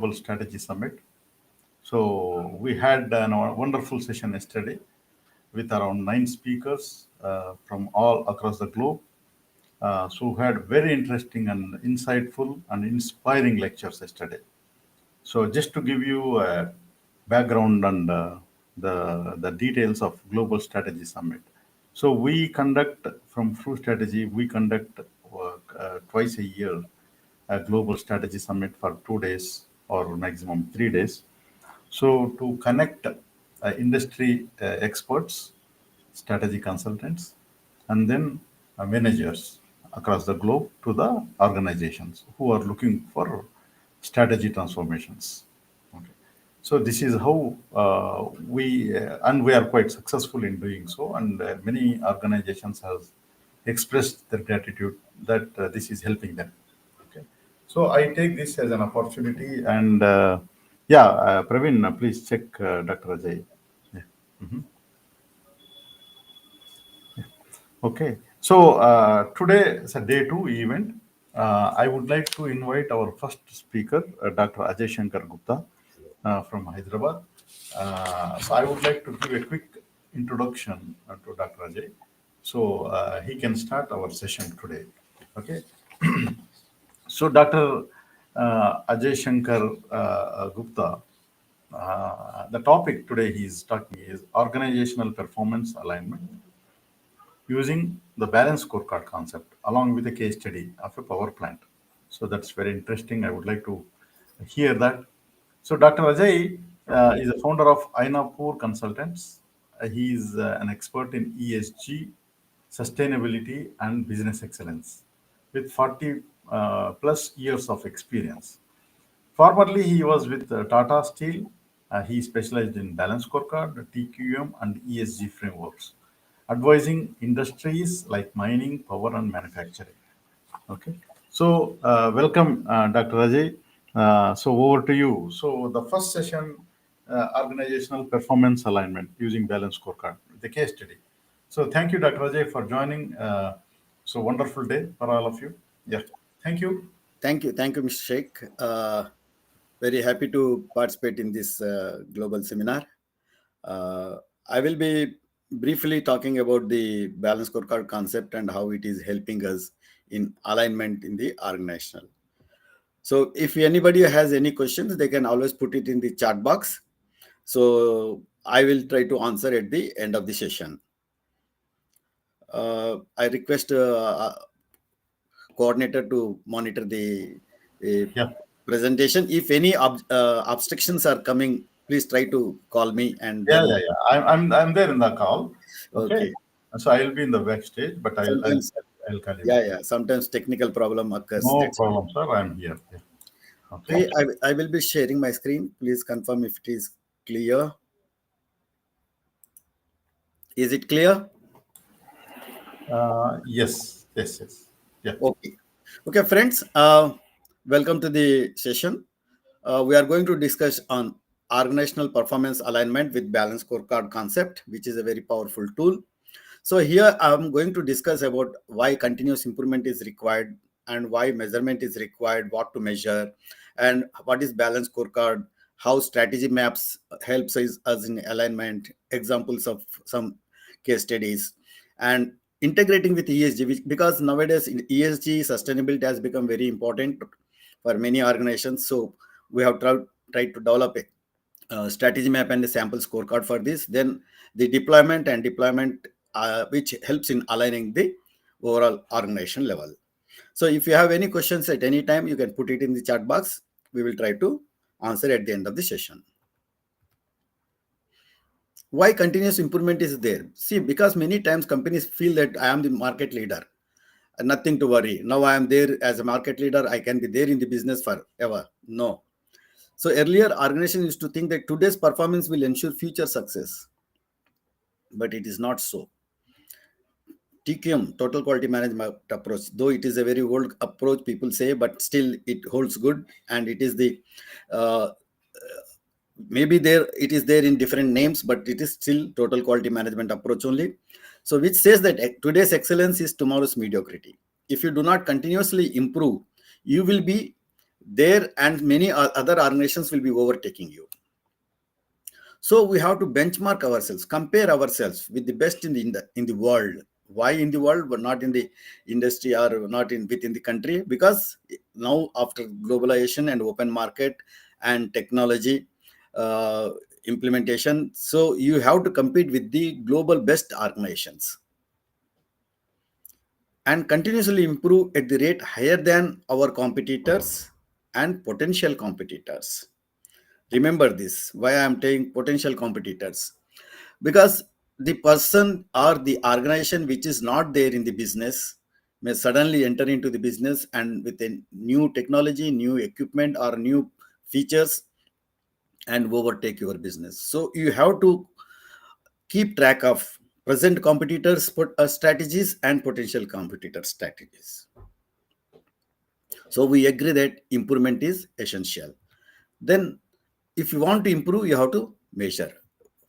Global Strategy Summit. So we had a wonderful session yesterday with around 9 speakers from all across the globe. So we had very interesting and insightful and inspiring lectures yesterday. So just to give you a background and the details of Global Strategy Summit. So we conduct from True Strategy, we conduct twice a year a Global Strategy Summit for 2 days or maximum 3 days. So to connect industry experts, strategy consultants, and then managers across the globe to the organizations who are looking for strategy transformations. Okay. So this is how and we are quite successful in doing so, and many organizations have expressed their gratitude that this is helping them. Okay. So I take this as an opportunity, and Praveen, please check Dr. Ajay. Yeah. Mhm. Okay, so today is a day two event. I would like to invite our first speaker, Dr. Ajay Shankar Gupta from Hyderabad. So I would like to give a quick introduction to Dr. Ajay. So he can start our session today. Okay, so Dr. Ajay Shankar Gupta, the topic today he is talking is organizational performance alignment using the balance scorecard concept along with a case study of a power plant. So that's very interesting. I would like to hear that. So Dr. Ajay is the founder of Ainapur Consultants. He is an expert in ESG, sustainability, and business excellence with 40 plus years of experience. Formerly, he was with Tata Steel. He specialized in balance scorecard, TQM, and ESG frameworks, advising industries like mining, power, and manufacturing. Okay. So, welcome, Dr. Ajay. So, over to you. So, the first session, organizational performance alignment using balance scorecard, the case study. So, thank you, Dr. Ajay, for joining. So, wonderful day for all of you. Yeah. Thank you. Thank you, Mr. Shaik. Very happy to participate in this global seminar. I will be briefly talking about the balance scorecard concept and how it is helping us in alignment in the organizational. So if anybody has any questions, they can always put it in the chat box. So I will try to answer at the end of the session. I request coordinator to monitor the Yeah. presentation. If any obstructions are coming, please try to call me and Yeah, then yeah, yeah. I'm there in the call. Okay. okay. So I'll be in the backstage, but Sometimes I'll call you back. yeah. Sometimes technical problem occurs. No That's why. problem, sir. I'm here. Yeah. Okay. Okay, I will be sharing my screen. Please confirm if it is clear. Is it clear? Yes, yes, yes. Yeah. Okay, friends. Welcome to the session. We are going to discuss on organizational performance alignment with balance scorecard concept, which is a very powerful tool. So here I'm going to discuss about why continuous improvement is required and why measurement is required, what to measure, and what is balance scorecard, how strategy maps helps us in alignment, examples of some case studies, and integrating with ESG, because nowadays ESG sustainability has become very important for many organizations. So we have tried to develop a strategy map and a sample scorecard for this. Then the deployment which helps in aligning the overall organization level. So if you have any questions at any time, you can put it in the chat box. We will try to answer at the end of the session. Why continuous improvement is there? See, because many times companies feel that I am the market leader, nothing to worry. Now I am there as a market leader, I can be there in the business forever. No. So earlier organizations used to think that today's performance will ensure future success, but it is not so. TQM, total quality management approach, though it is a very old approach, people say, but still it holds good, and it is the uh, maybe there it is there in different names, but it is still total quality management approach only. So which says that today's excellence is tomorrow's mediocrity. If you do not continuously improve, you will be there and many other organizations will be overtaking you. So we have to benchmark ourselves, compare ourselves with the best in the world. Why in the world, but not in the industry or not in within the country? Because now after globalization and open market and technology uh, implementation, so you have to compete with the global best organizations and continuously improve at the rate higher than our competitors and potential competitors. Remember this. Why I am saying potential competitors? Because the person or the organization which is not there in the business may suddenly enter into the business and with a new technology, new equipment, or new features and overtake your business. So you have to keep track of present competitors strategies and potential competitor strategies. So we agree that improvement is essential. Then if you want to improve, you have to measure.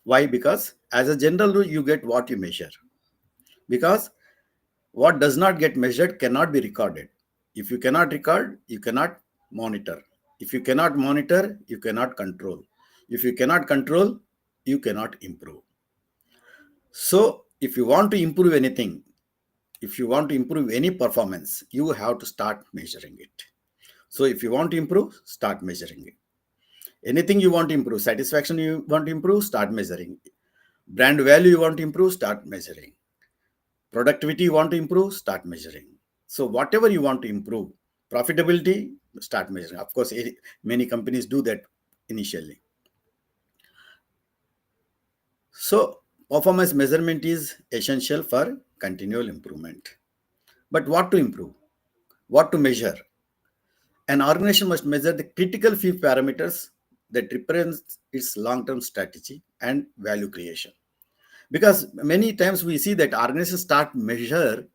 Why? Because as a general rule, you get what you measure. Because what does not get measured cannot be recorded. If you cannot record, you cannot monitor. If you cannot monitor, you cannot control. If you cannot control, you cannot improve. So if you want to improve anything, if you want to improve any performance, you have to start measuring it. So if you want to improve, start measuring it. Anything you want to improve, satisfaction you want to improve, start measuring. Brand value you want to improve, start measuring. Productivity you want to improve, start measuring. So whatever you want to improve, profitability, start measuring. Of course, many companies do that initially. So performance measurement is essential for continual improvement. But what to improve? What to measure? An organization must measure the critical few parameters that represent its long-term strategy and value creation. Because many times we see that organizations start measure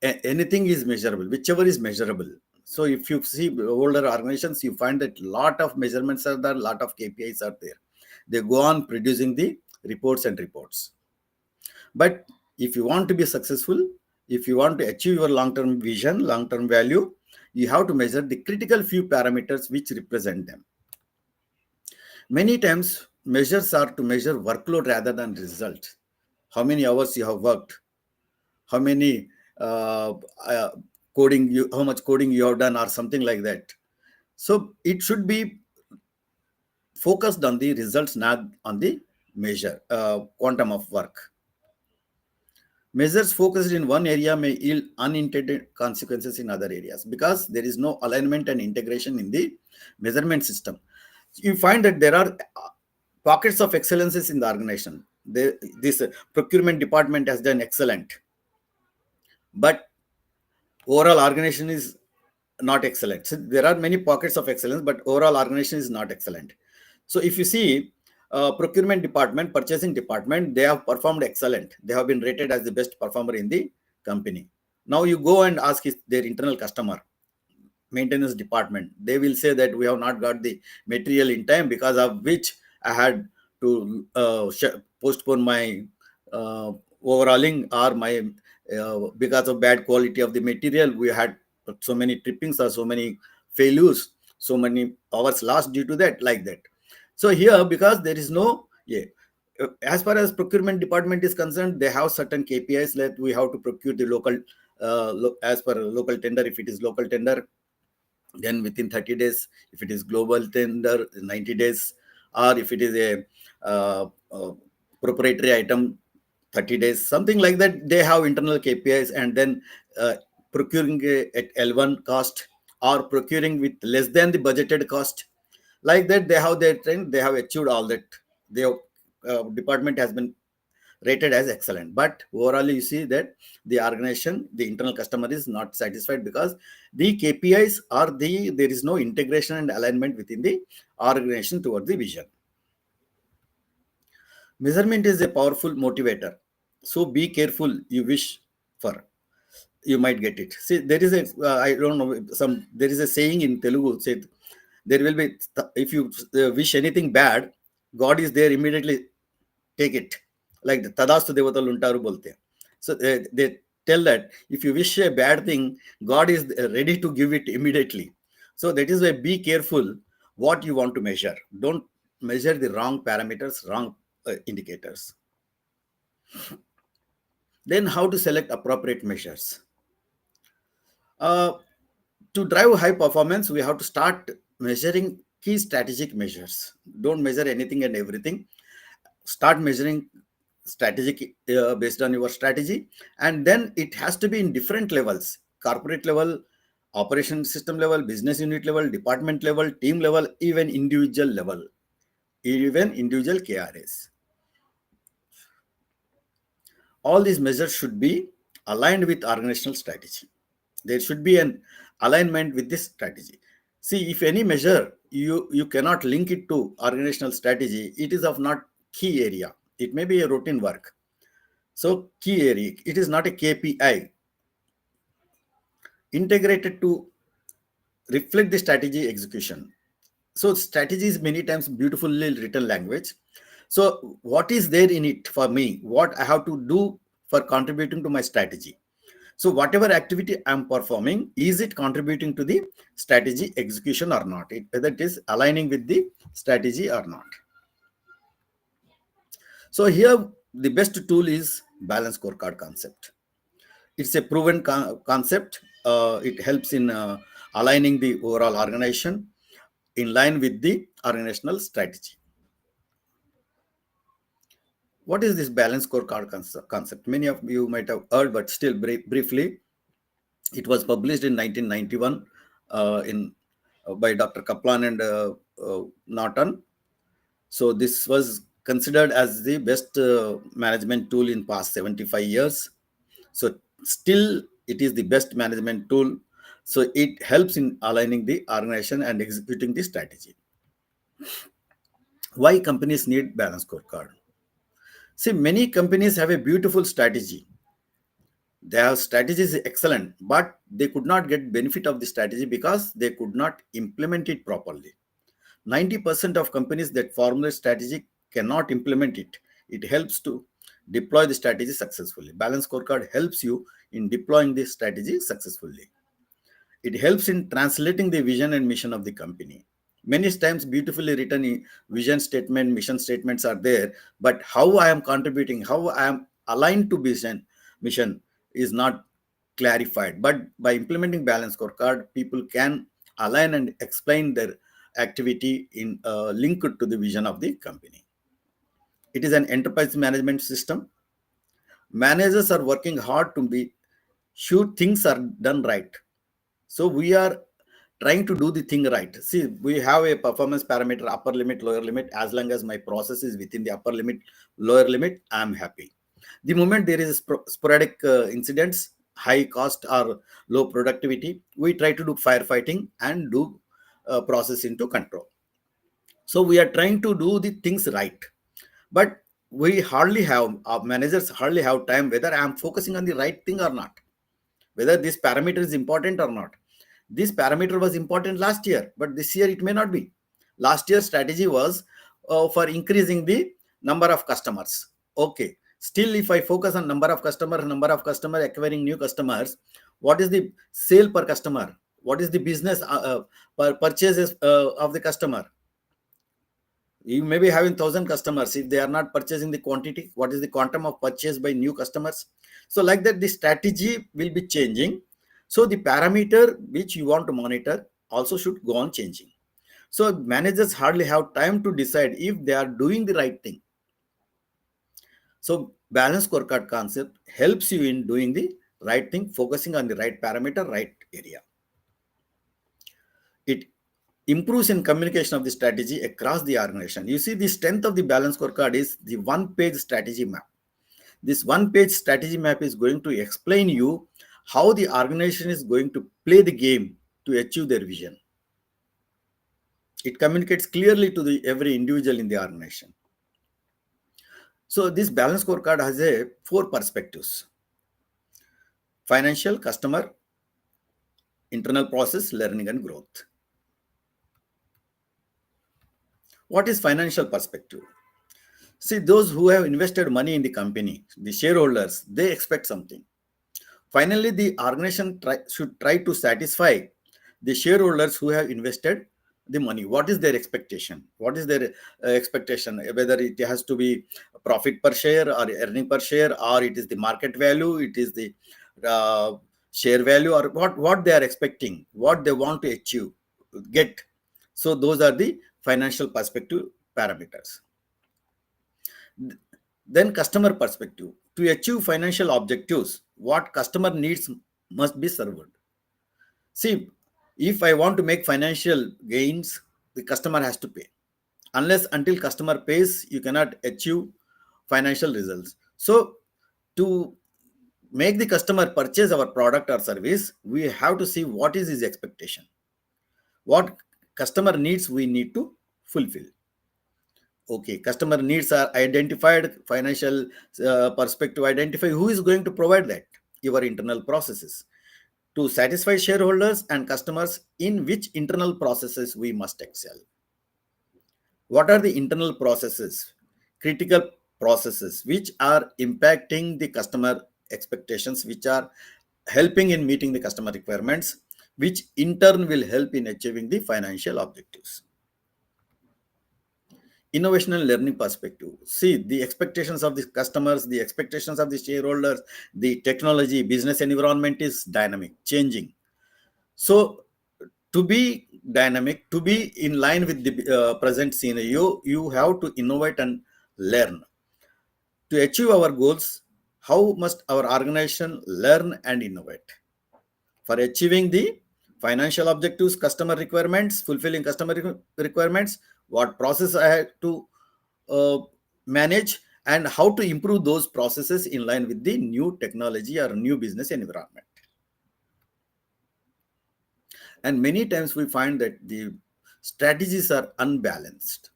anything is measurable, whichever is measurable. So if you see older organizations, you find that lot of measurements are there, lot of KPIs are there. They go on producing the reports and reports. But if you want to be successful, if you want to achieve your long-term vision, long-term value, you have to measure the critical few parameters which represent them. Many times measures are to measure workload rather than result. How many hours you have worked, how many uh, uh, how much coding you have done or something like that. So it should be focused on the results, not on the measure quantum of work. Measures focused in one area may yield unintended consequences in other areas because there is no alignment and integration in the measurement system. You find that there are pockets of excellences in the organization. This procurement department has done excellent, but overall organization is not excellent. So there are many pockets of excellence, but overall organization is not excellent. So if you see procurement department, purchasing department, they have performed excellent. They have been rated as the best performer in the company. Now you go and ask their internal customer, maintenance department, they will say that we have not got the material in time, because of which I had to postpone my uh, overhauling, or my because of bad quality of the material, we had so many trippings or so many failures, so many hours lost due to that, like that. So here, because there is no, yeah, as far as procurement department is concerned, they have certain KPIs that we have to procure the local as per local tender. If it is local tender, then within 30 days. If it is global tender, 90 days. Or if it is a proprietary item, 30 days, something like that. They have internal KPIs, and then uh, procuring at L1 cost, or procuring with less than the budgeted cost, like that. They have their trend, they have achieved all that. Their department has been rated as excellent, but overall you see that the organization, the internal customer is not satisfied, because the KPIs are there is no integration and alignment within the organization toward the vision. Measurement is a powerful motivator, so be careful you wish for, you might get it. See, there is a I don't know, some, there is a saying in Telugu said, there will be, if you wish anything bad, God is there immediately, take it. Like the tadastu devatalu untaru bolte. So they tell that if you wish a bad thing, God is ready to give it immediately. So that is why be careful what you want to measure. Don't measure the wrong parameters, wrong indicators. Then how to select appropriate measures. Uh, to drive high performance, we have to start measuring key strategic measures. Don't measure anything and everything. Start measuring strategic based on your strategy, and then it has to be in different levels: corporate level, operation system level, business unit level, department level, team level, even individual KRAs. All these measures should be aligned with organizational strategy. There should be an alignment with this strategy. See, if any measure you cannot link it to organizational strategy, it is of not key area. It may be a routine work. So key area, it is not a KPI. Integrated to reflect the strategy execution. So strategy is many times beautifully written language. So what is there in it for me? What I have to do for contributing to my strategy? So whatever activity I'm performing, is it contributing to the strategy execution or not? Whether it is aligning with the strategy or not. So here the best tool is balance scorecard concept. It's a proven concept. It helps in aligning the overall organization in line with the organizational strategy. What is this balance scorecard concept? Many of you might have heard, but still briefly, it was published in 1991 by Dr. Kaplan and Norton. So this was considered as the best management tool in past 75 years. So still it is the best management tool. So it helps in aligning the organization and executing the strategy. Why companies need balance scorecard? See, many companies have a beautiful strategy. Their strategy is excellent, but they could not get benefit of the strategy because they could not implement it properly. 90% of companies that formulate strategy cannot implement it. It helps to deploy the strategy successfully. Balance scorecard helps you in deploying the strategy successfully. It helps in translating the vision and mission of the company. Many times beautifully written vision statement, mission statements are there, but how I am contributing, how I am aligned to vision, mission is not clarified. But by implementing balance scorecard, people can align and explain their activity in linked to the vision of the company. It is an enterprise management system. Managers are working hard to be sure things are done right. So we are trying to do the thing right. See, we have a performance parameter, upper limit, lower limit. As long as my process is within the upper limit, lower limit, I am happy. The moment there is sporadic incidents, high cost or low productivity, we try to do firefighting and do process into control. So we are trying to do the things right, but we hardly have, our managers hardly have time whether I am focusing on the right thing or not, whether this parameter is important or not. This parameter was important last year, but this year it may not be. Last year's strategy was for increasing the number of customers. Okay, still if I focus on number of customer acquiring new customers, what is the sale per customer? What is the business per purchases of the customer? You may be having 1,000 customers. If they are not purchasing the quantity, what is the quantum of purchase by new customers? So like that, the strategy will be changing. So the parameter which you want to monitor also should go on changing. So managers hardly have time to decide if they are doing the right thing. So balance scorecard concept helps you in doing the right thing, focusing on the right parameter, right area. It improves in communication of the strategy across the organization. You see, the strength of the balance scorecard is the one-page strategy map. This one-page strategy map is going to explain you how the organization is going to play the game to achieve their vision. It communicates clearly to the every individual in the organization. So this balance scorecard has a 4 perspectives: financial, customer, internal process, learning and growth. What is financial perspective? See, those who have invested money in the company, the shareholders, they expect something. Finally, the organization should try to satisfy the shareholders who have invested the money. What is their expectation? What is their expectation? Whether it has to be profit per share or earning per share, or it is the market value, it is the uh, share value, or what they are expecting, what they want to achieve, get. So those are the financial perspective parameters. Then customer perspective. To achieve financial objectives, what customer needs must be served. See, if I want to make financial gains, the customer has to pay. Unless until customer pays, you cannot achieve financial results. So to make the customer purchase our product or service, we have to see what is his expectation. What customer needs we need to fulfill. Okay, customer needs are identified, financial perspective identify, who is going to provide that? Your internal processes. To satisfy shareholders and customers, in which internal processes we must excel. What are the internal processes, critical processes which are impacting the customer expectations, which are helping in meeting the customer requirements, which in turn will help in achieving the financial objectives. Innovation and learning perspective. See, the expectations of the customers, the expectations of the shareholders, the technology, business environment is dynamic, changing. So, to be dynamic, to be in line with the present scenario, you have to innovate and learn. To achieve our goals, how must our organization learn and innovate? For achieving the financial objectives, customer requirements, fulfilling customer requirements, what process I have to uh, manage, and how to improve those processes in line with the new technology or new business environment. And many times we find that the strategies are unbalanced.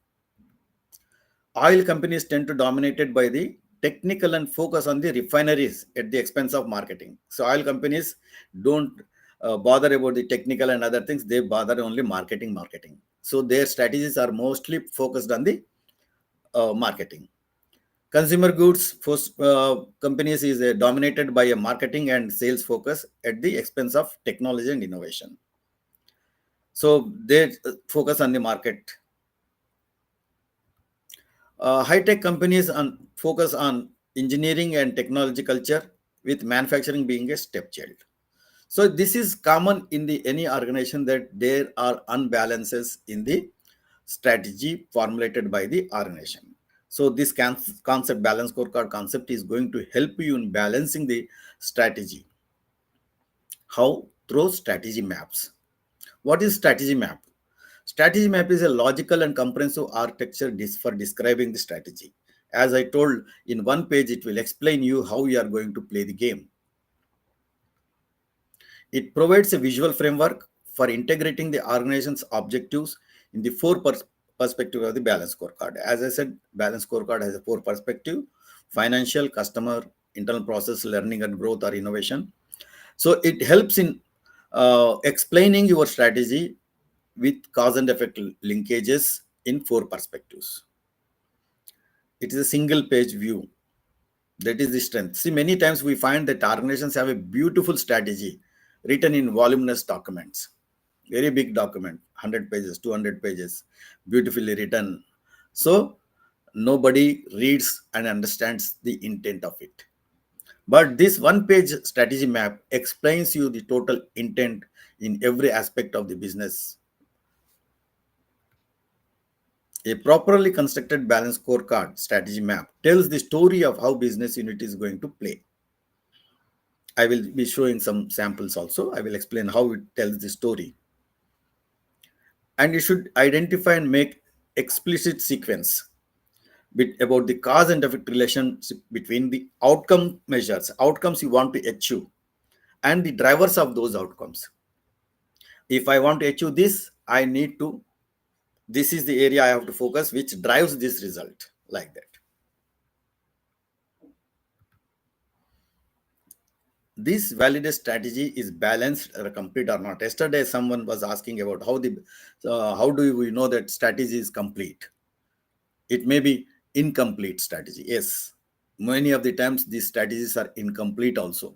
Oil companies tend to dominated by the technical and focus on the refineries at the expense of marketing. So oil companies don't bother about the technical and other things. They bother only marketing. So their strategies are mostly focused on the marketing. Consumer goods companies is dominated by a marketing and sales focus at the expense of technology and innovation. So they focus on the market. High-tech companies focus on engineering and technology culture, with manufacturing being a stepchild. So this is common in the any organization, that there are unbalances in the strategy formulated by the organization. So this concept, balance scorecard concept, is going to help you in balancing the strategy. How? Through strategy maps. What is strategy map? Strategy map is a logical and comprehensive architecture for describing the strategy. As I told, in one page, it will explain you how you are going to play the game. It provides a visual framework for integrating the organization's objectives in the four perspective of the balance scorecard. As I said, balance scorecard has a four perspective: financial, customer, internal process, learning and growth, or innovation. So it helps in explaining your strategy with cause and effect linkages in four perspectives. It is a single page view. That is the strength. See, many times we find that organizations have a beautiful strategy written in voluminous documents, very big document, 100 pages, 200 pages, beautifully written. So nobody reads and understands the intent of it. But this one page strategy map explains you the total intent in every aspect of the business. A properly constructed balance scorecard strategy map tells the story of how business unit is going to play. I will be showing some samples also. I will explain how it tells the story. And you should identify and make explicit sequence about the cause and effect relationship between the outcome measures, outcomes you want to achieve, and the drivers of those outcomes. If I want to achieve this, I need to, this is the area I have to focus, which drives this result, like that. This validate strategy is balanced or complete or not. Yesterday, someone was asking about how do we know that strategy is complete? It may be incomplete strategy. Yes, many of the times these strategies are incomplete also,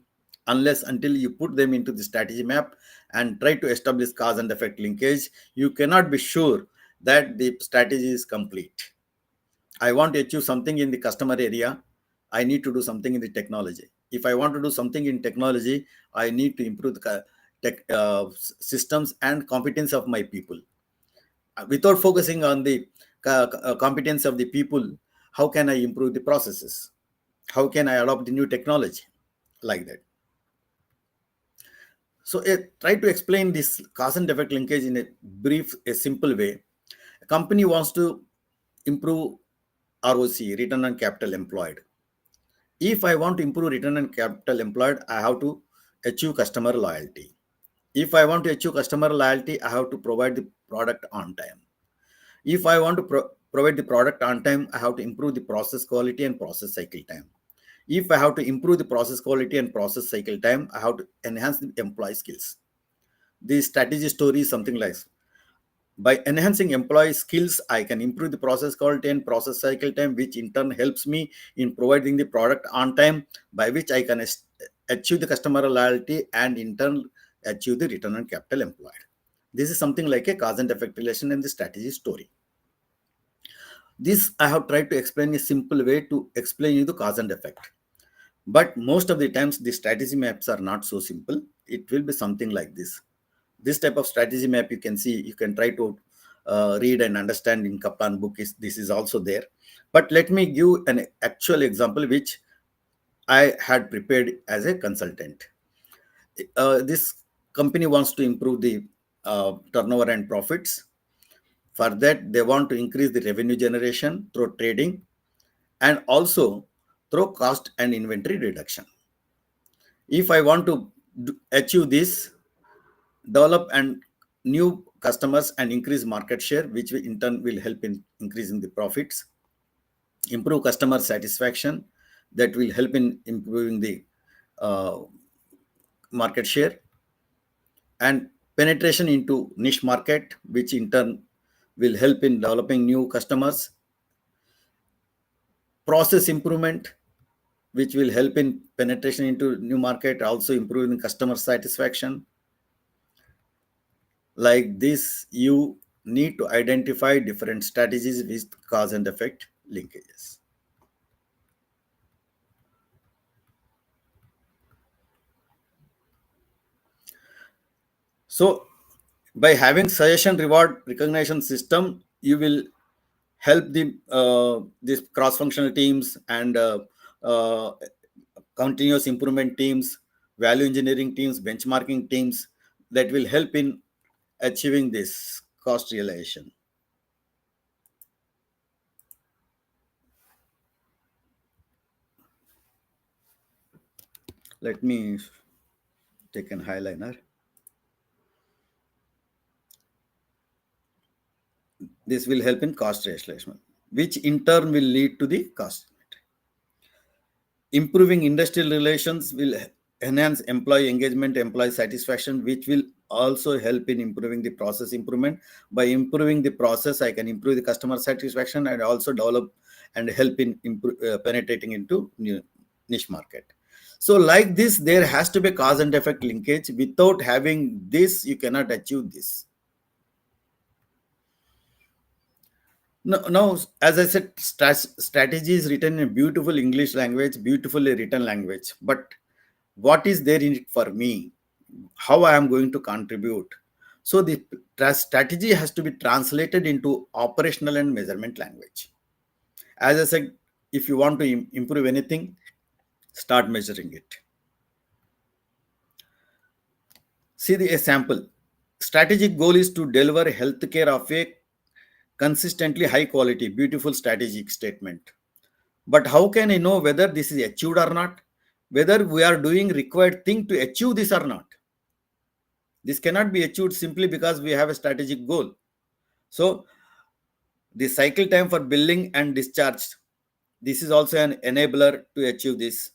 unless until you put them into the strategy map and try to establish cause and effect linkage. You cannot be sure that the strategy is complete. I want to achieve something in the customer area, I need to do something in the technology. If I want to do something in technology, I need to improve the systems and competence of my people. Without focusing on the competence of the people, how can I improve the processes? How can I adopt the new technology? Like that. So try to explain this cause and effect linkage in a brief, a simple way. A company wants to improve ROC, return on capital employed. If I want to improve return on capital employed, I have to achieve customer loyalty. If I want to achieve customer loyalty, I have to provide the product on time. If I want to provide the product on time, I have to improve the process quality and process cycle time. If I have to improve the process quality and process cycle time, I have to enhance the employee skills. The strategy story is something like, by enhancing employee skills, I can improve the process quality and process cycle time, which in turn helps me in providing the product on time, by which I can achieve the customer loyalty and in turn achieve the return on capital employed. This is something like a cause and effect relation in the strategy story. This I have tried to explain a simple way to explain you the cause and effect. But most of the times, the strategy maps are not so simple. It will be something like this. This type of strategy map you can see, you can try to read and understand in Kaplan book. This is also there. But let me give an actual example which I had prepared as a consultant. This company wants to improve the turnover and profits. For that, they want to increase the revenue generation through trading and also through cost and inventory reduction. If I want to achieve this, develop and new customers and increase market share, which in turn will help in increasing the profits, improve customer satisfaction, that will help in improving the uh, market share, and penetration into niche market, which in turn will help in developing new customers, process improvement, which will help in penetration into new market, also improving customer satisfaction. Like this, you need to identify different strategies with cause and effect linkages. So by having suggestion reward recognition system, you will help the these cross functional teams and uh, continuous improvement teams, value engineering teams, benchmarking teams, that will help in achieving this cost realization. Let me take an highliner. This will help in cost rationalization, which in turn will lead to the cost. Improving industrial relations will enhance employee engagement, employee satisfaction, which will also help in improving the process improvement. By improving the process, I can improve the customer satisfaction and also develop and help in penetrating into new niche market. So like this, there has to be cause and effect linkage. Without having this, you cannot achieve this. No, as I said, strategy is written in beautiful English language, beautifully written language. But what is there in it for me? How I am going to contribute? So the strategy has to be translated into operational and measurement language. As I said, if you want to improve anything, start measuring it. See the example. Strategic goal is to deliver healthcare of a consistently high quality, beautiful strategic statement. But how can I know whether this is achieved or not? Whether we are doing required thing to achieve this or not? This cannot be achieved simply because we have a strategic goal. So the cycle time for billing and discharge, this is also an enabler to achieve this.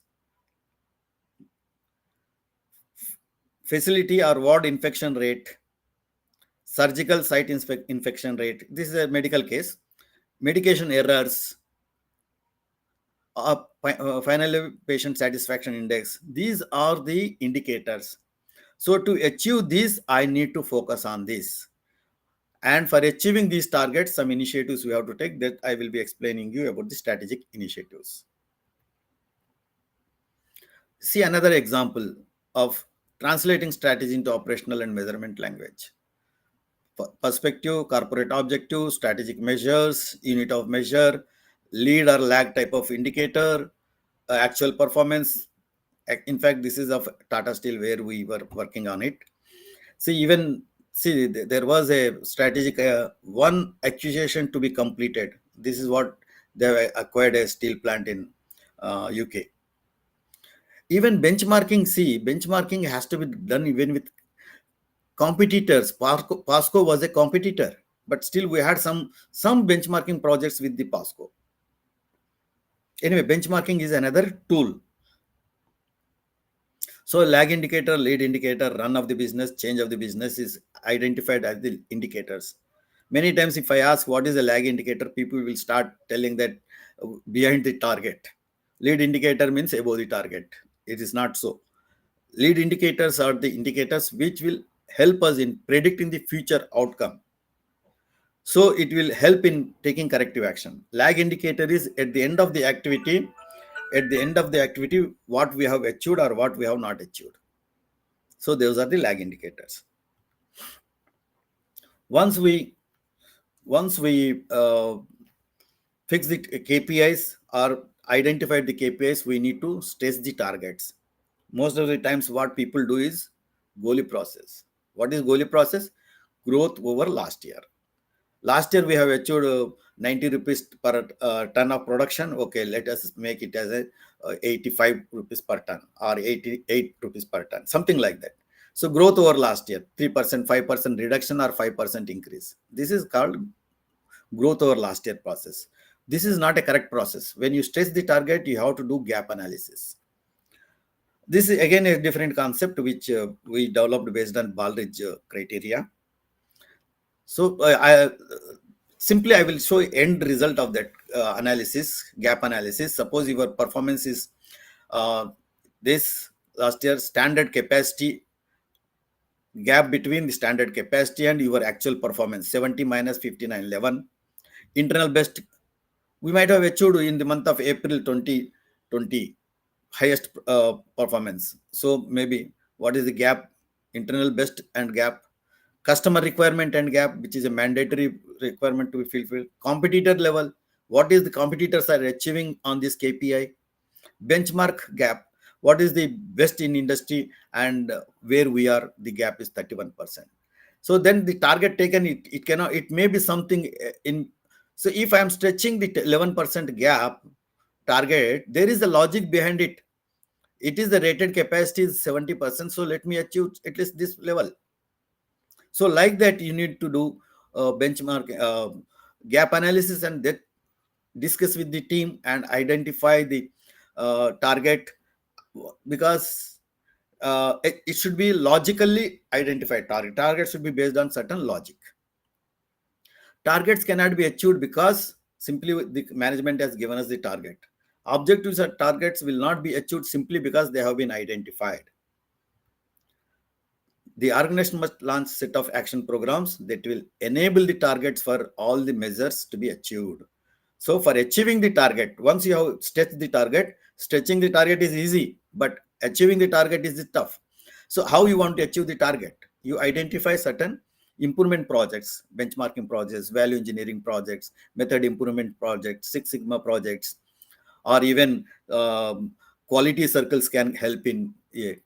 Facility or ward infection rate, surgical site infection rate. This is a medical case. Medication errors, finally patient satisfaction index. These are the indicators. So to achieve this, I need to focus on this. And for achieving these targets, some initiatives we have to take, that I will be explaining you about the strategic initiatives. See another example of translating strategy into operational and measurement language. Perspective, corporate objective, strategic measures, unit of measure, lead or lag type of indicator, actual performance. In fact, this is of Tata Steel where we were working on it. There was a strategic one acquisition to be completed. This is what they acquired a steel plant in UK. Even benchmarking, benchmarking has to be done even with competitors. Pasco was a competitor, but still we had some benchmarking projects with the Pasco. Anyway, benchmarking is another tool. So lag indicator, lead indicator, run of the business, change of the business is identified as the indicators. Many times if I ask what is a lag indicator, people will start telling that behind the target. Lead indicator means above the target. It is not so. Lead indicators are the indicators which will help us in predicting the future outcome. So it will help in taking corrective action. Lag indicator is at the end of the activity, what we have achieved or what we have not achieved. So those are the lag indicators. Once we fix the KPIs or identify the KPIs, we need to stretch the targets. Most of the times what people do is goalie process. What is goalie process? Growth over last year. Last year we have achieved 90 rupees per ton of production. Okay, let us make it as a 85 rupees per ton or 88 rupees per ton, something like that. So growth over last year, 3%, 5% reduction or 5% increase. This is called growth over last year process. This is not a correct process. When you stretch the target, you have to do gap analysis. This is again a different concept which we developed based on Baldrige criteria. So I will show end result of that analysis, gap analysis. Suppose your performance is this last year standard capacity, gap between the standard capacity and your actual performance, 70 minus 59, 11. Internal best, we might have achieved in the month of April 2020, highest performance. So maybe what is the gap, internal best and gap, customer requirement and gap, which is a mandatory requirement to be fulfilled, competitor level, what is the competitors are achieving on this KPI, benchmark gap, what is the best in industry and where we are, the gap is 31%. So then the target taken, it may be something in. So if I am stretching the 11% gap target, there is a logic behind it. It is the rated capacity is 70%. So let me achieve at least this level. So like that, you need to do benchmark gap analysis and that discuss with the team and identify the target, because it should be logically identified. Target should be based on certain logic. Targets cannot be achieved because simply the management has given us the target. Objectives and targets will not be achieved simply because they have been identified. The organization must launch set of action programs that will enable the targets for all the measures to be achieved. So for achieving the target, once you have stretched the target, stretching the target is easy, but achieving the target is tough. So how you want to achieve the target? You identify certain improvement projects, benchmarking projects, value engineering projects, method improvement projects, Six Sigma projects, or even quality circles can help in.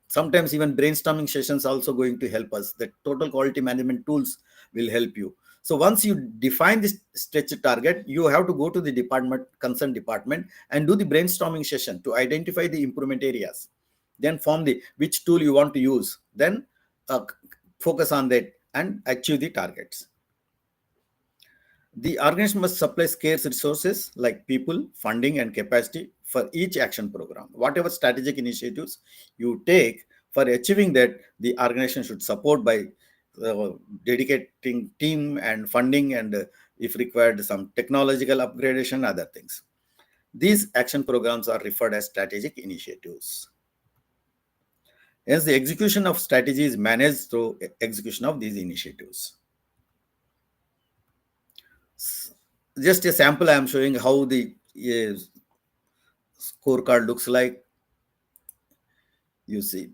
Sometimes even brainstorming sessions also going to help us. The total quality management tools will help you. So once you define this stretch target, you have to go to the concerned department and do the brainstorming session to identify the improvement areas. Then form the which tool you want to use. Then focus on that and achieve the targets. The organization must supply scarce resources like people, funding, and capacity for each action program. Whatever strategic initiatives you take for achieving that, the organization should support by dedicating team and funding and, if required, some technological upgradation, other things. These action programs are referred as strategic initiatives. Hence, the execution of strategy is managed through execution of these initiatives. Just a sample I am showing how the scorecard looks like. You see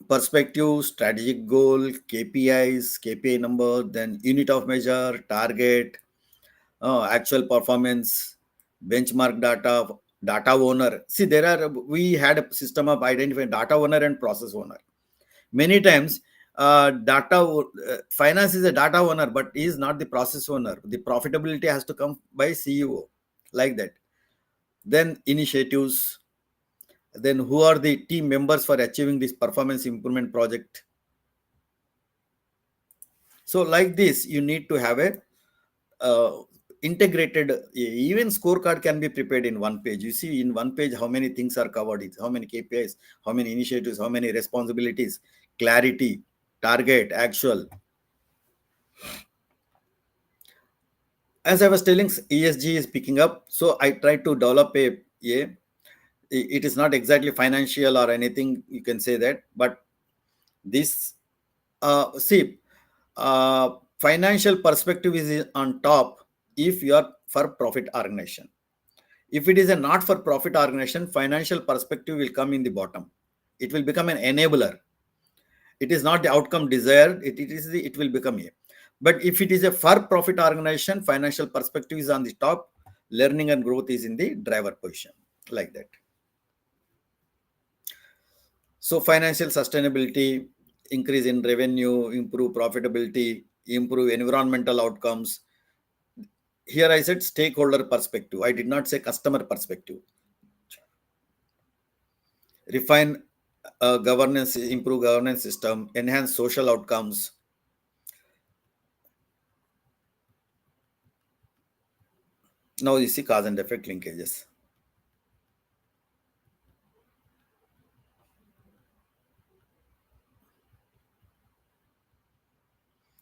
perspective, strategic goal, KPIs, KPI number, then unit of measure, target, actual performance, benchmark data, data owner. See, we had a system of identifying data owner and process owner. Many times, finance is a data owner, but he is not the process owner. The profitability has to come by CEO, like that. Then initiatives. Then who are the team members for achieving this performance improvement project? So, like this, you need to have a integrated. Even scorecard can be prepared in one page. You see in one page how many things are covered, how many KPIs, how many initiatives, how many responsibilities, clarity, target, actual. As I was telling, ESG is picking up, so I try to develop it is not exactly financial or anything, you can say that, but this see financial perspective is on top if you are for profit organization. If it is a not for profit organization, financial perspective will come in the bottom. It will become an enabler. It is not the outcome desired. It will become a. But if it is a for profit organization, financial perspective is on the top. Learning and growth is in the driver position, like that. So financial sustainability, increase in revenue, improve profitability, improve environmental outcomes. Here I said stakeholder perspective. I did not say customer perspective. Refine governance, improve governance system, enhance social outcomes. Now you see cause and effect linkages.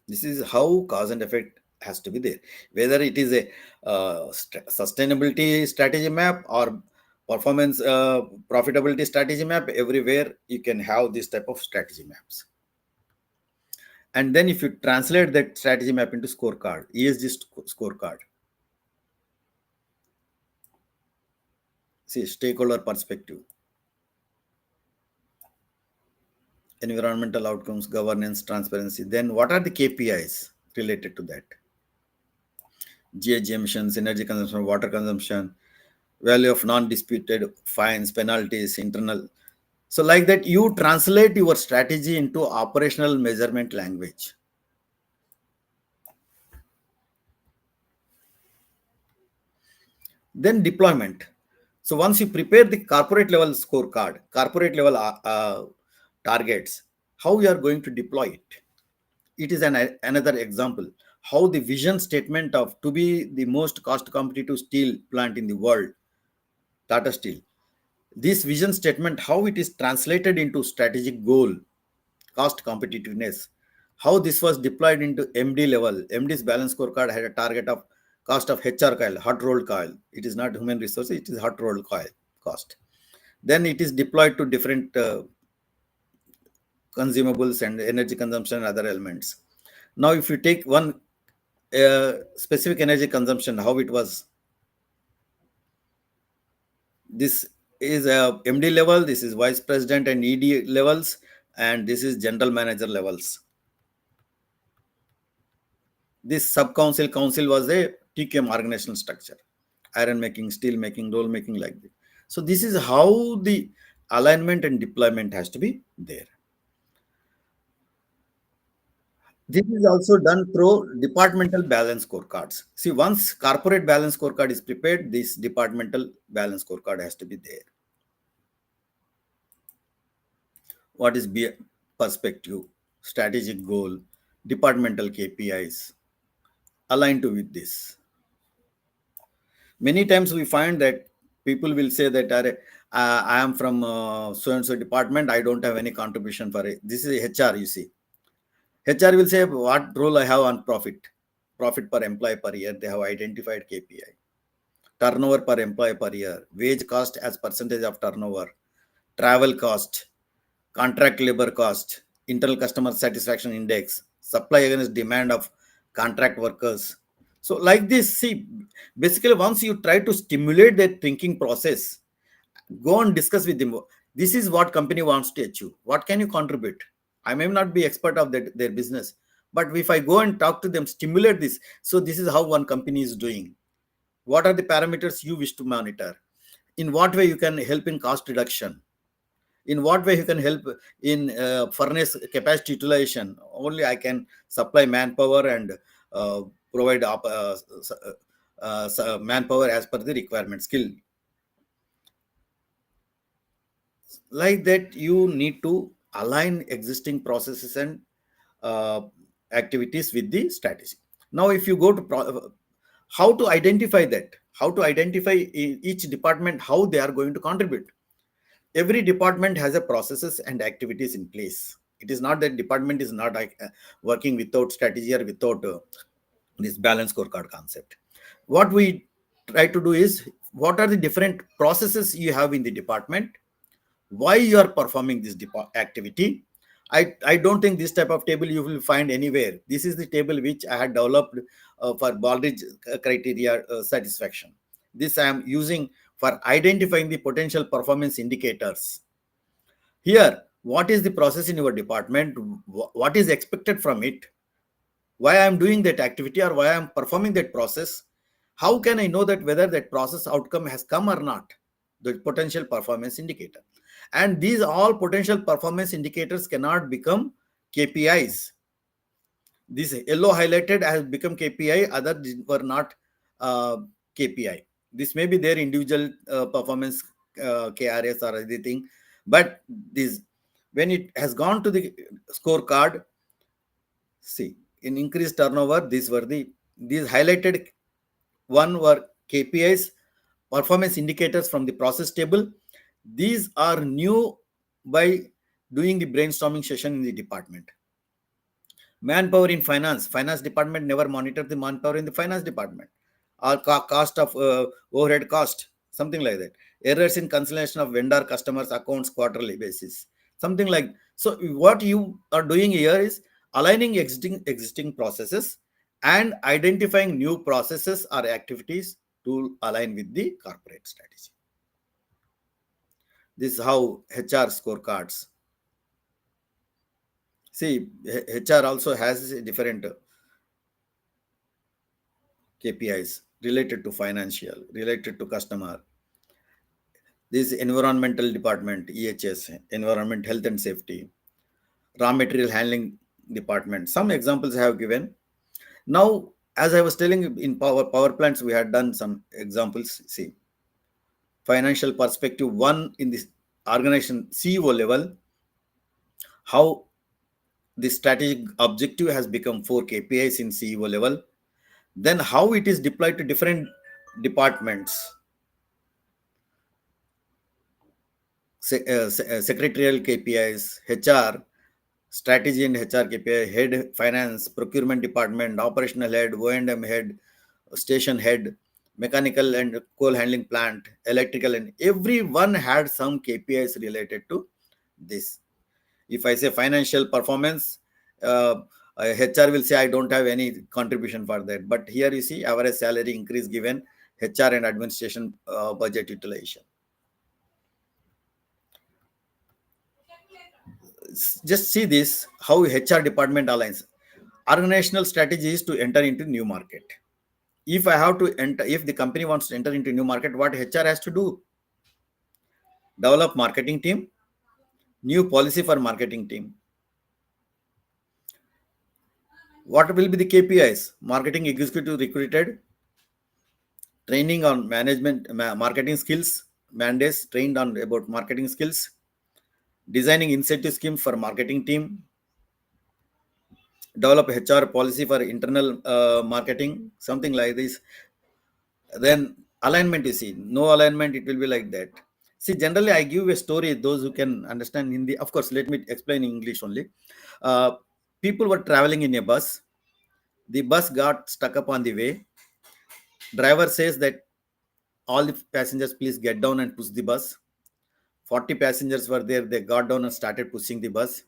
This is how cause and effect has to be there. Whether it is a sustainability strategy map or performance profitability strategy map, everywhere you can have this type of strategy maps. And then if you translate that strategy map into scorecard, ESG scorecard. See, stakeholder perspective, environmental outcomes, governance, transparency. Then what are the KPIs related to that? GHG emissions, energy consumption, water consumption, value of non-disputed fines, penalties, internal. So like that, you translate your strategy into operational measurement language. Then deployment. So once you prepare the corporate level scorecard, corporate level targets, how you are going to deploy it? It is another example how the vision statement of to be the most cost competitive steel plant in the world, Tata Steel. This vision statement, how it is translated into strategic goal, cost competitiveness, how this was deployed into MD level. MD's balance scorecard had a target of cost of HR coil, hot rolled coil. It is not human resources, it is hot rolled coil cost. Then it is deployed to different consumables and energy consumption and other elements. Now, if you take one specific energy consumption, how it was, this is a MD level, this is vice president and ED levels, and this is general manager levels. This sub-council council was a TQM organizational structure, iron making, steel making, roll making, like that. So this is how the alignment and deployment has to be there. This is also done through departmental balance scorecards. See, once corporate balance scorecard is prepared, this departmental balance scorecard has to be there. What is perspective, strategic goal, departmental KPIs aligned to with this? Many times we find that people will say that I am from so and so department, I don't have any contribution for it. This is HR, you see. HR will say what role I have on profit per employee per year. They have identified KPI. turnover per employee per year, wage cost as percentage of turnover, travel cost, contract labor cost, internal customer satisfaction index, supply against demand of contract workers. So, like this, see, basically, once you try to stimulate their thinking process, go and discuss with them. This is what company wants to achieve. What can you contribute? I may not be expert of their business, but if I go and talk to them, stimulate this. So, this is how one company is doing. What are the parameters you wish to monitor? In what way you can help in cost reduction? In what way you can help in furnace capacity utilization? Only I can supply manpower and uh, provide manpower as per the requirement skill. Like that, you need to align existing processes and uh, activities with the strategy. Now, if you go to how to identify that, how to identify each department, how they are going to contribute. Every department has a processes and activities in place. It is not that department is not working without strategy or without this balance scorecard concept. What we try to do is, what are the different processes you have in the department, why you are performing this activity. I don't think this type of table you will find anywhere. This is the table which I had developed for Baldrige criteria satisfaction. This I am using for identifying the potential performance indicators. Here, what is the process in your department? What is expected from it? Why I am doing that activity or why I am performing that process? How can I know that whether that process outcome has come or not? The potential performance indicator. And these all potential performance indicators cannot become KPIs. This yellow highlighted has become KPI, others were not uh, KPI. This may be their individual performance KRS or anything, but this, when it has gone to the scorecard, see, in increased turnover, these highlighted one were KPIs, performance indicators from the process table. These are new by doing the brainstorming session in the department. Manpower in finance department never monitor the manpower in the finance department, or cost of overhead cost, something like that. Errors in cancellation of vendor customers accounts quarterly basis, something like. So what you are doing here is aligning existing processes and identifying new processes or activities to align with the corporate strategy. This is how HR scorecards. See, HR also has different KPIs related to financial, related to customer. This environmental department, EHS, environment, health and safety, raw material handling department. Some examples I have given. Now, as I was telling, in power plants, we had done some examples. See, financial perspective, one in this organization CEO level, how the strategic objective has become 4 KPIs in CEO level. Then how it is deployed to different departments, secretarial KPIs, HR, strategy and HR KPI, head finance, procurement department, operational head, O&M head, station head, mechanical and coal handling plant, electrical, and everyone had some KPIs related to this. If I say financial performance, HR will say I don't have any contribution for that. But here you see average salary increase given HR and administration budget utilization. Just see this, how HR department aligns. Organizational strategy is to enter into new market. If I have to enter, if the company wants to enter into new market, what HR has to do? Develop marketing team, new policy for marketing team. What will be the KPIs? Marketing executive recruited, training on management, marketing skills, mandates trained on about marketing skills, designing incentive scheme for marketing team, develop HR policy for internal marketing, something like this. Then alignment, you see, no alignment, it will be like that. See, generally I give a story, those who can understand Hindi. Of course, let me explain in English only. uh, People were traveling in a bus. The bus got stuck up on the way. Driver says that all the passengers please get down and push the bus. 40 passengers were there. They got down and started pushing the bus.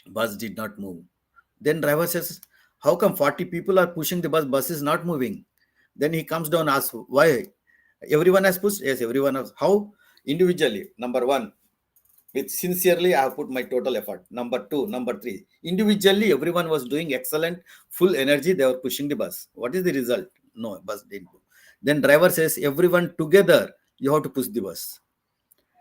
Bus did not move. Then driver says, how come 40 people are pushing the bus? Bus is not moving. Then he comes down and asks, why? Everyone has pushed? Yes, everyone has. How? Individually. Number one, with sincerely, I have put my total effort. Number two, number three. Individually, everyone was doing excellent, full energy. They were pushing the bus. What is the result? No, bus didn't go. Then driver says, everyone together, you have to push the bus.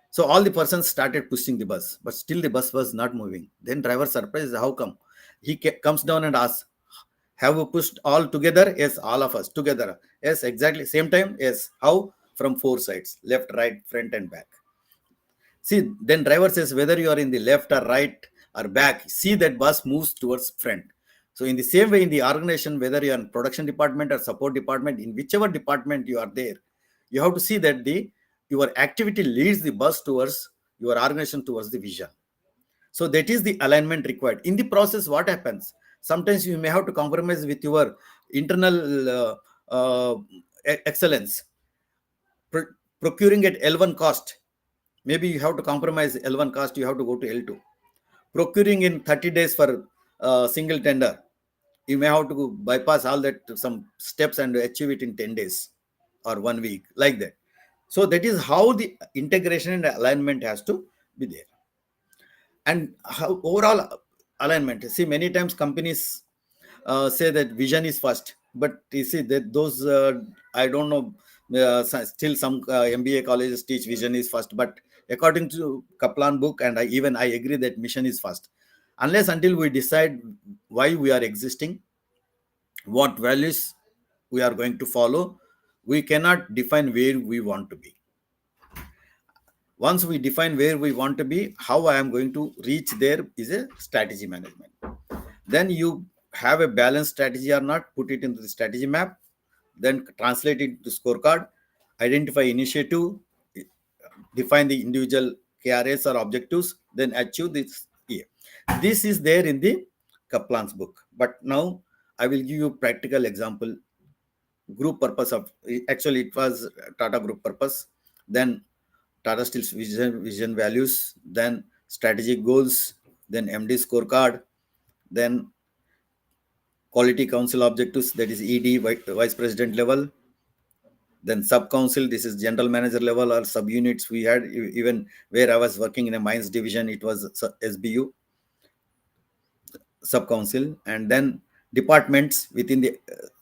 So all the persons started pushing the bus, but still the bus was not moving. Then driver surprised, how come? He comes down and asks, have we pushed all together? Yes, all of us together. Yes, exactly. Same time? Yes. How? From four sides, left, right, front, and back. See, then driver says whether you are in the left or right or back, see that bus moves towards front. So in the same way in the organization, whether you are in production department or support department, in whichever department you are there, you have to see that the your activity leads the bus towards your organization towards the vision. So that is the alignment required. In the process, what happens? Sometimes you may have to compromise with your internal excellence. Procuring at L1 cost, maybe you have to compromise L1 cost, you have to go to L2. Procuring in 30 days for single tender, you may have to bypass all that some steps and achieve it in 10 days or 1 week, like that. So that is how the integration and alignment has to be there. And how overall alignment. See, many times companies say that vision is first, but you see that those I don't know. Still, some MBA colleges teach vision is first, but according to Kaplan book, and I agree that mission is first. Unless until we decide why we are existing, what values we are going to follow, we cannot define where we want to be. Once we define where we want to be, how I am going to reach there is a strategy management. Then you have a balanced strategy or not, put it into the strategy map, then translate it to scorecard, identify initiative, define the individual KRAs or objectives, then achieve this here. This is there in the Kaplan's book. But now I will give you practical example. Group purpose of, actually it was Tata group purpose, then Tata Steel's vision values, then strategic goals, then MD scorecard, then quality council objectives, that is ED, vice president level, then sub council, this is general manager level or sub units. We had even where I was working in a mines division, it was SBU, sub council, and then departments within the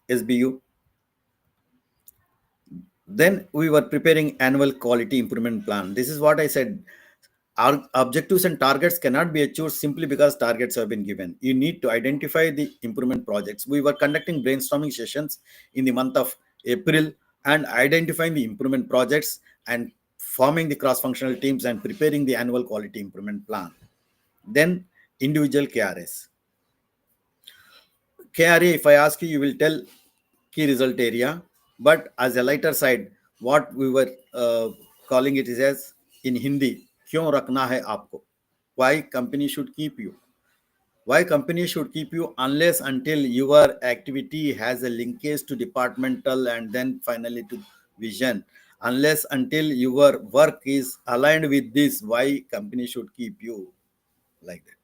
SBU. Then we were preparing annual quality improvement plan. This is what I said. Our objectives and targets cannot be achieved simply because targets have been given. You need to identify the improvement projects. We were conducting brainstorming sessions in the month of April and identifying the improvement projects and forming the cross-functional teams and preparing the annual quality improvement plan. Then individual KRS. KRA, if I ask you, you will tell key result area. But as a lighter side, what we were calling it is as in Hindi, क्यों रखना है आपको? Why company should keep you? Why company should keep you unless until your activity has a linkage to departmental and then finally to vision. Unless until your work is aligned with this, why company should keep you, like that.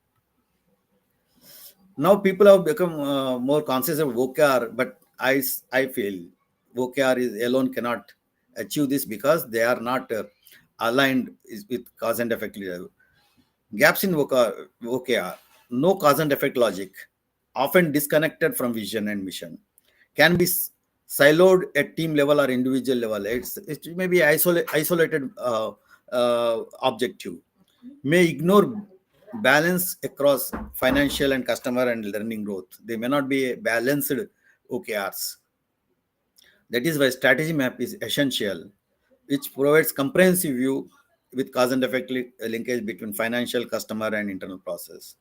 Now people have become more conscious of OKR, but I feel OKR is alone cannot achieve this because they are not aligned with cause and effect. Gaps in OKR, no cause and effect logic, often disconnected from vision and mission, can be siloed at team level or individual level. It may be isolated objective, may ignore balance across financial and customer and learning growth. They may not be balanced OKRs. That is why strategy map is essential, which provides comprehensive view with cause and effect linkage between financial, customer, and internal process.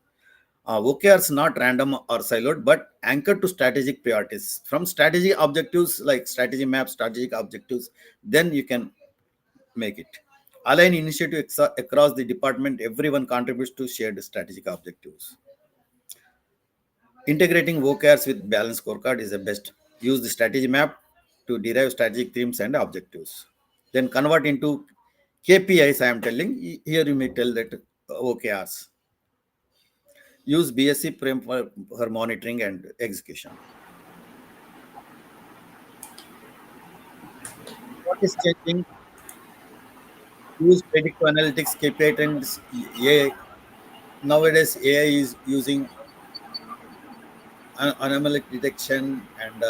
OKRs not random or siloed, but anchored to strategic priorities. From strategy objectives like strategy map, strategic objectives, then you can make it. Align initiative across the department, everyone contributes to shared strategic objectives. Integrating OKRs with balanced scorecard is the best. Use the strategy map to derive strategic themes and objectives. then convert into KPIs. I am telling here, you may tell that OKRs. Use BSC frame for monitoring and execution. What is changing? Use predictive analytics, KPI trends. AI. Nowadays, AI is using anomaly detection, and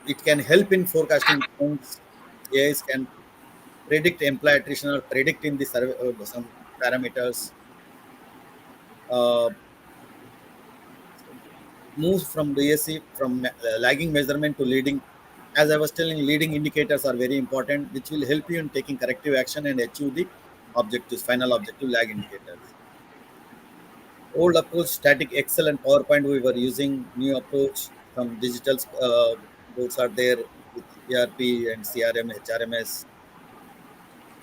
it can help in forecasting trends. AIs can predict employee attrition or predict in the survey, some parameters. Uh, Move from BSC from lagging measurement to leading. As I was telling, leading indicators are very important, which will help you in taking corrective action and achieve the objectives, final objective lag indicators. Old approach, static Excel and PowerPoint we were using. New approach, some digital tools are there with ERP and CRM, HRMS.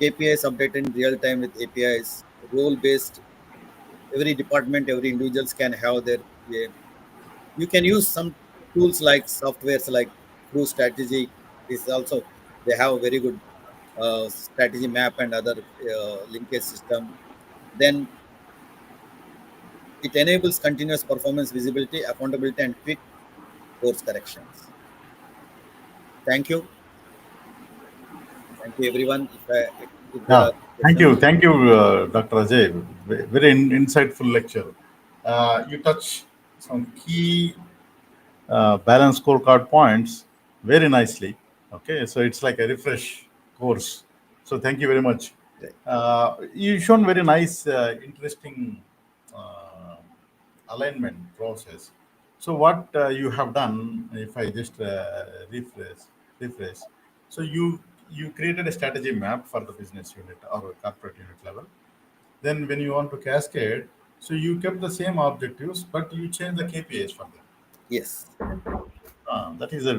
KPIs updated in real time with APIs. Role based. Every department, every individuals can have their. You can use some tools like softwares like Crew Strategy. Is also they have a very good strategy map and other linkage system. Then it enables continuous performance visibility, accountability, and quick course corrections. Thank you. Thank you, everyone. If there Yeah, are questions, thank you, Dr. Ajay. Very insightful lecture. You touch some key balance scorecard points very nicely. Okay, so it's like a refresh course. So thank you very much. You shown very nice, interesting uh, alignment process. So what you have done, if I just refresh. So you created a strategy map for the business unit or corporate unit level. Then when you want to cascade, so you kept the same objectives, but you change the KPIs for them. yes, That is a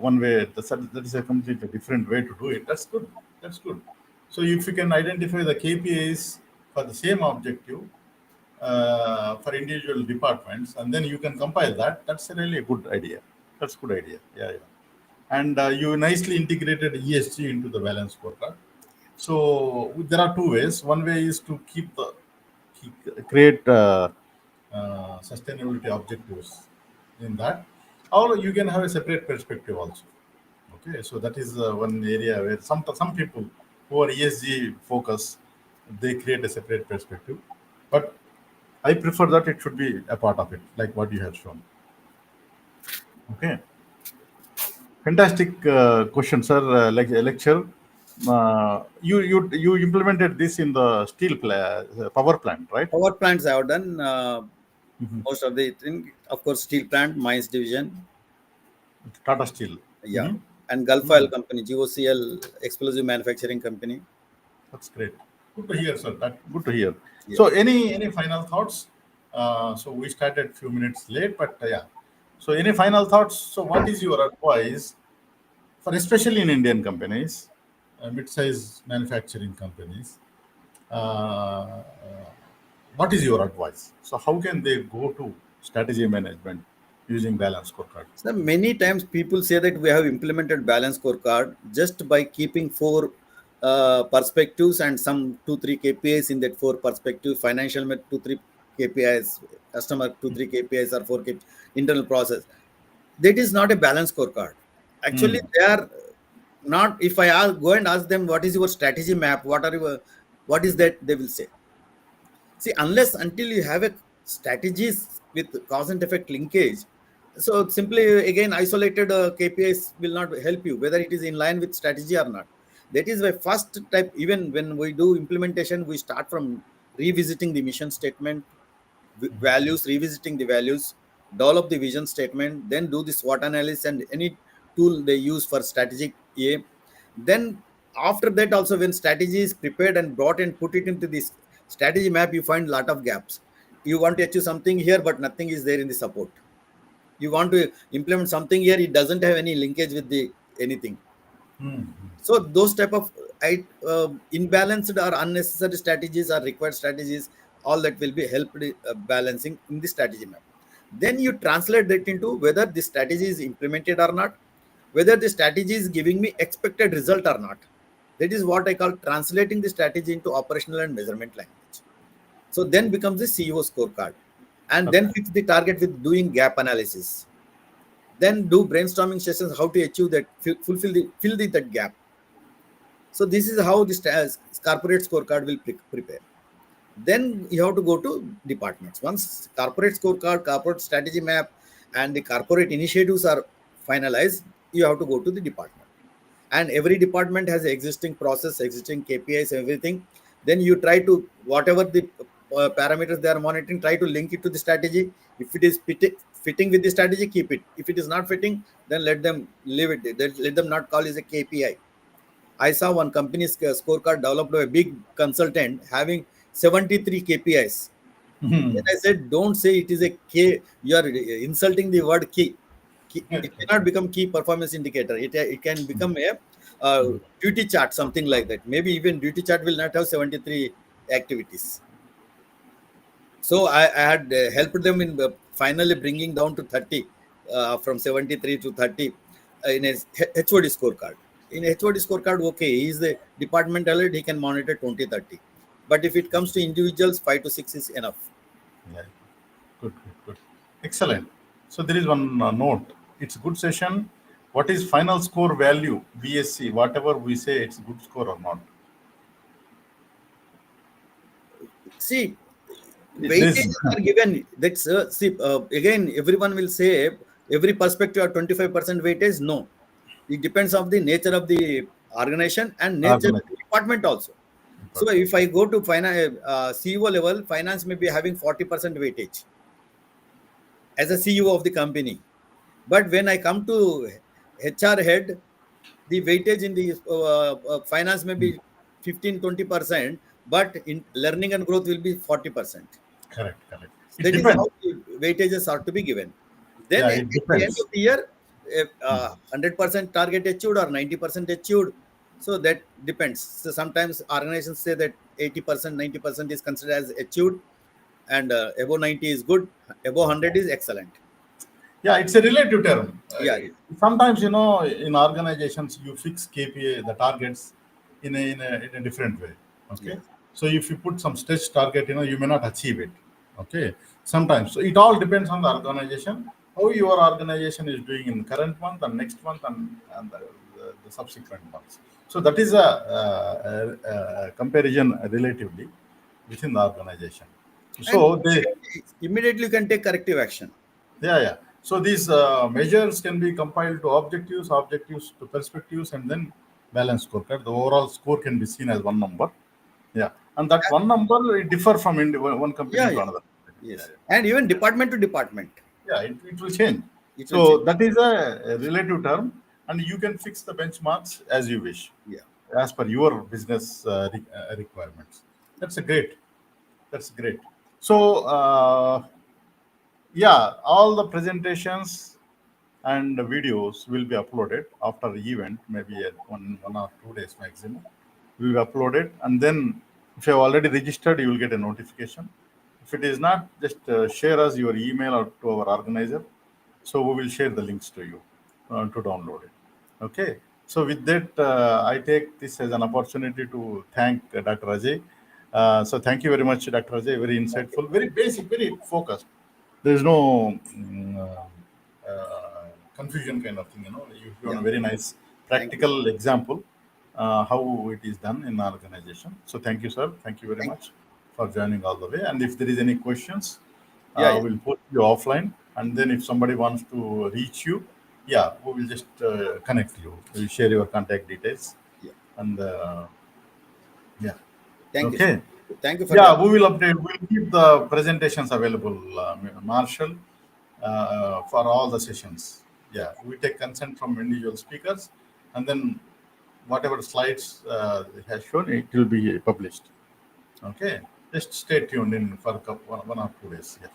one way. That is a completely different way to do it. That's good. That's good. So if you can identify the KPIs for the same objective for individual departments, and then you can compile that. That's a really a good idea. That's a good idea. Yeah, yeah. And you nicely integrated ESG into the balance scorecard. So there are two ways. One way is to create sustainability objectives in that, or you can have a separate perspective also. Okay, so that is one area where some people who are ESG focus, they create a separate perspective, but I prefer that it should be a part of it, like what you have shown. Okay, fantastic question, sir. Like a lecture, you implemented this in the power plant, right? power plants I have done Mhm. most of the thing. Of course, steel plant, mines division, Tata Steel. yeah, Hmm. and Gulf Oil Company, GOCL, explosive manufacturing company. That's great. Good to hear, sir. That good to hear. So, Yes. any final thoughts? So we started few minutes late, but yeah. So, any final thoughts? So, what is your advice for especially in Indian companies, mid-size manufacturing companies? Uh, what is your advice? So, how can they go to strategy management using balance scorecard? So many times people say that we have implemented balance scorecard just by keeping four perspectives and some two three KPIs in that four perspective. Financial met two three KPIs, customer two three KPIs or four KPIs, internal process. That is not a balance scorecard. Actually, Hmm. they are not. If I go and ask them what is your strategy map, what is that, they will say. See, unless until you have a strategies with cause and effect linkage, so simply again isolated KPIs will not help you whether it is in line with strategy or not. That is why first type. Even when we do implementation, we start from revisiting the mission statement, values, revisiting the values, develop the vision statement, then do the SWOT analysis and any tool they use for strategic A. Then after that also when strategy is prepared and brought and put it into this strategy map, you find lot of gaps. You want to achieve something here, but nothing is there in the support. You want to implement something here, it doesn't have any linkage with the anything. Hmm. So those type of imbalanced or unnecessary strategies or required strategies, all that will be helped balancing in the strategy map. Then you translate that into whether this strategy is implemented or not, whether the strategy is giving me expected result or not. That is what I call translating the strategy into operational and measurement language. So then becomes the CEO scorecard, and then Okay. fix the target with doing gap analysis. Then do brainstorming sessions how to achieve that, fulfill the fill the that gap. So this is how this corporate scorecard will prepare. Then you have to go to departments. Once corporate scorecard, corporate strategy map, and the corporate initiatives are finalized, you have to go to the department. And every department has existing process, existing KPIs, everything. Then you try to whatever the parameters they are monitoring, try to link it to the strategy. If it is fitting with the strategy, keep it. If it is not fitting, then let them leave it. Let them not call it a KPI. I saw one company's scorecard developed by a big consultant having 73 KPIs. Then I said, don't say it is a K. You are insulting the word key. It cannot become key performance indicator. It can become a duty chart, something like that. Maybe even duty chart will not have 73 activities. So I had helped them in finally bringing down to 30, from 73 to 30 in a HOD scorecard. In HOD scorecard, okay, he is the departmental head, he can monitor 20, 30. But if it comes to individuals, 5 to 6 is enough. Yeah. Good, good, good. Excellent. So there is one note. It's a good session. What is final score value? BSC, whatever we say, it's good score or not. See, There is, weightages are given. That's see, again, everyone will say every perspective at 25% weightage. No, it depends on the nature of the organization and nature of the organization. department also. So if I go to finance, CEO level, finance may be having 40% weightage as a CEO of the company. But when I come to HR head, the weightage in the finance may be 15-20%, but in learning and growth will be 40%. Correct, correct. It That is how depends. the weightages are to be given. Then Yeah, at it the end of depends. the year, if 100% target achieved or 90% achieved, so that depends. So sometimes organizations say that 80%, 90% is considered as achieved, and above 90 is good, above 100 is excellent. Yeah, it's a relative term. Yeah, Sometimes, in organizations, you fix KPA, the targets, in a different way. Okay. yes, So if you put some stretch target, you may not achieve it. Okay. Sometimes. So it all depends on the organization, how your organization is doing in current month and next month and the subsequent months. So that is a comparison relatively within the organization. and So they immediately you can take corrective action. Yeah, yeah. So these measures can be compiled to objectives, objectives to perspectives, and then balance scorecard. The overall score can be seen as one number. Yeah, and that one number it differ from one company Yeah, to yeah, another. Yeah, yes, and even department to department, yeah. It will change. it will So change. that is a relative term, and you can fix the benchmarks as you wish, Yeah, as per your business requirements. That's a great. That's great. So yeah, all the presentations and the videos will be uploaded after the event, maybe at one or 2 days maximum. Will be uploaded, and then if you have already registered, you will get a notification. If it is not, just share us your email or to our organizer, so we will share the links to you to download it. Okay. So with that, I take this as an opportunity to thank Dr. Ajay. So thank you very much, Dr. Ajay. Very insightful, very basic, very focused. There is no confusion kind of thing. You've given yeah. a very nice Thank you. practical example how it is done in our organization. So thank you, sir. Thank you very Thank much for joining all the way. And if there is any questions, Yeah, yeah, we'll put you offline. And then if somebody wants to reach you, yeah, we will just connect you. We'll share your contact details. yeah. And yeah, Thank you. okay. Thank you for the Yeah, we will update. We'll keep the presentations available, Marshall, for all the sessions. Yeah, we take consent from individual speakers, and then whatever slides it has shown, it will be published. Okay, just stay tuned in for one or 2 days. Yeah.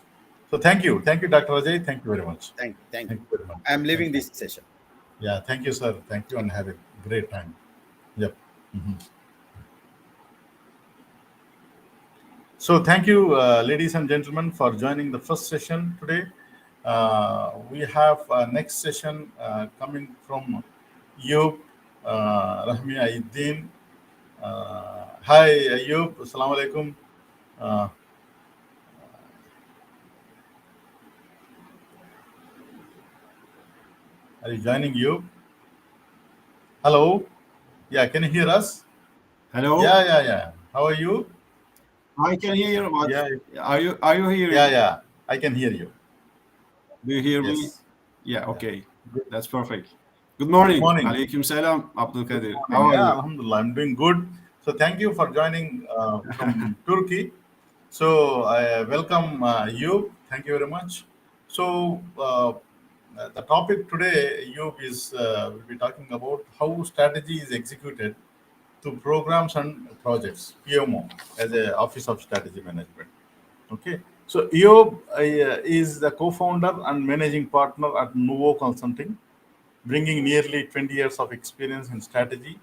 So thank you, Dr. Ajay. Thank you very much. thank you. Thank you. Thank you very much. I'm Thank leaving you. this session. Yeah, thank you, sir. Thank you, and have a great time. Yep. So, thank you, ladies and gentlemen, for joining the first session today. We have next session coming from Eyub, Rahmi, Aydin. Hi, Eyub. Assalamu alaikum. Uh, are you joining Eyub? Hello. Yeah, can you hear us? Hello, Yeah. How are you? I can hear. What Yeah, are you hearing? yeah. I can hear you. Do you hear me? Yes. Yeah, Yeah. okay, Good, that's perfect. Good good morning. morning. Alaikum salam, Abdul Good Kadir. morning. How are Yeah, you? Alhamdulillah. I'm doing good. So thank you for joining from Turkey. So I welcome you. Thank you very much. So the topic today, you is we'll be talking about how strategy is executed to programs and projects, PMO, as a Office of Strategy Management. Okay. So Eyub is the co-founder and managing partner at Nuvo Consulting, bringing nearly 20 years of experience in strategy,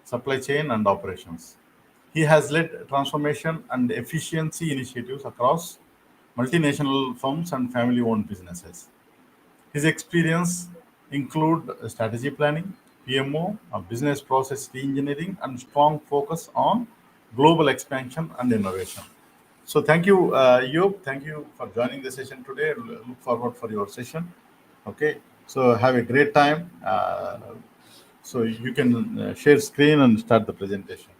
supply chain, and operations. He has led transformation and efficiency initiatives across multinational firms and family-owned businesses. His experience include strategy planning, PMO, business process reengineering, and strong focus on global expansion and innovation. So thank you, Yub. Thank you for joining the session today. Look forward for your session. Okay. So have a great time. So you can share screen and start the presentation.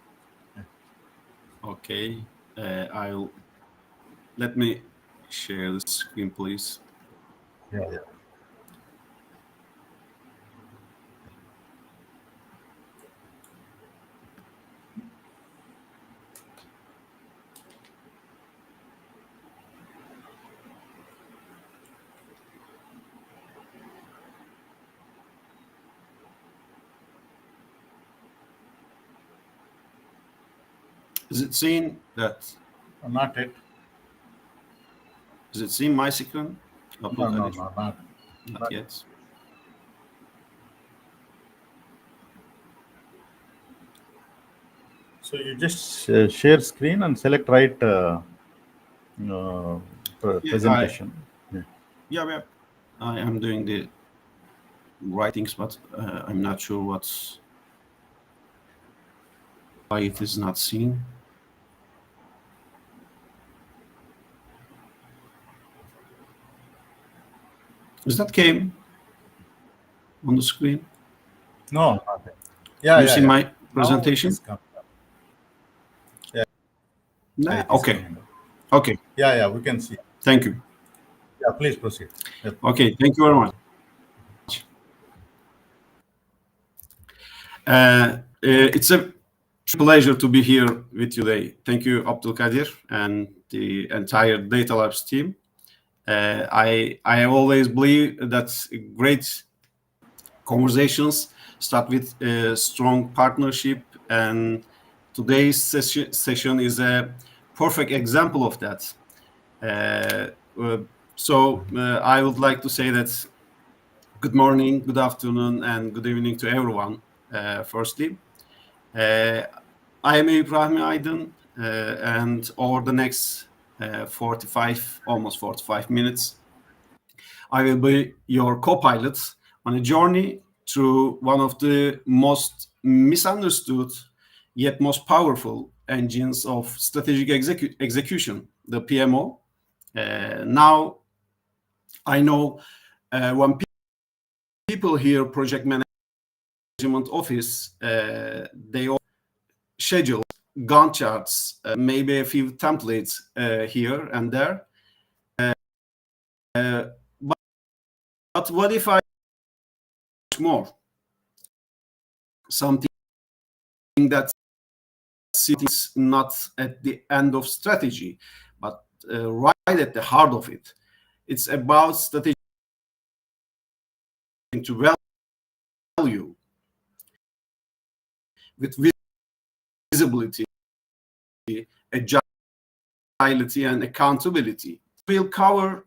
Okay, I'll let me share the screen, please. Yeah. Is it seen that? Not it. Is it seen my screen, Abdul No, Kadir? not. Not Not. yet. So you just share screen and select right uh, Yeah, presentation. Yeah. yeah. I am doing the right things, but I'm not sure why it is not seen. Is that came on the screen? No, not it. Do you see Yeah. my Now it presentation? is coming. Yeah, Nah, it is okay. coming. Okay. Yeah, we can see. Thank you. Yeah, please proceed. Yeah. Okay. Thank you very much. It's a pleasure to be here with you today. Thank you, Abdul Kadir, and the entire Data Labs team. I have always believed that great conversations start with a strong partnership, and today's session is a perfect example of that. Uh, I would like to say that good morning, good afternoon, and good evening to everyone. Firstly, I am Eyub Aydin, and over the next 45 minutes, I will be your co-pilot on a journey through one of the most misunderstood yet most powerful engines of strategic execution, the PMO. Now, I know when people hear project management office, they all schedule Gantt charts, maybe a few templates here and there. But what if I more something that sits not at the end of strategy, but right at the heart of it? It's about strategy to value with visibility, agility, and accountability. We'll cover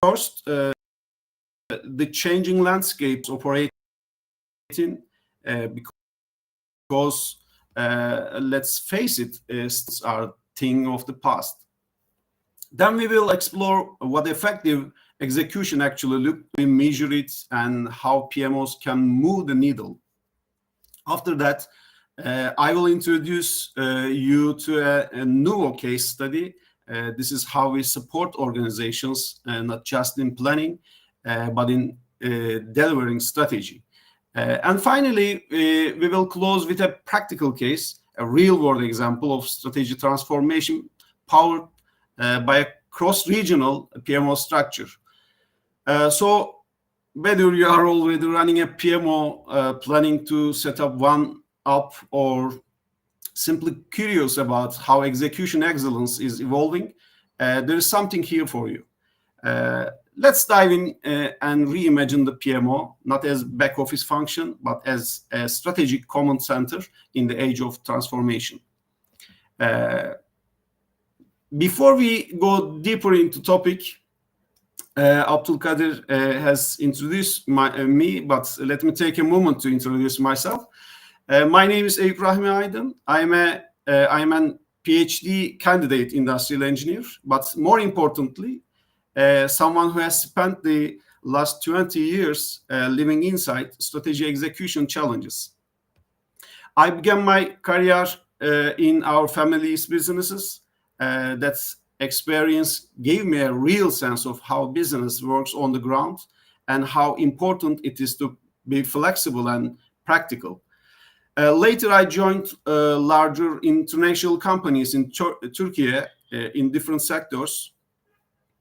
first the changing landscapes operating because let's face it, are thing of the past. Then we will explore what effective execution actually look, we measure it, and how PMOs can move the needle. After that, I will introduce you to a new case study. This is how we support organizations, not just in planning, but in delivering strategy. And finally, we will close with a practical case, a real-world example of strategy transformation powered by a cross-regional PMO structure. So whether you are already running a PMO, planning to set up one up, or simply curious about how execution excellence is evolving, there is something here for you. Let's dive in and reimagine the PMO, not as back office function, but as a strategic command center in the age of transformation. Before we go deeper into topic, Abdul has introduced me, but let me take a moment to introduce myself. My name is Eyub Rahmi Aydin. I'm an PhD candidate industrial engineer, but more importantly, someone who has spent the last 20 years living inside strategy execution challenges. I began my career in our family's businesses. That experience gave me a real sense of how business works on the ground and how important it is to be flexible and practical. Later, I joined larger international companies in Turkey in different sectors,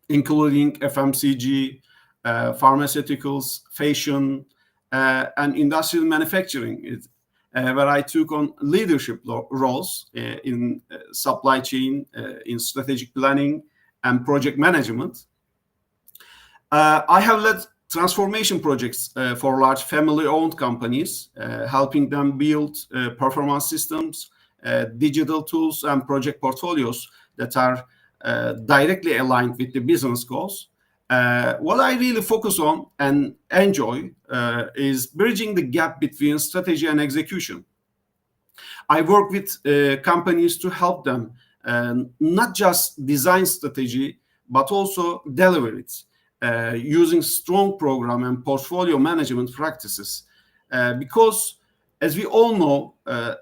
including FMCG, pharmaceuticals, fashion, and industrial manufacturing, where I took on leadership roles in supply chain, in strategic planning, and project management. I have led transformation projects for large family-owned companies, helping them build performance systems, digital tools, and project portfolios that are directly aligned with the business goals. What I really focus on and enjoy is bridging the gap between strategy and execution. I work with companies to help them not just design strategy, but also deliver it using strong program and portfolio management practices. Because, as we all know,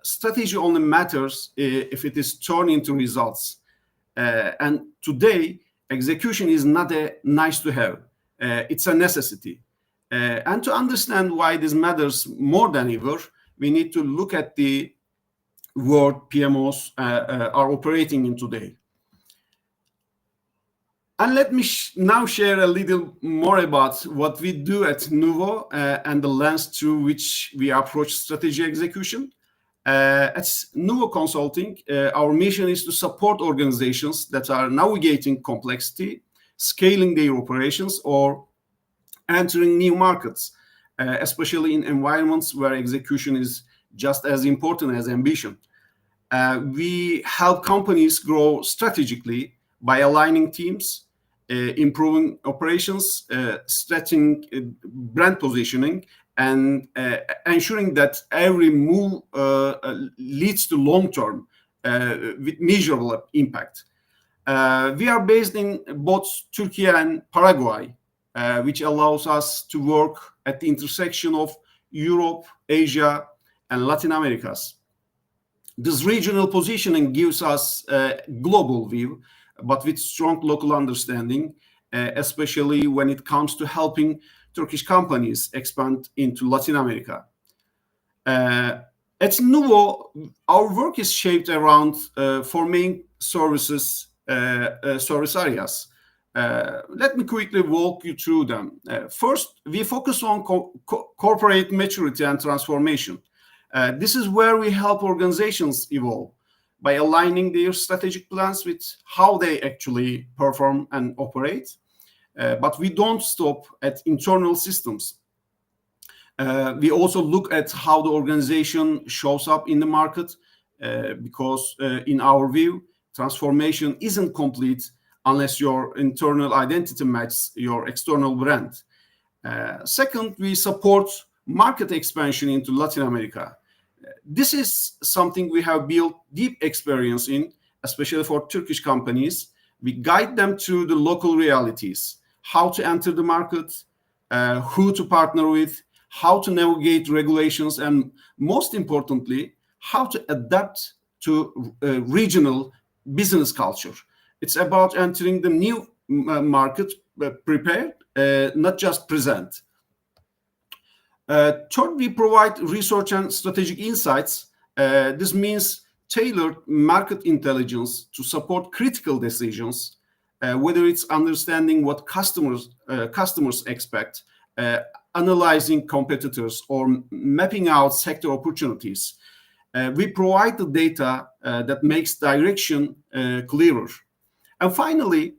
strategy only matters if it is turned into results. And today, execution is not a nice to have, it's a necessity. And to understand why this matters more than ever, we need to look at the world PMOs are operating in today. And let me now share a little more about what we do at Nuvo and the lens through which we approach strategy execution. At Nuvo Consulting, our mission is to support organizations that are navigating complexity, scaling their operations, or entering new markets, especially in environments where execution is just as important as ambition. We help companies grow strategically by aligning teams, improving operations, stretching brand positioning, and ensuring that every move leads to long-term with measurable impact. We are based in both Turkey and Paraguay, which allows us to work at the intersection of Europe, Asia, and Latin Americas. This regional positioning gives us a global view, but with strong local understanding, especially when it comes to helping Turkish companies expand into Latin America. At Nuvo, our work is shaped around four main service areas. Let me quickly walk you through them. First, we focus on corporate maturity and transformation. This is where we help organizations evolve by aligning their strategic plans with how they actually perform and operate. But we don't stop at internal systems. We also look at how the organization shows up in the market, because in our view, transformation isn't complete unless your internal identity matches your external brand. Second, we support market expansion into Latin America. This is something we have built deep experience in, especially for Turkish companies. We guide them through the local realities, how to enter the market, who to partner with, how to navigate regulations, and most importantly, how to adapt to regional business culture. It's about entering the new market prepared, not just present. Third, we provide research and strategic insights. This means tailored market intelligence to support critical decisions, whether it's understanding what customers expect, analyzing competitors, or mapping out sector opportunities. We provide the data that makes direction clearer. And finally,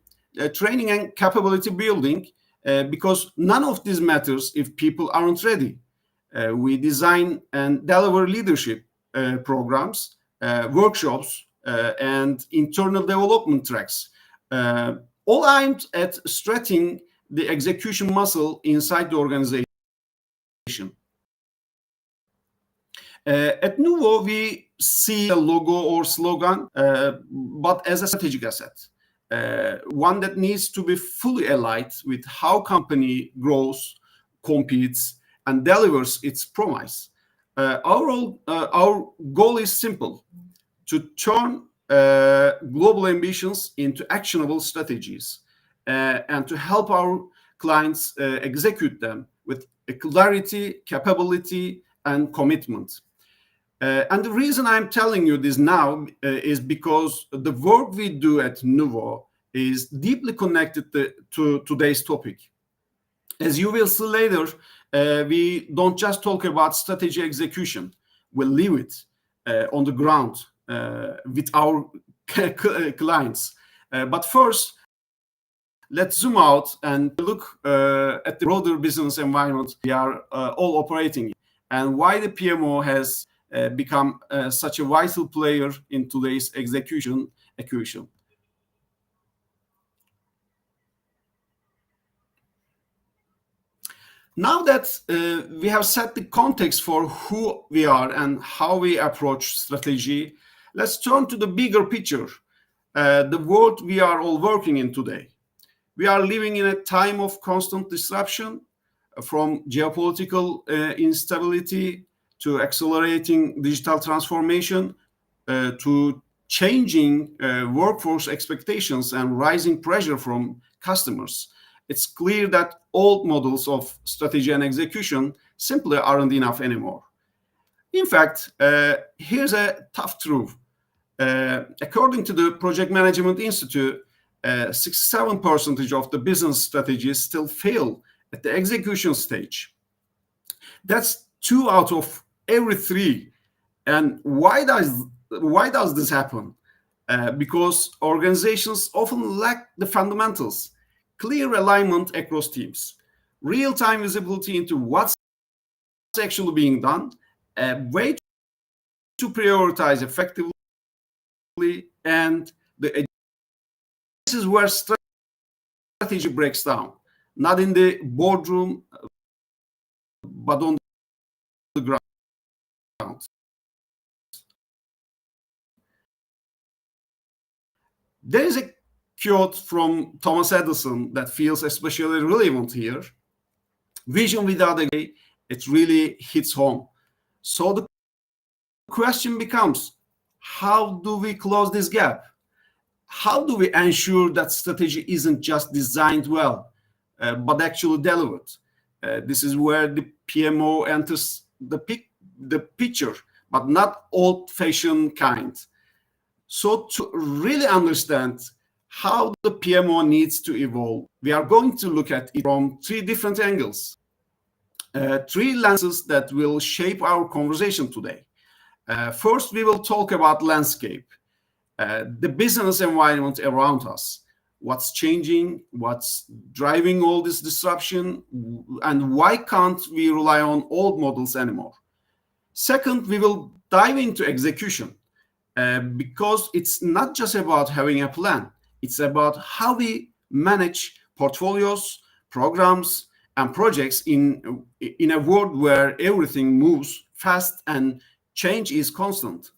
training and capability building, because none of this matters if people aren't ready. We design and deliver leadership programs, workshops, and internal development tracks, all aimed at strengthening the execution muscle inside the organization. At Nuvo, we see a logo or slogan, but as a strategic asset, one that needs to be fully aligned with how company grows, competes, and delivers its promise. Our goal is simple: to turn global ambitions into actionable strategies, and to help our clients execute them with clarity, capability, and commitment. And the reason I'm telling you this now is because the work we do at Nuvo is deeply connected to today's topic. As you will see later, we don't just talk about strategy execution. We live it on the ground with our clients. But first, let's zoom out and look at the broader business environment we are all operating in, and why the PMO has become such a vital player in today's execution equation. Now that we have set the context for who we are and how we approach strategy, let's turn to the bigger picture, the world we are all working in today. We are living in a time of constant disruption, from geopolitical instability to accelerating digital transformation, to changing workforce expectations and rising pressure from customers. It's clear that old models of strategy and execution simply aren't enough anymore. In fact, here's a tough truth. According to the Project Management Institute, 67% of the business strategies still fail at the execution stage. That's 2 out of every 3. And why does this happen? Because organizations often lack the fundamentals: clear alignment across teams, real-time visibility into what's actually being done, a way to prioritize effectively, and this is where strategy breaks down, not in the boardroom, but on the ground. There is a quote from Thomas Edison that feels especially relevant here. Vision without a goal, it really hits home. So the question becomes, how do we close this gap? How do we ensure that strategy isn't just designed well, but actually delivered? This is where the PMO enters the picture, but not old-fashioned kind. So to really understand how the PMO needs to evolve, we are going to look at it from 3 different angles, 3 lenses that will shape our conversation today. First, we will talk about landscape, the business environment around us, what's changing, what's driving all this disruption, and why can't we rely on old models anymore. Second, we will dive into execution, because it's not just about having a plan. It's about how we manage portfolios, programs, and projects in a world where everything moves fast and change is constant.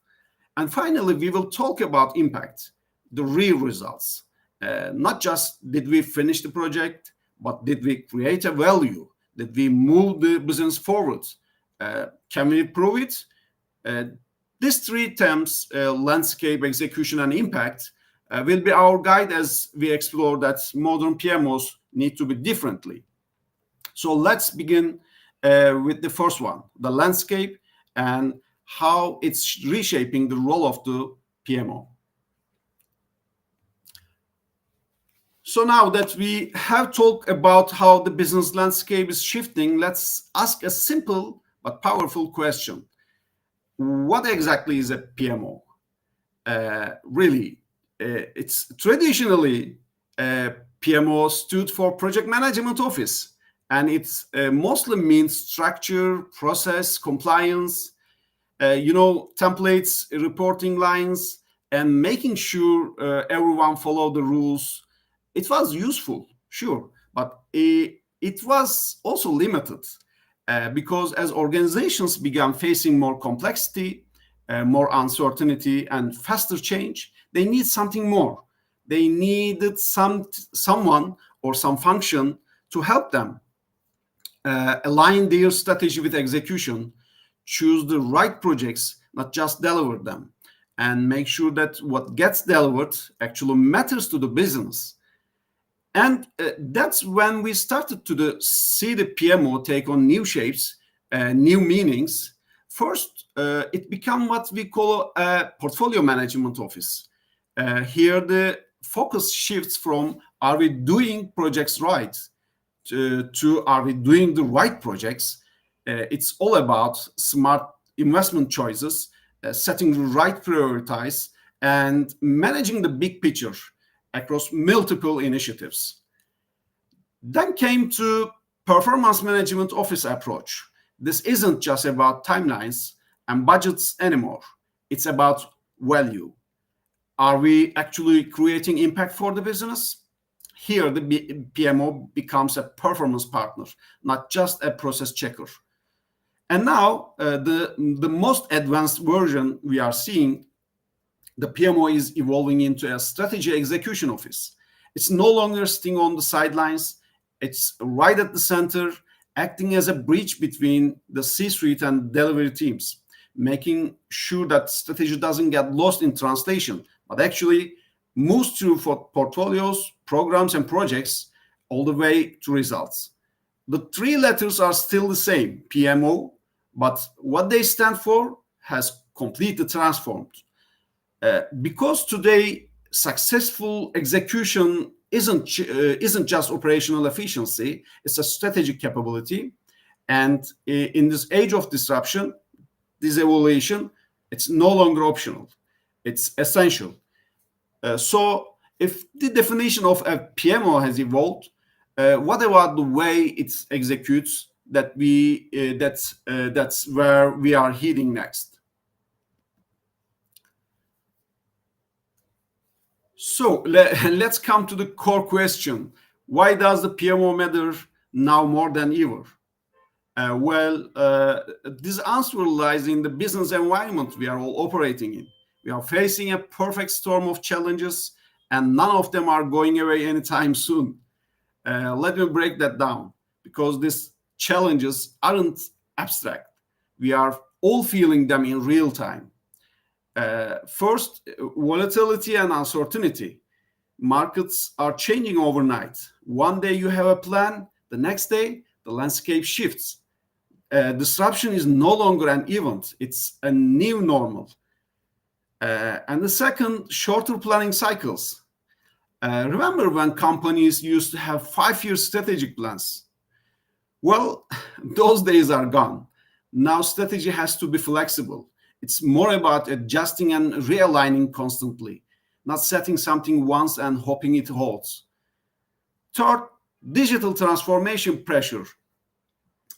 And finally, we will talk about impact, the real results. Not just did we finish the project, but did we create a value? Did we move the business forward? Can we prove it? These three terms, landscape, execution, and impact, will be our guide as we explore that modern PMOs need to be differently. So let's begin with the first one, the landscape, and how it's reshaping the role of the PMO. So now that we have talked about how the business landscape is shifting, let's ask a simple but powerful question. What exactly is a PMO? Really, it's traditionally PMO stood for Project Management Office, and it mostly means structure, process, compliance, templates, reporting lines, and making sure everyone follow the rules. It was useful, sure, but it was also limited because as organizations began facing more complexity, more uncertainty, and faster change, they need something more. They needed someone or some function to help them align their strategy with execution, choose the right projects, not just deliver them, and make sure that what gets delivered actually matters to the business. And that's when we started to see the PMO take on new shapes, new meanings. First, it became what we call a portfolio management office. Here, the focus shifts from are we doing projects right to are we doing the right projects. It's all about smart investment choices, setting the right priorities, and managing the big picture across multiple initiatives. Then came to performance management office approach. This isn't just about timelines and budgets anymore. It's about value. Are we actually creating impact for the business? Here, the PMO becomes a performance partner, not just a process checker. And now, the most advanced version we are seeing, the PMO is evolving into a strategy execution office. It's no longer sitting on the sidelines. It's right at the center, acting as a bridge between the C-suite and delivery teams, making sure that strategy doesn't get lost in translation, but actually moves through portfolios, programs, and projects all the way to results. The three letters are still the same, PMO, but what they stand for has completely transformed. Because today, successful execution isn't just operational efficiency, it's a strategic capability. And in this age of disruption, this evaluation, it's no longer optional. It's essential. So if the definition of a PMO has evolved, what about the way it executes? That's where we are heading next. So let's come to the core question. Why does the PMO matter now more than ever? This answer lies in the business environment we are all operating in. We are facing a perfect storm of challenges, and none of them are going away anytime soon. Let me break that down, because these challenges aren't abstract. We are all feeling them in real time. First, volatility and uncertainty. Markets are changing overnight. One day you have a plan, the next day the landscape shifts. Disruption is no longer an event, it's a new normal. And the second, shorter planning cycles. Remember when companies used to have 5-year strategic plans? Well, those days are gone. Now strategy has to be flexible. It's more about adjusting and realigning constantly, not setting something once and hoping it holds. Third, digital transformation pressure.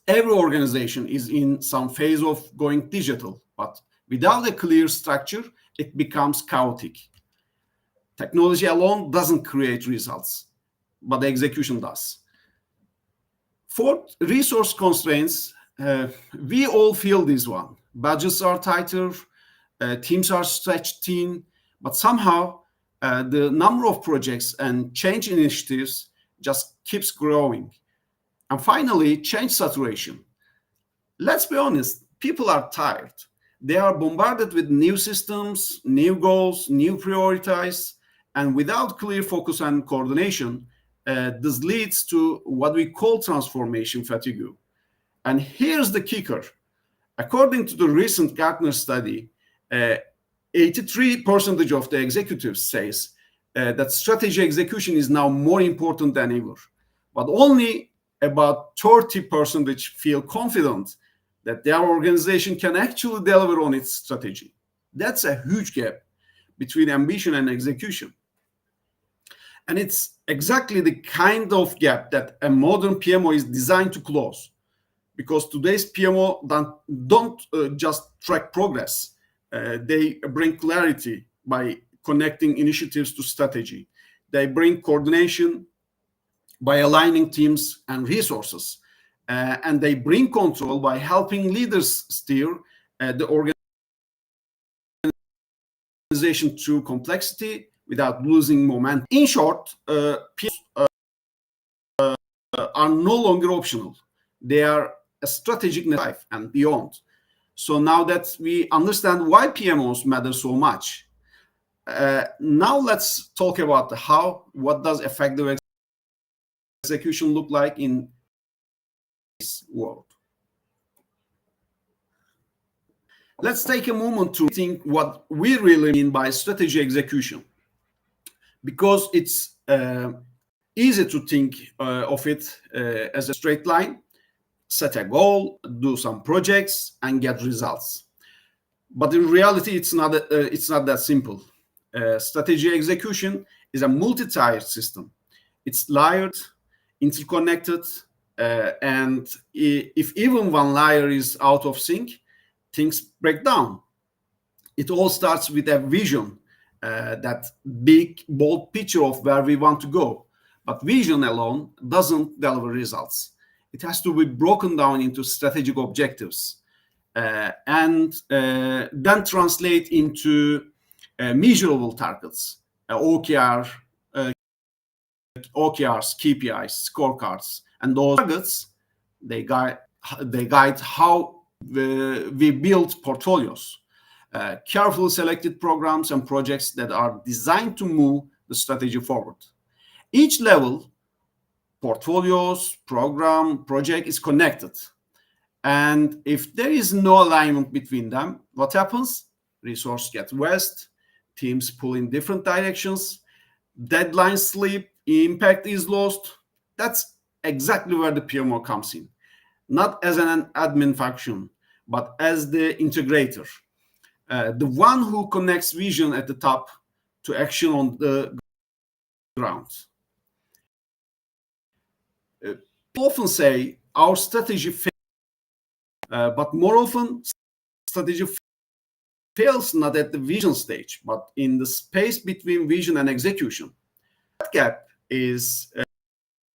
Every organization is in some phase of going digital, but without a clear structure, it becomes chaotic. Technology alone doesn't create results, but the execution does. Fourth, resource constraints. We all feel this one. Budgets are tighter, teams are stretched thin, but somehow the number of projects and change initiatives just keeps growing. And finally, change saturation. Let's be honest, people are tired. They are bombarded with new systems, new goals, new priorities, and without clear focus and coordination, this leads to what we call transformation fatigue. And here's the kicker. According to the recent Gartner study, 83% of the executives says that strategy execution is now more important than ever. But only about 30% feel confident that their organization can actually deliver on its strategy. That's a huge gap between ambition and execution. And it's exactly the kind of gap that a modern PMO is designed to close. Because today's PMO don't just track progress. They bring clarity by connecting initiatives to strategy. They bring coordination by aligning teams and resources. And they bring control by helping leaders steer the organization through complexity without losing momentum. In short, PMOs are no longer optional. They are a strategic life and beyond. So now that we understand why PMOs matter so much, now let's talk about what does effective execution look like in this world. Let's take a moment to think what we really mean by strategy execution, because it's easy to think of it as a straight line. Set a goal, do some projects, and get results. But in reality, it's not that simple. Strategy execution is a multi-tiered system. It's layered, interconnected, and if even one layer is out of sync, things break down. It all starts with a vision, that big, bold picture of where we want to go. But vision alone doesn't deliver results. It has to be broken down into strategic objectives and then translate into measurable targets, OKRs, KPIs, scorecards. And those targets, they guide how we build portfolios, carefully selected programs and projects that are designed to move the strategy forward. Each level, portfolios, program, project is connected. And if there is no alignment between them, what happens? Resources get wasted, teams pull in different directions, deadlines slip, impact is lost. That's exactly where the PMO comes in. Not as an admin function, but as the integrator. The one who connects vision at the top to action on the ground. People often say our strategy fails, but more often strategy fails not at the vision stage, but in the space between vision and execution. That gap is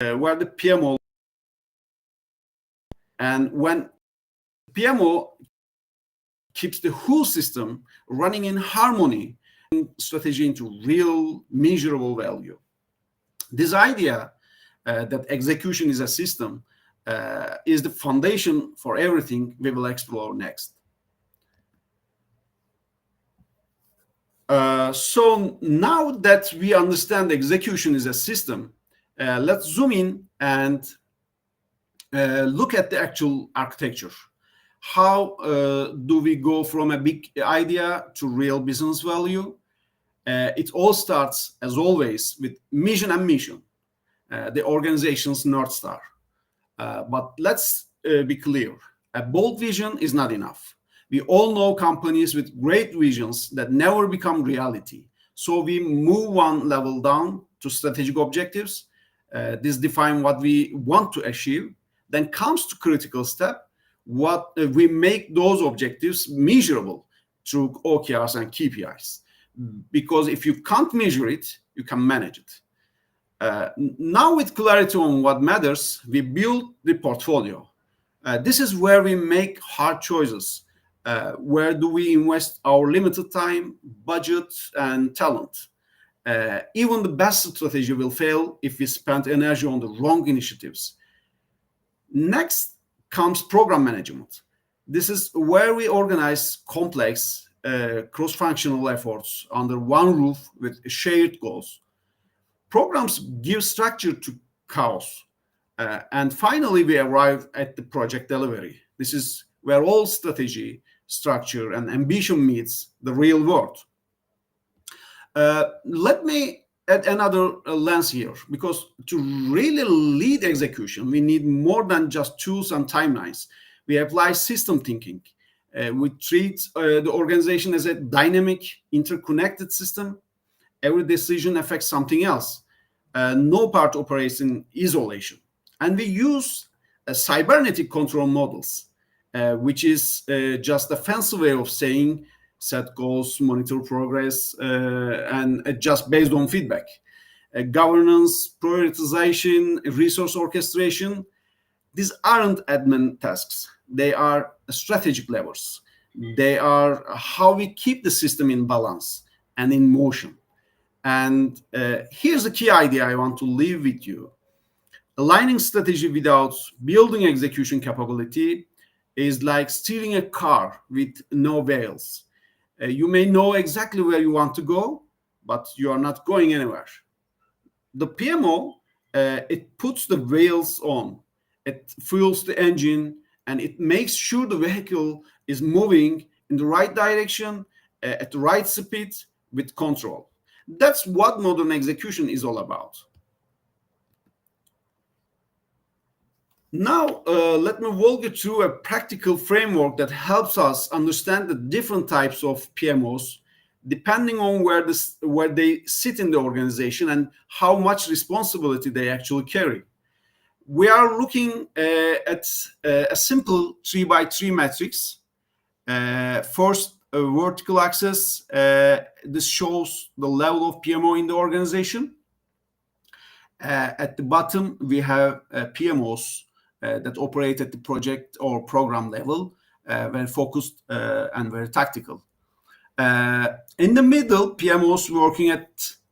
where the PMO, and when PMO keeps the whole system running in harmony, strategy into real measurable value. This idea that execution is a system is the foundation for everything we will explore next. So now that we understand execution is a system, let's zoom in and look at the actual architecture. How do we go from a big idea to real business value? It all starts, as always, with vision and mission, the organization's North Star. But let's be clear, a bold vision is not enough. We all know companies with great visions that never become reality. So we move one level down to strategic objectives. This defines what we want to achieve. Then comes to critical step, what we make those objectives measurable through OKRs and KPIs. Because if you can't measure it, you can manage it. Now with clarity on what matters, we build the portfolio. This is where we make hard choices. Where do we invest our limited time, budget, and talent? Even the best strategy will fail if we spend energy on the wrong initiatives. Next comes program management. This is where we organize complex cross-functional efforts under one roof with shared goals. Programs give structure to chaos. And finally, we arrive at the project delivery. This is where all strategy, structure, and ambition meets the real world. Let me add another lens here, because to really lead execution, we need more than just tools and timelines. We apply system thinking. We treat the organization as a dynamic, interconnected system. Every decision affects something else. No part operates in isolation. And we use cybernetic control models, which is just a fancy way of saying set goals, monitor progress, and adjust based on feedback. Governance, prioritization, resource orchestration, these aren't admin tasks. They are strategic levers. They are how we keep the system in balance and in motion. And here's the key idea I want to leave with you. Aligning strategy without building execution capability is like steering a car with no wheels. You may know exactly where you want to go, but you are not going anywhere. The PMO, it puts the wheels on, it fuels the engine, and it makes sure the vehicle is moving in the right direction, at the right speed, with control. That's what modern execution is all about. Now, let me walk you through a practical framework that helps us understand the different types of PMOs, depending on where they sit in the organization and how much responsibility they actually carry. We are looking at a simple 3x3 matrix. First, a vertical axis. This shows the level of PMO in the organization. At the bottom, we have PMOs that operate at the project or program level, very focused and very tactical. In the middle, PMOs working at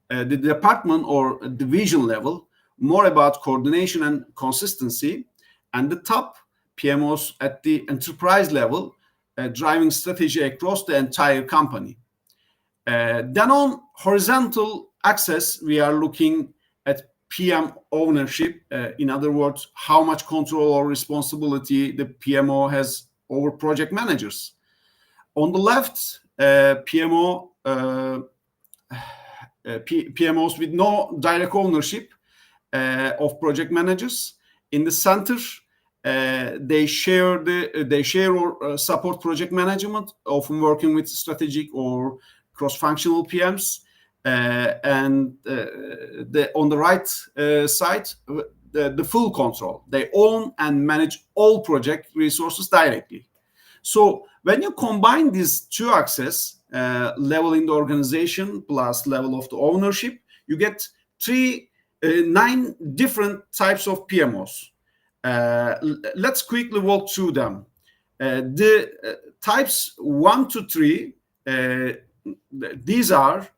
the department or division level, more about coordination and consistency. And the top, PMOs at the enterprise level, driving strategy across the entire company. Then on horizontal axis, we are looking at PM ownership. In other words, how much control or responsibility the PMO has over project managers. On the left, PMOs with no direct ownership of project managers. In the center, they share or support project management, often working with strategic or cross-functional PMs. On the right side, the full control. They own and manage all project resources directly. So when you combine these two axes, level in the organization plus level of the ownership, you get 9 different types of PMOs. Let's quickly walk through them. The types 1 to 3, these are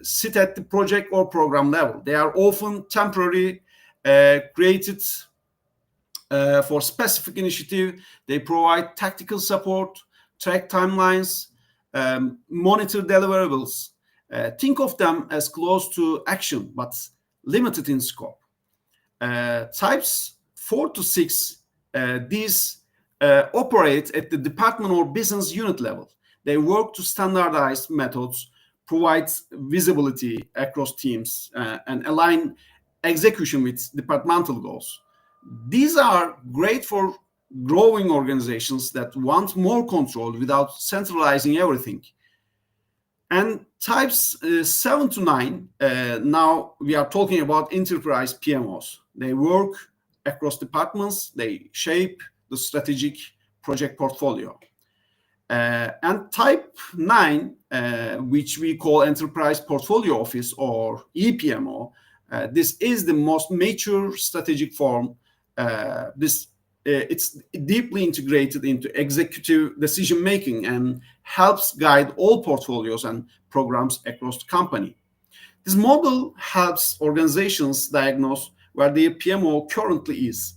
sit at the project or program level. They are often temporary, created for specific initiative. They provide tactical support, track timelines, monitor deliverables. Think of them as close to action, but limited in scope. Types 4 to 6, these operate at the department or business unit level. They work to standardize methods, provide visibility across teams, and align execution with departmental goals. These are great for growing organizations that want more control without centralizing everything. And types 7 to 9, now we are talking about enterprise PMOs. They work across departments, they shape the strategic project portfolio. And type 9, which we call Enterprise Portfolio Office or EPMO, this is the most mature strategic form. It's deeply integrated into executive decision making and helps guide all portfolios and programs across the company. This model helps organizations diagnose where their PMO currently is,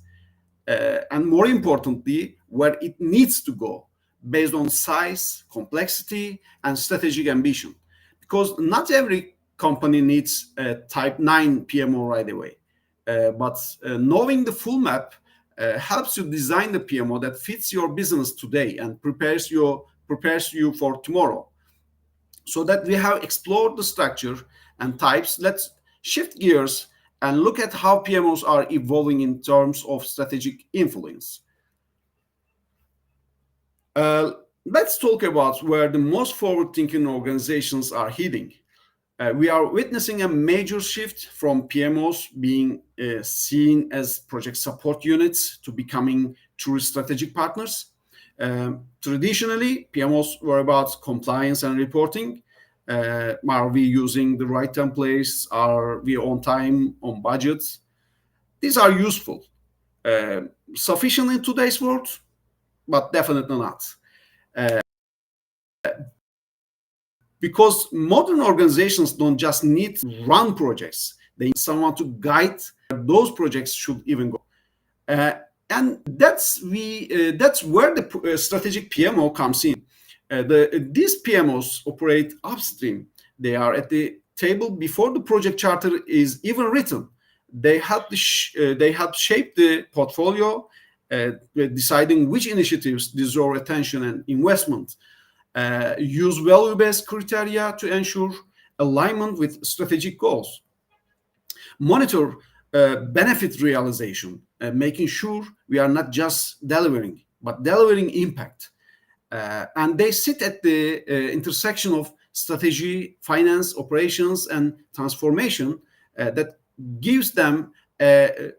and more importantly, where it needs to go based on size, complexity, and strategic ambition. Because not every company needs a type 9 PMO right away. But knowing the full map helps you design the PMO that fits your business today and prepares you for tomorrow. So that we have explored the structure and types, let's shift gears and look at how PMOs are evolving in terms of strategic influence. Let's talk about where the most forward-thinking organizations are heading. We are witnessing a major shift from PMOs being seen as project support units to becoming true strategic partners. Traditionally, PMOs were about compliance and reporting. Are we using the right templates? Are we on time, on budget? These are useful. Sufficient in today's world, but definitely not. Because modern organizations don't just need to run projects, they need someone to guide where those projects should even go. And that's where the strategic PMO comes in. These PMOs operate upstream. They are at the table before the project charter is even written. They help shape the portfolio, deciding which initiatives deserve attention and investment. Use value-based criteria to ensure alignment with strategic goals. Monitor benefit realization, making sure we are not just delivering, but delivering impact. And they sit at the intersection of strategy, finance, operations, and transformation that gives them a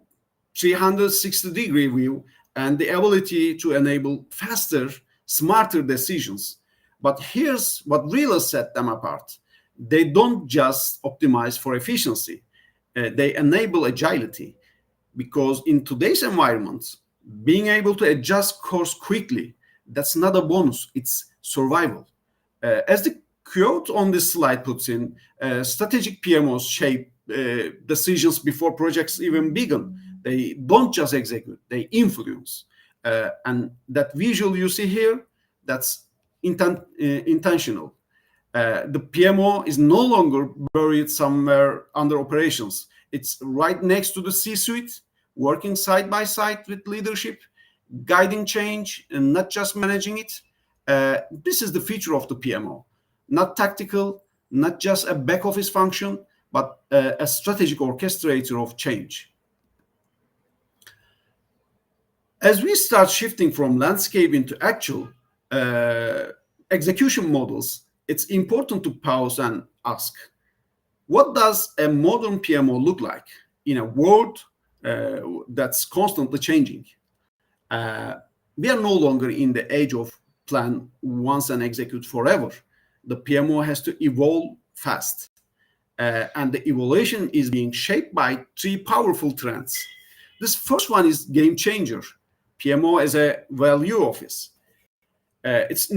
360-degree view and the ability to enable faster, smarter decisions. But here's what really set them apart. They don't just optimize for efficiency. They enable agility. Because in today's environment, being able to adjust course quickly, that's not a bonus, it's survival. As the quote on this slide puts in, strategic PMOs shape decisions before projects even begin. They don't just execute, they influence. And that visual you see here, that's intentional. The PMO is no longer buried somewhere under operations. It's right next to the C-suite, working side by side with leadership, guiding change, and not just managing it. This is the feature of the PMO. Not tactical, not just a back office function, but a strategic orchestrator of change. As we start shifting from landscape into actual execution models, it's important to pause and ask, what does a modern PMO look like in a world that's constantly changing? We are no longer in the age of plan once and execute forever. The PMO has to evolve fast. And the evolution is being shaped by three powerful trends. This first one is game changer. PMO as a value office. It's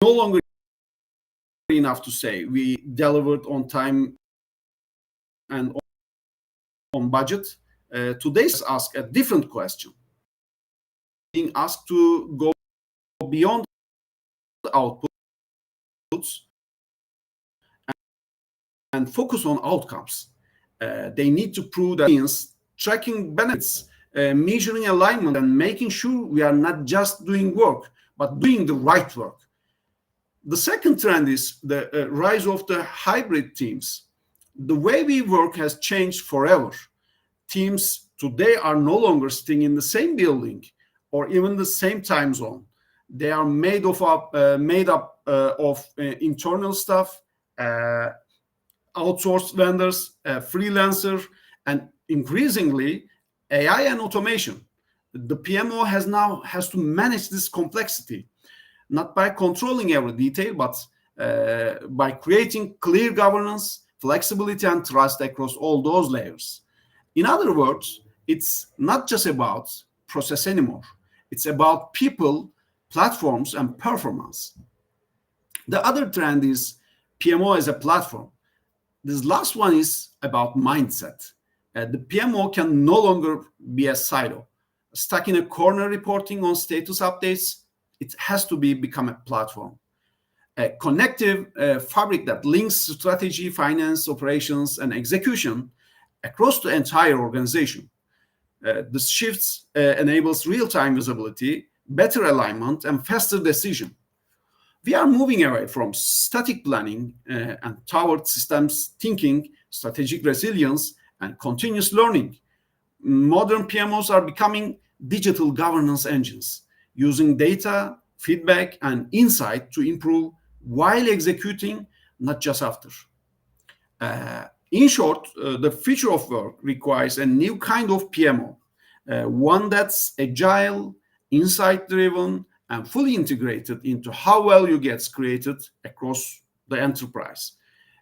no longer enough to say we delivered on time and on budget. Today's ask a different question. Being asked to go beyond outputs and focus on outcomes. They need to prove that means tracking benefits, measuring alignment, and making sure we are not just doing work, but doing the right work. The second trend is the rise of the hybrid teams. The way we work has changed forever. Teams today are no longer sitting in the same building or even the same time zone. They are made up of internal staff, outsourced vendors, freelancers, and increasingly AI and automation. The PMO has to manage this complexity, not by controlling every detail, but by creating clear governance, flexibility, and trust across all those layers. In other words, it's not just about process anymore. It's about people, platforms, and performance. The other trend is PMO as a platform. this last one is about mindset. The PMO can no longer be a silo, stuck in a corner reporting on status updates. It has to become a platform, a connective fabric that links strategy, finance, operations, and execution across the entire organization. This shifts enables real-time visibility, better alignment, and faster decision. We are moving away from static planning and toward systems thinking, strategic resilience, and continuous learning. Modern PMOs are becoming digital governance engines, using data, feedback, and insight to improve while executing, not just after. In short, the future of work requires a new kind of PMO, one that's agile, insight-driven, and fully integrated into how value gets created across the enterprise.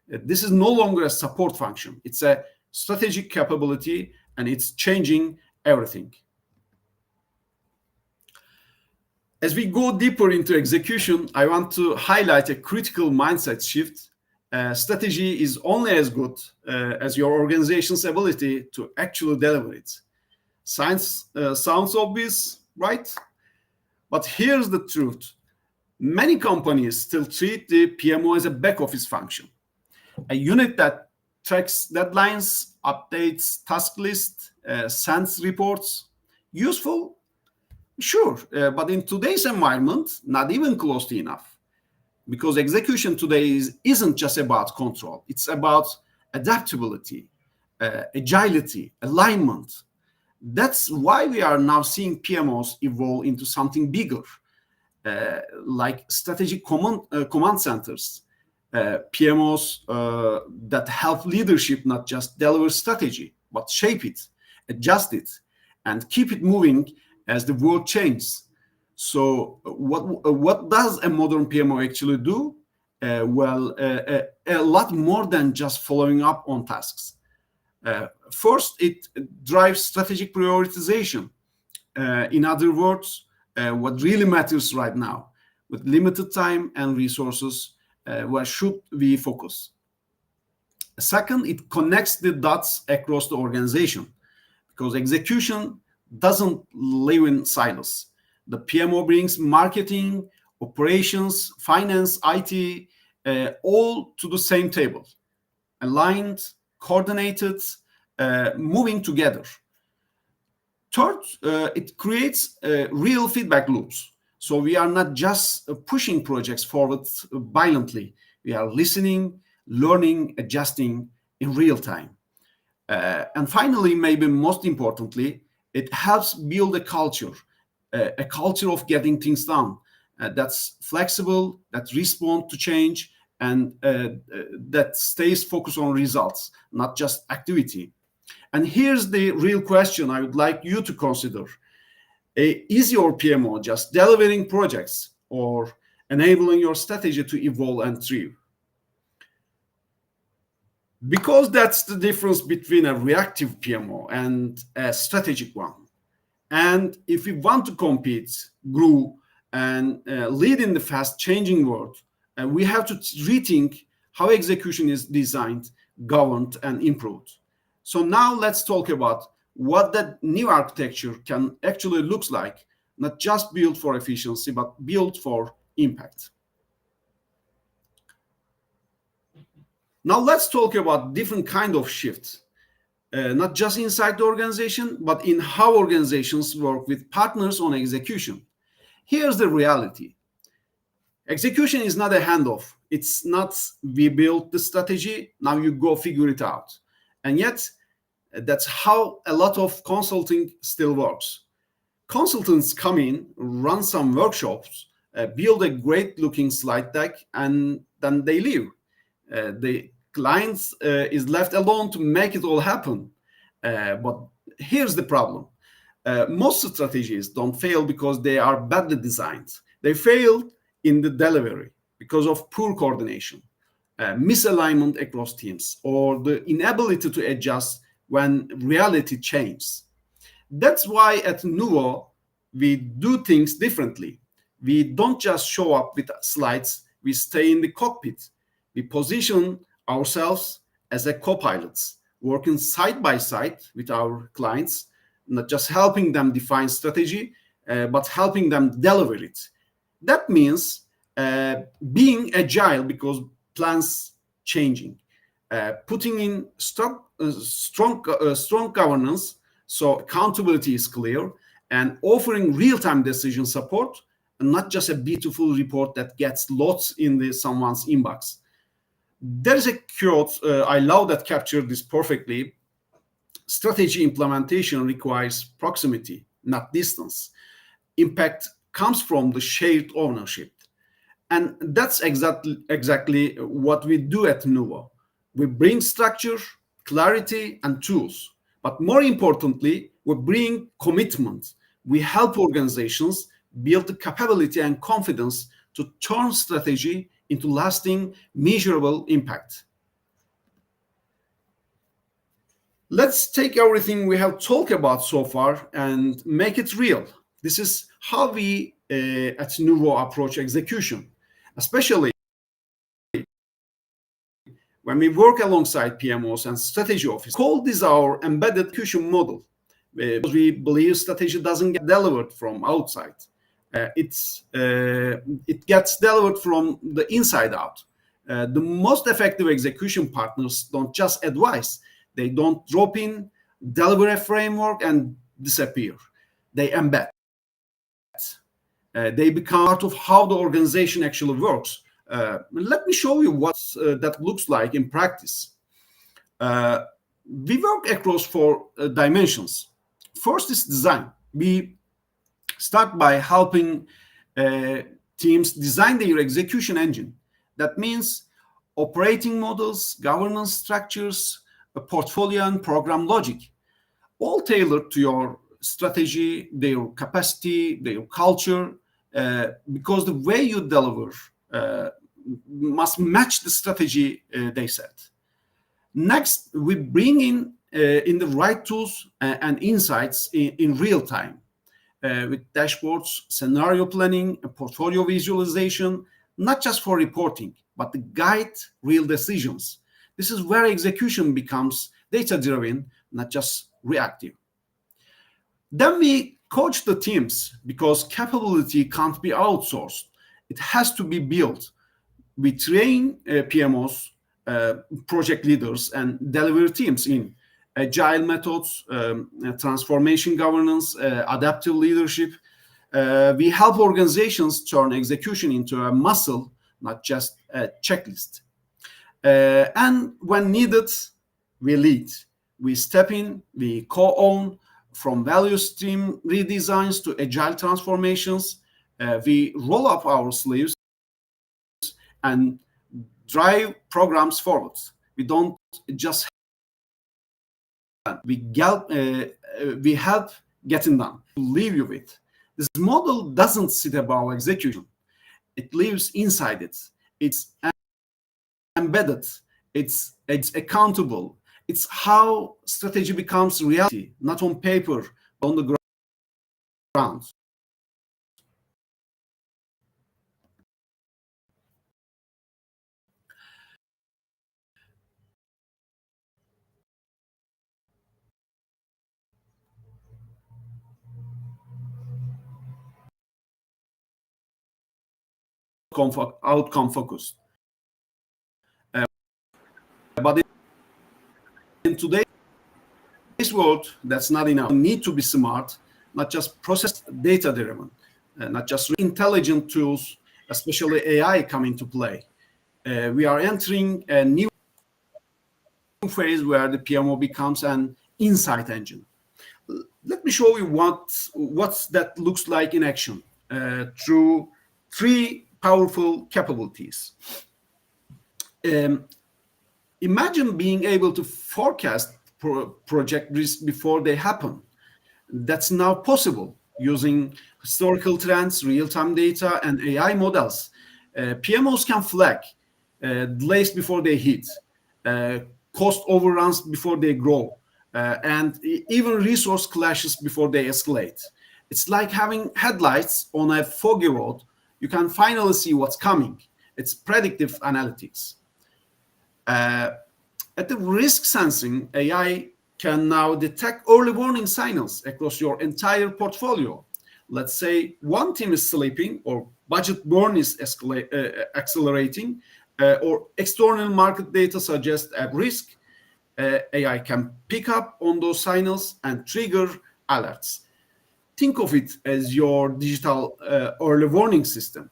This is no longer a support function. It's a strategic capability, and it's changing everything. As we go deeper into execution, I want to highlight a critical mindset shift. Strategy is only as good as your organization's ability to actually deliver it. Science sounds obvious, right? But here's the truth. Many companies still treat the PMO as a back office function, a unit that tracks deadlines, updates task lists, sends reports. Useful? Sure, but in today's environment, not even close to enough. Because execution today isn't just about control. It's about adaptability, agility, alignment. That's why we are now seeing PMOs evolve into something bigger, like strategic command centers, PMOs that help leadership not just deliver strategy, but shape it, adjust it, and keep it moving as the world changes. So what does a modern PMO actually do? A lot more than just following up on tasks. First, it drives strategic prioritization. In other words, what really matters right now, with limited time and resources, where should we focus? Second, it connects the dots across the organization, because execution doesn't live in silos. The PMO brings marketing, operations, finance, IT, all to the same table, aligned, coordinated, moving together. Third, it creates real feedback loops. So we are not just pushing projects forward violently. We are listening, learning, adjusting in real time. And finally, maybe most importantly, it helps build a culture of getting things done that's flexible, that responds to change, and that stays focused on results, not just activity. And here's the real question I would like you to consider. Is your PMO just delivering projects or enabling your strategy to evolve and thrive? Because that's the difference between a reactive PMO and a strategic one. And if we want to compete, grow, and lead in the fast-changing world, we have to rethink how execution is designed, governed, and improved. So now let's talk about what that new architecture can actually look like, not just built for efficiency, but built for impact. Now let's talk about different kind of shifts, not just inside the organization, but in how organizations work with partners on execution. Here's the reality. Execution is not a handoff. It's not, we built the strategy, now you go figure it out. And yet, that's how a lot of consulting still works. Consultants come in, run some workshops, build a great looking slide deck, and then they leave. The client is left alone to make it all happen. But here's the problem. Most strategies don't fail because they are badly designed. They fail in the delivery because of poor coordination, misalignment across teams, or the inability to adjust when reality changes. That's why at Nuvo, we do things differently. We don't just show up with slides, we stay in the cockpit. We position ourselves as a co-pilots, working side by side with our clients, not just helping them define strategy, but helping them deliver it. That means being agile because plans changing, putting in strong governance so accountability is clear, and offering real-time decision support, and not just a beautiful report that gets lost in someone's inbox. There is a quote I love that captured this perfectly. Strategy implementation requires proximity, not distance. Impact comes from the shared ownership. And that's exactly what we do at Nuvo. We bring structure, clarity, and tools. But more importantly, we bring commitment. We help organizations build the capability and confidence to turn strategy into lasting, measurable impact. Let's take everything we have talked about so far and make it real. This is how we at Nuvo approach execution, especially when we work alongside PMOs and strategy officers. Call this our embedded execution model, because we believe strategy doesn't get delivered from outside. It gets delivered from the inside out. The most effective execution partners don't just advise. They don't drop in, deliver a framework, and disappear. They embed. They become part of how the organization actually works. Let me show you what that looks like in practice. We work across 4 dimensions. First is design. We start by helping teams design their execution engine. That means operating models, governance structures, a portfolio, and program logic, all tailored to your strategy, their capacity, their culture, because the way you deliver must match the strategy they set. Next, we bring in the right tools and insights in real time with dashboards, scenario planning, and portfolio visualization, not just for reporting, but to guide real decisions. This is where execution becomes data-driven, not just reactive. Then we coach the teams because capability can't be outsourced. It has to be built. We train PMOs, project leaders, and delivery teams in agile methods, transformation governance, adaptive leadership. We help organizations turn execution into a muscle, not just a checklist. And when needed, we lead. We step in, we co-own, from value stream redesigns to agile transformations. We roll up our sleeves and drive programs forward. We don't just we help getting done. Leave you with this model doesn't sit above execution. It lives inside it. It's embedded. It's accountable. It's how strategy becomes reality, not on paper, but on the ground. Outcome focused. But in today's world, that's not enough. We need to be smart, not just process data driven, not just intelligent tools, especially AI come into play. We are entering a new phase where the PMO becomes an insight engine. Let me show you what that looks like in action through 3 powerful capabilities. Imagine being able to forecast project risks before they happen. That's now possible using historical trends, real-time data, and AI models. PMOs can flag delays before they hit, cost overruns before they grow, and even resource clashes before they escalate. It's like having headlights on a foggy road. You can finally see what's coming. It's predictive analytics. At the risk sensing, AI can now detect early warning signals across your entire portfolio. Let's say one team is sleeping, or budget burn is accelerating, or external market data suggests a risk. AI can pick up on those signals and trigger alerts. Think of it as your digital early warning system.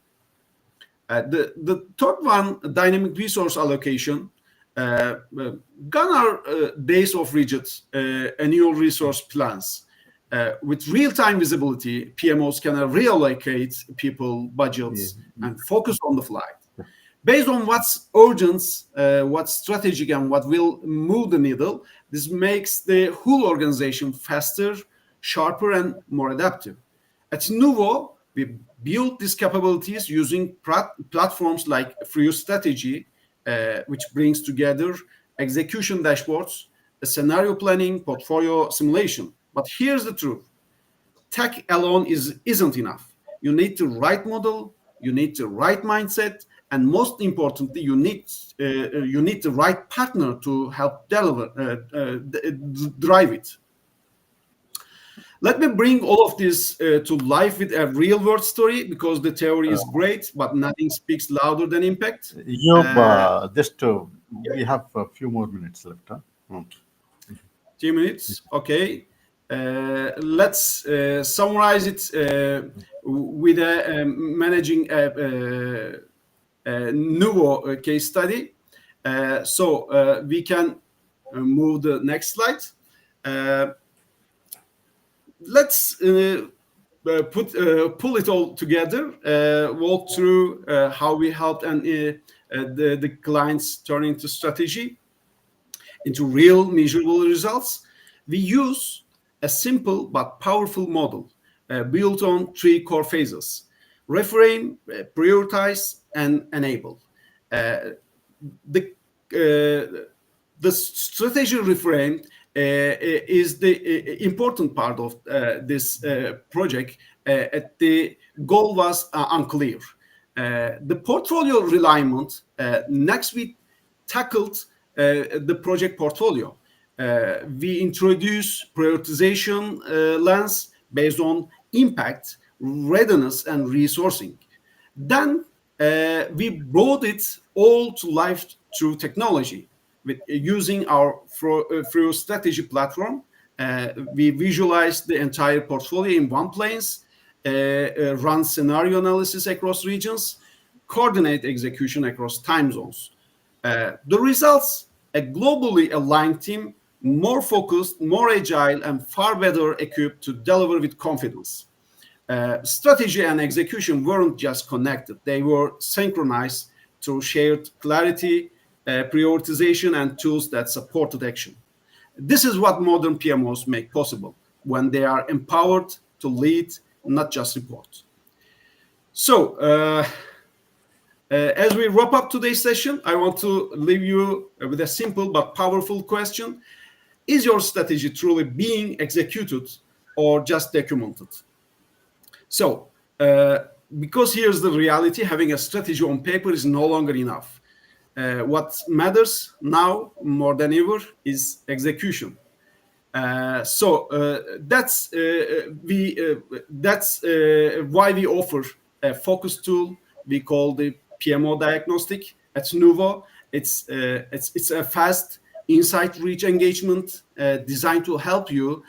The third one, dynamic resource allocation. Gone are days of rigid annual resource plans. With real-time visibility, PMOs can reallocate people, budgets, and focus on the fly. Based on what's urgent, what's strategic, and what will move the needle, this makes the whole organization faster, sharper, and more adaptive. At Nuvo, we built these capabilities using platforms like Free Strategy, which brings together execution dashboards, scenario planning, portfolio simulation. But here's the truth. Tech alone isn't enough. You need the right model, you need the right mindset, and most importantly, you need the right partner to help drive it. Let me bring all of this to life with a real-world story, because the theory is great, but nothing speaks louder than impact. We have a few more minutes left. Huh? 2 minutes, okay. Let's summarize it with managing a Nuvo case study. So we can move the next slide. Let's pull it all together, walk through how we helped and the clients turn into strategy, into real measurable results. We use a simple but powerful model built on 3 core phases: reframe, prioritize, and enable. The strategy reframe is the important part of this project. The goal was unclear. The portfolio realignment, next we tackled the project portfolio. We introduced prioritization lens based on impact, readiness, and resourcing. Then we brought it all to life through technology. With using our Free Strategy platform, we visualized the entire portfolio in one place, run scenario analysis across regions, coordinate execution across time zones. The results: a globally aligned team, more focused, more agile, and far better equipped to deliver with confidence. Strategy and execution weren't just connected, they were synchronized through shared clarity, prioritization, and tools that supported action. This is what modern PMOs make possible when they are empowered to lead, not just report. So, as we wrap up today's session, I want to leave you with a simple but powerful question. Is your strategy truly being executed or just documented? So, because here's the reality, having a strategy on paper is no longer enough. What matters now more than ever is execution. So that's why we offer a focus tool we call the PMO diagnostic at Nuvo. It's a fast, insight-rich engagement designed to help you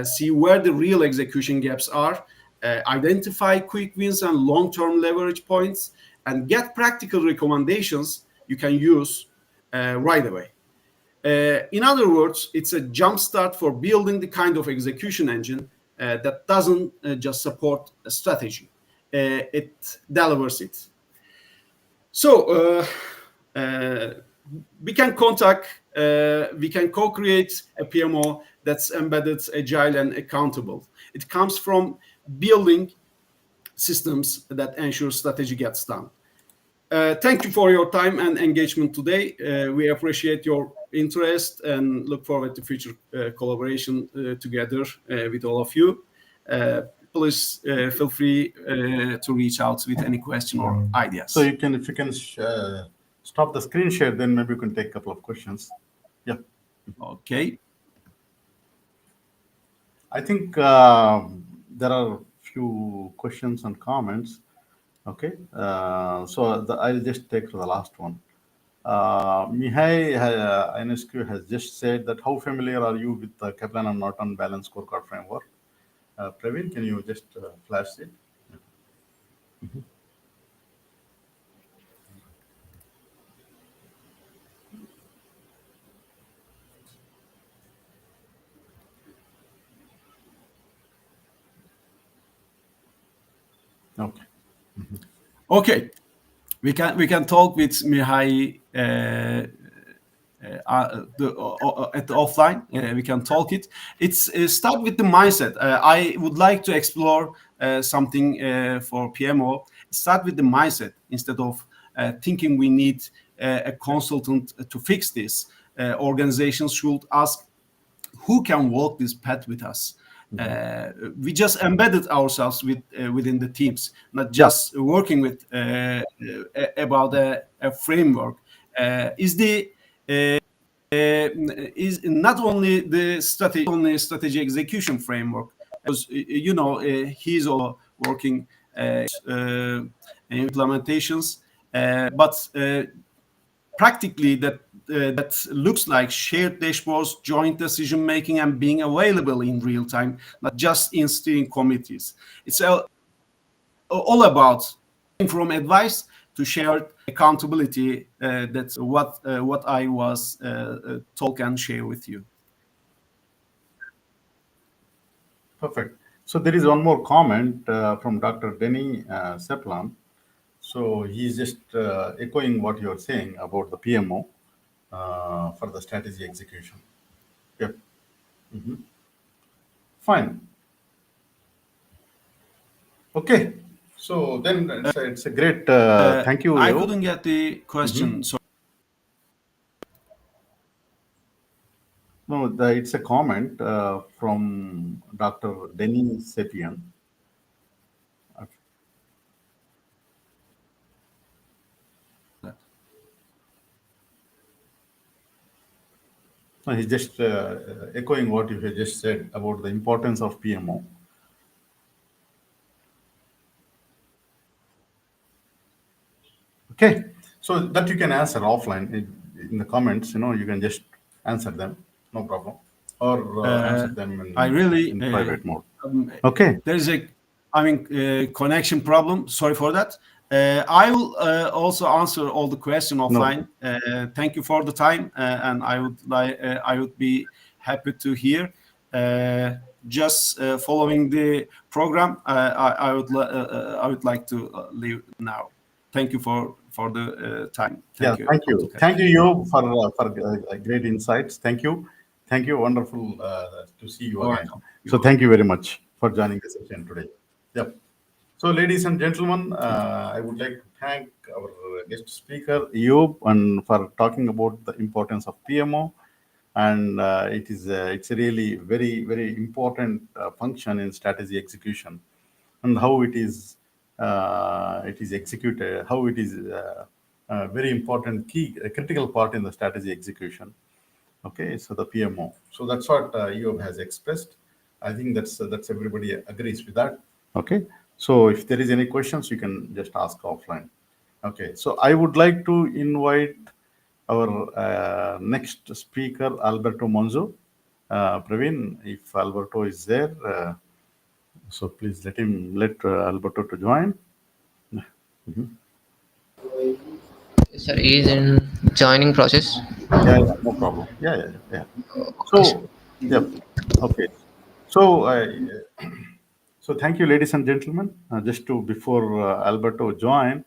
see where the real execution gaps are, identify quick wins and long-term leverage points, and get practical recommendations you can use right away. In other words, it's a jumpstart for building the kind of execution engine that doesn't just support a strategy, it delivers it. So we can co-create a PMO that's embedded, agile, and accountable. It comes from building systems that ensure strategy gets done. Thank you for your time and engagement today. We appreciate your interest and look forward to future collaboration together with all of you. Please feel free to reach out with any question or ideas. So if you can stop the screen share, then maybe you can take a couple of questions. Yeah. Okay. I think there are few questions and comments. Okay. I'll just take the last one. Mihai Ionescu has just said that how familiar are you with the Kaplan and Norton Balance Scorecard framework? Praveen, can you just flash it? Okay. Okay. We can talk with Mihai at the offline. We can talk it. It's start with the mindset. I would like to explore something for PMO. Start with the mindset instead of thinking we need a consultant to fix this. Organizations should ask who can walk this path with us. We just embedded ourselves within the teams, not just working with about a framework. Is not only the strategy execution framework, because he's also working implementations, but practically that looks like shared dashboards, joint decision making, and being available in real time, not just in steering committees. It's all about from advice to shared accountability. That's what I was told and share with you. Perfect. So there is one more comment from Dr. Denny Seplan. So he's just echoing what you're saying about the PMO for the strategy execution. Yep. Fine. Okay. So then it's a great thank you, I Eyub. couldn't get the question. So No, it's a comment from Dr. Denny Sepian. Okay. No, he's just echoing what you had just said about the importance of PMO. Okay, so that you can answer offline in the comments. You can just answer them, no problem, or answer them I really in private mode. um, Okay. there's a connection problem. Sorry for that. I will also answer all the question offline. Thank you for the time, and I would be happy to hear. Just following the program, I would like to leave now. Thank you for the time. Thank you. Thank you. Thank you, you for great insights. Thank you. Wonderful to see you All again. right. So thank you very much for joining the session today. Yep. So, ladies and gentlemen, I would like to thank our guest speaker, Eyub, and for talking about the importance of PMO. And it's a really very important function in strategy execution, and how it is executed, how it is a very important key, a critical part in the strategy execution. Okay, so the PMO. So that's what Eyub has expressed. I think that's everybody agrees with that. Okay, so if there is any questions, you can just ask offline. Okay, so I would like to invite our next speaker, Alberto Manzo. Praveen, if Alberto is there, so please let Alberto to join. Sir, he is in joining process. No problem. So, yeah, okay. So, so thank you, ladies and gentlemen. Just to before Alberto join,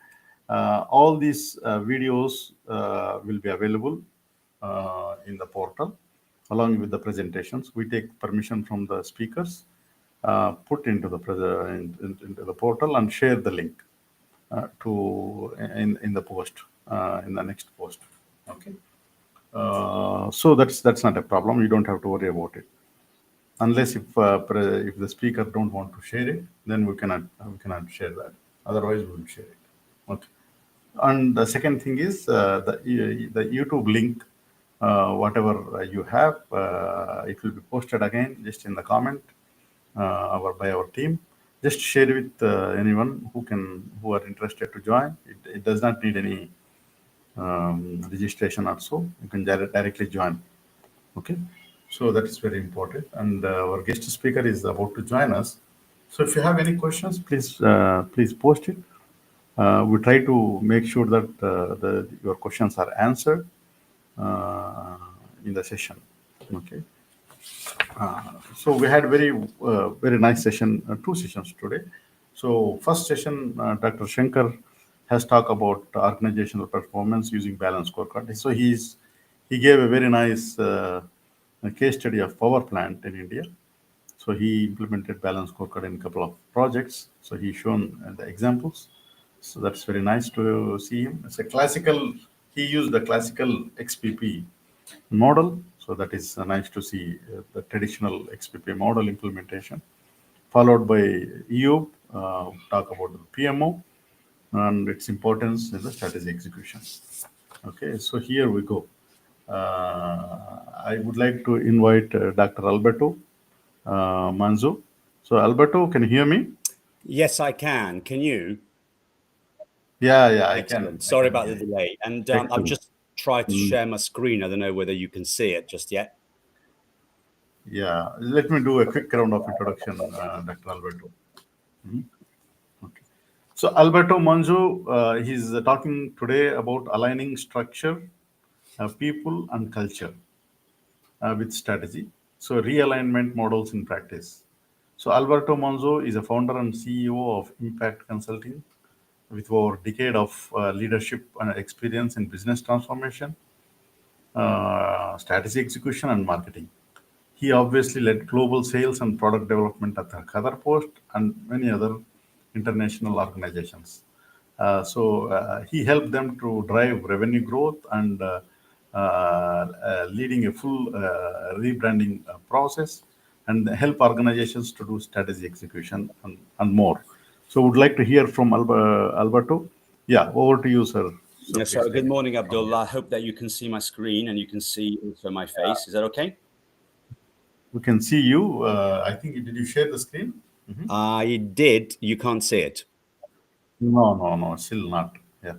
all these videos will be available in the portal along with the presentations. We take permission from the speakers, put into into the portal and share the link to in the post in the next post. Okay. So that's not a problem. You don't have to worry about it, unless if the speaker don't want to share it, then we cannot share that. Otherwise, we will share it. Okay. And the second thing is the YouTube link whatever you have, it will be posted again just in the comment by our team. Just share with anyone who are interested to join. It does not need any registration also. You can directly join. Okay, so that is very important. And our guest speaker is about to join us. So if you have any questions, please post it. We try to make sure that your questions are answered uh, in the session. Okay. So we had very nice session, two sessions today. So first session, Dr. Shankar has talked about organizational performance using balance scorecard. So he gave a very nice case study of power plant in India. So he implemented balance scorecard in a couple of projects. So he shown the examples. So that's very nice to see him. It's a classical. He used the classical XPP model. So that is nice to see the traditional XPP model implementation, followed by Eyub, talk about the PMO and its importance in the strategy execution. Okay, so here we go. I would like to invite Dr. Alberto Manzo. So Alberto, can you hear me? Yes, I can. Can you? Yeah, I can. Excellent. I Sorry can about hear the you. delay. And I've Excellent. just tried to Mm, share my screen. I don't know whether you can see it just yet. Yeah, let me do a quick round of introduction, Dr. Alberto. Mhm. Okay. So Alberto Manzo, he's talking today about aligning structure, people, and culture with strategy. So realignment models in practice. So Alberto Manzo is a founder and CEO of Impact Consulting with over a decade of leadership and experience in business transformation, strategy execution, and marketing. He obviously led global sales and product development at the Khadar Post and many other international organizations. He helped them to drive revenue growth and leading a full rebranding process and help organizations to do strategy execution and more. So, would like to hear from Alberto. Yeah, over to you, sir. So, Yes, please so take good it morning, from Abdul. here. I hope that you can see my screen and you can see also my face. Is that okay? We can see you. I think, did you share the screen? Mhm. I did. You can't see it. No, still not. Yeah.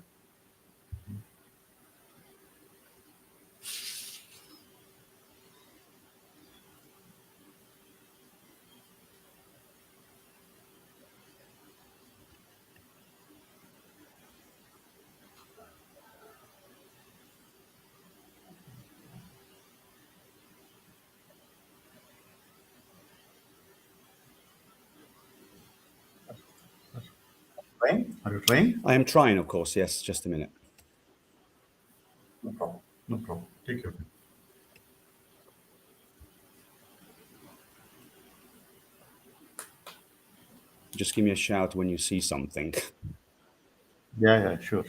Trying? Are you trying? I am trying, of course. Yes, just a minute. No problem. No problem. Take your time. Just give me a shout when you see something. Yeah, sure.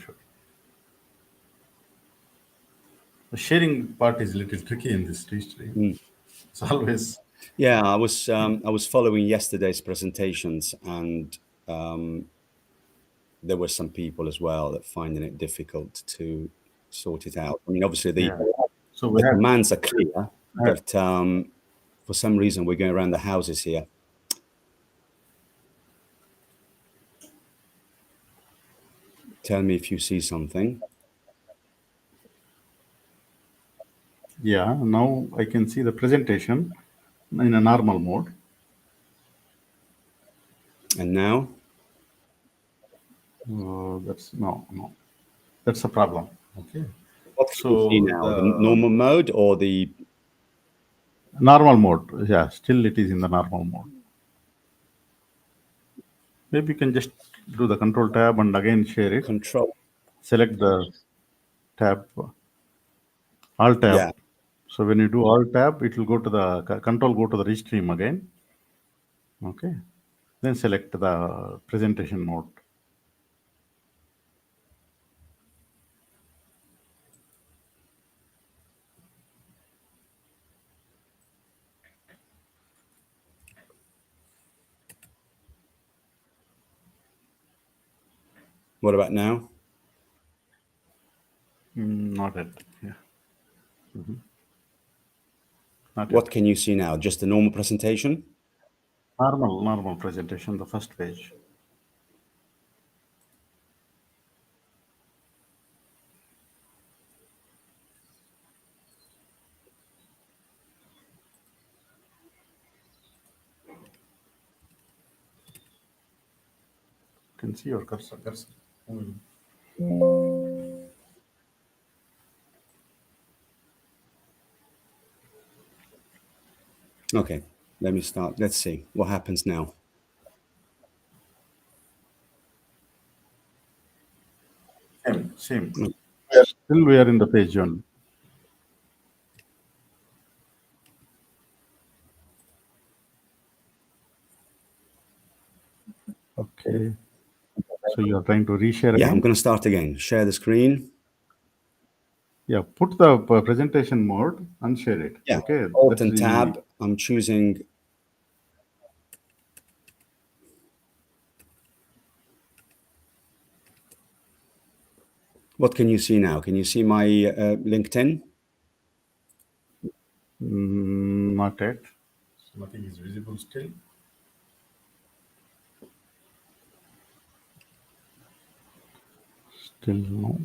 The sharing part is a little tricky in this stream. Mm. It's always, Yeah, I was following yesterday's presentations, and there were some people as well that finding it difficult to sort it out. I mean, obviously yeah. So we the have, commands are clear, uh, but for some reason we're going around the houses here. Tell me if you see something. yeah, now I can see the presentation in a normal mode. And now, No. That's a problem. Okay. what can you see So now? The the normal mode or the? normal mode, yeah, still it is in the normal mode. Maybe you can just do the control tab and again share it. Control? Select the tab, alt tab. Yeah. So when you do alt tab, it will go to the control, go to the restream again. Okay. Then select the presentation mode. What about now? Not yet. Yeah. Not What yet. can you see now? Just the normal presentation? Normal presentation, the first page. You can see your cursor. Okay, let me start. Let's see what happens now. Same. Still we are in the page one. Okay. So you are trying to reshare Yeah, again? I'm going to start again. Share the screen. Yeah, put the presentation mode and share it. Yeah, Okay. Alt That's and the, Tab. I'm choosing. What can you see now? Can you see my LinkedIn? not yet. So nothing is visible still. Still no.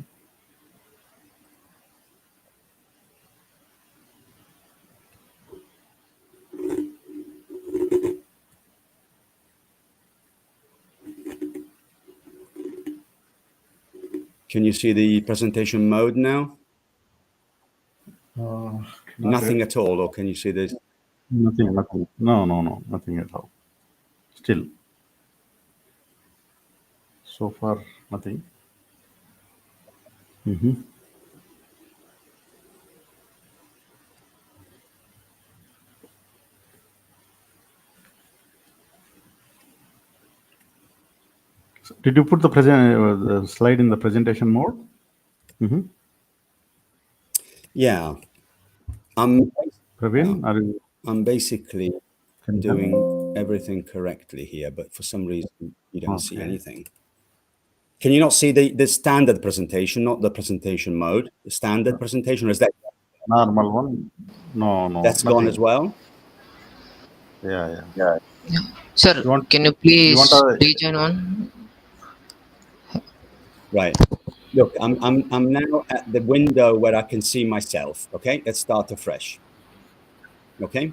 Can you see the presentation mode now? Not Nothing yet. at all, or can you see this? Nothing. No, nothing at all. Still. So far, nothing. So did you put the slide in the presentation mode? Yeah, I'm. Praveen, are you? I'm basically Can you tell? doing everything correctly here, but for some reason you don't see Okay. anything. Can you not see the standard presentation, not the presentation mode? The standard presentation, or is that Normal one? No, that's gone nothing. as well? Yeah. Yeah. Sir, You want? can you You want please a? rejoin one? Right. Look, I'm now at the window where I can see myself. Okay, let's start afresh. Okay,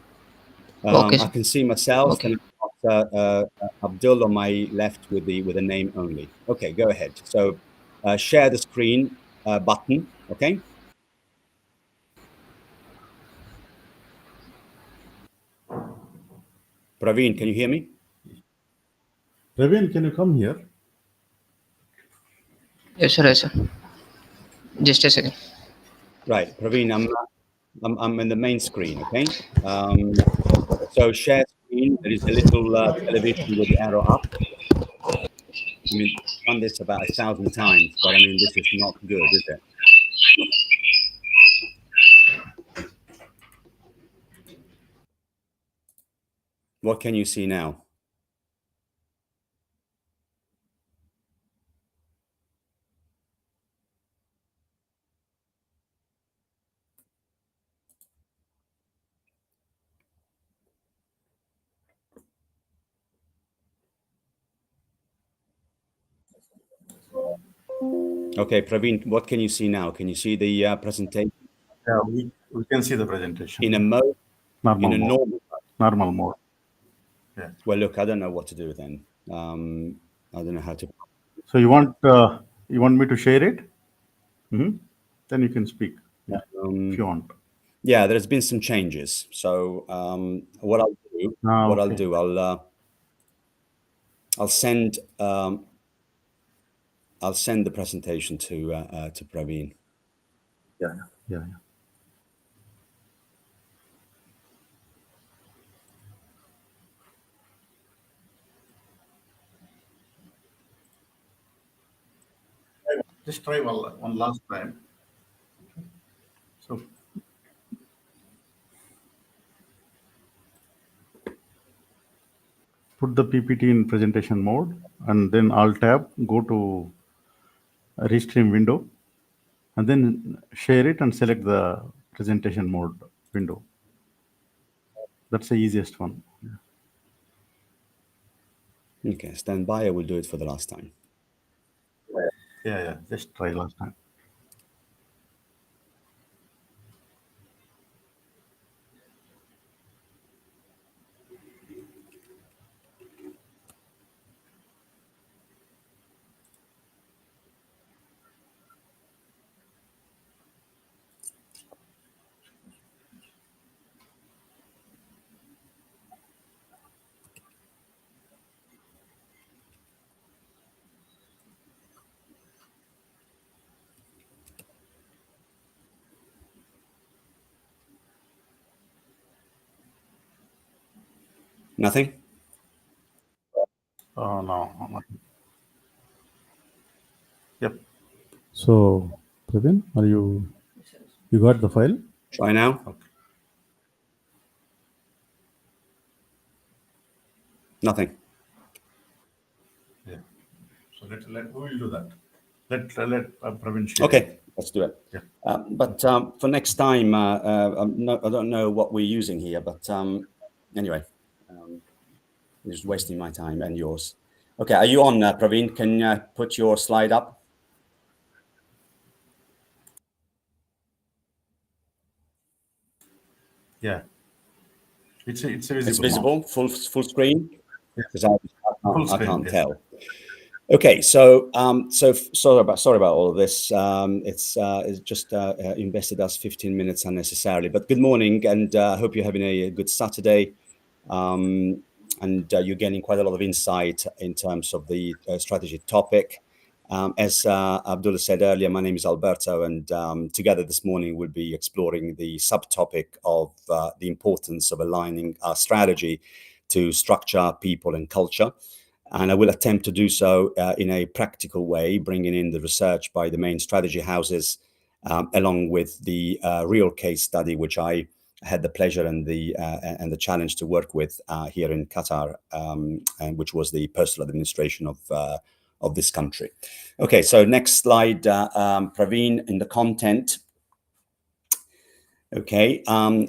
Okay, I sir. can see myself, Okay. and I've got Abdul on my left with the name only. Okay, go ahead. So share the screen button. Okay. Praveen, can you hear me? Praveen, can you come here? Yes, sir. Yes, sir. Just a second. Right, Praveen, I'm in the main screen. Okay. So share screen. There is a little television with the arrow up. I mean, I've done this about 1,000 times, but I mean, this is not good, is it? What can you see now? Okay, Praveen, what can you see now? Can you see the presentation Yeah, we can see the presentation. in a mode, Normal in a mode. normal? Normal mode. Yeah. Well, look, I don't know what to do then. I don't know how to. So you want me to share it? Then you can speak. Yeah, if you want. Yeah, there's been some changes. So what I'll do, Okay. I'll send the presentation to Praveen. Yeah. Just try one last time. So put the PPT in presentation mode and then Alt Tab, go to Restream window and then share it and select the presentation mode window. That's the easiest one. Okay, stand by. I will do it for the last time. Yeah, just try last time. Nothing? Oh, no. Nothing. Yep. So, Praveen, you got the file? Try now. Okay. Nothing. Yeah. So we will do that. Let Praveen share. Okay, let's do it. Yeah. But for next time, I don't know what we're using here, but anyway, I'm just wasting my time and yours. Okay, are you on, Praveen? Can you put your slide up? Yeah. It's visible. It's visible, full screen? Because I can't Yes. tell. Okay, so sorry about all of this. It's just invested us 15 minutes unnecessarily. But good morning, and I hope you're having a good Saturday, and you're getting quite a lot of insight in terms of the strategy topic. As Abdul said earlier, my name is Alberto, and together this morning we'll be exploring the subtopic of the importance of aligning our strategy to structure, people, and culture. And I will attempt to do so in a practical way, bringing in the research by the main strategy houses, along with the real case study, which I had the pleasure and the challenge to work with here in Qatar, and which was the personal administration of this country. Okay, so next slide, Praveen, in the content. Okay,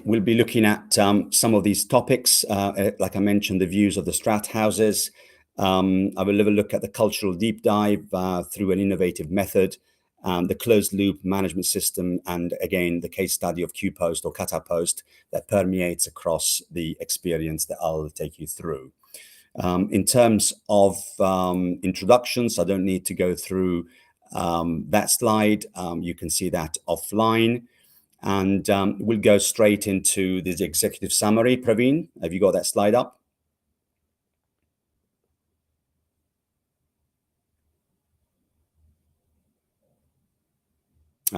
we'll be looking at some of these topics, like I mentioned, the views of the strat houses. I will have a look at the cultural deep dive through an innovative method, the closed loop management system, and again, the case study of QPost or Qatar Post that permeates across the experience that I'll take you through. In terms of introductions, I don't need to go through that slide. You can see that offline. And we'll go straight into the executive summary. Praveen, have you got that slide up?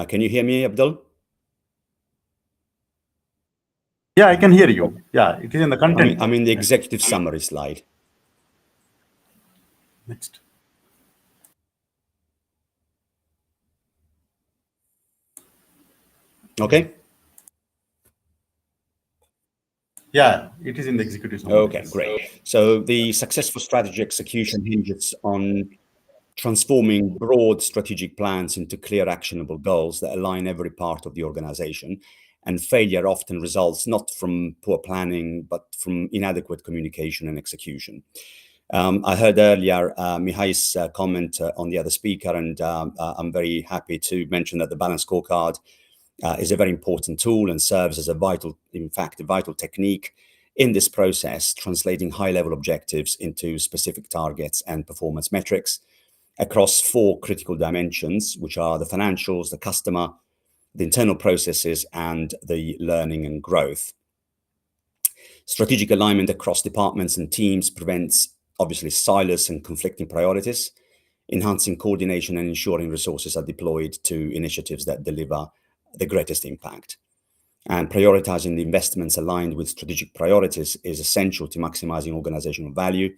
Can you hear me, Abdul? Yeah, I can hear you. Yeah, it is in the content. I'm in the executive summary slide. Next. Okay. Yeah, it is in the executive summary. Okay, great. So the successful strategy execution hinges on transforming broad strategic plans into clear, actionable goals that align every part of the organization. And failure often results not from poor planning, but from inadequate communication and execution. I heard earlier Mihai's comment on the other speaker, and I'm very happy to mention that the Balance Scorecard is a very important tool and serves as a vital technique in this process, translating high-level objectives into specific targets and performance metrics across 4 critical dimensions, which are the financials, the customer, the internal processes, and the learning and growth. Strategic alignment across departments and teams prevents, obviously, silos and conflicting priorities, enhancing coordination and ensuring resources are deployed to initiatives that deliver the greatest impact. And prioritizing the investments aligned with strategic priorities is essential to maximizing organizational value,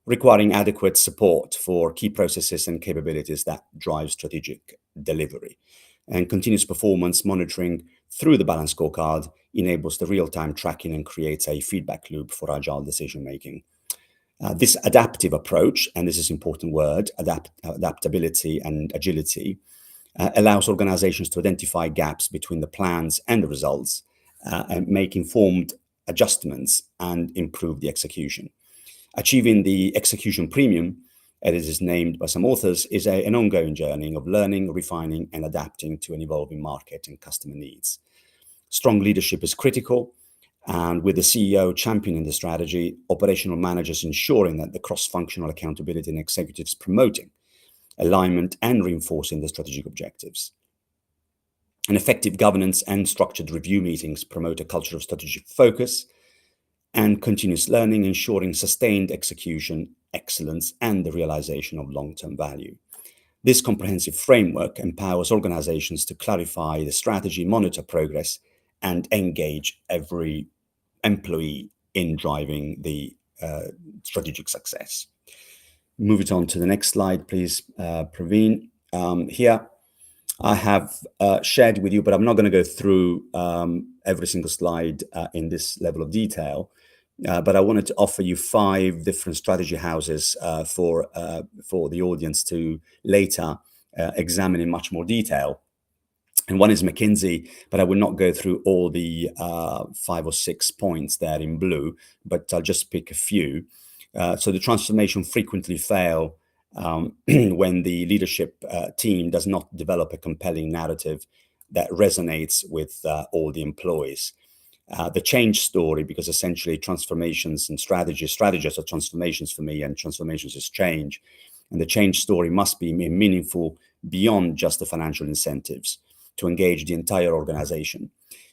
requiring adequate support for key processes and capabilities that drive strategic delivery. And continuous performance monitoring through the Balance Scorecard enables the real-time tracking and creates a feedback loop for agile decision-making. This adaptive approach, and this is an important word, adaptability and agility, allows organizations to identify gaps between the plans and the results, and make informed adjustments and improve the execution. Achieving the execution premium, as it is named by some authors, is an ongoing journey of learning, refining, and adapting to an evolving market and customer needs. Strong leadership is critical, and with the CEO championing the strategy, operational managers ensuring that the cross-functional accountability and executives promoting alignment and reinforcing the strategic objectives. And effective governance and structured review meetings promote a culture of strategic focus and continuous learning, ensuring sustained execution, excellence, and the realization of long-term value. This comprehensive framework empowers organizations to clarify the strategy, monitor progress, and engage every employee in driving the strategic success. Move it on to the next slide, please, Praveen. Here, I have shared with you, but I'm not going to go through every single slide in this level of detail. But I wanted to offer you 5 different strategy houses for the audience to later examine in much more detail. And one is McKinsey, but I will not go through all the 5 or 6 points there in blue, but I'll just pick a few. So the transformation frequently fail when the leadership team does not develop a compelling narrative that resonates with all the employees. The change story, because essentially transformations and strategies are transformations for me, and transformations is change. And the change story must be meaningful beyond just the financial incentives to engage the entire organization.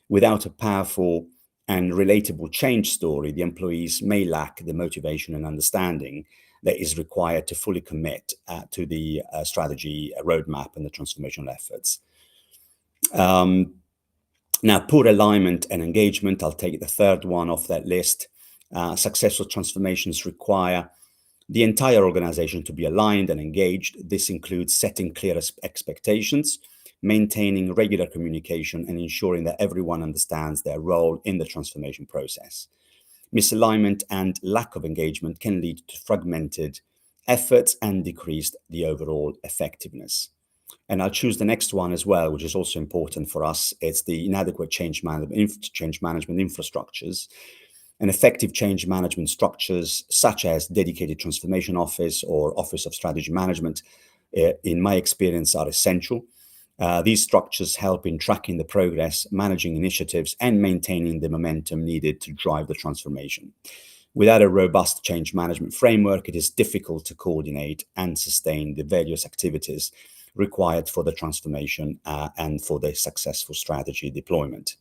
Without a powerful and relatable change story, the employees may lack the motivation and understanding that is required to fully commit to the strategy roadmap and the transformational efforts. Now, poor alignment and engagement, I'll take the third one off that list. Successful transformations require the entire organization to be aligned and engaged. This includes setting clear expectations, maintaining regular communication, and ensuring that everyone understands their role in the transformation process. Misalignment and lack of engagement can lead to fragmented efforts and decrease the overall effectiveness. And I'll choose the next one as well, which is also important for us. It's the inadequate change management infrastructures. And effective change management structures, such as dedicated transformation office or office of strategy management, in my experience, are essential. These structures help in tracking the progress, managing initiatives, and maintaining the momentum needed to drive the transformation. Without a robust change management framework, it is difficult to coordinate and sustain the various activities required for the transformation and for the successful strategy deployment.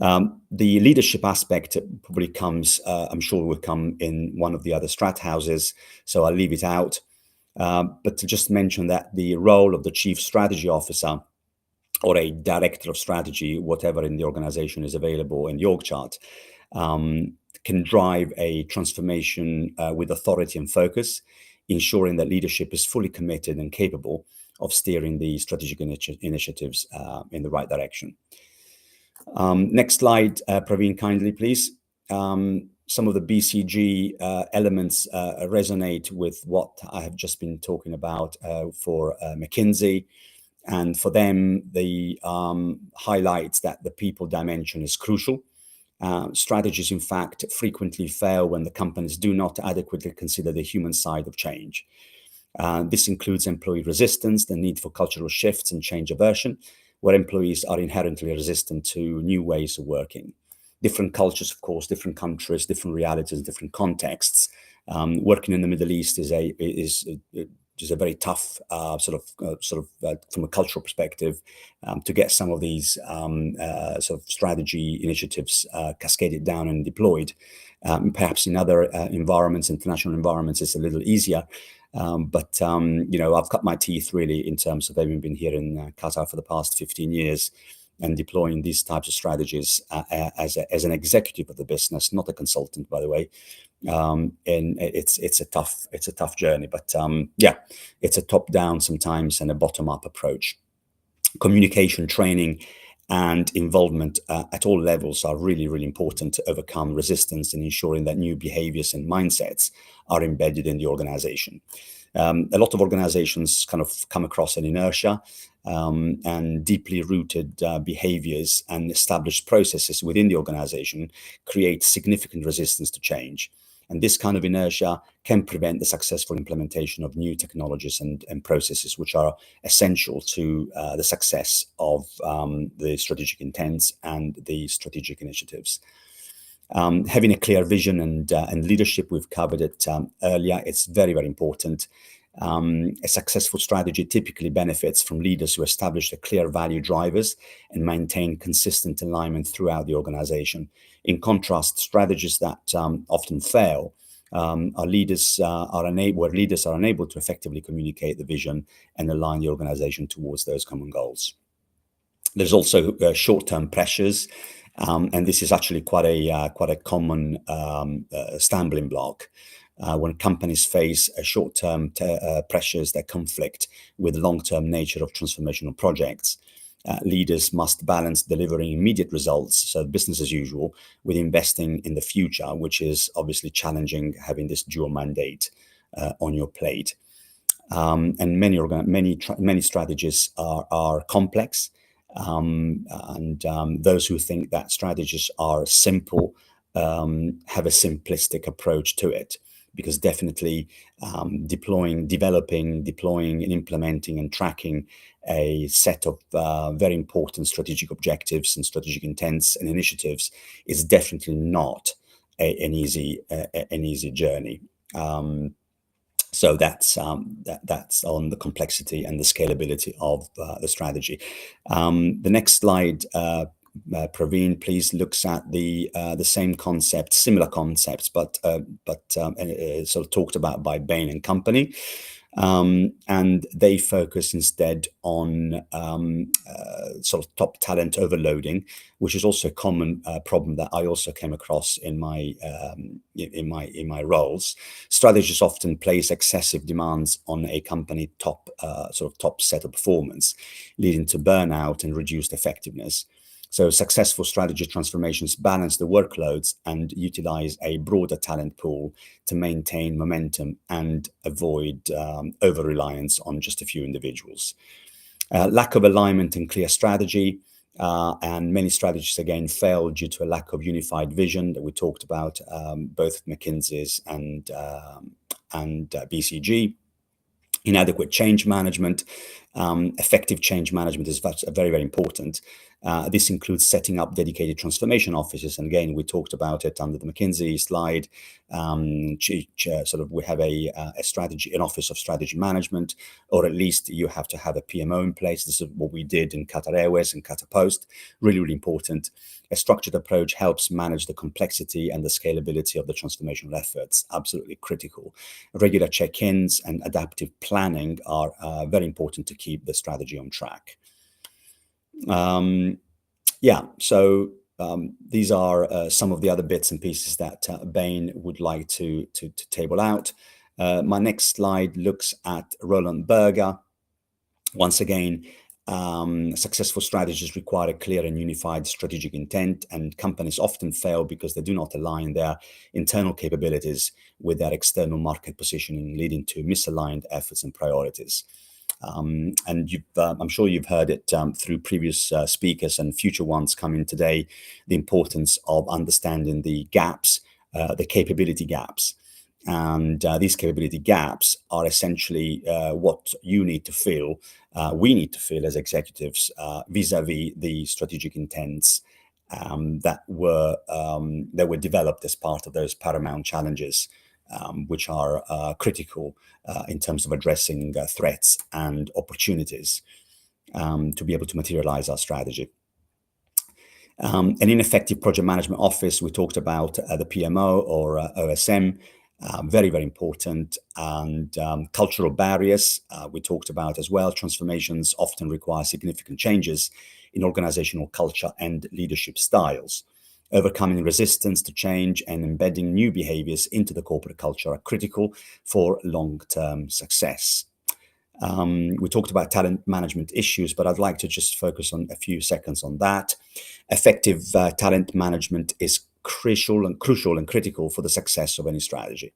The leadership aspect probably comes, I'm sure will come in one of the other strat houses, so I'll leave it out. But to just mention that the role of the chief strategy officer or a director of strategy, whatever in the organization is available in the org chart, can drive a transformation with authority and focus, ensuring that leadership is fully committed and capable of steering the strategic initiatives in the right direction. Next slide, Praveen, kindly, please. Some of the BCG elements resonate with what I have just been talking about for McKinsey. And for them, they highlights that the people dimension is crucial. Strategies, in fact, frequently fail when the companies do not adequately consider the human side of change. This includes employee resistance, the need for cultural shifts and change aversion, where employees are inherently resistant to new ways of working. Different cultures, of course, different countries, different realities, different contexts. Working in the Middle East is a very tough from a cultural perspective to get some of these sort of strategy initiatives cascaded down and deployed. Perhaps in other environments, international environments, it's a little easier. But I've cut my teeth really in terms of having been here in Qatar for the past 15 years and deploying these types of strategies as an executive of the business, not a consultant, by the way. And it's a tough journey, but it's a top down sometimes and a bottom up approach. Communication, training, and involvement at all levels are really, really important to overcome resistance and ensuring that new behaviors and mindsets are embedded in the organization. A lot of organizations kind of come across an inertia and deeply rooted behaviors and established processes within the organization create significant resistance to change. And this kind of inertia can prevent the successful implementation of new technologies and processes, which are essential to the success of the strategic intents and the strategic initiatives. Having a clear vision and leadership, we've covered it earlier. It's very, very important. A successful strategy typically benefits from leaders who establish the clear value drivers and maintain consistent alignment throughout the organization. In contrast, strategies that often fail where leaders are unable to effectively communicate the vision and align the organization towards those common goals. There's also short-term pressures, and this is actually quite a common stumbling block. When companies face short-term pressures that conflict with the long-term nature of transformational projects, leaders must balance delivering immediate results, so business as usual, with investing in the future, which is obviously challenging, having this dual mandate on your plate. And many strategies are complex, and those who think that strategies are simple have a simplistic approach to it. Because definitely developing, deploying, and implementing and tracking a set of very important strategic objectives and strategic intents and initiatives is definitely not an easy journey. So that's on the complexity and the scalability of the strategy. The next slide. Praveen, please, looks at the same concept, similar concepts, but sort of talked about by Bain and Company, and they focus instead on sort of top talent overloading, which is also a common problem that I also came across in my roles. Strategists often place excessive demands on a company top set of performance, leading to burnout and reduced effectiveness. So successful strategy transformations balance the workloads and utilize a broader talent pool to maintain momentum and avoid over-reliance on just a few individuals. Lack of alignment and clear strategy, and many strategies again fail due to a lack of unified vision that we talked about, both McKinsey's and BCG. Inadequate change management. Effective change management is very, very important. This includes setting up dedicated transformation offices. And again, we talked about it under the McKinsey slide. We have a strategy, an office of strategy management, or at least you have to have a PMO in place. This is what we did in Qatar Airways and Qatar Post. Really, really important. A structured approach helps manage the complexity and the scalability of the transformational efforts. Absolutely critical. Regular check-ins and adaptive planning are very important to keep the strategy on track. These are some of the other bits and pieces that Bain would like to table out. My next slide looks at Roland Berger. Once again, successful strategies require a clear and unified strategic intent, and companies often fail because they do not align their internal capabilities with their external market positioning, leading to misaligned efforts and priorities. And I'm sure you've heard it through previous speakers and future ones coming today, the importance of understanding the gaps, the capability gaps. And these capability gaps are essentially what you need to fill, we need to fill as executives vis-a-vis the strategic intents that were developed as part of those paramount challenges, which are critical in terms of addressing threats and opportunities to be able to materialize our strategy. An ineffective project management office, we talked about the PMO or OSM, very, very important. And cultural barriers, we talked about as well. Transformations often require significant changes in organizational culture and leadership styles. Overcoming resistance to change and embedding new behaviors into the corporate culture are critical for long-term success. We talked about talent management issues, but I'd like to just focus on a few seconds on that. Effective talent management is crucial and critical for the success of any strategy.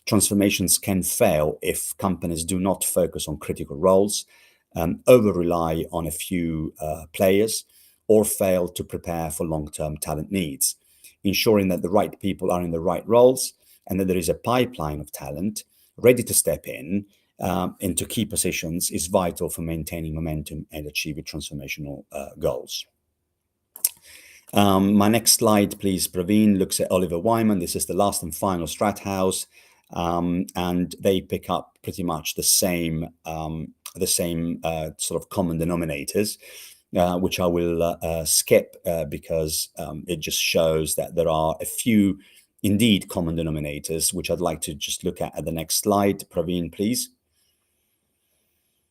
Transformations can fail if companies do not focus on critical roles, over-rely on a few players, or fail to prepare for long-term talent needs. Ensuring that the right people are in the right roles and that there is a pipeline of talent ready to step into key positions is vital for maintaining momentum and achieving transformational goals. My next slide, please, Praveen, looks at Oliver Wyman. This is the last and final strat house, and they pick up pretty much the same sort of common denominators, which I will skip because it just shows that there are a few indeed common denominators, which I'd like to just look at the next slide. Praveen, please.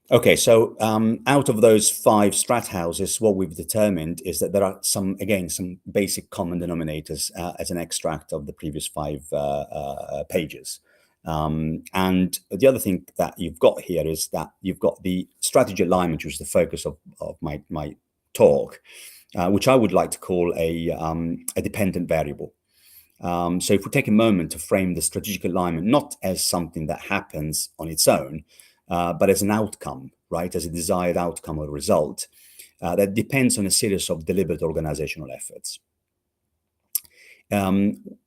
Okay, so out of those 5 strat houses, what we've determined is that there are some basic common denominators as an extract of the previous 5 pages. And the other thing that you've got here is that you've got the strategy alignment, which is the focus of my talk, which I would like to call a dependent variable. So if we take a moment to frame the strategic alignment not as something that happens on its own, but as an outcome, right, as a desired outcome or result that depends on a series of deliberate organizational efforts.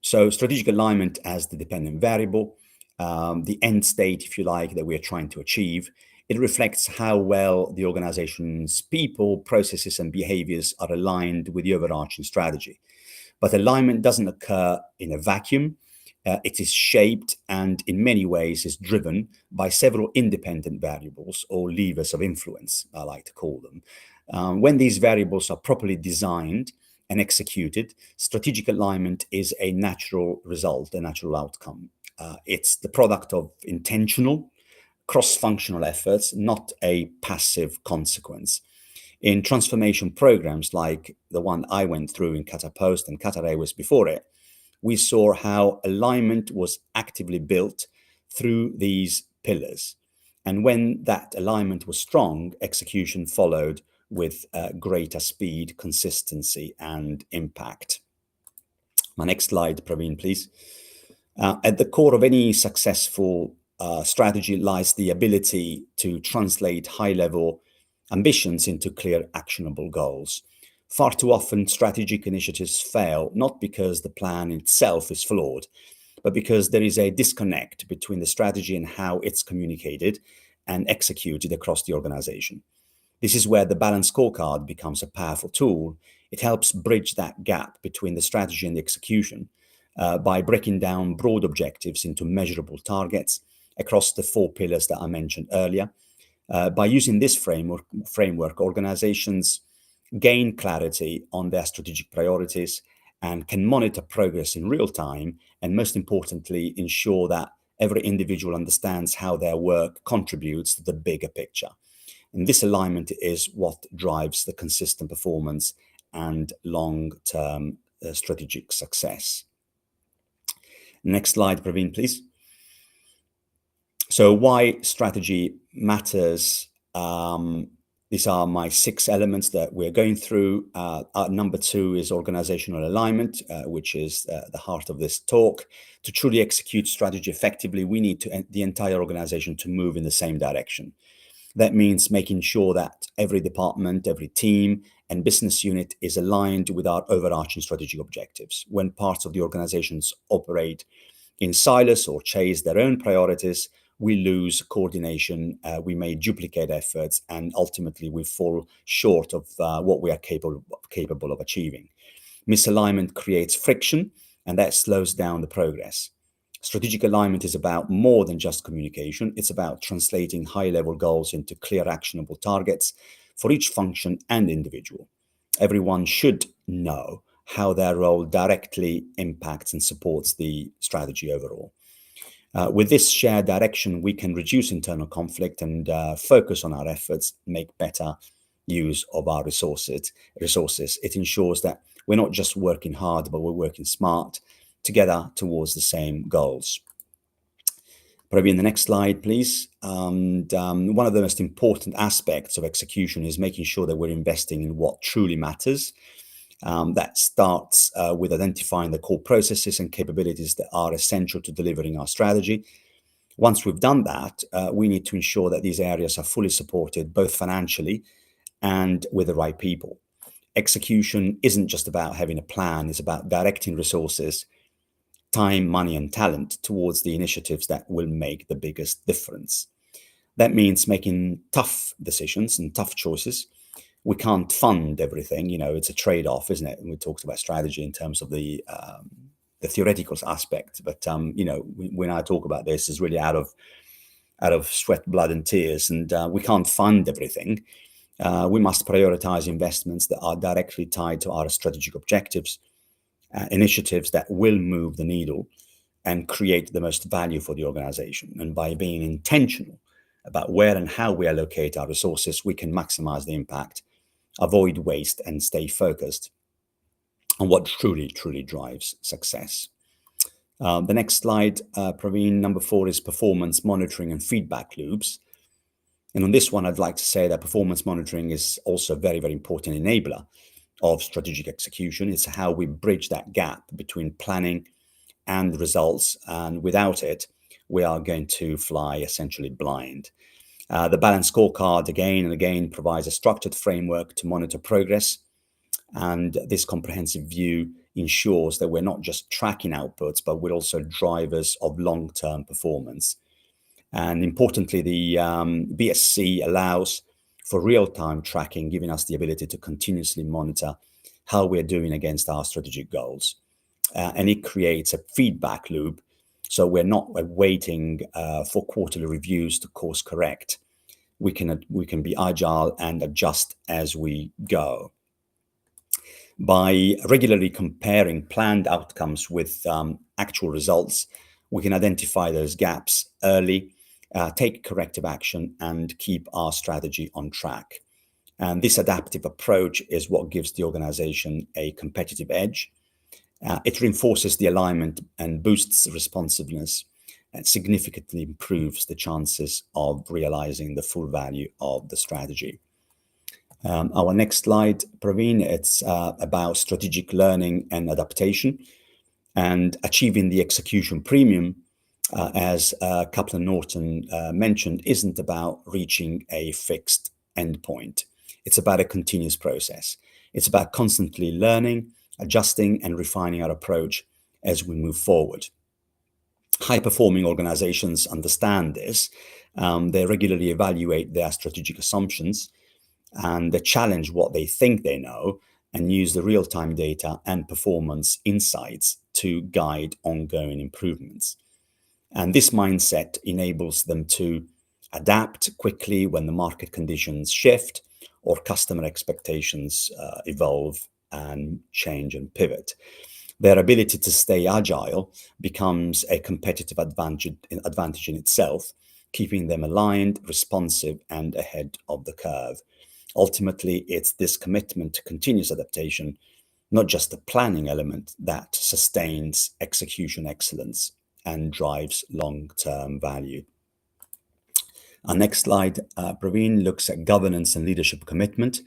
So strategic alignment as the dependent variable, the end state, if you like, that we are trying to achieve, it reflects how well the organization's people, processes, and behaviors are aligned with the overarching strategy. But alignment doesn't occur in a vacuum. It is shaped and in many ways is driven by several independent variables or levers of influence, I like to call them. When these variables are properly designed and executed, strategic alignment is a natural result, a natural outcome. It's the product of intentional, cross-functional efforts, not a passive consequence. In transformation programs like the one I went through in Qatar Post and Qatar Airways before it, we saw how alignment was actively built through these pillars. And when that alignment was strong, execution followed with greater speed, consistency, and impact. My next slide, Praveen, please. At the core of any successful strategy lies the ability to translate high-level ambitions into clear, actionable goals. Far too often, strategic initiatives fail, not because the plan itself is flawed, but because there is a disconnect between the strategy and how it's communicated and executed across the organization. This is where the balanced scorecard becomes a powerful tool. It helps bridge that gap between the strategy and the execution by breaking down broad objectives into measurable targets across the 4 pillars that I mentioned earlier. By using this framework, organizations gain clarity on their strategic priorities and can monitor progress in real time, and most importantly, ensure that every individual understands how their work contributes to the bigger picture. And this alignment is what drives the consistent performance and long-term strategic success. Next slide, Praveen, please. So why strategy matters. These are my 6 elements that we're going through. Number 2 is organizational alignment, which is the heart of this talk. To truly execute strategy effectively, we need the entire organization to move in the same direction. That means making sure that every department, every team, and business unit is aligned with our overarching strategic objectives. When parts of the organizations operate in silos or chase their own priorities, we lose coordination, we may duplicate efforts, and ultimately we fall short of what we are capable of achieving. Misalignment creates friction, and that slows down the progress. Strategic alignment is about more than just communication. It's about translating high-level goals into clear, actionable targets for each function and individual. Everyone should know how their role directly impacts and supports the strategy overall. With this shared direction, we can reduce internal conflict and focus on our efforts, make better use of our resources. It ensures that we're not just working hard, but we're working smart together towards the same goals. Probably in the next slide, please. And one of the most important aspects of execution is making sure that we're investing in what truly matters. That starts with identifying the core processes and capabilities that are essential to delivering our strategy. Once we've done that, we need to ensure that these areas are fully supported, both financially and with the right people. Execution isn't just about having a plan, it's about directing resources, time, money, and talent towards the initiatives that will make the biggest difference. That means making tough decisions and tough choices. We can't fund everything, it's a trade-off, isn't it? And we talked about strategy in terms of the theoretical aspect, but when I talk about this, it's really out of sweat, blood, and tears, and we can't fund everything. We must prioritize investments that are directly tied to our strategic objectives, initiatives that will move the needle and create the most value for the organization. And by being intentional about where and how we allocate our resources, we can maximize the impact, avoid waste, and stay focused on what truly drives success. The next slide, Praveen, number 4, is performance monitoring and feedback loops. And on this one, I'd like to say that performance monitoring is also a very, very important enabler of strategic execution. It's how we bridge that gap between planning and results. And without it, we are going to fly essentially blind. The balanced scorecard again and again provides a structured framework to monitor progress. And this comprehensive view ensures that we're not just tracking outputs, but we're also drivers of long-term performance. And importantly, the BSC allows for real-time tracking, giving us the ability to continuously monitor how we're doing against our strategic goals. And it creates a feedback loop, so we're not waiting for quarterly reviews to course correct. We can be agile and adjust as we go. By regularly comparing planned outcomes with actual results, we can identify those gaps early, take corrective action, and keep our strategy on track. And this adaptive approach is what gives the organization a competitive edge. It reinforces the alignment and boosts responsiveness and significantly improves the chances of realizing the full value of the strategy. Our next slide, Praveen, it's about strategic learning and adaptation, and achieving the execution premium, as Kaplan Norton mentioned, isn't about reaching a fixed endpoint. It's about a continuous process. It's about constantly learning, adjusting, and refining our approach as we move forward. High-performing organizations understand this. They regularly evaluate their strategic assumptions, and they challenge what they think they know and use the real-time data and performance insights to guide ongoing improvements. And this mindset enables them to adapt quickly when the market conditions shift or customer expectations evolve and change and pivot. Their ability to stay agile becomes a competitive advantage in itself, keeping them aligned, responsive, and ahead of the curve. Ultimately, it's this commitment to continuous adaptation, not just the planning element, that sustains execution excellence and drives long-term value. Our next slide, Praveen, looks at governance and leadership commitment.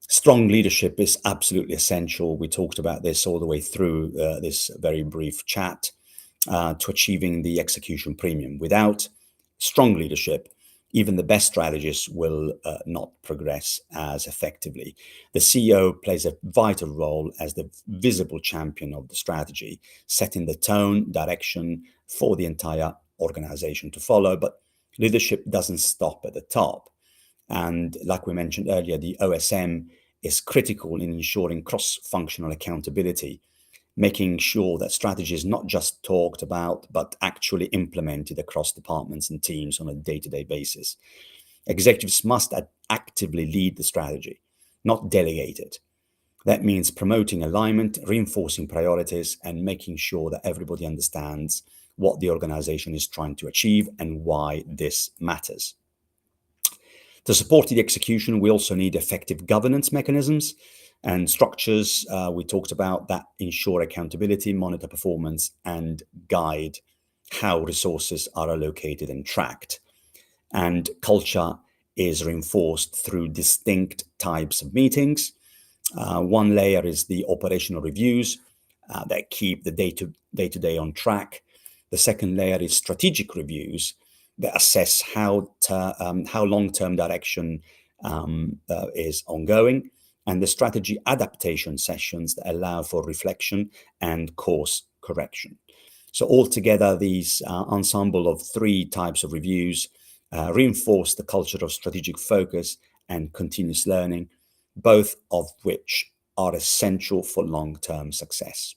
Strong leadership is absolutely essential. We talked about this all the way through this very brief chat to achieving the execution premium. Without strong leadership, even the best strategists will not progress as effectively. The CEO plays a vital role as the visible champion of the strategy, setting the tone, direction for the entire organization to follow. But leadership doesn't stop at the top. And like we mentioned earlier, the OSM is critical in ensuring cross-functional accountability, making sure that strategy is not just talked about, but actually implemented across departments and teams on a day-to-day basis. Executives must actively lead the strategy, not delegate it. That means promoting alignment, reinforcing priorities, and making sure that everybody understands what the organization is trying to achieve and why this matters. To support the execution, we also need effective governance mechanisms and structures we talked about that ensure accountability, monitor performance, and guide how resources are allocated and tracked. And culture is reinforced through distinct types of meetings. One layer is the operational reviews that keep the day-to-day on track. The second layer is strategic reviews that assess how long-term direction is ongoing, and the strategy adaptation sessions that allow for reflection and course correction. So altogether, these ensemble of three types of reviews reinforce the culture of strategic focus and continuous learning, both of which are essential for long-term success.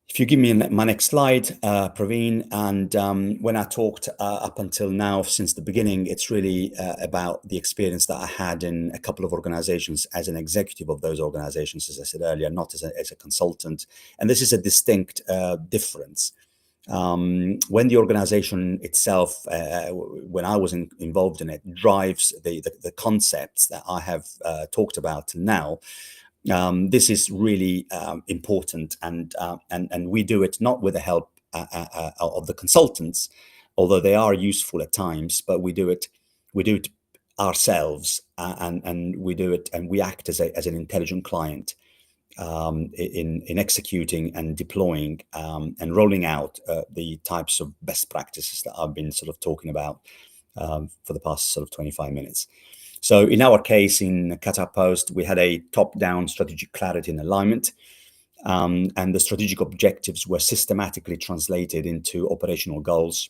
If you give me my next slide, Praveen, and when I talked up until now, since the beginning, it's really about the experience that I had in a couple of organizations as an executive of those organizations, as I said earlier, not as a consultant. And this is a distinct difference. When the organization itself, when I was involved in it, drives the concepts that I have talked about now, this is really important, and we do it not with the help of the consultants, although they are useful at times, but we do it ourselves, and we do it, and we act as an intelligent client in executing and deploying and rolling out the types of best practices that I've been sort of talking about for the past sort of 25 minutes. So in our case, in Qatar Post, we had a top-down strategic clarity and alignment, and the strategic objectives were systematically translated into operational goals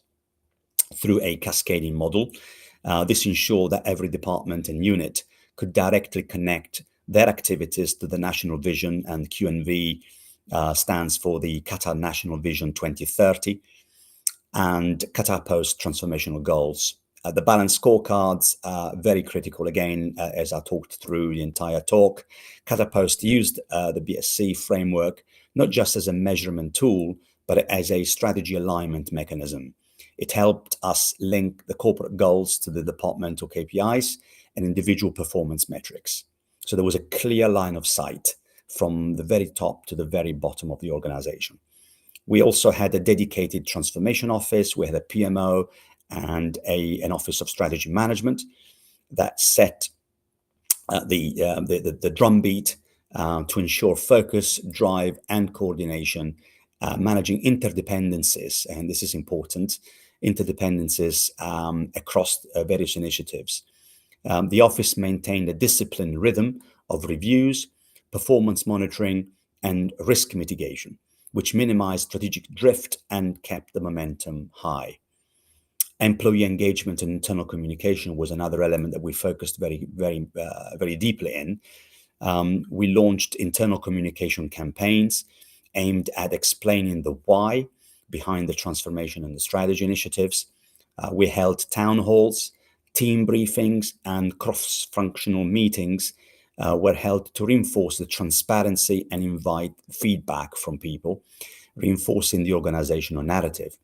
through a cascading model. This ensured that every department and unit could directly connect their activities to the national vision, and QNV stands for the Qatar National Vision 2030 and Qatar Post transformational goals. The balanced scorecards are very critical. Again, as I talked through the entire talk, Qatar Post used the BSC framework not just as a measurement tool, but as a strategy alignment mechanism. It helped us link the corporate goals to the departmental KPIs and individual performance metrics. So there was a clear line of sight from the very top to the very bottom of the organization. We also had a dedicated transformation office. We had a PMO and an office of strategy management that set the drumbeat to ensure focus, drive, and coordination, managing interdependencies, and this is important, interdependencies across various initiatives. The office maintained a disciplined rhythm of reviews, performance monitoring, and risk mitigation, which minimized strategic drift and kept the momentum high. Employee engagement and internal communication was another element that we focused very deeply in. We launched internal communication campaigns aimed at explaining the why behind the transformation and the strategy initiatives. We held town halls, team briefings, and cross-functional meetings were held to reinforce the transparency and invite feedback from people, reinforcing the organizational narrative.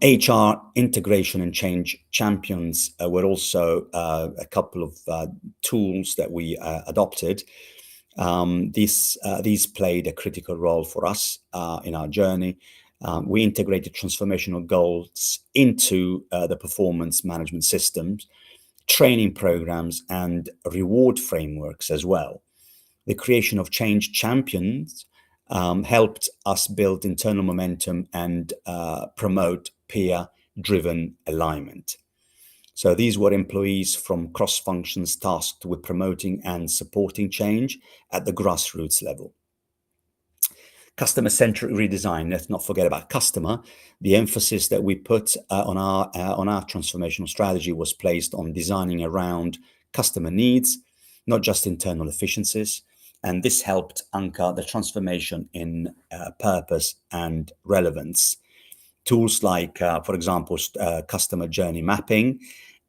HR integration and change champions were also a couple of tools that we adopted. These played a critical role for us in our journey. We integrated transformational goals into the performance management systems, training programs, and reward frameworks as well. The creation of change champions helped us build internal momentum and promote peer-driven alignment. So these were employees from cross functions tasked with promoting and supporting change at the grassroots level. Customer-centric redesign, let's not forget about customer. The emphasis that we put on our transformational strategy was placed on designing around customer needs, not just internal efficiencies. And this helped anchor the transformation in purpose and relevance. Tools like, for example, customer journey mapping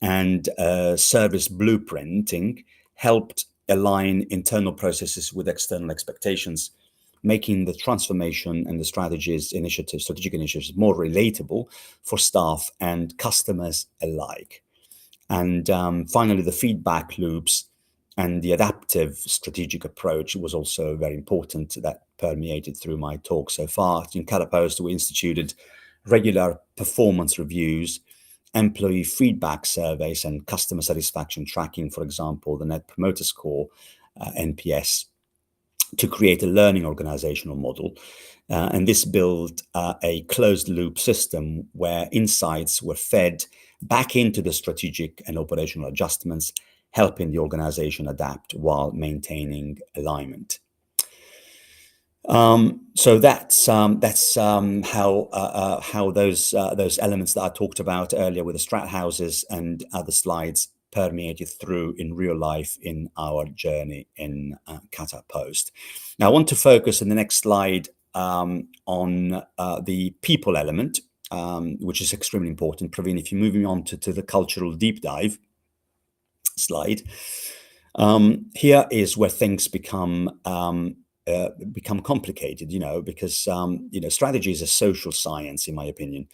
and service blueprinting helped align internal processes with external expectations, making the transformation and the strategic initiatives more relatable for staff and customers alike. And finally, the feedback loops and the adaptive strategic approach was also very important that permeated through my talk so far. In Qatar Post, we instituted regular performance reviews, employee feedback surveys, and customer satisfaction tracking, for example, the Net Promoter Score, NPS. to create a learning organizational model. And this built a closed loop system where insights were fed back into the strategic and operational adjustments, helping the organization adapt while maintaining alignment. So that's how those elements that I talked about earlier with the strat houses and other slides permeated through in real life in our journey in Qatar Post. Now I want to focus in the next slide on the people element, which is extremely important. Praveen, if you're moving on to the cultural deep dive slide, here is where things become complicated, because strategy is a social science, in my opinion.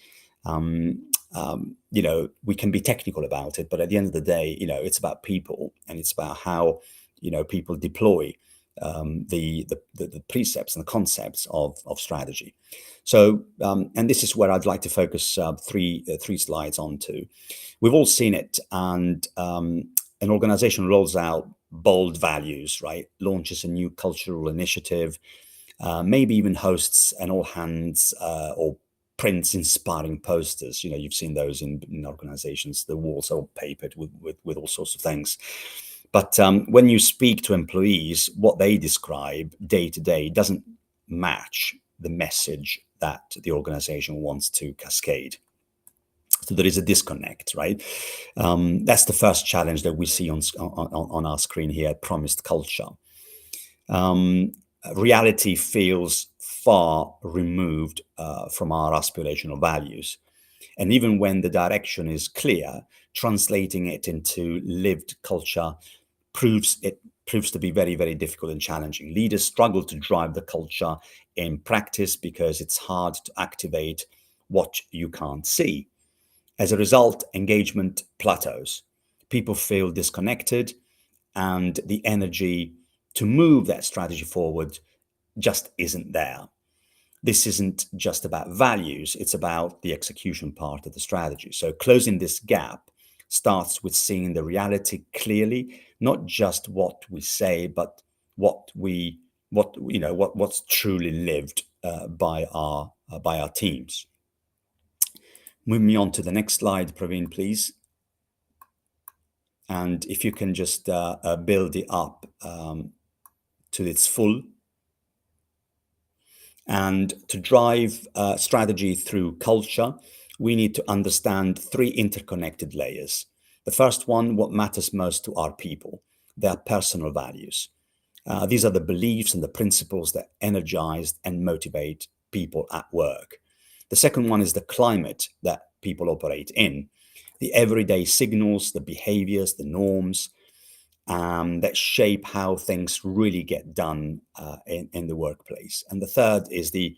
We can be technical about it, but at the end of the day, it's about people, and it's about how people deploy the precepts and the concepts of strategy. So, and this is where I'd like to focus three slides onto. We've all seen it, and an organization rolls out bold values, right? Launches a new cultural initiative, maybe even hosts an all hands or prints inspiring posters. You've seen those in organizations. The walls are all papered with all sorts of things. But when you speak to employees, what they describe day to day doesn't match the message that the organization wants to cascade. So there is a disconnect, right? That's the first challenge that we see on our screen here, promised culture. Reality feels far removed from our aspirational values. And even when the direction is clear, translating it into lived culture proves to be very, very difficult and challenging. Leaders struggle to drive the culture in practice because it's hard to activate what you can't see. As a result, engagement plateaus. People feel disconnected, and the energy to move that strategy forward just isn't there. This isn't just about values, it's about the execution part of the strategy. So closing this gap starts with seeing the reality clearly, not just what we say, but what's truly lived by our teams. Moving me on to the next slide, Praveen, please. And if you can just build it up to its full. And to drive strategy through culture, we need to understand three interconnected layers. The first one, what matters most to our people, their personal values. These are the beliefs and the principles that energize and motivate people at work. The second one is the climate that people operate in, the everyday signals, the behaviors, the norms that shape how things really get done in the workplace. And the third is the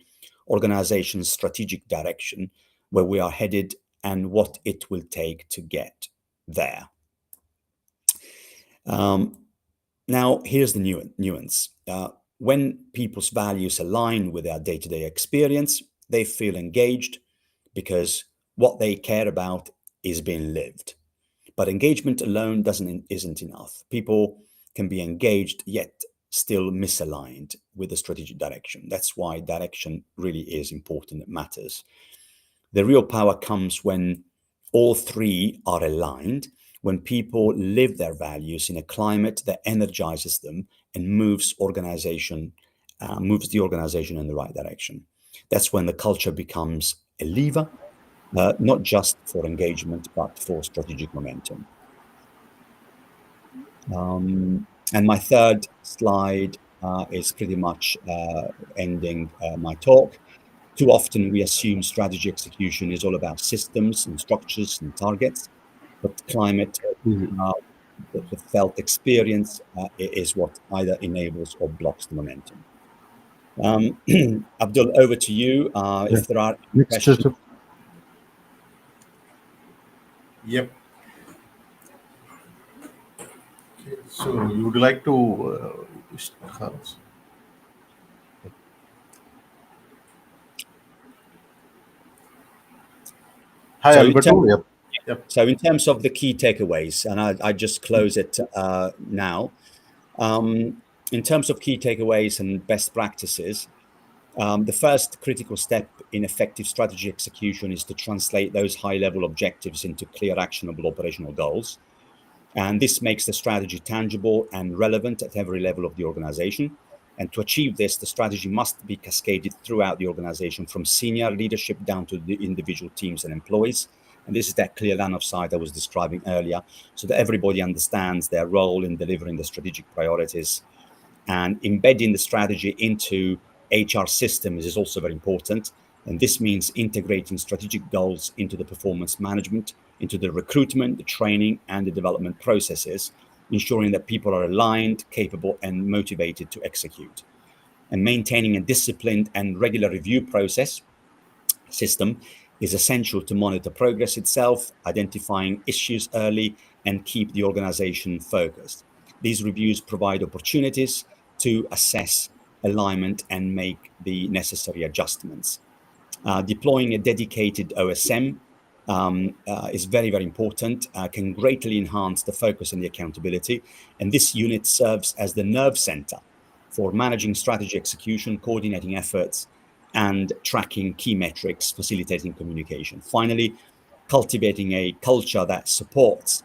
organization's strategic direction, where we are headed and what it will take to get there. Now, here's the nuance. When people's values align with their day-to-day experience, they feel engaged because what they care about is being lived. But engagement alone isn't enough. People can be engaged yet still misaligned with the strategic direction. That's why direction really is important. It matters. The real power comes when all three are aligned, when people live their values in a climate that energizes them and moves the organization in the right direction. That's when the culture becomes a lever, not just for engagement, but for strategic momentum. And my third slide is pretty much ending my talk. Too often we assume strategy execution is all about systems and structures and targets, but climate, the felt experience is what either enables or blocks the momentum. Abdul, over to you. If there are any questions. Yep. Okay. So you would like to Hi, So Alberto. Yep. So in terms of the key takeaways, and I just close it now. In terms of key takeaways and best practices, the first critical step in effective strategy execution is to translate those high-level objectives into clear, actionable operational goals. And this makes the strategy tangible and relevant at every level of the organization. And to achieve this, the strategy must be cascaded throughout the organization, from senior leadership down to the individual teams and employees. And this is that clear line of sight I was describing earlier, so that everybody understands their role in delivering the strategic priorities. And embedding the strategy into HR systems is also very important. And this means integrating strategic goals into the performance management, into the recruitment, the training, and the development processes, ensuring that people are aligned, capable, and motivated to execute. And maintaining a disciplined and regular review process system is essential to monitor progress itself, identifying issues early, and keep the organization focused. These reviews provide opportunities to assess alignment and make the necessary adjustments. Deploying a dedicated OSM is very, very important, can greatly enhance the focus and the accountability. And this unit serves as the nerve center for managing strategy execution, coordinating efforts, and tracking key metrics, facilitating communication. Finally, cultivating a culture that supports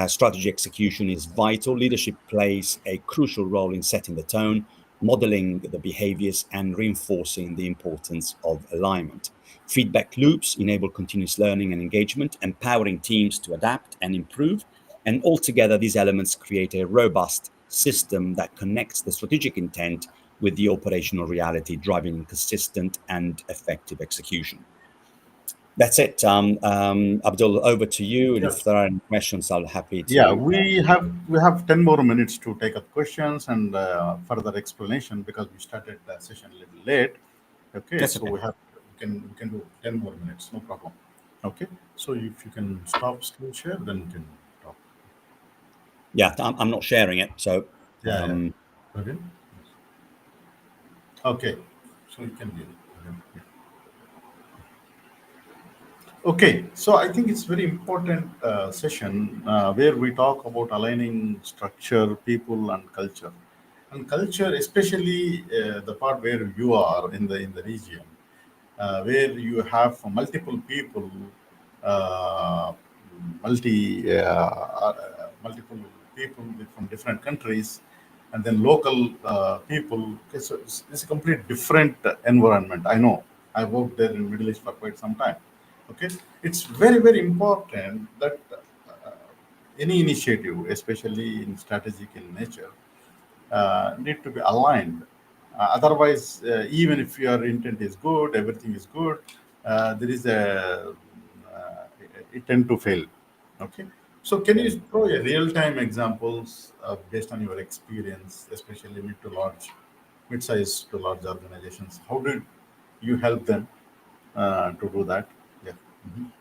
strategy execution is vital. Leadership plays a crucial role in setting the tone, modeling the behaviors, and reinforcing the importance of alignment. Feedback loops enable continuous learning and engagement, empowering teams to adapt and improve. And altogether, these elements create a robust system that connects the strategic intent with the operational reality, driving consistent and effective execution. That's it. Abdul, over to you. And if there are any questions, I'll be happy to. Yeah, we have 10 more minutes to take up questions and further explanation, because we started the session a little late. Okay, That's so okay. we can do 10 more minutes, no problem. Okay, so if you can stop screen share, then we can talk. Yeah, I'm not sharing it. So, Yeah. Okay. Okay, so you can do it. Yeah. Okay, so I think it's very important session where we talk about aligning structure, people, and culture. And culture, especially the part where you are in the region, where you have multiple people, uh, multiple people from different countries, and then local people. Okay, so it's a complete different environment. I know. I worked there in Middle East for quite some time. Okay, it's very, very important that any initiative, especially in strategic in nature, need to be aligned. Otherwise, even if your intent is good, everything is good, there is it tend to fail. Okay. So can you throw a real-time examples based on your experience, especially mid-size to large organizations? How did you help them to do that? Yeah. Mhm.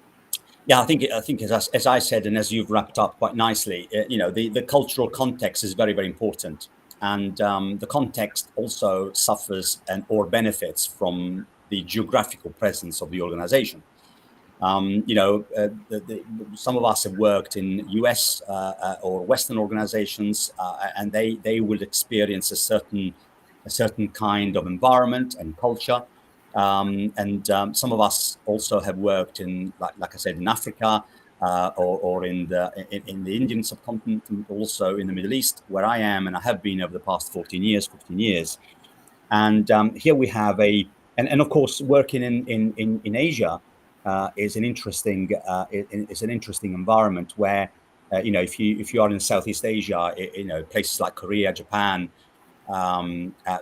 yeah, I think as I said, and as you've wrapped up quite nicely, the cultural context is very, very important, and the context also suffers and or benefits from the geographical presence of the organization. Some of us have worked in US or Western organizations, and they will experience a certain kind of environment and culture. And some of us also have worked in, like I said, in Africa or in the Indian subcontinent, and also in the Middle East, where I am, and I have been over the past 14 years, 15 years. And here we have and of course, working in Asia is an interesting environment where if you are in Southeast Asia, places like Korea, Japan,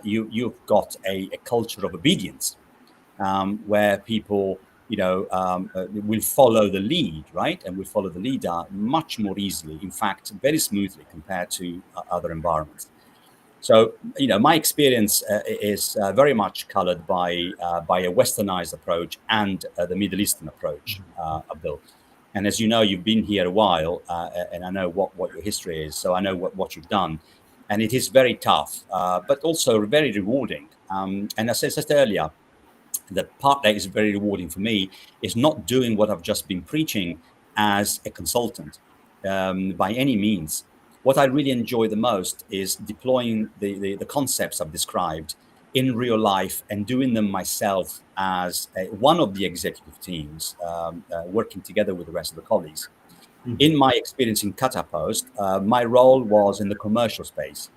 you've got a culture of obedience, where people will follow the lead, right, and will follow the leader much more easily. In fact, very smoothly compared to other environments. So, my experience is very much colored by a westernized approach and the Middle Eastern approach, Abdul. And as you know, you've been here a while, and I know what your history is, so I know what you've done. And it is very tough, but also very rewarding. And as I said earlier, the part that is very rewarding for me is not doing what I've just been preaching as a consultant, by any means. what I really enjoy the most is deploying the concepts I've described in real life and doing them myself as one of the executive teams, working together with the rest of the colleagues. In my experience in Qatar Post, my role was in the commercial space.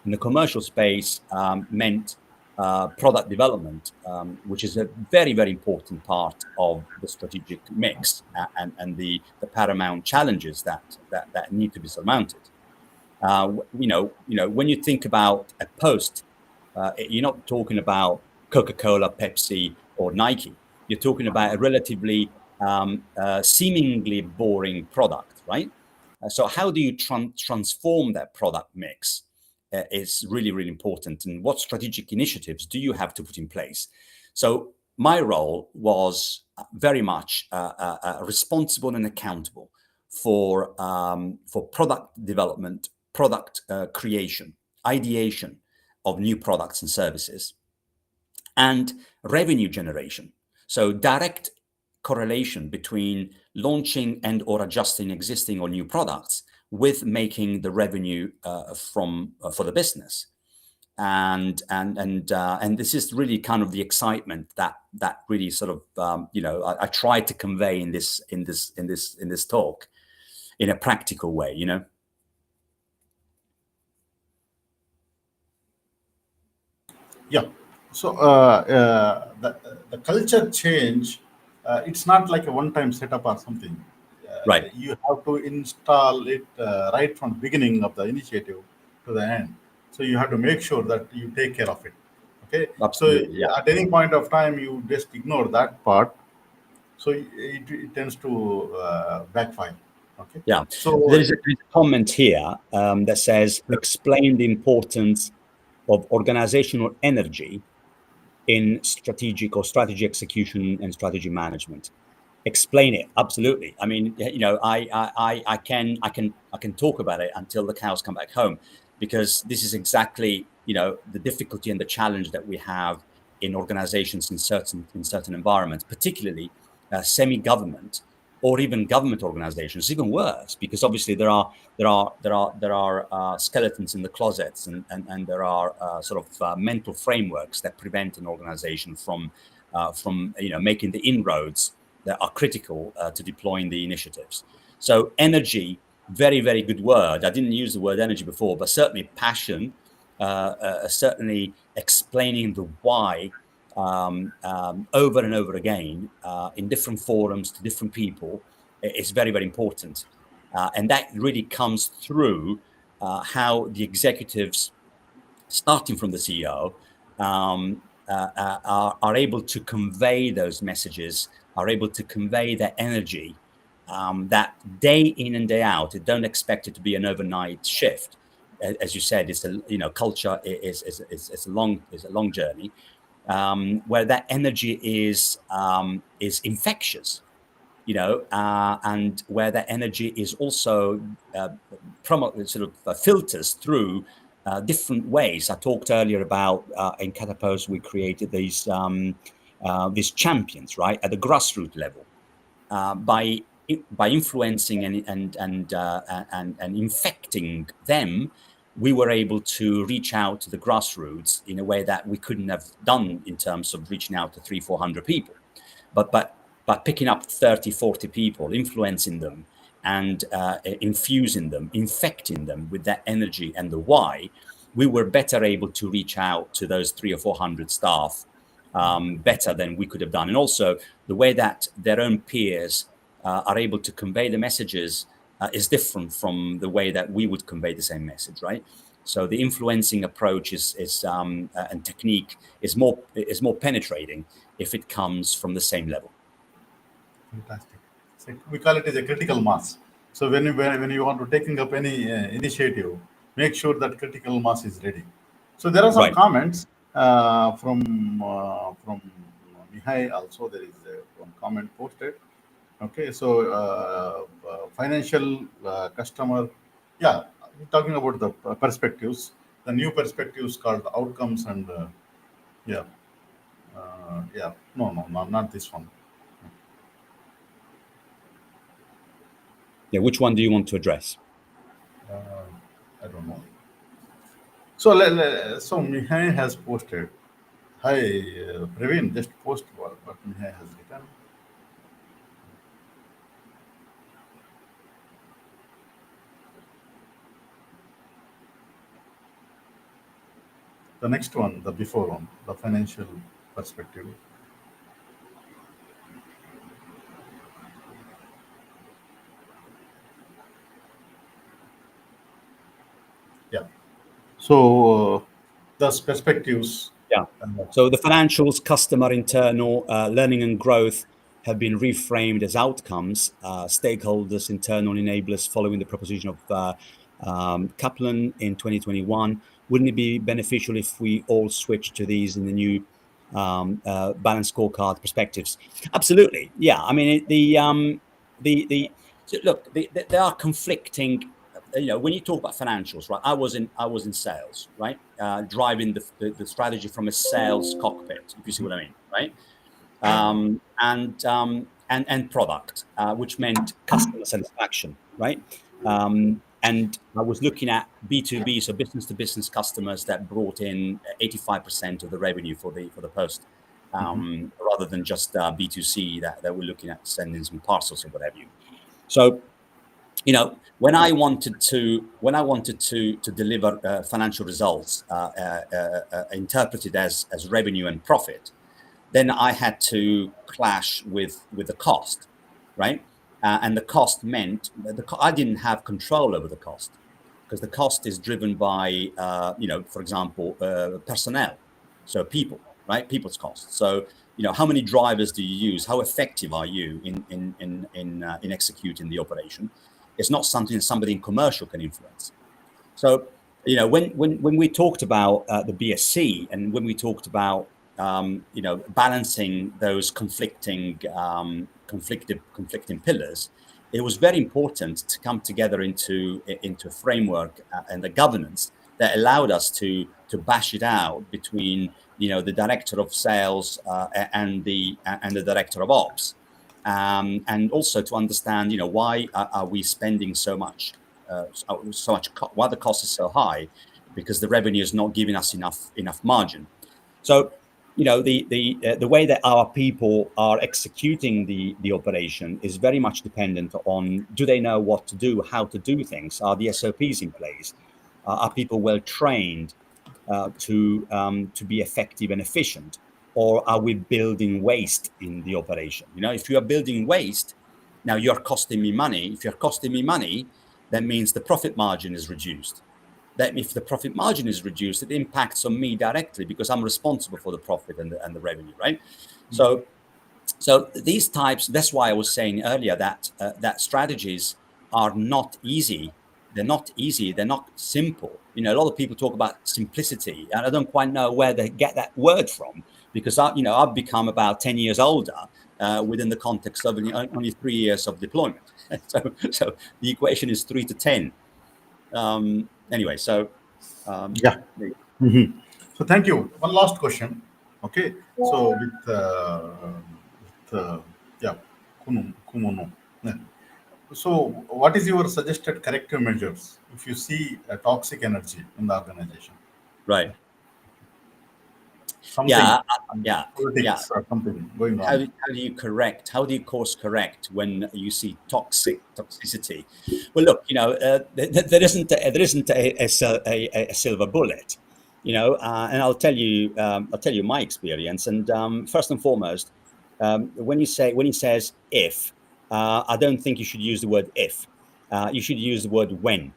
In the commercial space meant product development, which is a very, very important part of the strategic mix and the paramount challenges that need to be surmounted. When you think about a post, you're not talking about Coca-Cola, Pepsi, or Nike. You're talking about a relatively seemingly boring product, right? So how do you transform that product mix is really, really important. And what strategic initiatives do you have to put in place? So my role was very much responsible and accountable for product development, product creation, ideation of new products and services, and revenue generation. So direct correlation between launching and or adjusting existing or new products with making the revenue for the business. And this is really kind of the excitement that really sort of I tried to convey in this talk in a practical way, Yeah. So the culture change, it's not like a one-time setup or something. Right. You have to install it right from the beginning of the initiative to the end. So you have to make sure that you take care of it. Okay. Absolutely, So yeah. at any point of time, you just ignore that part. So it tends to backfire. Okay. Yeah. So There's a comment here that says, explain the importance of organizational energy in strategy execution and strategy management. Explain it. Absolutely. I mean, I can talk about it until the cows come back home, because this is exactly, the difficulty and the challenge that we have in organizations in certain environments, particularly semi-government or even government organizations, even worse, because obviously there are skeletons in the closets, and there are mental frameworks that prevent an organization from making the inroads that are critical to deploying the initiatives. So energy, very, very good word. I didn't use the word energy before, but certainly passion, certainly explaining the why over and over again in different forums to different people is very, very important. And that really comes through how the executives, starting from the CEO, are able to convey those messages, are able to convey their energy, that day in and day out. Don't expect it to be an overnight shift. As you said, it's culture is a long journey, where that energy is infectious, and where that energy is also filters through different ways. I talked earlier about in Qatar Post we created these champions, right, at the grassroots level, by influencing and infecting them. We were able to reach out to the grassroots in a way that we couldn't have done in terms of reaching out to 300-400 people, but picking up 30-40 people, influencing them, and infusing them, infecting them with that energy and the why, we were better able to reach out to those 300 or 400 staff better than we could have done. And also the way that their own peers are able to convey the messages is different from the way that we would convey the same message, right? So the influencing approach and technique is more penetrating if it comes from the same level. fantastic. So we call it as a critical mass. So when you want to taking up any initiative, make sure that critical mass is ready. So there are some Right. comments from Mihai. Also, there is one comment posted. Okay, so financial customer, yeah, we're talking about the perspectives, the new perspectives called outcomes and yeah, no, not this one. Yeah, which one do you want to address? I don't know. So, so Mihai has posted. Hi, Praveen, just post what Mihai has written. The next one, the before one, the financial perspective. Yeah. So, those perspectives. Yeah. So the financials, customer, internal, learning and growth have been reframed as outcomes, stakeholders, internal enablers following the proposition of Kaplan in 2021. Wouldn't it be beneficial if we all switch to these in the new balanced scorecard perspectives? Absolutely. Yeah. I mean, so look, there are conflicting. When you talk about financials, right? I was in sales, right? Driving the strategy from a sales cockpit, if you see what I mean, right? And product, which meant customer satisfaction, right? And I was looking at B2B, so business to business customers that brought in 85% of the revenue for the post, rather than just B2C that we're looking at sending some parcels or what have you. So when I wanted to deliver financial results interpreted as revenue and profit, then I had to clash with the cost, right? And the cost meant that I didn't have control over the cost, because the cost is driven by for example, personnel, so people, right? People's costs. So how many drivers do you use? How effective are you in executing the operation? It's not something somebody in commercial can influence. So when we talked about the BSC, and when we talked about balancing those conflicting pillars, it was very important to come together into a framework and a governance that allowed us to bash it out between the director of sales and the director of ops, and also to understand why are we spending so much, why the cost is so high, because the revenue is not giving us enough margin. So the way that our people are executing the operation is very much dependent on, do they know what to do, how to do things? Are the SOPs in place? Are people well trained to be effective and efficient? Or are we building waste in the operation? If you are building waste, now you're costing me money. If you're costing me money, that means the profit margin is reduced. That if the profit margin is reduced, it impacts on me directly, because I'm responsible for the profit and the revenue, right? So these types, that's why I was saying earlier that that strategies are not easy. They're not easy. They're not simple. A lot of people talk about simplicity, and I don't quite know where they get that word from, because I've become about 10 years older within the context of only 3 years of deployment. so the equation is 3 to 10. Anyway, so Yeah. So thank you. One last question. Okay. So yeah, Kumuno. Yeah. So what is your suggested corrective measures if you see a toxic energy in the organization? right. Something, Yeah, yeah. politics or something going How on. do you course correct when you see toxicity? Well, look, there isn't a silver bullet, and I'll tell you my experience. And first and foremost, when he says if, I don't think you should use the word if. You should use the word when,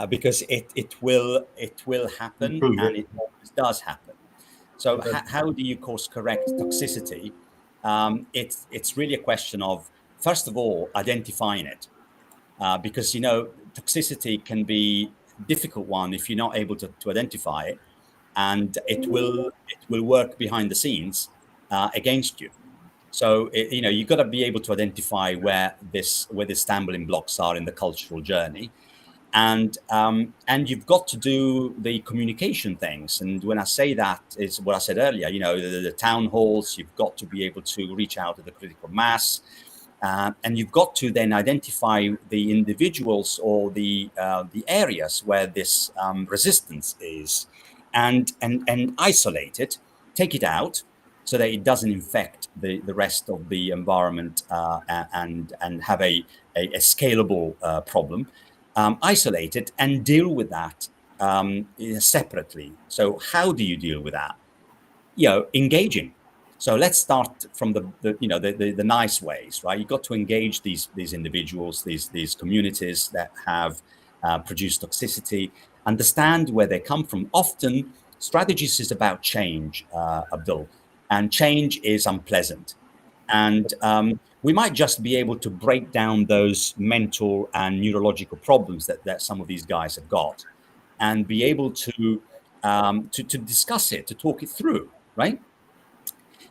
because it will It happen, will and get it always does happen. So that. how do you course correct toxicity? It's really a question of, first of all, identifying it, because toxicity can be a difficult one if you're not able to identify it, and it will work behind the scenes against you. So you've got to be able to identify where the stumbling blocks are in the cultural journey, and you've got to do the communication things. And when I say that, it's what I said earlier. The town halls. You've got to be able to reach out to the critical mass. And you've got to then identify the individuals or the areas where this resistance is, and isolate it, take it out, so that it doesn't infect the rest of the environment and have a scalable problem. Isolate it and deal with that separately. So how do you deal with that? Engaging. So let's start from the nice ways, right? You've got to engage these individuals, these communities that have produced toxicity, understand where they come from. Often strategies is about change, Abdul, and change is unpleasant. And we might just be able to break down those mental and neurological problems that some of these guys have got, and be able to discuss it, to talk it through, right?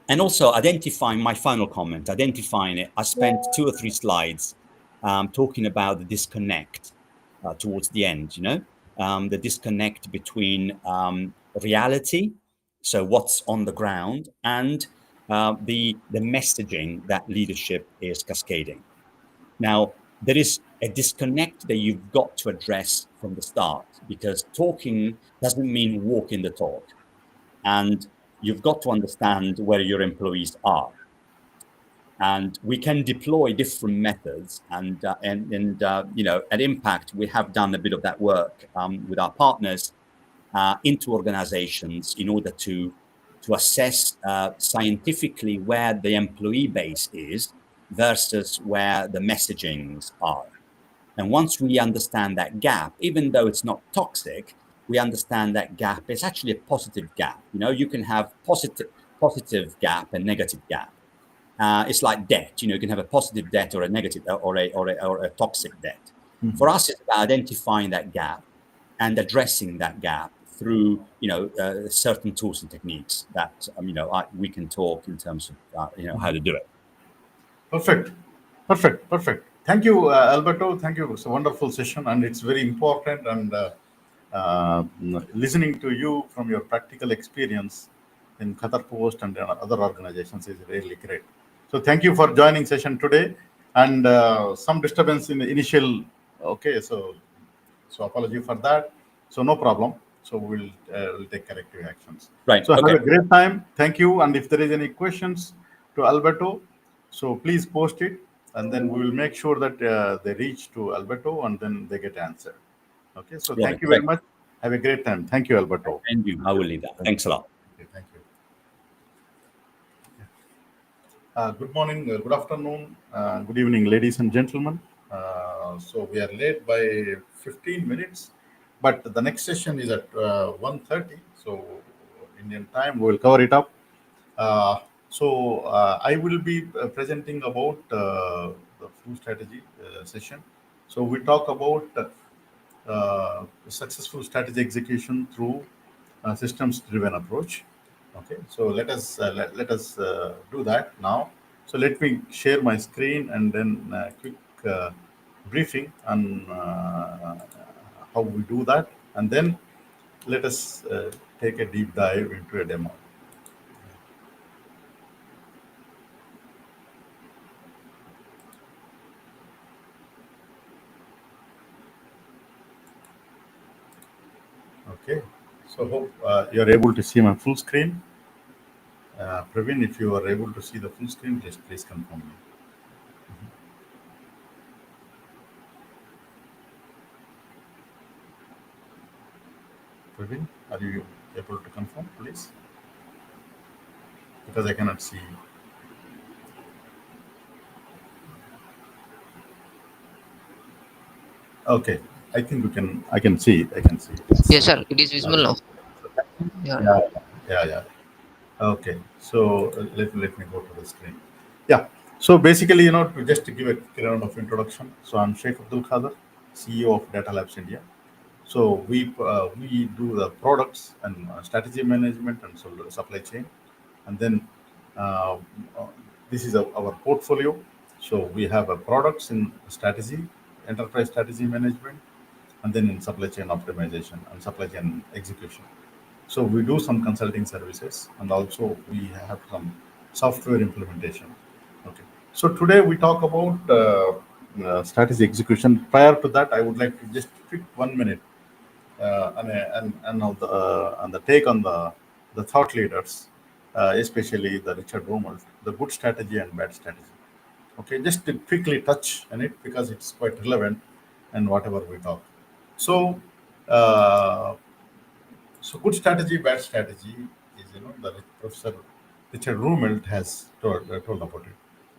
And also identifying, my final comment, identifying it. I spent 2 or 3 slides talking about the disconnect towards the end, the disconnect between reality, so what's on the ground, and the messaging that leadership is cascading. Now, there is a disconnect that you've got to address from the start, because talking doesn't mean walking the talk. And you've got to understand where your employees are. And we can deploy different methods. And at Impact, we have done a bit of that work with our partners into organizations in order to assess scientifically where the employee base is versus where the messagings are. And once we understand that gap, even though it's not toxic, we understand that gap is actually a positive gap. You can have positive gap and negative gap. It's like debt. You can have a positive debt or a negative or a toxic debt. Mm-hmm. For us, it's about identifying that gap and addressing that gap through certain tools and techniques that we can talk in terms of how to do it. Perfect. Thank you, Alberto. Thank you. It's a wonderful session, and it's very important. And listening to you from your practical experience in Khadar Post and other organizations is really great. So thank you for joining session today. And some disturbance in the initial. Okay, so apology for that. So no problem. So we'll take corrective actions. Right. So have a great time. Thank you. And if there is any questions to Alberto, so please post it, and then we will make sure that they reach to Alberto and then they get answered. Okay. So thank you very much. Have a great time. Thank you, Alberto. And you. I will leave that. Thanks a lot. Okay, thank you. Good morning, good afternoon, good evening, ladies and gentlemen. So we are late by 15 minutes, but the next session is at 1:30. So Indian time, we will cover it up. I will be presenting about the flu strategy session. So we talk about successful strategy execution through systems-driven approach. Okay, so let us do that now. So let me share my screen and then quick briefing on how we do that, and then let us take a deep dive into a demo. Okay, so hope you are able to see my full screen. Praveen, if you are able to see the full screen, please confirm me. Praveen, are you able to confirm, please? Because I cannot see. Okay, I think I can see it. Yes, sir. It is visible now. Yeah. Okay, so let me go to the screen. Yeah. So basically, to just to give a round of introduction. So I'm Shaik Abdul Khadar, CEO of Data Labs India. So we do the products and strategy management and supply chain, and then this is our portfolio. So we have products in strategy, enterprise strategy management, and then in supply chain optimization and supply chain execution. So we do some consulting services, and also we have some software implementation. Okay. So today we talk about strategy execution. Prior to that, I would like to just pick 1 minute and the take on the thought leaders, especially the Richard Rumelt, the good strategy and bad strategy. Okay, just to quickly touch on it because it's quite relevant and whatever we talk. So, uh, so good strategy, bad strategy is the Professor Richard Rumelt has told about it.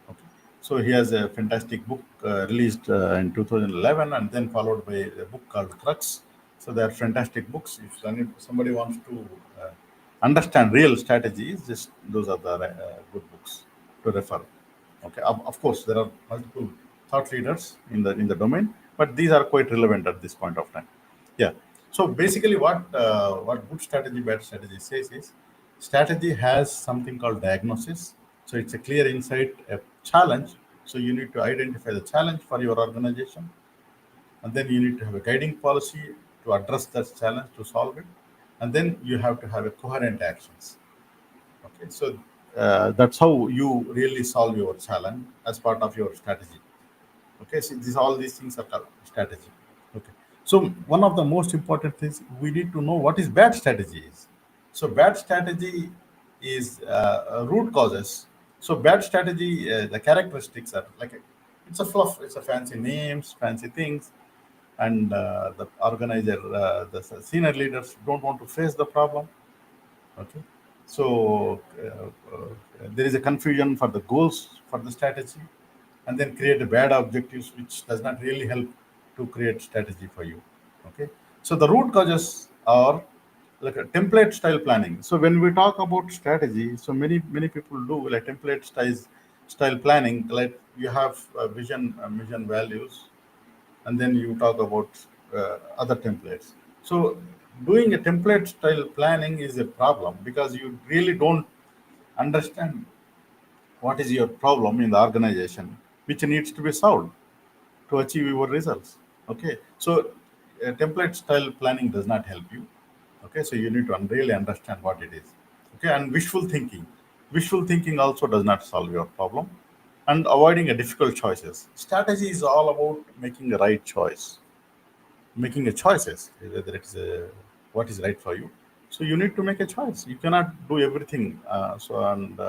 Okay, so he has a fantastic book released in 2011, and then followed by a book called Crux. So they are fantastic books. If somebody wants to understand real strategies, just those are the good books to refer. Okay, of course there are multiple thought leaders in the domain, but these are quite relevant at this point of time. Yeah. So basically, what good strategy, bad strategy says is strategy has something called diagnosis. So it's a clear insight, a challenge. So you need to identify the challenge for your organization, and then you need to have a guiding policy to address that challenge to solve it, and then you have to have a coherent actions. Okay, so that's how you really solve your challenge as part of your strategy. Okay, so all these things are called strategy. Okay, so one of the most important things we need to know what is bad strategy is. So bad strategy is root causes. So bad strategy, the characteristics are like it's a fluff, it's a fancy names, fancy things, and the organizer, the senior leaders don't want to face the problem. Okay, so there is a confusion for the goals for the strategy, and then create a bad objectives which does not really help to create strategy for you. Okay, so the root causes are like a template style planning. So when we talk about strategy, so many people do like template style planning. Like you have a vision, mission, values, and then you talk about other templates. So doing a template style planning is a problem because you really don't understand what is your problem in the organization which needs to be solved to achieve your results. Okay, so template style planning does not help you. Okay, so you need to really understand what it is. Okay, and wishful thinking also does not solve your problem, and avoiding a difficult choices. Strategy is all about making the right choice, making a choices whether it's what is right for you. So you need to make a choice. You cannot do everything, and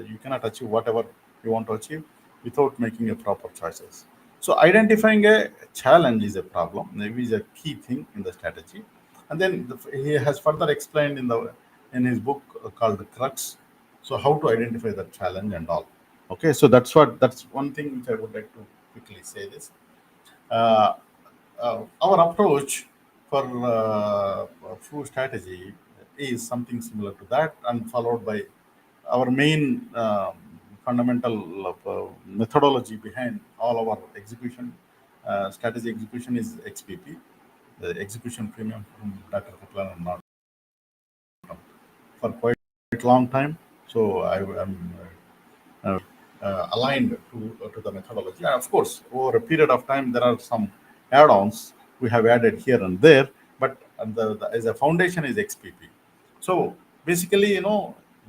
you cannot achieve whatever you want to achieve without making a proper choices. So identifying a challenge is a problem, maybe is a key thing in the strategy. And then he has further explained in his book called Crux, so how to identify the challenge and all. Okay, so that's one thing which I would like to quickly say this. uh, our approach for flu strategy is something similar to that, and followed by our main fundamental methodology behind all our execution. Strategy execution is XPP, the execution premium from Dr. Kaplan and not for quite long time. So I am aligned to the methodology. And of course, over a period of time, there are some add-ons we have added here and there, but as a foundation is XPP. So basically,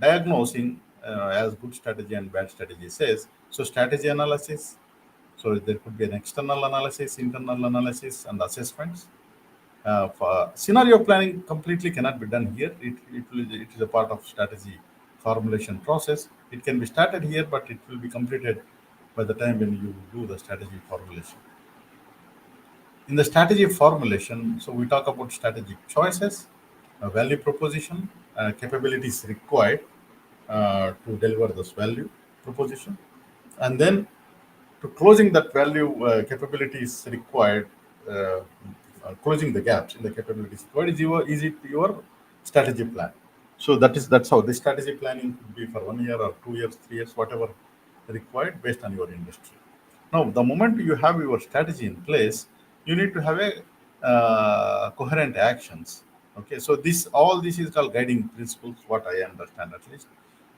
diagnosing as good strategy and bad strategy says. So strategy analysis. So there could be an external analysis, internal analysis, and assessments. For scenario planning completely cannot be done here. It is a part of strategy formulation process. It can be started here, but it will be completed by the time when you do the strategy formulation. In the strategy formulation, so we talk about strategic choices, value proposition, capabilities required to deliver this value proposition, and then to closing that value capabilities required, closing the gaps in the capabilities required is it your strategy plan. So that's how the strategy planning could be for 1 year or 2 years, 3 years, whatever required based on your industry. Now, the moment you have your strategy in place, you need to have a coherent actions. Okay, so this is called guiding principles. What I understand at least.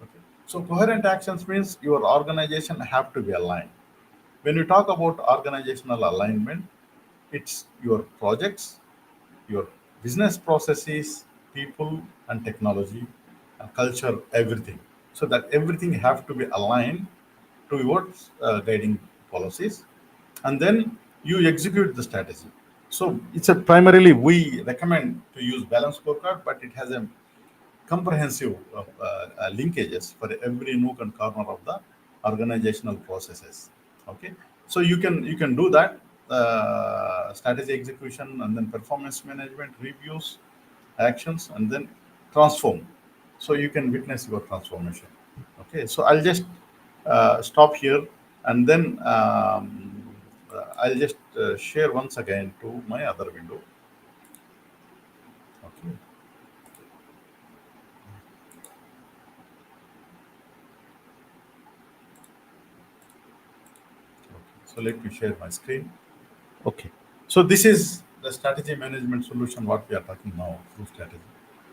Okay, so coherent actions means your organization have to be aligned. When you talk about organizational alignment, it's your projects, your business processes, people and technology, and culture, everything. So that everything have to be aligned towards guiding policies, and then you execute the strategy. So it's a primarily we recommend to use balance scorecard, but it has a comprehensive linkages for every nook and corner of the organizational processes. Okay, so you can do that strategy execution and then performance management reviews, actions, and then transform. So you can witness your transformation. Okay, so I'll just stop here, and then I'll just share once again to my other window. Okay. So let me share my screen. Okay. So this is the strategy management solution, what we are talking now through strategy.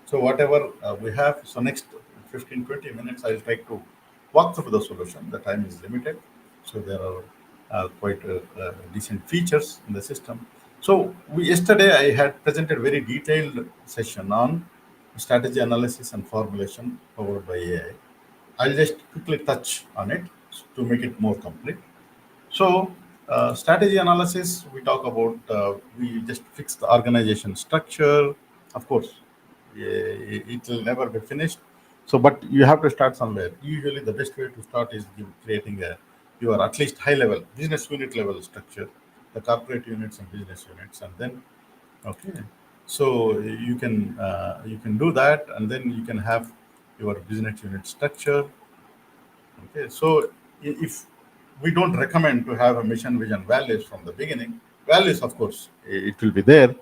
So whatever we have, so next 15, 20 minutes, I'll try to walk through the solution. The time is limited. So there are quite decent features in the system. So yesterday I had presented very detailed session on strategy analysis and formulation powered by AI. I'll just quickly touch on it to make it more complete. So, strategy analysis, we talk about, we just fix the organization structure. Of course, it will never be finished. So, but you have to start somewhere. Usually, the best way to start is creating your at least high level, business unit level structure, the corporate units and business units, and then, okay. So you can do that, and then you can have your business unit structure. Okay, so if we don't recommend to have a mission, vision, values from the beginning, values, of course, it will be there.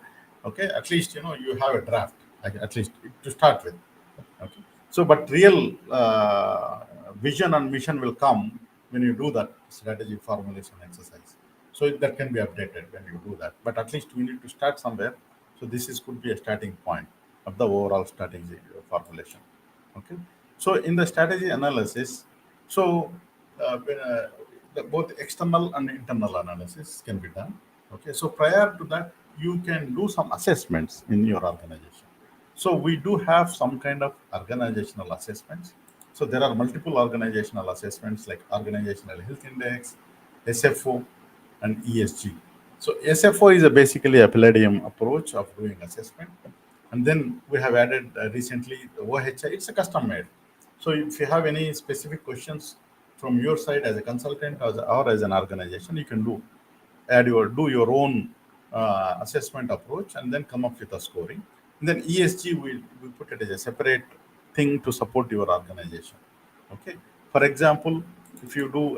Okay, at least you have a draft, like, at least to start with. Okay, so but real vision and mission will come when you do that strategy formulation exercise. So that can be updated when you do that. But at least we need to start somewhere. So this is could be a starting point of the overall strategy formulation. Okay, so in the strategy analysis, so both external and internal analysis can be done. Okay, so prior to that, you can do some assessments in your organization. So we do have some kind of organizational assessments. So there are multiple organizational assessments like Organizational Health Index, SFO, and ESG. So SFO is basically a palladium approach of doing assessment. And then we have added recently the OHI. It's a custom made. So if you have any specific questions from your side as a consultant or as an organization, you can do your own assessment approach and then come up with a scoring. And then ESG, we put it as a separate thing to support your organization. Okay. For example, if you do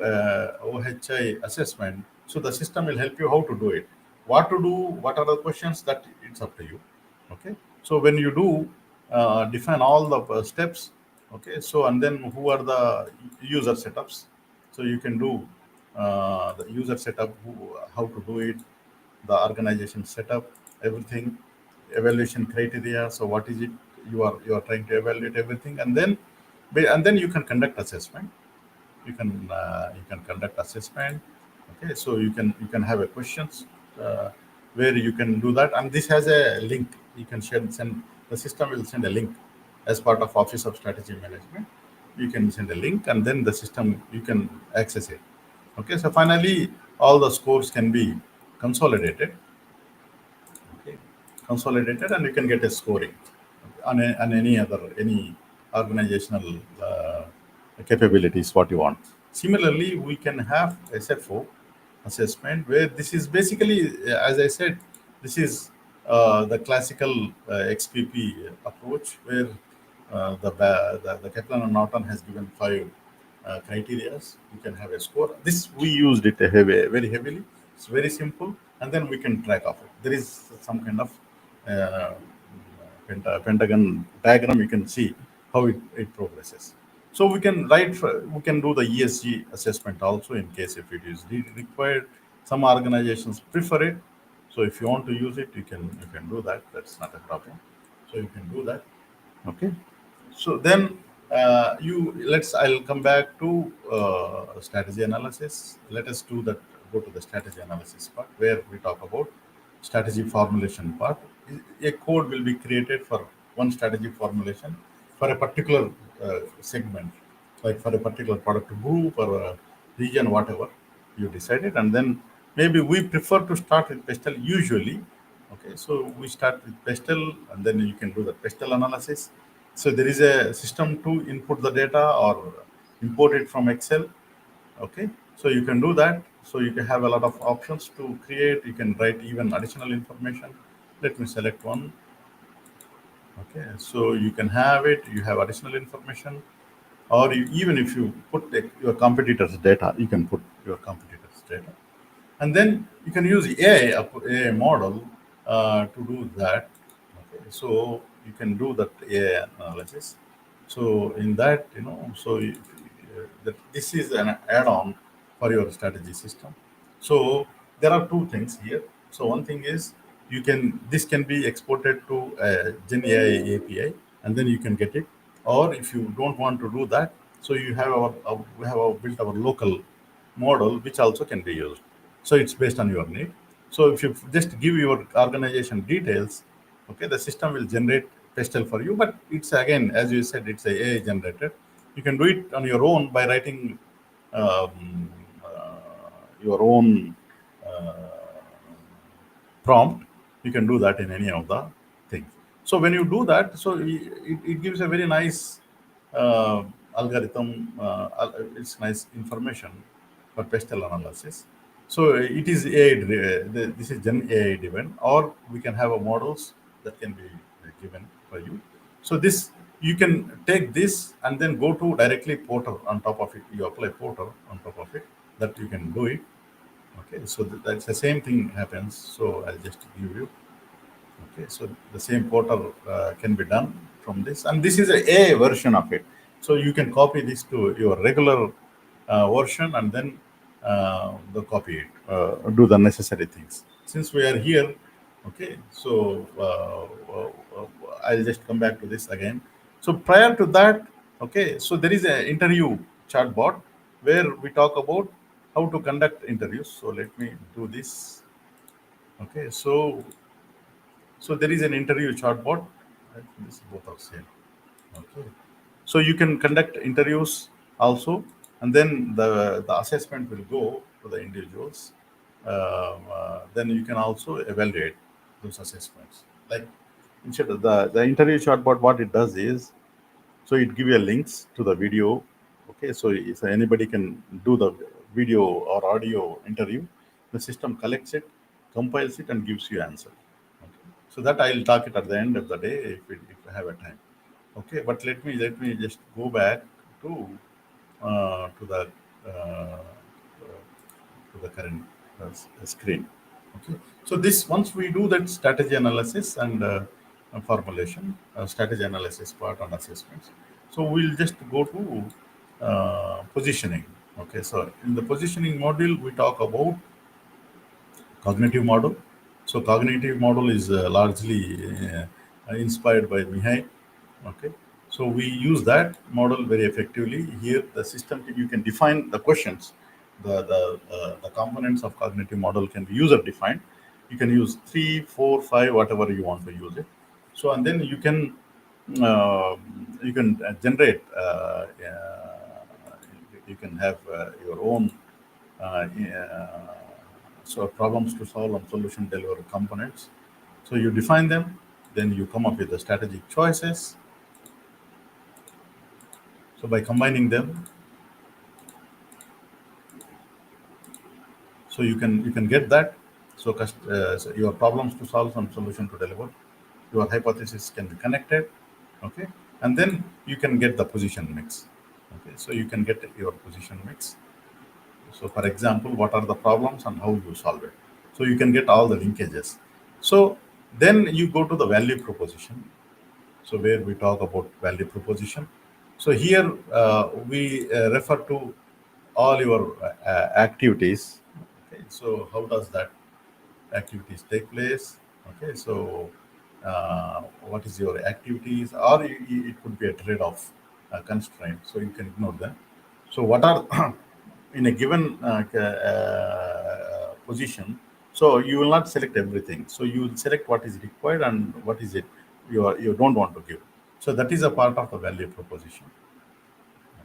OHI assessment, so the system will help you how to do it, what to do, what are the questions, that it's up to you. Okay. So when you do define all the steps, okay. So and then who are the user setups? So you can do the user setup, how to do it, the organization setup, everything, evaluation criteria. So what is it you are trying to evaluate, everything, and then you can conduct assessment. You can conduct assessment. Okay, so you can have a questions where you can do that, and this has a link. You can send the system will send a link as part of Office of Strategy Management. You can send a link, and then the system you can access it. Okay, so finally all the scores can be consolidated. Okay, consolidated, and you can get a scoring on any organizational capabilities what you want. Similarly, we can have SFO assessment where this is basically, as I said, this is the classical XPP approach where the Kaplan and Norton has given five criteria. You can have a score. This we used it very heavily. It's very simple, and then we can track of it. There is some kind of uh, pentagon diagram. You can see how it progresses. So we can do the ESG assessment also in case if it is required. Some organizations prefer it. So if you want to use it, you can do that. That's not a problem. So you can do that. Okay. So then I'll come back to strategy analysis. Let us do that. Go to the strategy analysis part where we talk about strategy formulation part. A code will be created for one strategy formulation for a particular segment, like for a particular product group or a region, whatever you decided, and then maybe we prefer to start with pastel usually. Okay, so we start with pastel, and then you can do the pastel analysis. So there is a system to input the data or import it from Excel. Okay, so you can do that. So you can have a lot of options to create. You can write even additional information. Let me select one. Okay, so you can have it. You have additional information, or even if you put your competitors' data, you can put your competitors' data, and then you can use AI model to do that. Okay, so you can do that AI analysis. So in that, that this is an add-on for your strategy system. So there are two things here. So one thing is this can be exported to Gen AI API, and then you can get it. Or if you don't want to do that, so you have we have built our local model, which also can be used. So it's based on your need. So if you just give your organization details, okay, the system will generate pastel for you. But it's again, as you said, it's a AI generated. You can do it on your own by writing um, your own prompt. You can do that in any of the things. So when you do that, so it gives a very nice uh, algorithm. It's nice information for pastel analysis. So it is this is Gen AI driven, or we can have a models that can be given for you. So this, you can take this and then go to directly portal on top of it. You apply portal on top of it, that you can do it. Okay, so that's the same thing happens. So I'll just give you. Okay, so the same portal can be done from this, and this is a version of it. So you can copy this to your regular version, and then copy it, do the necessary things. Since we are here, okay, so I'll just come back to this again. So prior to that, okay, so there is an interview chatbot where we talk about how to conduct interviews. So let me do this. Okay, so there is an interview chatbot. I think this both are same. Okay. So you can conduct interviews also, and then the assessment will go to the individuals. Then you can also evaluate those assessments. Like instead of the interview chatbot, what it does is, so it give you links to the video. Okay, so anybody can do the video or audio interview. The system collects it, compiles it, and gives you answer. Okay, so that I'll talk it at the end of the day if I have a time. Okay, but let me just go back to to the current screen. Okay, so this, once we do that strategy analysis and formulation, strategy analysis part and assessments, so we'll just go to positioning. Okay, so in the positioning module we talk about cognitive model. So cognitive model is largely inspired by Mihai. Okay, so we use that model very effectively. Here, the system, you can define the questions. The components of cognitive model can be user defined. You can use 3, 4, 5, whatever you want to use it. So and then uh, you can generate. You can have your own so problems to solve and solution deliver components. So you define them, then you come up with the strategic choices. So by combining them, so you can get that. So, so your problems to solve and solution to deliver, your hypothesis can be connected. Okay, and then you can get the position mix. Okay, so you can get your position mix. So for example, what are the problems and how you solve it. So you can get all the linkages. So then you go to the value proposition. So where we talk about value proposition. So here we refer to all your activities. Okay, so how does that activities take place? Okay, so what is your activities, or it could be a trade-off constraint, so you can ignore them. So what are in a given position, so you will not select everything, so you will select what is required and what is it you don't want to give. So that is a part of the value proposition.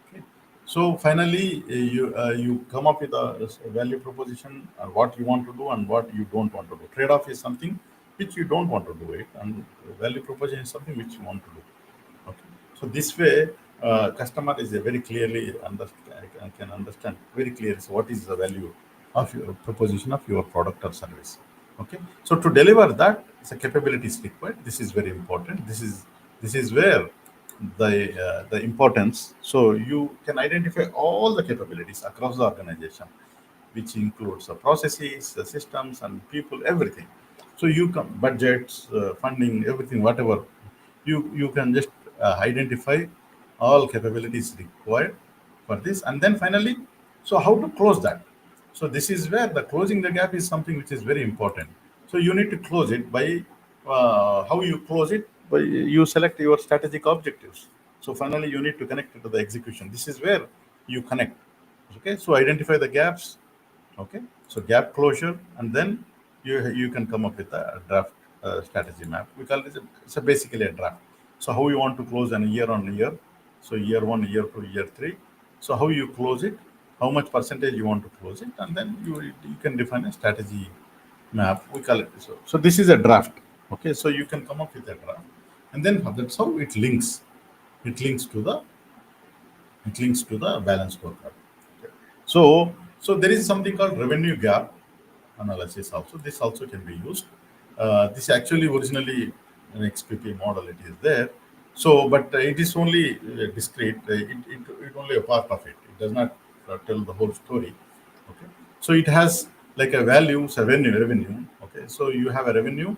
Okay, So finally, you come up with a value proposition, what you want to do and what you don't want to do. Trade-off is something which you don't want to do it, and value proposition is something which you want to do. Okay. So this way, customer is a very clearly can understand very clearly what is the value of your proposition of your product or service. Okay. So to deliver that, the capabilities required. This is very important. This is where the importance. So you can identify all the capabilities across the organization, which includes the processes, the systems, and people, everything. So you can budgets, funding, everything, whatever you can just identify all capabilities required for this, and then finally, so how to close that? So this is where the closing the gap is something which is very important. So you need to close it by how you close it by you select your strategic objectives. So finally, you need to connect it to the execution. This is where you connect. Okay, so identify the gaps. Okay, so gap closure, and then you can come up with a draft strategy map. We call it it's a basically a draft. So how you want to close an year on year. So year one, year two, year three. So how you close it, how much percentage you want to close it, and then you can define a strategy map. We call it so. So this is a draft. Okay, so you can come up with a draft, and then that's how it links. It links to the balance scorecard. Okay. So there is something called revenue gap analysis also. This also can be used. This actually originally an XPP model it is there. So, but it is only discrete. It only a part of it. It does not tell the whole story. Okay. So it has like a values, a revenue. Okay. So you have a revenue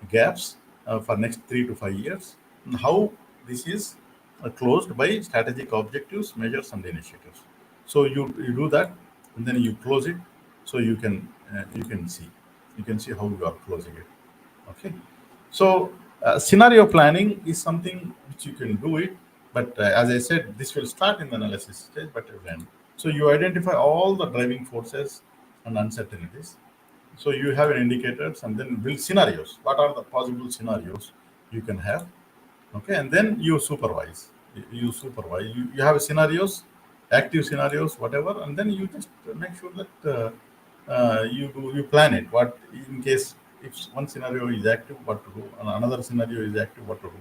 gaps for next 3 to 5 years. And how this is closed by strategic objectives, measures, and initiatives. So you do that, and then you close it. So you can see how you are closing it. Okay. So scenario planning is something which you can do it, but as I said, this will start in the analysis stage, but when. So you identify all the driving forces and uncertainties. So you have an indicators and then build scenarios. What are the possible scenarios you can have? Okay, and then you supervise. You have scenarios, active scenarios, whatever, and then you just make sure that you plan it. What in case if one scenario is active, what to do, and another scenario is active, what to do.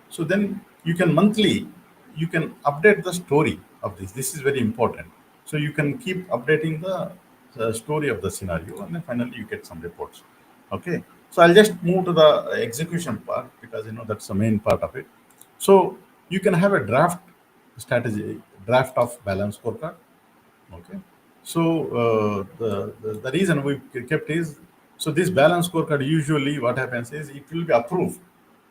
So then you can monthly, you can update the story of this. This is very important. So you can keep updating the story of the scenario, and then finally you get some reports. Okay. So I'll just move to the execution part because that's the main part of it. So you can have a draft of balance scorecard. Okay. So the reason we kept is so this balance scorecard usually what happens is it will be approved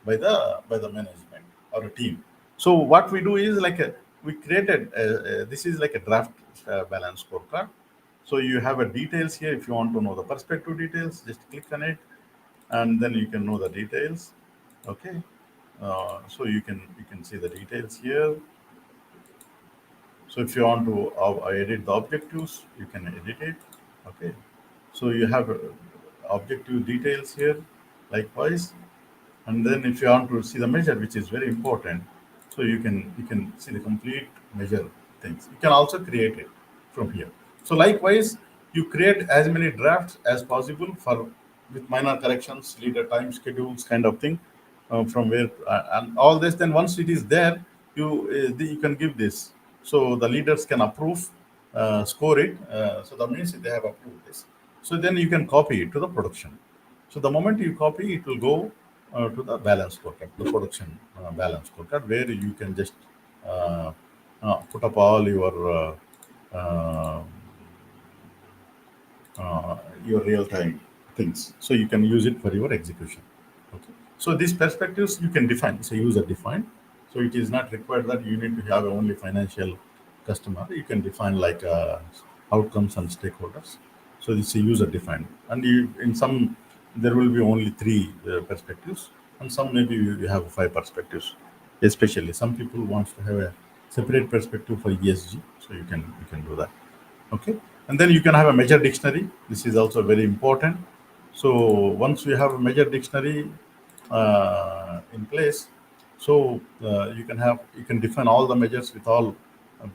by the management or a team. So what we do is like we created this is like a draft balance scorecard. So you have a details here. If you want to know the perspective details, just click on it, and then you can know the details. Okay. So you can see the details here. So if you want to edit the objectives, you can edit it. Okay. So you have objective details here, likewise. And then if you want to see the measure, which is very important, so you can see the complete measure things. You can also create it from here. So likewise, you create as many drafts as possible for with minor corrections, leader time schedules, kind of thing, from where and all this. Then once it is there, you can give this, so the leaders can approve, score it. So that means they have approved this. So then you can copy it to the production. So the moment you copy, it will go to the balance scorecard, the production balance scorecard, where you can just put up all your real-time things. So you can use it for your execution. Okay. So these perspectives you can define. It's a user defined. So it is not required that you need to have only financial customer. You can define like outcomes and stakeholders. So it's a user defined. And in some, there will be only three perspectives, and some maybe you have five perspectives. Especially some people want to have a separate perspective for ESG. So you can do that. Okay. And then you can have a measure dictionary. This is also very important. So once we have a measure dictionary in place, so you can define all the measures with all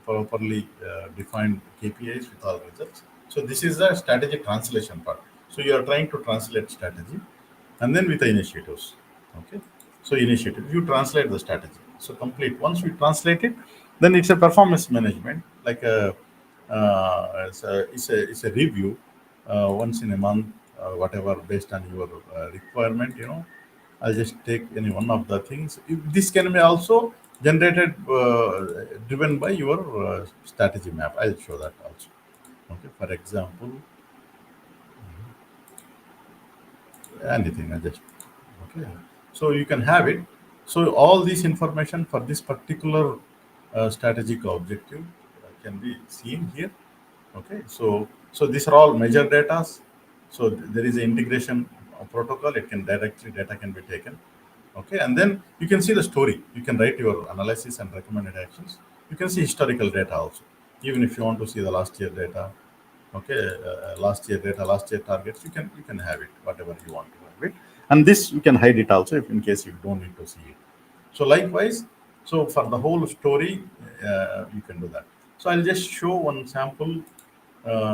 properly defined KPIs with all results. So this is the strategy translation part. So you are trying to translate strategy, and then with the initiatives. Okay. So initiative, you translate the strategy. So complete. Once we translate it, then it's a performance management, like it's a review once in a month, whatever based on your requirement. I'll just take any one of the things. This can be also generated, driven by your strategy map. I'll show that also. Okay, for example, anything. I just okay. So you can have it. So all this information for this particular strategic objective can be seen here. Okay, so these are all measured data. So there is an integration protocol. It can directly data can be taken. Okay, and then you can see the story. You can write your analysis and recommended actions. You can see historical data also. Even if you want to see the last year data, okay, last year data, last year targets, you can have it whatever you want to have it, and this you can hide it also if in case you don't need to see it. So likewise, so for the whole story, you can do that. So I'll just show one sample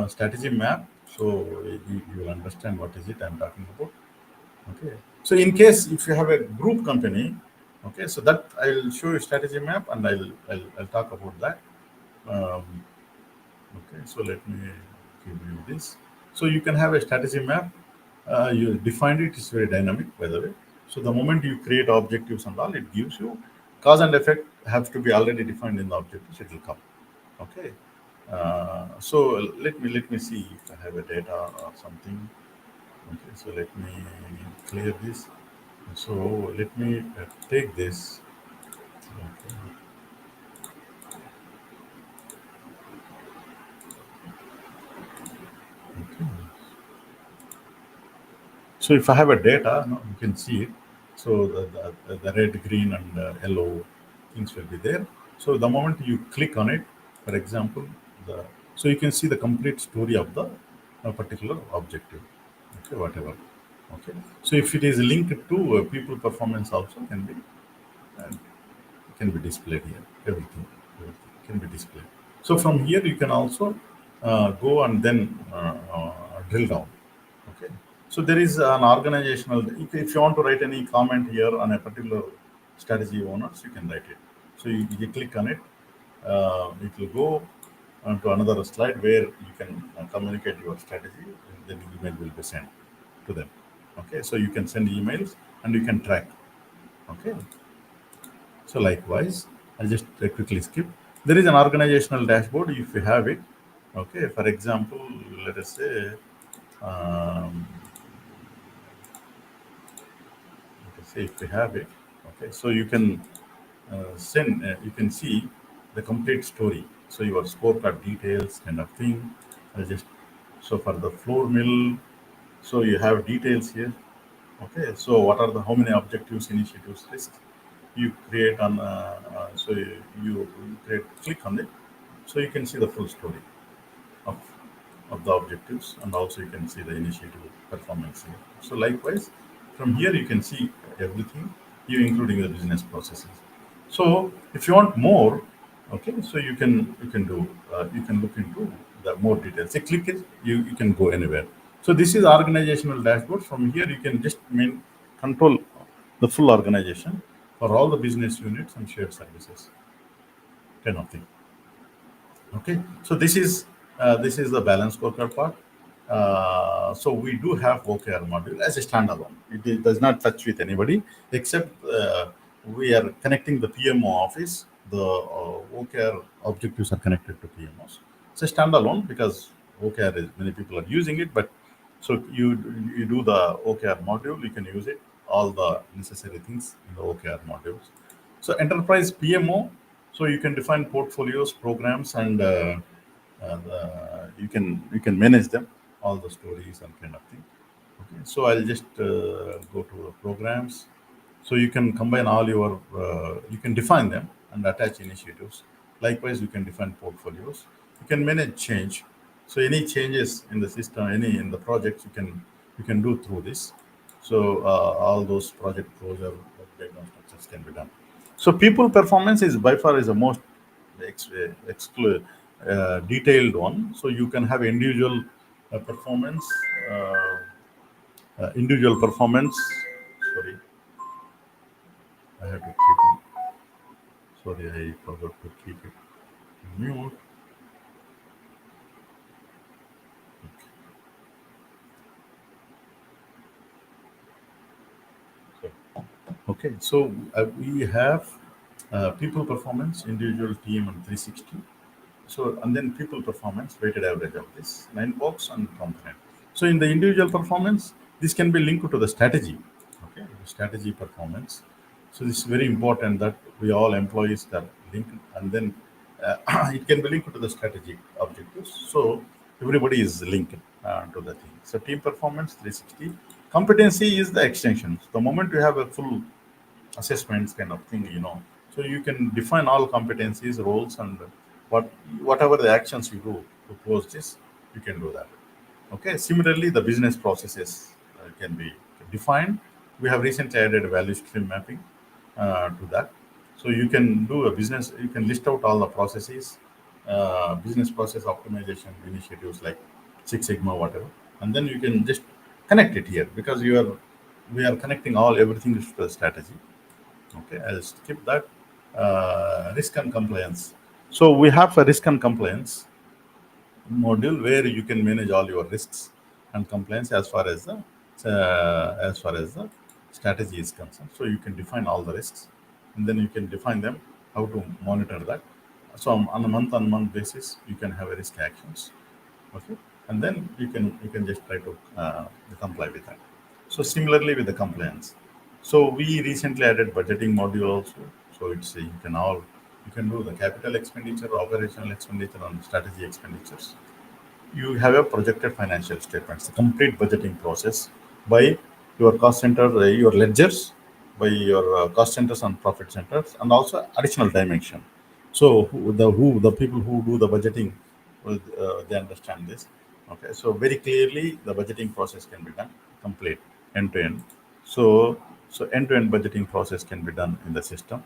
strategy map, so you will understand what is it I'm talking about. Okay. So in case if you have a group company, okay, so that I'll show you strategy map and I'll talk about that. Um, okay. So let me give you this. So you can have a strategy map. You defined it. It's very dynamic, by the way. So the moment you create objectives and all, it gives you cause and effect have to be already defined in the objectives. It will come. Okay. So let me see if I have a data or something. Okay. So let me clear this. So let me take this. Okay. Okay. So if I have a data, no, you can see it. So the red, green, and yellow things will be there. So the moment you click on it, for example, the so you can see the complete story of the particular objective. Okay, whatever. Okay. So if it is linked to people performance, also can be displayed here. Everything can be displayed. So from here you can also go and then drill down. Okay. So there is an organizational. If you want to write any comment here on a particular strategy owners, you can write it. So you click on it. It will go to another slide where you can communicate your strategy. And then email will be sent to them. Okay. So you can send emails and you can track. Okay. So likewise, I'll just quickly skip. There is an organizational dashboard if you have it. Okay, for example, let us say, um, if you have it. Okay, so you can you can see the complete story. So your scorecard details kind of thing. I'll just so for the floor mill, so you have details here. Okay, so what are the how many objectives, initiatives, risks you create on? So you create click on it, so you can see the full story of of the objectives, and also you can see the initiative performance here. So likewise, from here you can see everything, you including the business processes. So if you want more, okay, so you can do you can look into the more details. You click it, you can go anywhere. So this is organizational dashboard. From here you can just control the full organization for all the business units and shared services, kind of thing. Okay, so this is the balance scorecard part. So we do have OKR module as a standalone. Does not touch with anybody except we are connecting the PMO office. The OKR objectives are connected to PMOs. It's a standalone because OKR is many people are using it, but so you do the OKR module, you can use it all the necessary things in the OKR modules. So enterprise PMO, so you can define portfolios, programs, and you can manage them, all the stories and kind of thing. Okay, so I'll just go to the programs. So you can combine all your, you can define them and attach initiatives. Likewise, you can define portfolios. You can manage change. So any changes in the system, any in the projects, you can do through this. So all those project closure, background structures can be done. So people performance is by far is the most detailed one. So you can have individual performance. Individual performance. Sorry, I have to keep it. Sorry, I forgot to keep it mute. Okay, so we have people performance, individual, team, and 360. So, and then people performance, weighted average of this, 9 box and component. So, in the individual performance, this can be linked to the strategy, okay, the strategy performance. So, this is very important that we all employees that link, and then it can be linked to the strategic objectives. So, everybody is linked to the thing. So, team performance 360. Competency is the extension. The moment you have a full assessments kind of thing, so you can define all competencies, roles, and whatever the actions you do to close this, you can do that. Okay, similarly the business processes can be defined. We have recently added value stream mapping to that. So you can do a business, you can list out all the processes, business process optimization initiatives like Six Sigma, whatever, and then you can just connect it here, because we are connecting all everything to the strategy. Okay, I'll skip that. Risk and compliance. So we have a risk and compliance module where you can manage all your risks and compliance as far as the strategy is concerned. So you can define all the risks, and then you can define them, how to monitor that. So on a month-on-month basis, you can have a risk actions. Okay, and then you can just try to comply with that. So similarly with the compliance, so we recently added budgeting module also. So it's you can do the capital expenditure, operational expenditure, and strategy expenditures. You have a projected financial statements, the complete budgeting process by your cost center, your ledgers, by your cost centers and profit centers, and also additional dimension. So the people who do the budgeting, they understand this. Okay, so very clearly the budgeting process can be done complete end to end. So end to end budgeting process can be done in the system.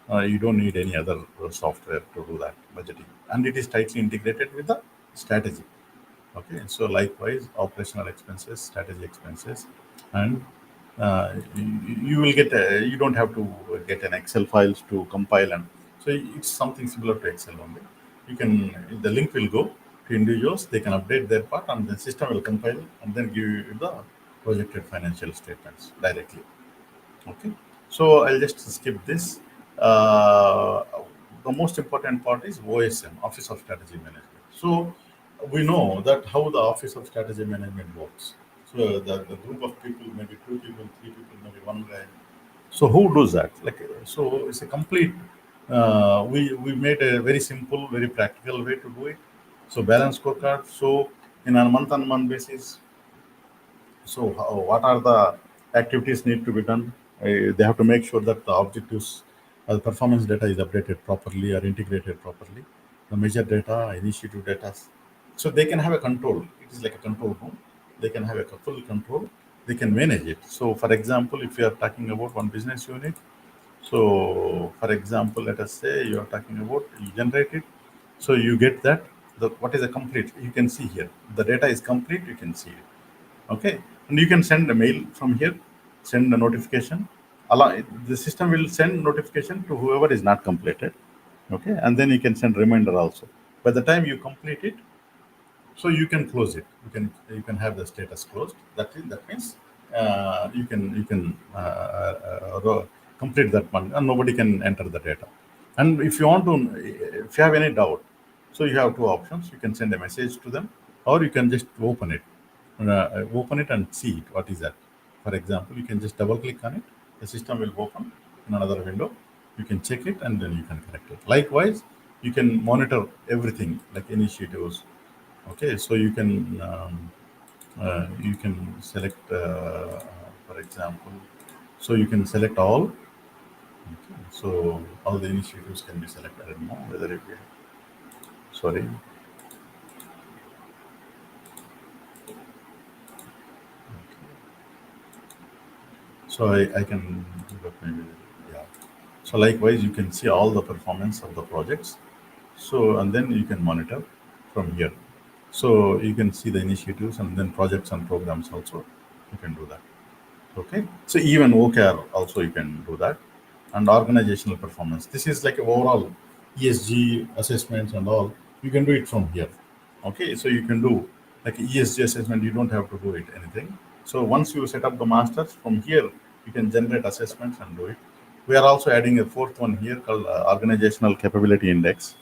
You don't need any other software to do that budgeting, and it is tightly integrated with the strategy. Okay, so likewise, operational expenses, strategy expenses, and you will get you don't have to get an Excel files to compile, and so it's something similar to Excel only. You can the link will go to individuals, they can update their part, and the system will compile and then give you the projected financial statements directly. Okay, so I'll just skip this. Uh, the most important part is OSM, Office of Strategy Management. So we know that how the Office of Strategy Management works. So the group of people, maybe 2 people, 3 people, maybe one guy. So who does that? Like, so it's a complete. We made a very simple, very practical way to do it. So balance scorecard. So in a month-on-month basis, so what are the activities need to be done? They have to make sure that the objectives, the performance data is updated properly or integrated properly. The measure data, initiative data, so they can have a control. It is like a control room. They can have a full control. They can manage it. So, for example, if you are talking about one business unit, so for example, let us say you are talking about you generate it. So you get that what is a complete. You can see here the data is complete. You can see it. Okay, and you can send a mail from here, send a notification. The system will send notification to whoever is not completed. Okay, and then you can send reminder also. By the time you complete it, so you can close it. You can have the status closed. That means you can complete that one, and nobody can enter the data. And if you have any doubt, so you have two options. You can send a message to them, or you can just open it and see it. What is that? For example, you can just double click on it. The system will open in another window. You can check it and then you can correct it. Likewise, you can monitor everything like initiatives. Okay, so you can select, for example, so you can select all. Okay, so all the initiatives can be selected. I don't know whether it be, sorry. So I can look maybe, yeah. So likewise, you can see all the performance of the projects. So, and then you can monitor from here. So you can see the initiatives and then projects and programs also. You can do that. Okay. So even OKR also you can do that. And organizational performance. This is like overall ESG assessments and all. You can do it from here. Okay. So you can do like ESG assessment. You don't have to do it anything. So once you set up the masters from here, you can generate assessments and do it. We are also adding a fourth one here called Organizational Capability Index.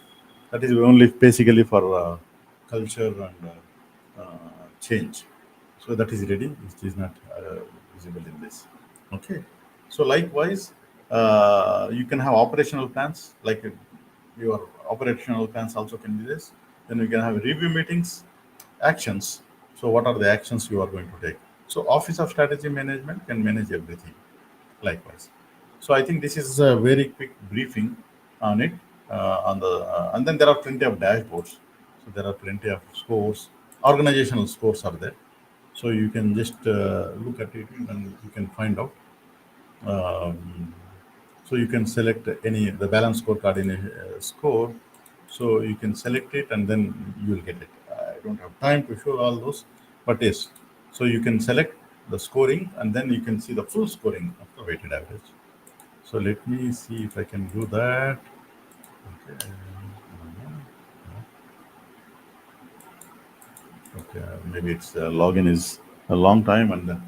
That is only basically for culture and change. So that is ready. It is not visible in this. Okay. So likewise, you can have operational plans. Like your operational plans also can be this. Then you can have review meetings, actions. So what are the actions you are going to take? So Office of Strategy Management can manage everything likewise. So I think this is a very quick briefing on it. And then there are plenty of dashboards. So there are plenty of scores. Organizational scores are there. So you can just look at it and you can find out. Um, so you can select any the balance scorecard in a score. So you can select it and then you will get it. I don't have time to show all those, but yes. So you can select the scoring and then you can see the full scoring of the weighted average. So let me see if I can do that. Okay. Okay. Maybe it's login is a long time and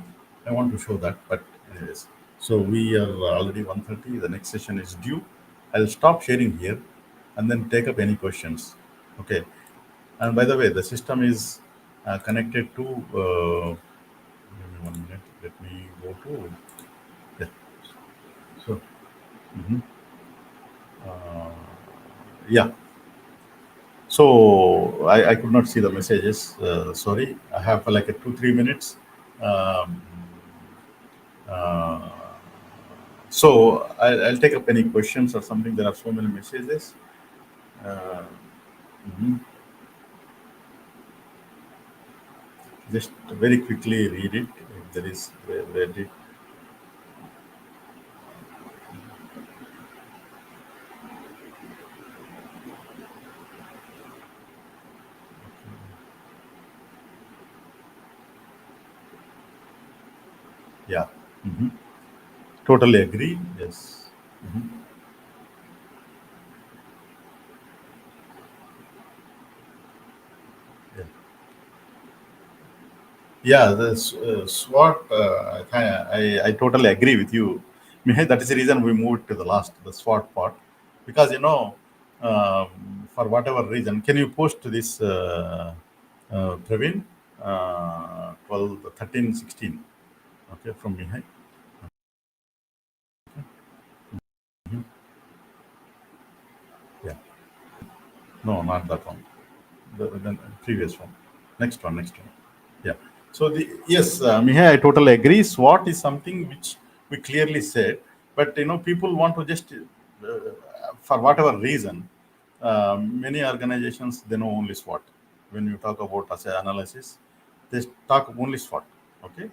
I want to show that. But anyways, so we are already 1:30. The next session is due. I'll stop sharing here and then take up any questions. Okay. And by the way, the system is connected to. Give me 1 minute. Let me go to. Yeah. So. Mhm. Yeah. So I could not see the messages. Sorry, I have like a 2 3 minutes. Um, uh, so I'll take up any questions or something. There are so many messages. Uh, mhm. Just very quickly read it. If there is read it. Yeah. Mhm. Totally agree. Yes. Mhm. Yeah. Yeah, the SWOT, I totally agree with you. Mihai, that is the reason we moved to the last, the SWOT part. Because, for whatever reason, can you post this, Praveen, 12, 13, 16, okay, from Mihai? Yeah, no, not that one. The previous one. Next one. Yeah. So yes, Mihai, I totally agree. SWOT is something which we clearly said, but people want to just, for whatever reason, many organizations they know only SWOT. When you talk about as a analysis, they talk only SWOT. Okay,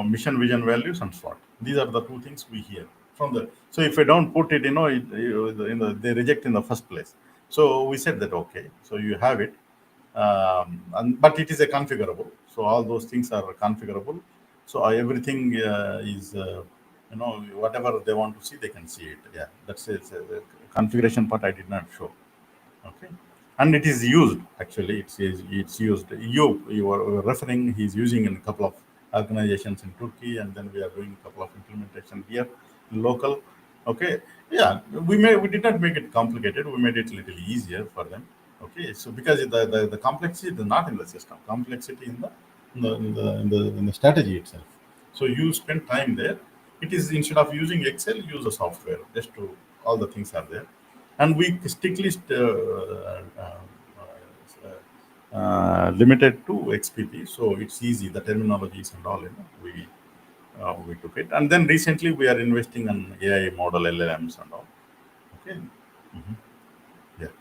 mission, vision, values, and SWOT. These are the two things we hear from the. So if I don't put it, they reject in the first place. So we said that okay, so you have it, but it is a configurable. So all those things are configurable. So everything is, whatever they want to see, they can see it. Yeah, that's it. The configuration part I did not show. Okay, and it is used actually. It's used. You are referring. He's using in a couple of organizations in Turkey, and then we are doing a couple of implementation here, local. Okay, yeah, we did not make it complicated. We made it a little easier for them. Okay, so because the complexity is not in the system, complexity in the strategy itself. So you spend time there. It is instead of using Excel, use the software. Just to all the things are there, and we strictly limited to XPP. So it's easy. The terminologies and all, we took it, and then recently we are investing in AI model LLMs and all. Okay. Mhm. Yeah.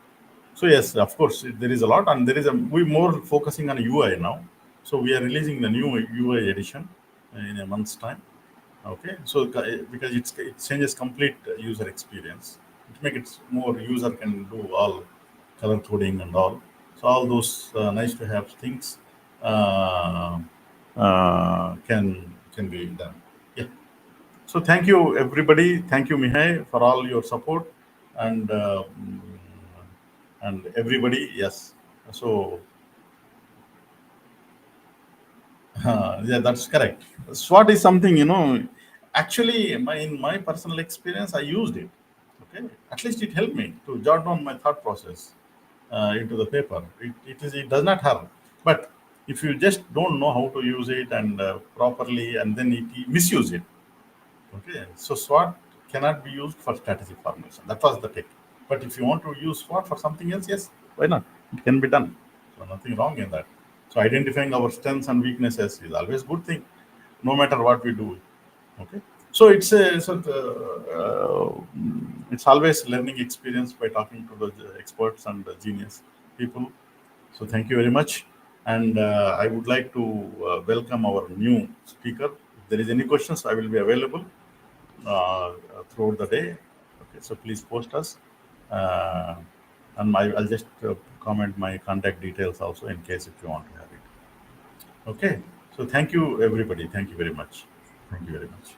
So yes, of course, there is a lot, and there is a we more focusing on UI now. So we are releasing the new UI edition in a month's time. Okay, so because it changes complete user experience, it makes it more user can do all color coding and all. So all those nice to have things can be done. Yeah. So thank you everybody. Thank you Mihai for all your support and everybody. Yes. So yeah, that's correct. SWOT is something, actually, in my personal experience, I used it. Okay, at least it helped me to jot down my thought process into the paper. It does not hurt, but if you just don't know how to use it and properly, and then you misuse it. Okay, so SWOT cannot be used for strategy formation. That was the take. But if you want to use SWOT for something else, yes, why not? It can be done. So nothing wrong in that. So identifying our strengths and weaknesses is always good thing, no matter what we do. Okay. So it's always learning experience by talking to the experts and the genius people. So thank you very much. And I would like to welcome our new speaker. If there is any questions, I will be available throughout the day. Okay, so please post us. And I'll just comment my contact details also in case if you want to have it. Okay. So thank you, everybody. Thank you very much. Thank you very much.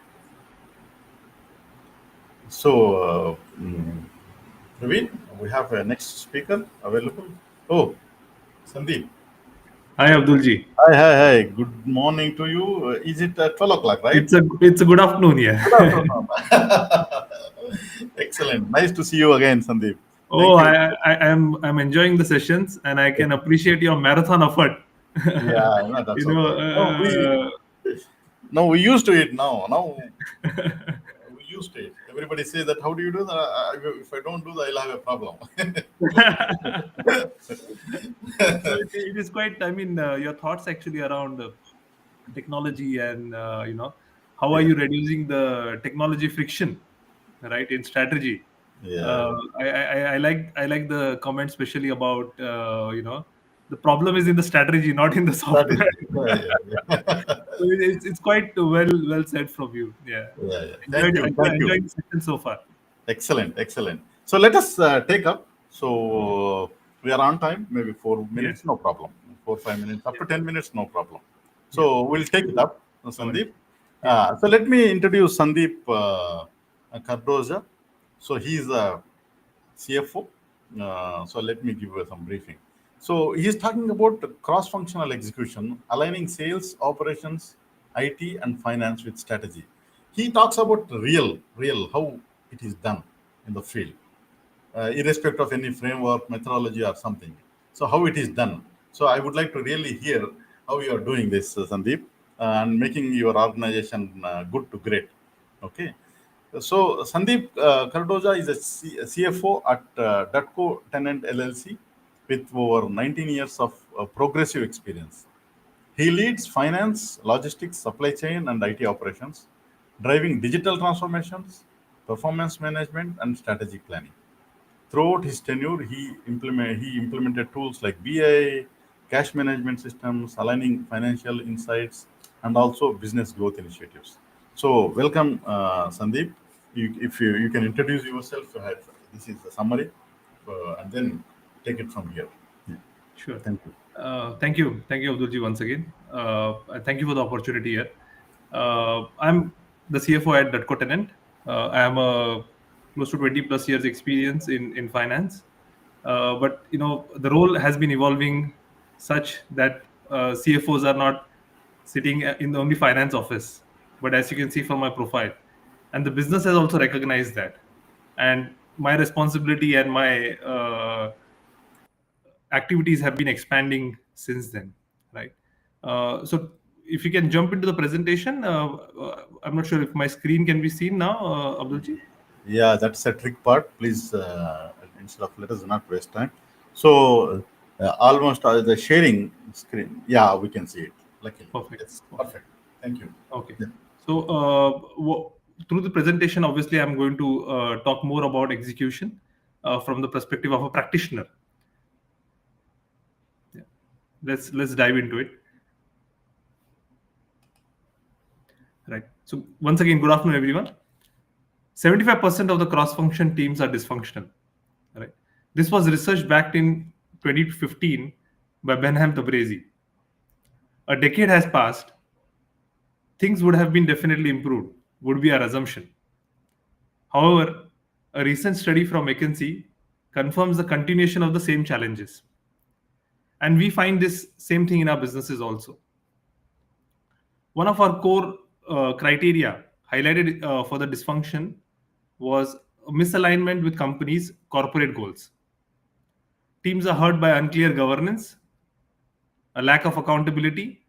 So, Praveen, we have a next speaker available. Oh, Sandeep. Hi, Abdulji. Hi. Good morning to you. Is it 12 o'clock, right? It's a good afternoon here. Good afternoon. Excellent. Nice to see you again, Sandeep. Oh, Thank you. I'm enjoying the sessions, and I can appreciate your marathon effort. Yeah, no, that's You know, okay. No, we used to it now. We used to it. Everybody says that. How do you do that? If I don't do that, I'll have a problem. so it is quite. I mean, your thoughts actually around technology and how are Yeah. you reducing the technology friction, right, in strategy? Yeah. I like the comment especially about the problem is in the strategy, not in the software. Strategy. Yeah. So it's quite well said from you. Yeah, Yeah. Thank you. enjoying the session so far. Excellent. So let us take up. So we are on time. Maybe 4 minutes, Yeah. no problem. 4 5 minutes, up to 10 minutes, no problem. So Yeah. we'll take it up, Sandeep. Yeah. So let me introduce Sandeep Cardoza. So he's a CFO. So let me give you some briefing. So he's talking about cross-functional execution, aligning sales, operations, IT, and finance with strategy. He talks about real how it is done in the field, irrespective of any framework, methodology, or something. So how it is done. So I would like to really hear how you are doing this, Sandeep, and making your organization good to great. Okay. So Sandeep Cardoza is a CFO at Datco Tenant LLC with over 19 years of progressive experience. He leads finance, logistics, supply chain, and IT operations, driving digital transformations, performance management, and strategic planning. Throughout his tenure, he implemented tools like BI, cash management systems, aligning financial insights, and also business growth initiatives. So, welcome, Sandeep. If you can introduce yourself, this is the summary, and then take it from here. Yeah. Sure. Thank you. Thank you, Abdulji, once again. Thank you for the opportunity here. I'm the CFO at Datco Tenant. I am a close to 20 plus years experience in finance. But the role has been evolving such that CFOs are not sitting in the only finance office, but as you can see from my profile, and the business has also recognized that, and my responsibility and my activities have been expanding since then, right? So if you can jump into the presentation, I'm not sure if my screen can be seen now, Abdulji. Yeah, that's a trick part. Please, instead of let us not waste time. So, almost the sharing screen. Yeah, we can see it. Luckily, Perfect. yes, perfect. Thank you. Okay. Yeah. So through the presentation, obviously, I'm going to talk more about execution from the perspective of a practitioner. Yeah. Let's dive into it. Right. So once again, good afternoon, everyone. 75% of the cross-function teams are dysfunctional, right? This was research backed in 2015 by Benham Tabrezi. A decade has passed. Things would have been definitely improved, would be our assumption. However, a recent study from McKinsey confirms the continuation of the same challenges. And we find this same thing in our businesses also. One of our core criteria highlighted for the dysfunction was misalignment with companies' corporate goals. Teams are hurt by unclear governance, a lack of accountability,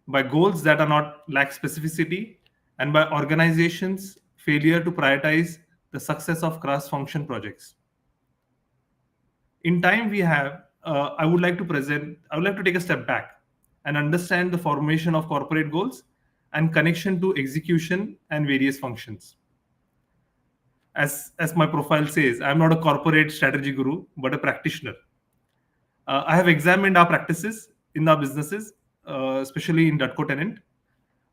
by goals that are not lack specificity, and by organizations' failure to prioritize the success of cross-function projects. In time we have, I would like to take a step back and understand the formation of corporate goals and connection to execution and various functions. As my profile says, I'm not a corporate strategy guru, but a practitioner. I have examined our practices in our businesses, especially in Dutco Tenant,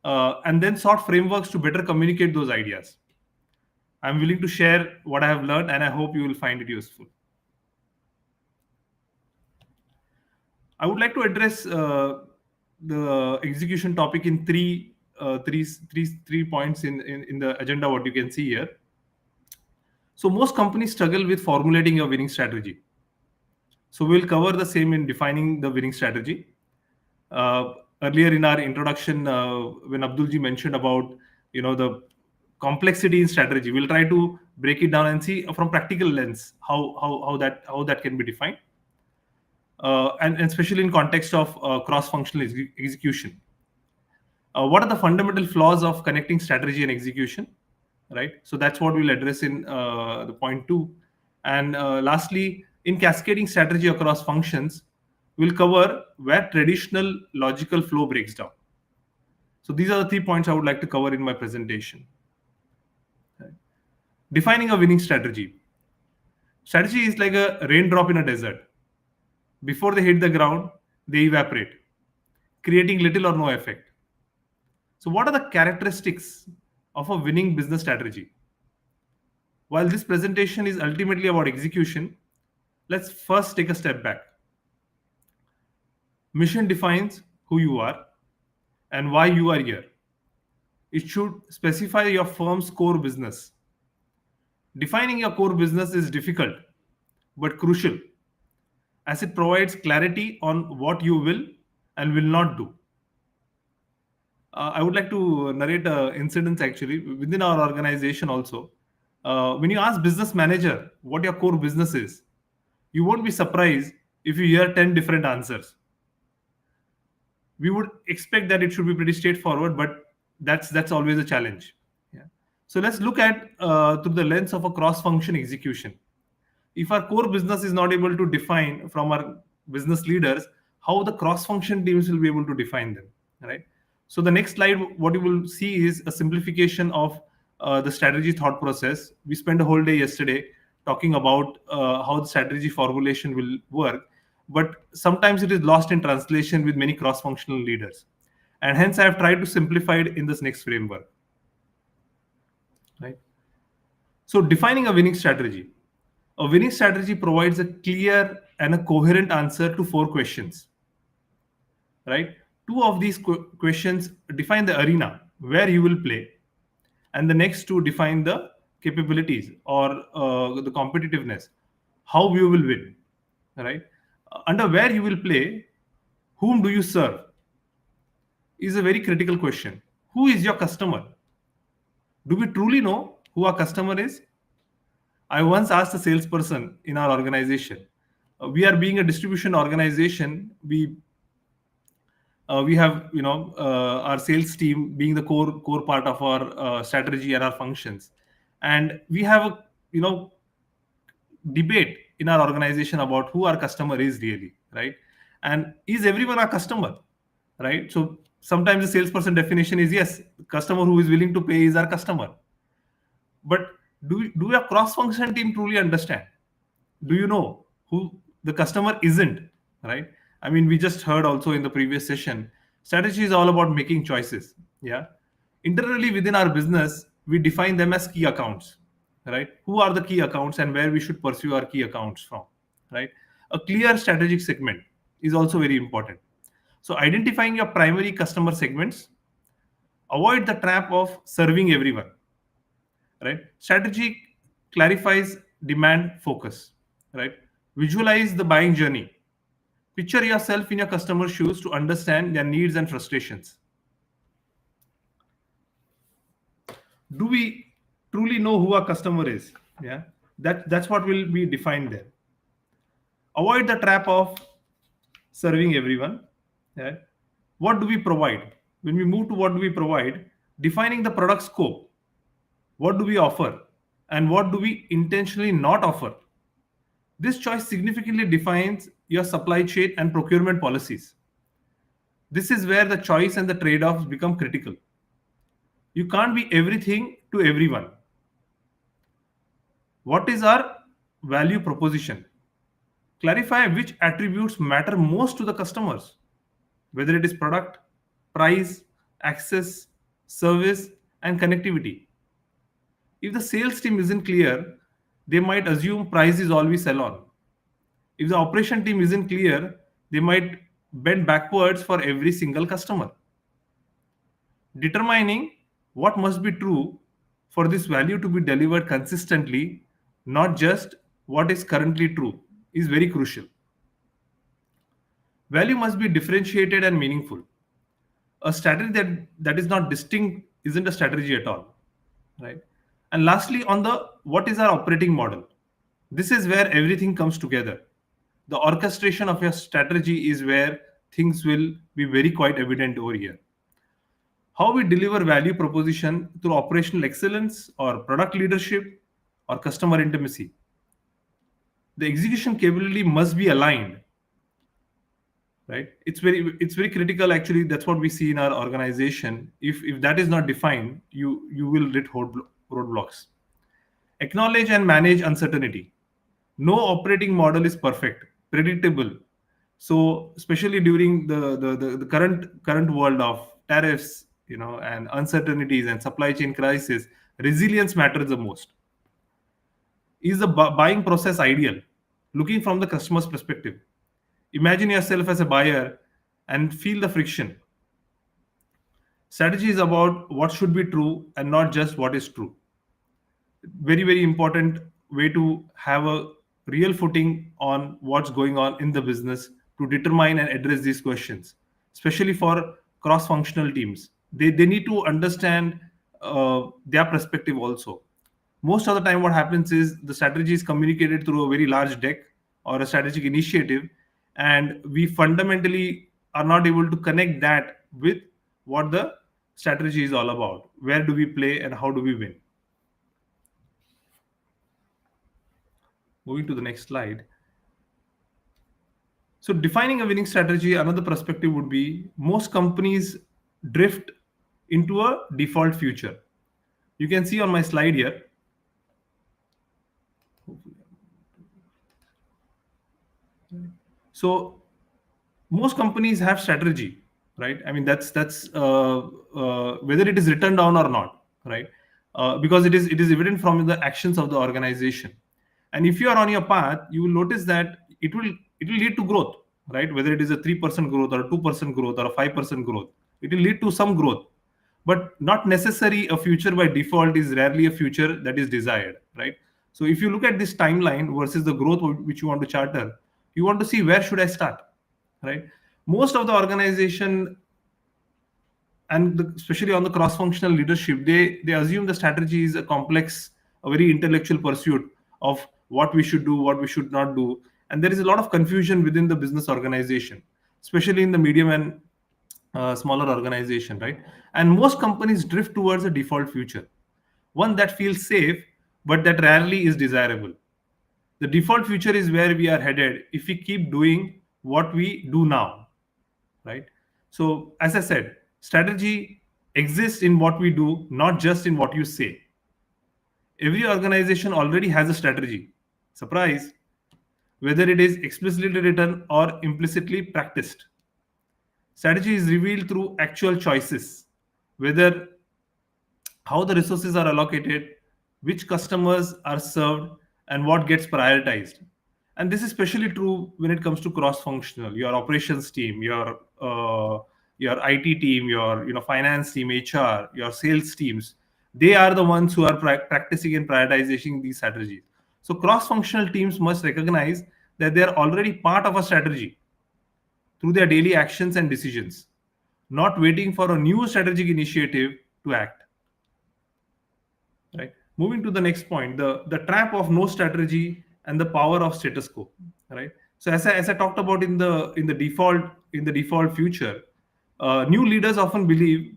and then sought frameworks to better communicate those ideas. I'm willing to share what I have learned, and I hope you will find it useful. I would like to address the execution topic in three points in the agenda, what you can see here. So most companies struggle with formulating a winning strategy. So we'll cover the same in defining the winning strategy. Earlier in our introduction, when Abdulji mentioned about the complexity in strategy, we'll try to break it down and see from practical lens how that can be defined, and especially in context of cross-functional execution. What are the fundamental flaws of connecting strategy and execution? Right. So that's what we'll address in the point 2. And lastly, in cascading strategy across functions, we'll cover where traditional logical flow breaks down. So these are the 3 points I would like to cover in my presentation. Right. Defining a winning strategy. Strategy is like a raindrop in a desert. Before they hit the ground, they evaporate, creating little or no effect. So what are the characteristics of a winning business strategy? While this presentation is ultimately about execution, let's first take a step back. Mission defines who you are and why you are here. It should specify your firm's core business. Defining your core business is difficult, but crucial, as it provides clarity on what you will and will not do. I would like to narrate incidents actually within our organization also. When you ask business manager what your core business is, you won't be surprised if you hear 10 different answers. We would expect that it should be pretty straightforward, but that's always a challenge. Yeah. So let's look at through the lens of a cross-function execution. If our core business is not able to define from our business leaders, how the cross-function teams will be able to define them, right? So the next slide, what you will see is a simplification of the strategy thought process. We spent a whole day yesterday talking about how the strategy formulation will work, but sometimes it is lost in translation with many cross-functional leaders. And hence I have tried to simplify it in this next framework. Right? So defining a winning strategy. A winning strategy provides a clear and a coherent answer to 4 questions. Right? 2 of these questions define the arena where you will play, and the next 2 define the capabilities or the competitiveness, how you will win. Right? Under where you will play, whom do you serve is a very critical question. Who is your customer? Do we truly know who our customer is? I once asked a salesperson in our organization. We are being a distribution organization. We have our sales team being the core part of our strategy and our functions, and we have a debate in our organization about who our customer is really, right? And is everyone our customer, right? So sometimes the salesperson definition is yes, customer who is willing to pay is our customer. But do your cross-function team truly understand? Do you know who the customer isn't, right? I mean, we just heard also in the previous session, strategy is all about making choices. Yeah. Internally within our business, we define them as key accounts. right? Who are the key accounts and where we should pursue our key accounts from, right? A clear strategic segment is also very important. So identifying your primary customer segments, avoid the trap of serving everyone, right? Strategy clarifies demand focus, right? Visualize the buying journey. Picture yourself in your customer's shoes to understand their needs and frustrations. Do we truly know who our customer is? Yeah, that's what will be defined there. Avoid the trap of serving everyone. Yeah. What do we provide? When we move to what do we provide, defining the product scope, what do we offer and what do we intentionally not offer. This choice significantly defines your supply chain and procurement policies. This is where the choice and the trade-offs become critical. You can't be everything to everyone. What is our value proposition? Clarify which attributes matter most to the customers, whether it is product, price, access, service, and connectivity. If the sales team isn't clear, they might assume price is all we sell on. If the operation team isn't clear, they might bend backwards for every single customer. Determining what must be true for this value to be delivered consistently, not just what is currently true, is very crucial. Value must be differentiated and meaningful. A strategy that is not distinct isn't a strategy at all, right? And lastly, on the what is our operating model? This is where everything comes together. The orchestration of your strategy is where things will be very quite evident over here. How we deliver value proposition through operational excellence or product leadership or customer intimacy. The execution capability must be aligned, right? It's very critical actually. That's what we see in our organization. If that is not defined, you will hit roadblocks. Acknowledge and manage uncertainty. No operating model is perfect, predictable. So especially during the current world of tariffs, and uncertainties and supply chain crisis, resilience matters the most. Is the buying process ideal? Looking from the customer's perspective. Imagine yourself as a buyer and feel the friction. Strategy is about what should be true and not just what is true. Very, very important way to have a real footing on what's going on in the business to determine and address these questions, especially for cross-functional teams. They need to understand their perspective also. Most of the time what happens is the strategy is communicated through a very large deck or a strategic initiative, and we fundamentally are not able to connect that with what the strategy is all about. Where do we play and how do we win? Moving to the next slide. So defining a winning strategy, another perspective would be most companies drift into a default future. You can see on my slide here. So most companies have strategy, right? I mean, that's whether it is written down or not, right? Because it is evident from the actions of the organization. And if you are on your path, you will notice that it will lead to growth, right? Whether it is a 3% growth or a 2% growth or a 5% growth, it will lead to some growth, but not necessary. A future by default is rarely a future that is desired, right? So if you look at this timeline versus the growth which you want to charter, you want to see where should I start, right? Most of the organization, and especially on the cross-functional leadership, they assume the strategy is a complex, a very intellectual pursuit of what we should do, what we should not do, and there is a lot of confusion within the business organization, especially in the medium and smaller organization, right? And most companies drift towards a default future, one that feels safe but that rarely is desirable. The default future is where we are headed if we keep doing what we do now, right? So as I said, strategy exists in what we do, not just in what you say. Every organization already has a strategy. Surprise, whether it is explicitly written or implicitly practiced. Strategy is revealed through actual choices, whether how the resources are allocated, which customers are served, and what gets prioritized. And this is especially true when it comes to cross-functional, your operations team, your IT team, your finance team, HR, your sales teams. They are the ones who are practicing and prioritizing these strategies. So cross-functional teams must recognize that they are already part of a strategy through their daily actions and decisions, not waiting for a new strategic initiative to act. Right. Moving to the next point, the trap of no strategy and the power of status quo. Right. So as I talked about in the default future, new leaders often believe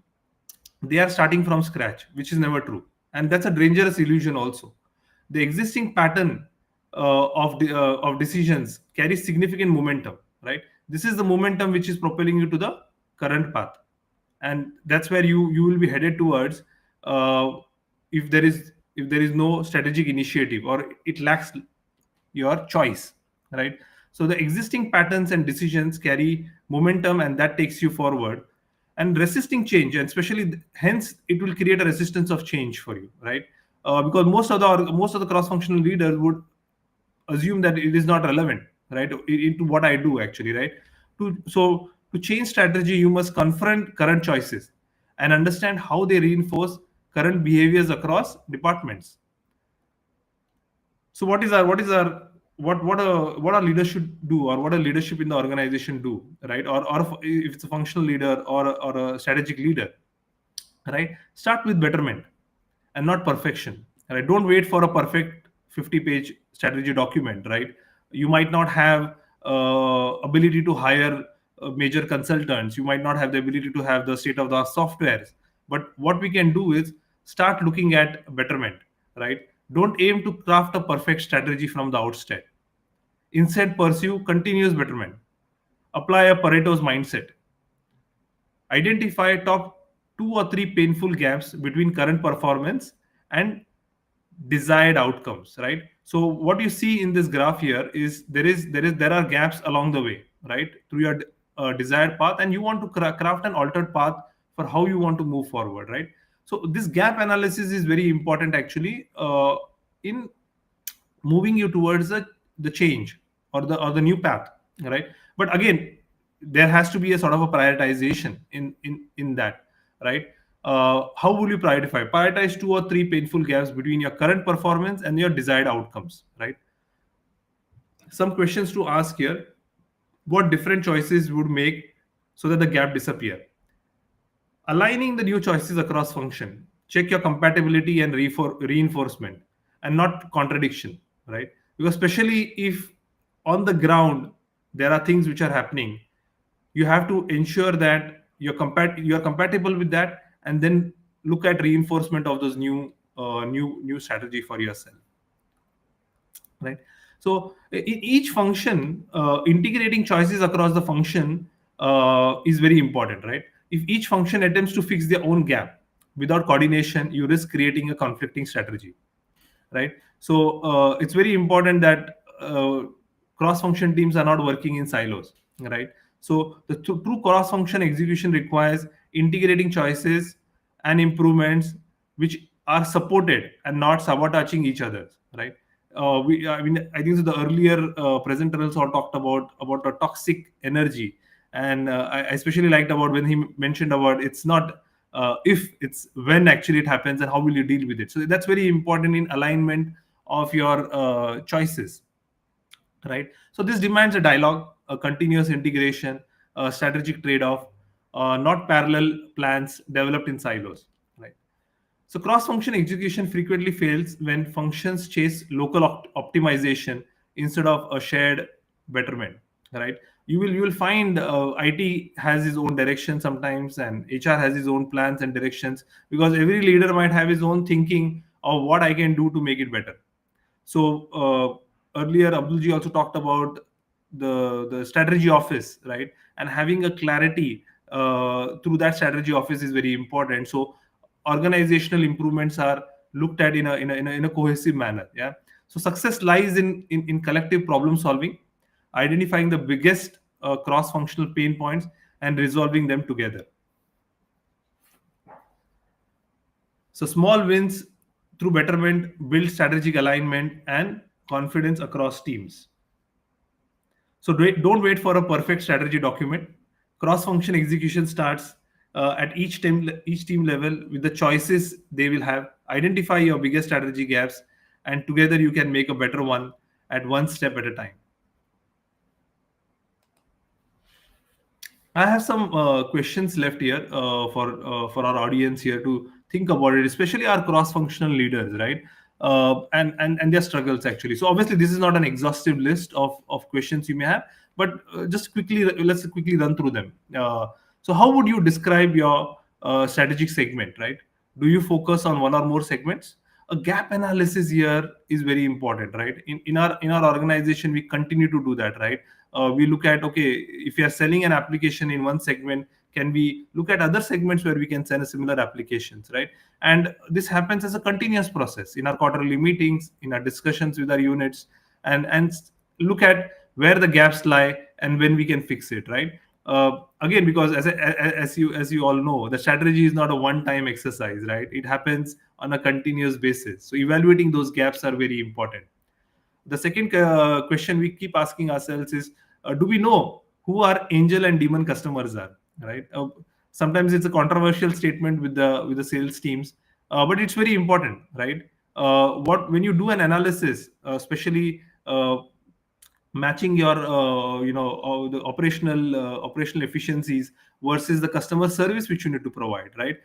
they are starting from scratch, which is never true, and that's a dangerous illusion. Also, the existing pattern of decisions carries significant momentum. Right. This is the momentum which is propelling you to the current path, and that's where you will be headed towards, uh, if there is no strategic initiative or it lacks your choice, right? So the existing patterns and decisions carry momentum, and that takes you forward. And resisting change, and especially hence it will create a resistance of change for you, right? Because most of the cross-functional leaders would assume that it is not relevant, right, into what I do actually, right? To change strategy, you must confront current choices and understand how they reinforce current behaviors across departments. So what our leaders should do, or what a leadership in the organization do, right? Or if it's a functional leader or a strategic leader, right? Start with betterment and not perfection, right? Don't wait for a perfect 50-page strategy document, right? You might not have ability to hire major consultants. You might not have the ability to have the state of the art softwares. But what we can do is start looking at betterment, right? Don't aim to craft a perfect strategy from the outset. Instead, pursue continuous betterment. Apply a Pareto's mindset. Identify top 2 or 3 painful gaps between current performance and desired outcomes, right? So what you see in this graph here is there are gaps along the way, right, through your desired path, and you want to craft an altered path for how you want to move forward, right? So this gap analysis is very important actually, in moving you towards the change or the new path, right? But again, there has to be a sort of a prioritization in that, right? How will you prioritize 2 or 3 painful gaps between your current performance and your desired outcomes, right? Some questions to ask here: what different choices would make so that the gap disappear? Aligning the new choices across function. Check your compatibility and reinforcement, and not contradiction, right? Because especially if on the ground there are things which are happening, you have to ensure that you're compatible with that, and then look at reinforcement of those new strategy for yourself, right? So in each function, integrating choices across the function is very important, right? If each function attempts to fix their own gap without coordination, you risk creating a conflicting strategy, right? So it's very important that cross-function teams are not working in silos, right? So the true cross-function execution requires integrating choices and improvements which are supported and not sabotaging each other, right? I mean, I think the earlier presenter also talked about a toxic energy, and I especially liked about when he mentioned about it's not if, it's when actually it happens, and how will you deal with it. So that's very important in alignment of your choices, right? So this demands a dialogue, a continuous integration, a strategic trade-off, not parallel plans developed in silos, right? So cross-function execution frequently fails when functions chase local optimization instead of a shared betterment, right? You will find IT has its own direction sometimes, and HR has its own plans and directions, because every leader might have his own thinking of what I can do to make it better. So earlier, Abdulji also talked about the strategy office, right? And having a clarity through that strategy office is very important. So organizational improvements are looked at in a cohesive manner. Yeah. So success lies in collective problem solving, identifying the biggest cross-functional pain points and resolving them together. So small wins through betterment, build strategic alignment and confidence across teams. So don't wait for a perfect strategy document. Cross-function execution starts at each team level with the choices they will have. Identify your biggest strategy gaps, and together you can make a better one at one step at a time. I have some questions left here for our audience here to think about it, especially our cross-functional leaders, right? And their struggles actually. So obviously, this is not an exhaustive list of questions you may have, but just quickly let's quickly run through them. So how would you describe your strategic segment, right? Do you focus on one or more segments? A gap analysis here is very important, right? In our organization, we continue to do that, right? We look at, okay, if you are selling an application in one segment, can we look at other segments where we can sell similar applications, right? And this happens as a continuous process in our quarterly meetings, in our discussions with our units, and look at where the gaps lie and when we can fix it, right? Again, because as you all know, the strategy is not a one time exercise, right? It happens on a continuous basis, so evaluating those gaps are very important. The second question we keep asking ourselves is, do we know who our angel and demon customers are, right? Sometimes it's a controversial statement with the sales teams, but it's very important, right? What When you do an analysis, especially matching your the operational efficiencies versus the customer service which you need to provide, right?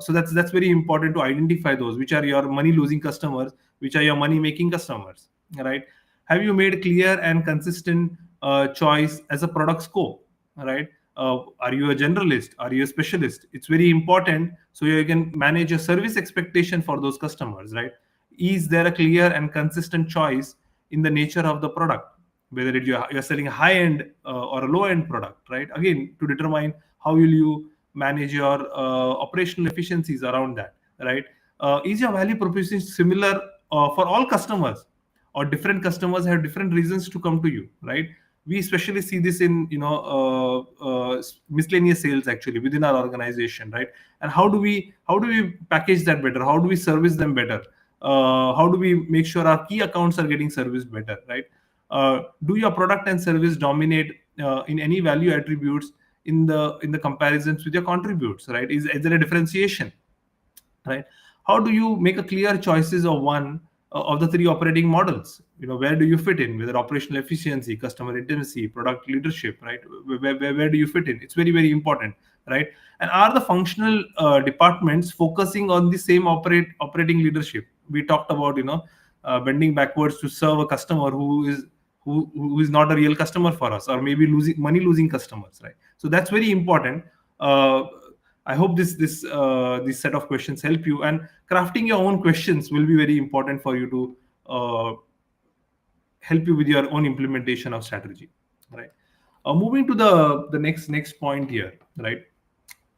So that's very important to identify those, which are your money losing customers, which are your money making customers, right? Have you made clear and consistent choice as a product scope, right? Are you a generalist, are you a specialist? It's very important so you can manage your service expectation for those customers, right? Is there a clear and consistent choice in the nature of the product, whether you're selling a high end or a low end product, right? Again, to determine how will you manage your operational efficiencies around that, right? Is your value proposition similar for all customers, or different customers have different reasons to come to you, right? We especially see this in miscellaneous sales actually within our organization, right? And how do we package that better? How do we service them better? How do we make sure our key accounts are getting serviced better, right? Do your product and service dominate in any value attributes in the comparisons with your contributes, right? Is there a differentiation, right? How do you make a clear choices of one of the three operating models? Where do you fit in, whether operational efficiency, customer intimacy, product leadership, right? Where do you fit in? It's very, very important, right? And are the functional departments focusing on the same operating leadership? We talked about bending backwards to serve a customer who is not a real customer for us, or maybe losing customers, right? So that's very important. I hope this set of questions help you, and crafting your own questions will be very important for you to help you with your own implementation of strategy, right? Moving to the next point here, right?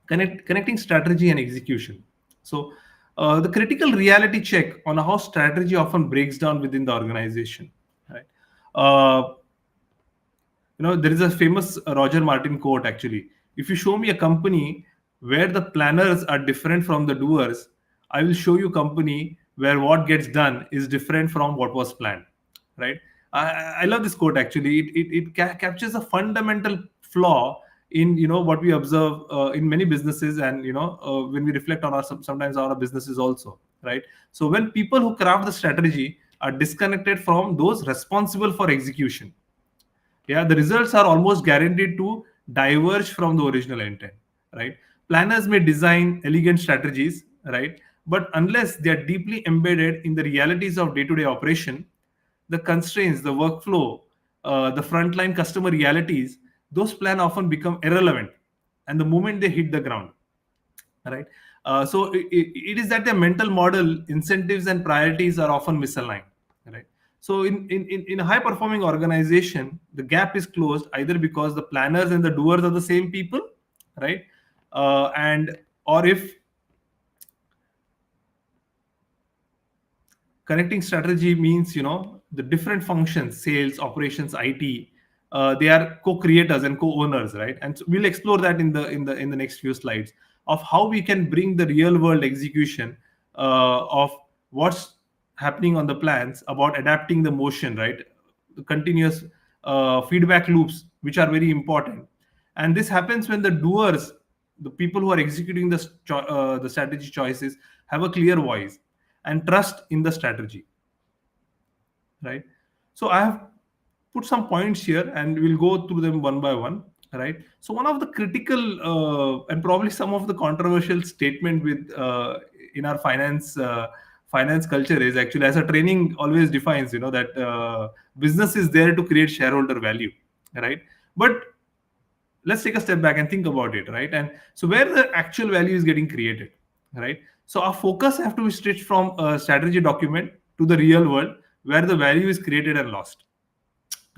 Connecting strategy and execution. So the critical reality check on how strategy often breaks down within the organization, right? There is a famous Roger Martin quote actually: if you show me a company where the planners are different from the doers, I will show you a company where what gets done is different from what was planned, right? I love this quote actually. It captures a fundamental flaw in what we observe in many businesses, and when we reflect on sometimes our businesses also, right? So when people who craft the strategy are disconnected from those responsible for execution, yeah, the results are almost guaranteed to diverge from the original intent, right? Planners may design elegant strategies, right? But unless they are deeply embedded in the realities of day-to-day operation, the constraints, the workflow, the frontline customer realities, those plans often become irrelevant and the moment they hit the ground, right? So it is that the mental model, incentives and priorities are often misaligned, right? So in a high performing organization, the gap is closed either because the planners and the doers are the same people, right? And or if connecting strategy means the different functions, sales, operations, IT, they are co-creators and co-owners, right? And so we'll explore that in the next few slides of how we can bring the real world execution of what's happening on the plans, about adapting the motion, right? The continuous feedback loops, which are very important. And this happens when the doers, the people who are executing the strategy choices, have a clear voice and trust in the strategy, right? So I have put some points here and we'll go through them one by one, right? So one of the critical and probably some of the controversial statement with in our finance culture is actually, as a training always defines, that business is there to create shareholder value, right? But let's take a step back and think about it, right? And so where the actual value is getting created, right? So our focus have to be stretched from a strategy document to the real world where the value is created and lost,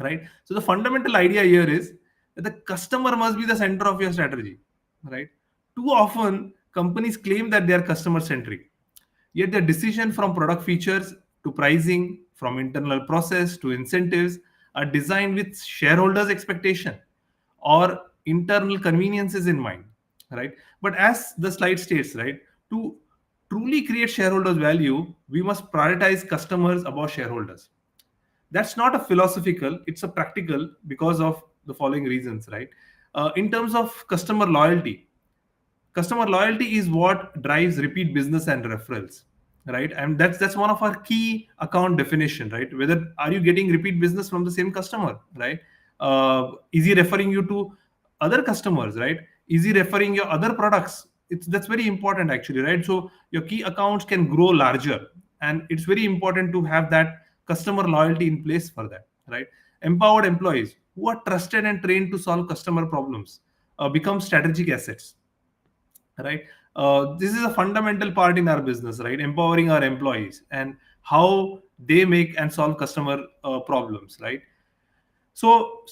right? So the fundamental idea here is that the customer must be the center of your strategy, right? Too often companies claim that they are customer centric, yet their decision from product features to pricing, from internal process to incentives, are designed with shareholders expectation or internal conveniences in mind, right? But as the slide states, right, to truly create shareholders value, we must prioritize customers above shareholders. That's not a philosophical, it's a practical, because of the following reasons, right? In terms of customer loyalty is what drives repeat business and referrals, right? And that's one of our key account definition, right? Whether are you getting repeat business from the same customer, right? Is he referring you to other customers, right? Is he referring your other products? That's very important actually, right? So your key accounts can grow larger, and it's very important to have that customer loyalty in place for that, right? Empowered employees who are trusted and trained to solve customer problems become strategic assets, right? This is a fundamental part in our business, right? Empowering our employees and how they make and solve customer problems, right? So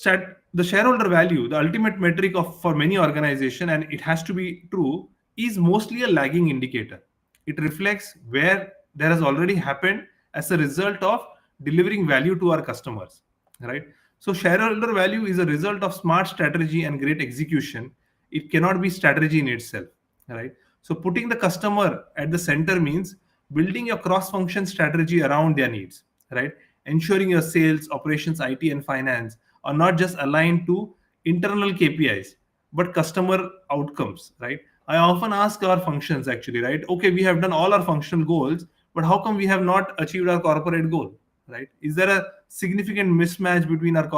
the shareholder value, the ultimate metric of for many organization, and it has to be true, is mostly a lagging indicator. It reflects where there has already happened as a result of delivering value to our customers, right? So shareholder value is a result of smart strategy and great execution. It cannot be strategy in itself, right? So putting the customer at the center means building a cross-function strategy around their needs, right? Ensuring your sales, operations, IT, and finance are not just aligned to internal KPIs, but customer outcomes, right? I often ask our functions actually, right? Okay, we have done all our functional goals, but how come we have not achieved our corporate goal, right? Is there a significant mismatch between our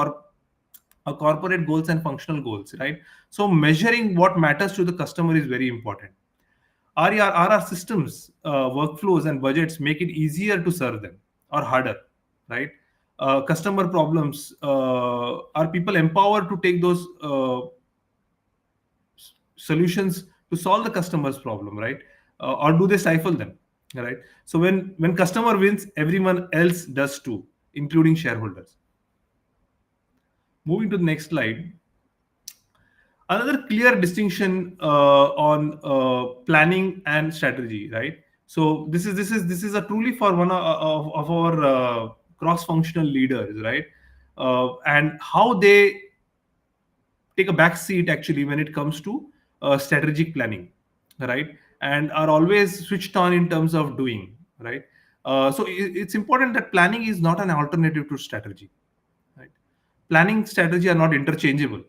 corporate goals and functional goals, right? So measuring what matters to the customer is very important. Are our systems, workflows, and budgets make it easier to serve them or harder, right? Customer problems, are people empowered to take those solutions to solve the customer's problem, right? Or do they stifle them, right? So when customer wins, everyone else does too, including shareholders. Moving to the next slide. Another clear distinction on planning and strategy, right? So this is a truly for one of our cross-functional leaders, right? And how they take a back seat actually when it comes to strategic planning, right? And are always switched on in terms of doing, right? So it's important that planning is not an alternative to strategy, right? Planning strategy are not interchangeable.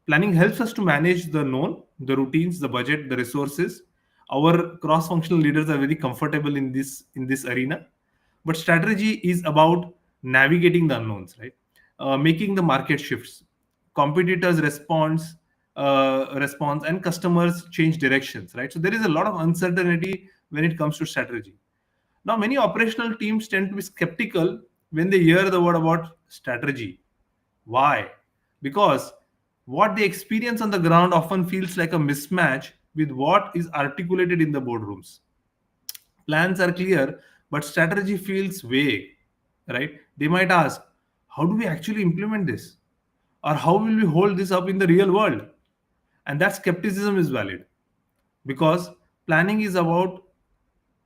Planning helps us to manage the known, the routines, the budget, the resources. Our cross-functional leaders are very comfortable in this arena. But strategy is about navigating the unknowns, right? Making the market shifts, competitors response, and customers change directions, right? So there is a lot of uncertainty when it comes to strategy. Now, many operational teams tend to be skeptical when they hear the word about strategy. Why? Because what they experience on the ground often feels like a mismatch with what is articulated in the boardrooms. Plans are clear, but strategy feels vague, right? They might ask, how do we actually implement this? Or how will we hold this up in the real world? And that skepticism is valid because planning is about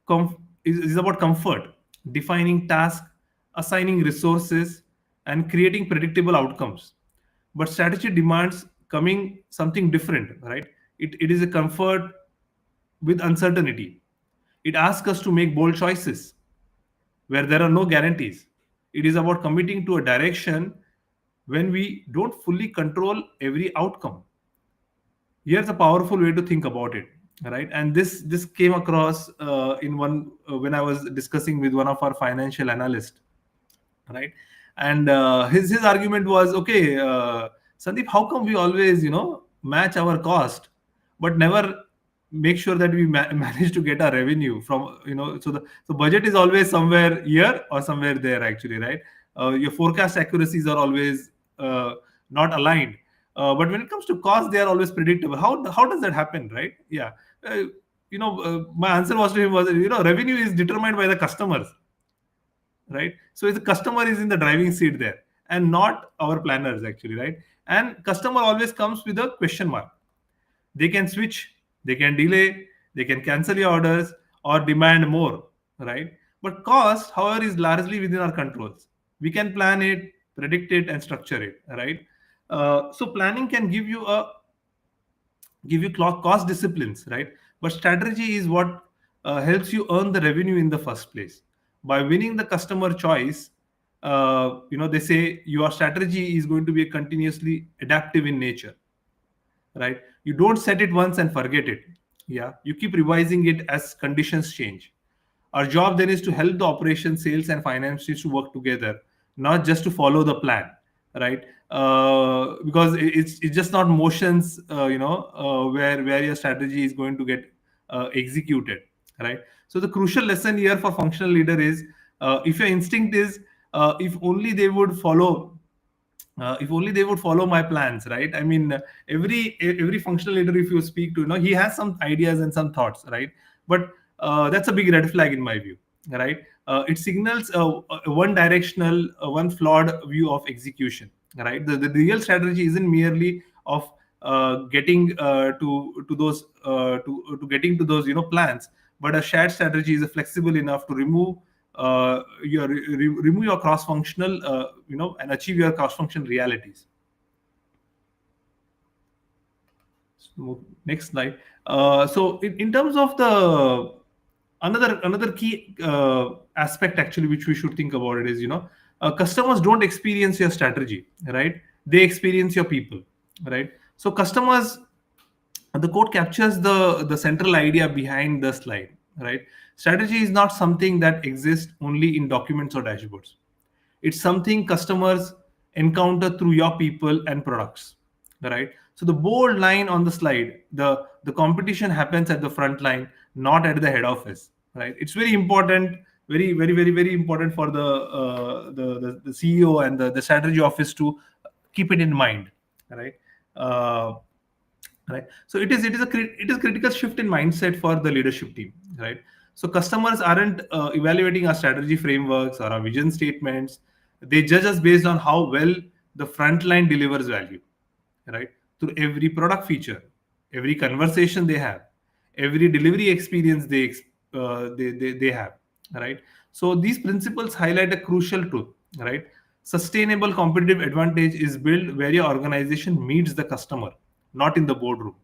comfort, defining tasks, assigning resources, and creating predictable outcomes. But strategy demands coming something different, right? It is a comfort with uncertainty. It asks us to make bold choices, where there are no guarantees. It is about committing to a direction when we don't fully control every outcome. Here's a powerful way to think about it, right? And this came across in one when I was discussing with one of our financial analysts, right? And his argument was, okay, Sandeep, how come we always match our cost but never make sure that we manage to get our revenue from, so the budget is always somewhere here or somewhere there, actually, right? Your forecast accuracies are always not aligned, but when it comes to cost, they are always predictable. How does that happen, right? Yeah. uh, my answer was to him was, revenue is determined by the customers, right? So the customer is in the driving seat there, and not our planners, actually, right? And customer always comes with a question mark. They can switch, they can delay, they can cancel your orders or demand more, right? But cost, however, is largely within our controls. We can plan it, predict it, and structure it, right? So planning can give you cost disciplines, right? But strategy is what helps you earn the revenue in the first place. By winning the customer choice, they say your strategy is going to be continuously adaptive in nature, right? You don't set it once and forget it. Yeah, you keep revising it as conditions change. Our job then is to help the operation, sales, and finances to work together, not just to follow the plan, right? Because it's just not motions, where your strategy is going to get executed, right? So the crucial lesson here for functional leader is, if your instinct is, if only they would follow if only they would follow my plans, right? I mean, every functional leader, if you speak to, he has some ideas and some thoughts, right? But that's a big red flag in my view, right? It signals one directional, one flawed view of execution, right? The real strategy isn't merely of getting to those to getting to those plans, but a shared strategy is flexible enough to remove your cross functional, and achieve your cross functional realities. So, next slide. So in terms of the another key aspect, actually, which we should think about it is, customers don't experience your strategy, right? They experience your people, right? So customers, the quote captures the central idea behind the slide, right? Strategy is not something that exists only in documents or dashboards. It's something customers encounter through your people and products, right? So the bold line on the slide, the competition happens at the front line, not at the head office, right? It's very important, very, very, very, very important for the CEO and the strategy office to keep it in mind, right? uh, right. So it is critical shift in mindset for the leadership team, right? So customers aren't evaluating our strategy frameworks or our vision statements. They judge us based on how well the front line delivers value, right? Through every product feature, every conversation they have, every delivery experience they have, right? So these principles highlight a crucial truth, right? Sustainable competitive advantage is built where your organization meets the customer, not in the boardroom,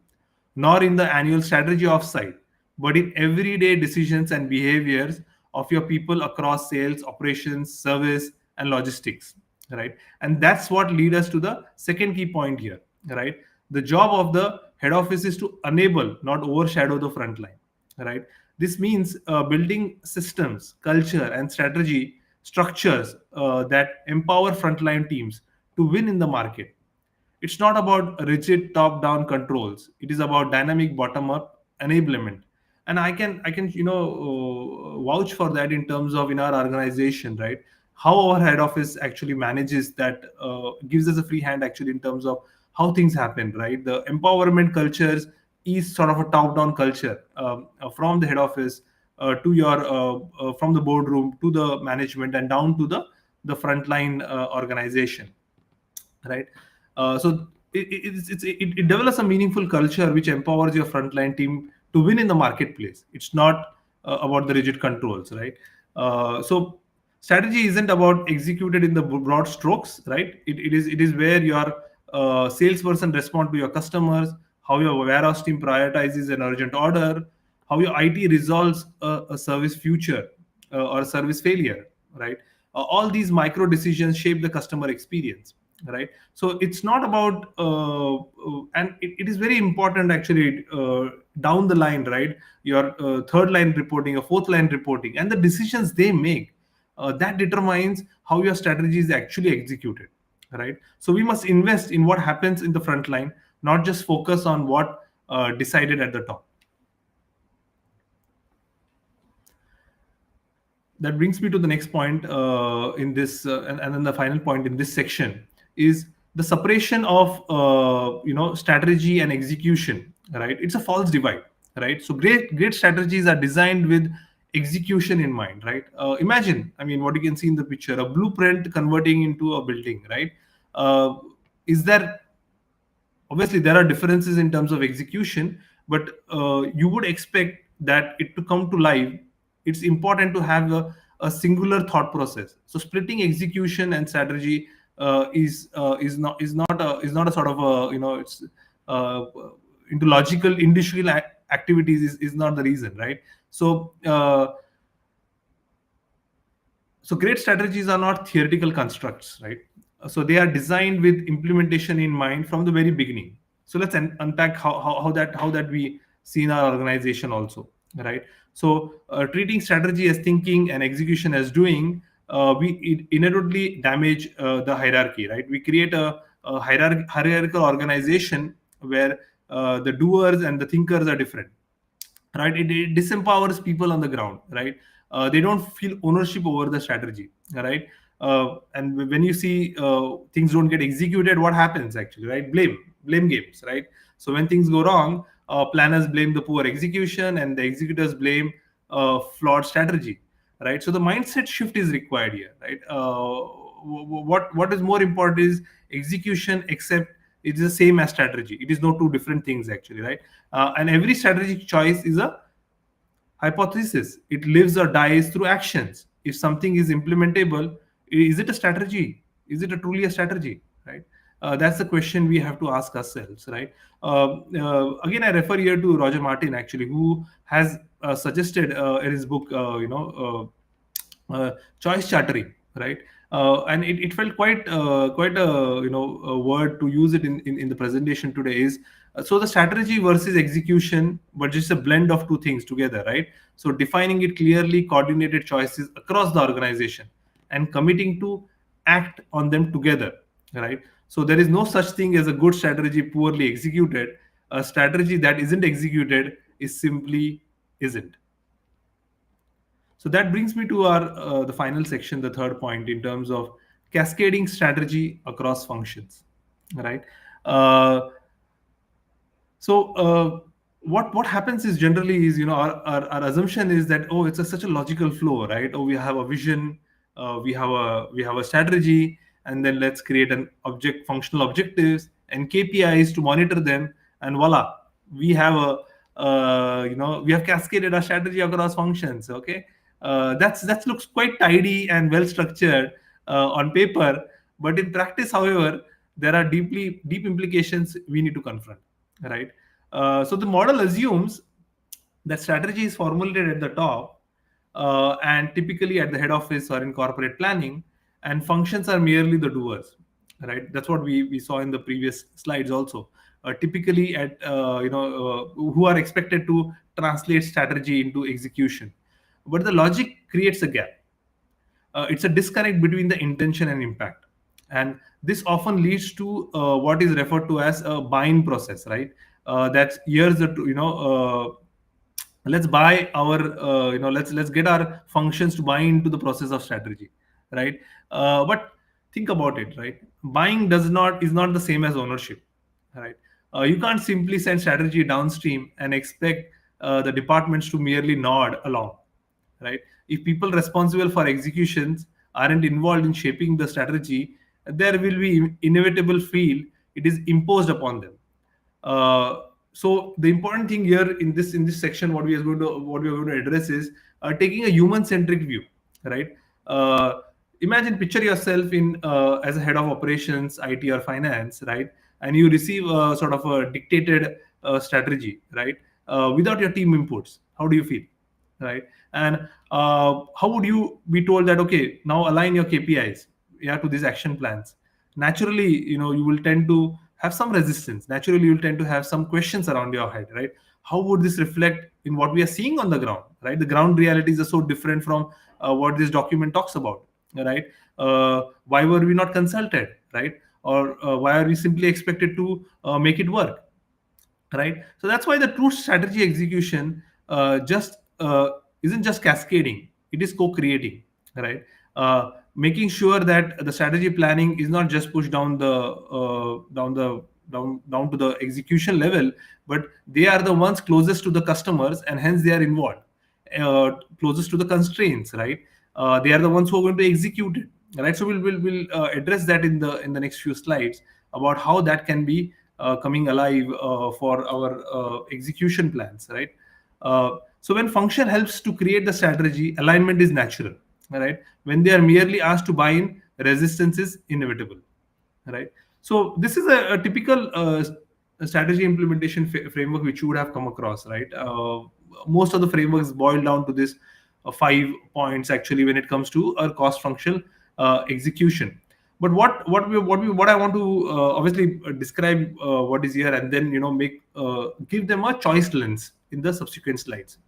nor in the annual strategy offsite, but in everyday decisions and behaviors of your people across sales, operations, service, and logistics, right? And that's what leads us to the second key point here, right? The job of the head office is to enable, not overshadow the front line, right? This means building systems, culture, and strategy structures that empower frontline teams to win in the market. It's not about rigid top-down controls. It is about dynamic bottom-up enablement. And I can vouch for that in terms of in our organization, right? How our head office actually manages that, gives us a free hand, actually, in terms of how things happen, right? The empowerment cultures is sort of a top-down culture, from the head office to your from the boardroom to the management and down to the frontline organization, right? So it develops a meaningful culture which empowers your frontline team to win in the marketplace. It's not about the rigid controls, right? So strategy isn't about executed in the broad strokes, right? It is where your salesperson respond to your customers, how your warehouse team prioritizes an urgent order, how your IT resolves a service future or a service failure, right? All these micro decisions shape the customer experience, right? So it's not about and it is very important actually down the line, right? Your third line reporting or fourth line reporting and the decisions they make, that determines how your strategy is actually executed, right? So we must invest in what happens in the front line, not just focus on what decided at the top. That brings me to the next point in this, and then the final point in this section is the separation of strategy and execution. Right, it's a false divide. Right, so great strategies are designed with execution in mind. Right, imagine, I mean, what you can see in the picture, a blueprint converting into a building. Right, is there obviously there are differences in terms of execution, but you would expect that it to come to life. It's important to have a singular thought process. So splitting execution and strategy is not a sort of a, it's uh, into logical industrial activities is not the reason, right? So great strategies are not theoretical constructs, right? So they are designed with implementation in mind from the very beginning. So let's unpack how that we see in our organization also, right? So treating strategy as thinking and execution as doing, we inadvertently damage the hierarchy, right? We create a hierarchical organization where the doers and the thinkers are different, right? It disempowers people on the ground, right? They don't feel ownership over the strategy, right? And when you see things don't get executed, what happens actually, right? Blame games, right? So when things go wrong, planners blame the poor execution and the executors blame flawed strategy, right? So the mindset shift is required here, right? What is more important is execution, except it is the same as strategy. It is no two different things actually, right? And every strategic choice is a hypothesis. It lives or dies through actions. If something is implementable, is it a strategy? Is it truly a strategy, right? That's the question we have to ask ourselves, right? Again, I refer here to Roger Martin actually, who has suggested in his book, choice chartering, right? And it felt quite a, a word to use it in the presentation today is, so the strategy versus execution, but just a blend of two things together, right? So defining it clearly, coordinated choices across the organization, and committing to act on them together, right? So there is no such thing as a good strategy poorly executed. A strategy that isn't executed is simply isn't. So that brings me to our the final section, the third point, in terms of cascading strategy across functions, right? Uh, so what happens is generally is, our assumption is that, oh, it's such a logical flow, right? Oh, we have a vision, we have a strategy, and then let's create an functional objectives and KPIs to monitor them, and voila, we have we have cascaded our strategy across functions. Okay, that looks quite tidy and well structured on paper, but in practice, however, there are deep implications we need to confront, right? So the model assumes that strategy is formulated at the top, and typically at the head office or in corporate planning, and functions are merely the doers, right? That's what we saw in the previous slides also. Typically at who are expected to translate strategy into execution, but the logic creates a gap. It's a disconnect between the intention and impact, and this often leads to what is referred to as a buying process, right? That's years to, let's buy our let's get our functions to buy into the process of strategy, right? But think about it, right? Buying is not the same as ownership, right? You can't simply send strategy downstream and expect the departments to merely nod along, right? If people responsible for executions aren't involved in shaping the strategy, there will be inevitable feel it is imposed upon them. So the important thing here in this section, what we are going to address is taking a human centric view, right? Imagine, picture yourself in as a head of operations, IT or finance, right? And you receive a sort of a dictated strategy, right? Without your team inputs, how do you feel? right? And how would you be told that, okay, now align your KPIs, yeah, to these action plans? Naturally, you will tend to have some resistance. Naturally, you will tend to have some questions around your head, right? How would this reflect in what we are seeing on the ground, right? The ground realities are so different from what this document talks about, right? Why were we not consulted, right? Or why are we simply expected to make it work, right? So that's why the true strategy execution just isn't just cascading; it is co-creating, right? Making sure that the strategy planning is not just pushed down to the execution level, but they are the ones closest to the customers, and hence they are involved, closest to the constraints, right? They are the ones who are going to execute it, right? So we'll address that in the next few slides about how that can be coming alive for our execution plans, right? So when function helps to create the strategy, alignment is natural, right? When they are merely asked to buy in, resistance is inevitable, right? So this is a typical strategy implementation framework which you would have come across, right? Most of the frameworks boil down to this 5 points actually when it comes to a cost functional execution. But what I want to obviously describe what is here, and then make give them a choice lens in the subsequent slides,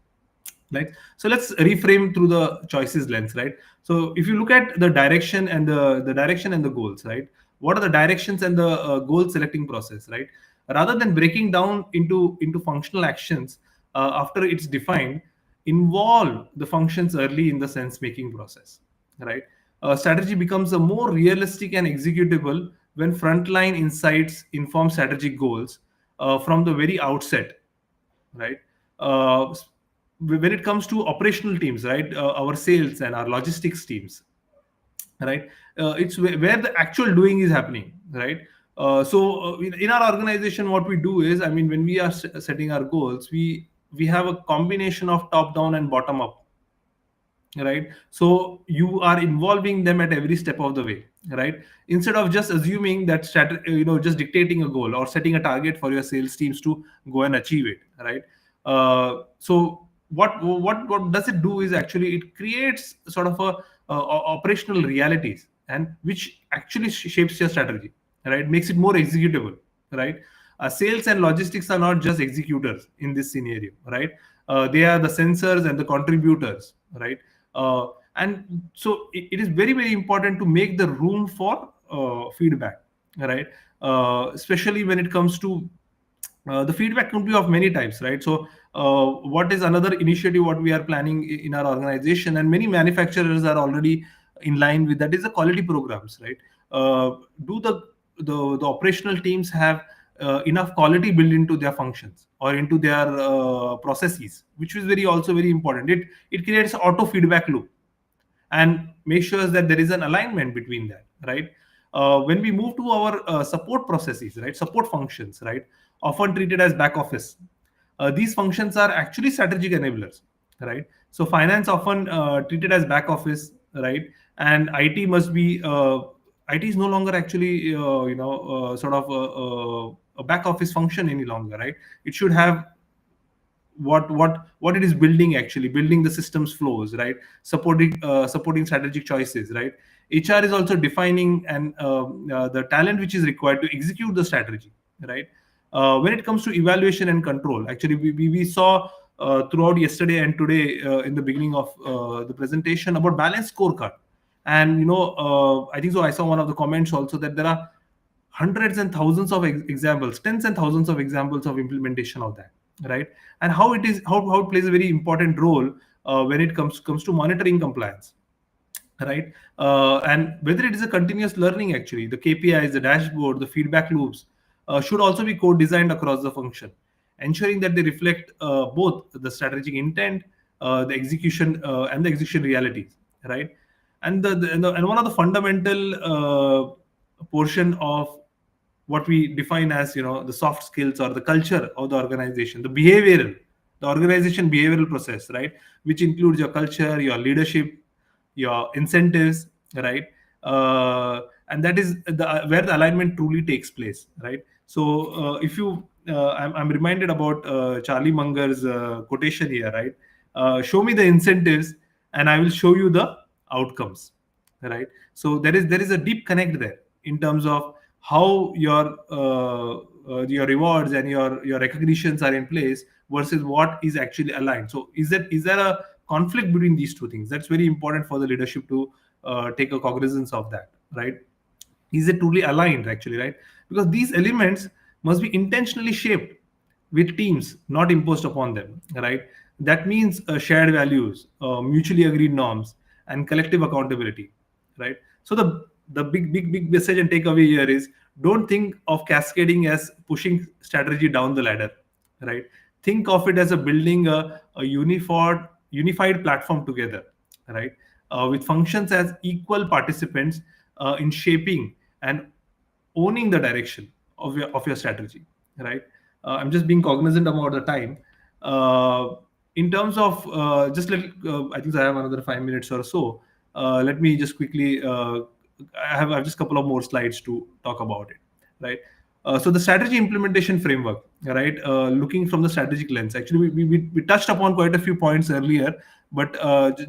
right? So let's reframe through the choices lens, right? So if you look at the direction and the direction and the goals, right? What are the directions and the goal selecting process, right? Rather than breaking down into functional actions after it's defined, involve the functions early in the sense making process, right? Strategy becomes a more realistic and executable when frontline insights inform strategic goals from the very outset, right? Uh, when it comes to operational teams, right, our sales and our logistics teams, right, it's where the actual doing is happening, right? In our organization, what we do is, I mean, when we are setting our goals, we have a combination of top down and bottom up, right? So you are involving them at every step of the way, right? Instead of just assuming that just dictating a goal or setting a target for your sales teams to go and achieve it, right? So what does it do is actually it creates sort of a operational realities, and which actually shapes your strategy, right? Makes it more executable, right? Sales and logistics are not just executors in this scenario, right? They are the sensors and the contributors, right? And so it is very, very important to make the room for feedback, right? Especially when it comes to the feedback can be of many types, right? So what is another initiative what we are planning in our organization, and many manufacturers are already in line with that, is the quality programs, right? Do the operational teams have enough quality built into their functions or into their processes, which is very also very important. It creates auto feedback loop and make sure that there is an alignment between that, right? When we move to our support processes, right, support functions, right, often treated as back office, these functions are actually strategic enablers, right? So finance often treated as back office, right? And IT is no longer actually sort of a back office function any longer, right? It should have what it is building, actually building the systems flows, right? Supporting strategic choices, right? HR is also defining and the talent which is required to execute the strategy, right? When it comes to evaluation and control, actually we saw throughout yesterday and today in the beginning of the presentation about balanced scorecard. And I think so I saw one of the comments also that there are hundreds and thousands of examples, tens and thousands of examples of implementation of that, right? And how it plays a very important role when it comes to monitoring compliance, right? And whether it is a continuous learning, actually the KPIs, the dashboard, the feedback loops should also be co-designed across the function, ensuring that they reflect both the strategic intent, the execution and the execution realities, right? And one of the fundamental portion of what we define as the soft skills or the culture of the organization, the organization behavioral process, right? Which includes your culture, your leadership, your incentives, right? And that is where the alignment truly takes place, right? So if you I'm reminded about Charlie Munger's quotation here, right? Show me the incentives, and I will show you the outcomes, right? So there is a deep connect there in terms of how your rewards and your recognitions are in place versus what is actually aligned. So is there a conflict between these two things? That's very important for the leadership to take a cognizance of that, right? Is it truly aligned actually, right? Because these elements must be intentionally shaped with teams, not imposed upon them, right? That means shared values, mutually agreed norms, and collective accountability, right? So the big message and takeaway here is, don't think of cascading as pushing strategy down the ladder, right? Think of it as a building a unified platform together, right? With functions as equal participants in shaping and owning the direction of your strategy, right? I'm just being cognizant about the time. In terms of I think I have another 5 minutes or so. Let me just quickly. I have just a couple of more slides to talk about it, right? So the strategy implementation framework, right? Looking from the strategic lens, actually, we touched upon quite a few points earlier, but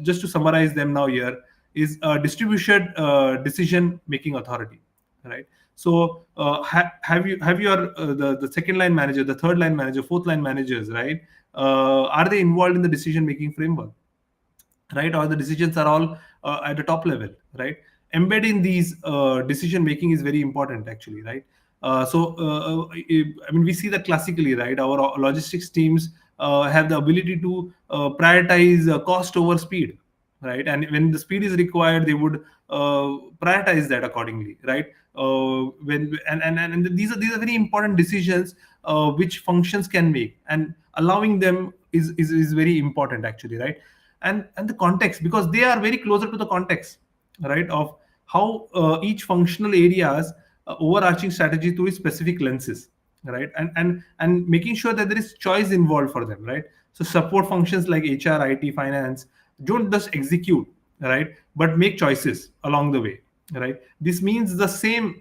just to summarize them now here is distributed decision making authority, right? So have your the second line manager, the third line manager, fourth line managers, right? Are they involved in the decision making framework, right? Or the decisions are all at the top level, right? Embedding these decision making is very important actually, right? I mean, we see that classically, right? Our logistics teams have the ability to prioritize cost over speed, right? And when the speed is required, they would prioritize that accordingly, right? When and these are very important decisions which functions can make, and allowing them is very important actually, right? And the context, because they are very closer to the context, right, of how each functional areas overarching strategy through specific lenses, right? And making sure that there is choice involved for them, right? So support functions like HR, IT, finance don't just execute, right, but make choices along the way, right? This means the same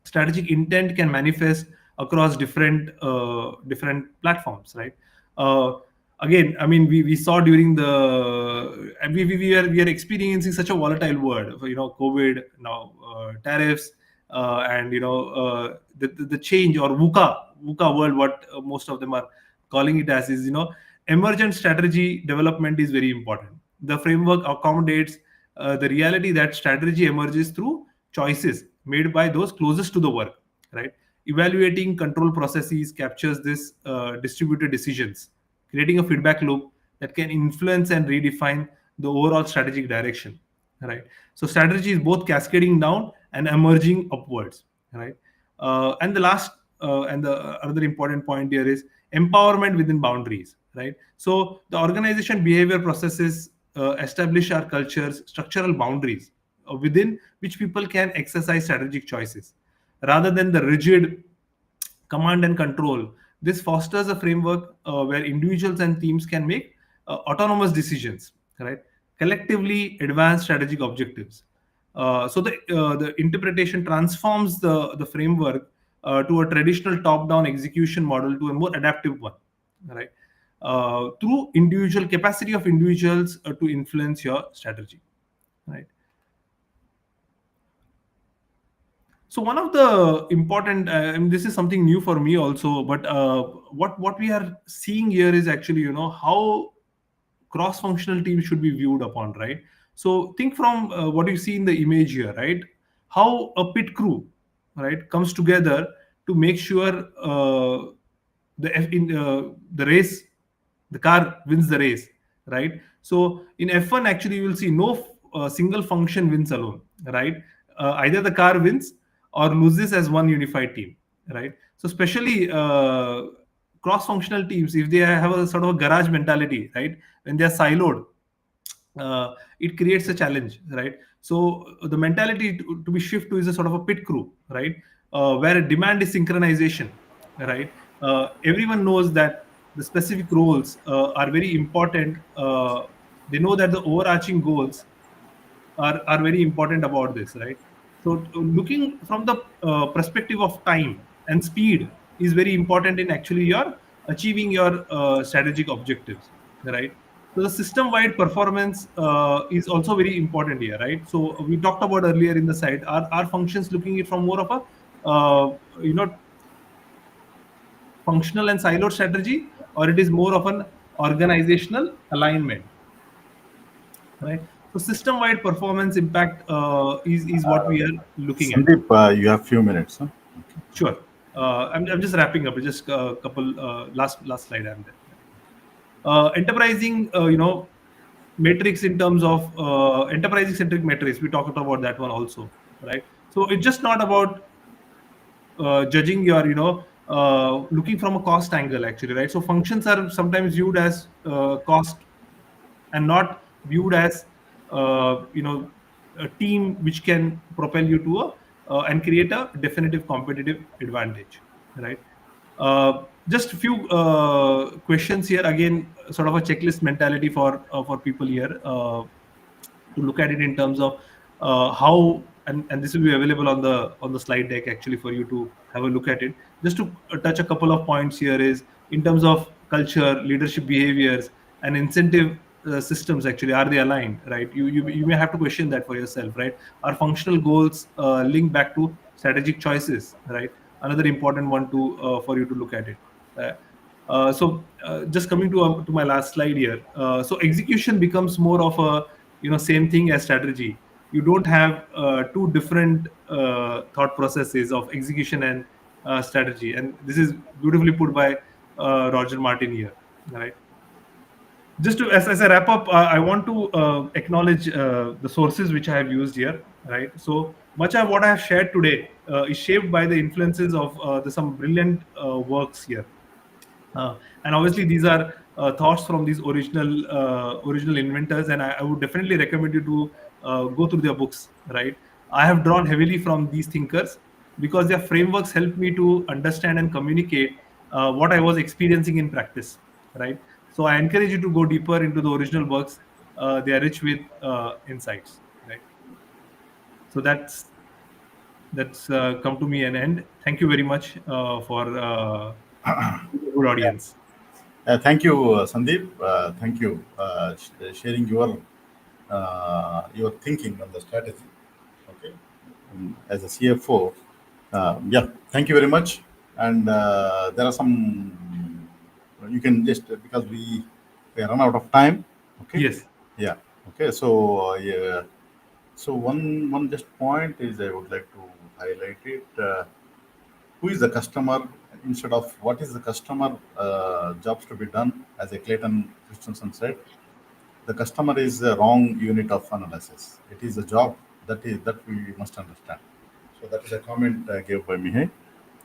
strategic intent can manifest across different platforms, right? uh, Again, I mean, we saw during the we are experiencing such a volatile world, COVID now, tariffs, and the change, or VUCA world, what most of them are calling it as, is emergent strategy development is very important. The framework accommodates the reality that strategy emerges through choices made by those closest to the work, right? Evaluating control processes captures this distributed decisions, creating a feedback loop that can influence and redefine the overall strategic direction, right? So strategy is both cascading down and emerging upwards, right? And the last and the other important point here is empowerment within boundaries, right? So the organization behavior processes establish our culture's structural boundaries within which people can exercise strategic choices rather than the rigid command and control. This fosters a framework where individuals and teams can make autonomous decisions, right? Collectively advance strategic objectives. So the interpretation transforms the framework to a traditional top-down execution model to a more adaptive one, right? Through individual capacity of individuals to influence your strategy, right? So one of the important, and this is something new for me also, but what we are seeing here is actually, how cross-functional teams should be viewed upon, right? So think from what you see in the image here, right? How a pit crew, right, comes together to make sure the race, the car wins the race, right? So in F1, actually, you will see no single function wins alone, right? Either the car wins or loses as one unified team, right? So especially cross-functional teams, if they have a sort of a garage mentality, right, when they are siloed, it creates a challenge, right? So the mentality to be shift to is a sort of a pit crew, right? Where demand is synchronization, right? Everyone knows that the specific roles are very important. They know that the overarching goals are very important about this, right? So looking from the perspective of time and speed is very important in actually your achieving your strategic objectives, right? So the system-wide performance is also very important here, right? So we talked about earlier in the site, are functions looking at from more of a functional and siloed strategy, or it is more of an organizational alignment, right? So system-wide performance impact is what we are looking at. Sandeep, you have few minutes. Huh? Sure. I'm just wrapping up. Just a couple last slide. I'm there. Enterprising, metrics in terms of enterprising centric metrics. We talked about that one also, right? So it's just not about judging your, looking from a cost angle actually, right? So functions are sometimes viewed as cost and not viewed as a team which can propel you to a and create a definitive competitive advantage, right? Just a few questions here again, sort of a checklist mentality for people here to look at it in terms of how, and this will be available on the slide deck actually for you to have a look at it. Just to touch a couple of points here is in terms of culture, leadership behaviors, and incentive systems actually, are they aligned, right? You may have to question that for yourself, right? Are functional goals linked back to strategic choices, right? Another important one to for you to look at it. Just coming to my last slide here. So execution becomes more of a same thing as strategy. You don't have two different thought processes of execution and strategy, and this is beautifully put by Roger Martin here, right? Just to as I wrap up, I want to acknowledge the sources which I have used here, right? So much of what I have shared today is shaped by the influences of some brilliant works here. And obviously, these are thoughts from these original inventors, and I would definitely recommend you to go through their books. Right, I have drawn heavily from these thinkers because their frameworks help me to understand and communicate what I was experiencing in practice. Right, so I encourage you to go deeper into the original works. They are rich with insights. Right, so that's come to me an end. Thank you very much for good audience. Thank you, Sandeep. Thank you sharing your thinking on the strategy. Okay, as a CFO, yeah, thank you very much. And there are some you can just because we run out of time. Okay. Yes. Yeah. Okay. So yeah. So one just point is I would like to highlight it. Who is the customer instead of what is the customer jobs to be done, as a Clayton Christensen said. The customer is the wrong unit of analysis. It is a job that we must understand. So that is a comment gave by Mihai.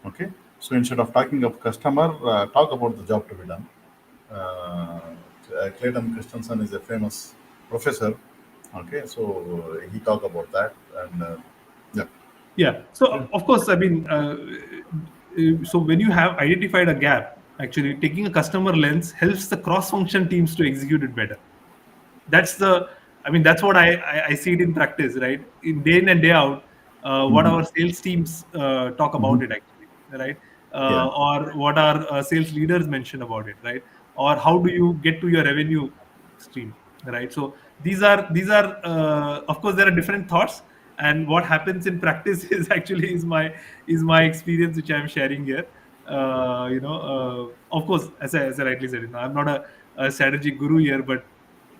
Okay. So instead of talking of customer, talk about the job to be done. Clayton Christensen is a famous professor. Okay, so he talked about that, and yeah. Yeah. So of course, I mean, so when you have identified a gap, actually taking a customer lens helps the cross-function teams to execute it better. That's what I see it in practice, right? In day in and day out, what our sales teams talk about it actually, right? Yeah. Or what our sales leaders mention about it, right? Or how do you get to your revenue stream, right? So these are of course there are different thoughts, and what happens in practice is my experience which I'm sharing here. Of course, as I rightly said, I'm not a strategy guru here, but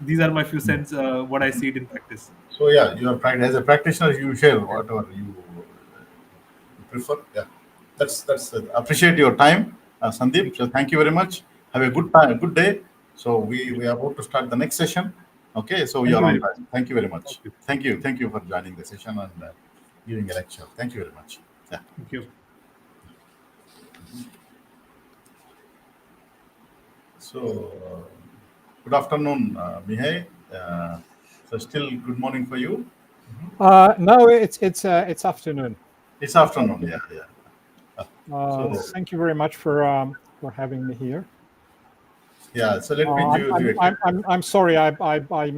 these are my few cents what I see it in practice. So yeah, you are as a practitioner, you share whatever you prefer. Yeah, that's appreciate your time, Sandeep. So thank you very much. Have a good time, good day. So we are about to start the next session. Okay, so Thank you are you on very much. time. Thank you very Thank much. you. Thank you for joining the session and giving a lecture. Thank you very much. Yeah. Thank you. So good afternoon, Mihai. So still good morning for you. No, it's afternoon. It's afternoon. Yeah, yeah. Thank you very much for having me here. Yeah. So let me do it. I'm sorry. I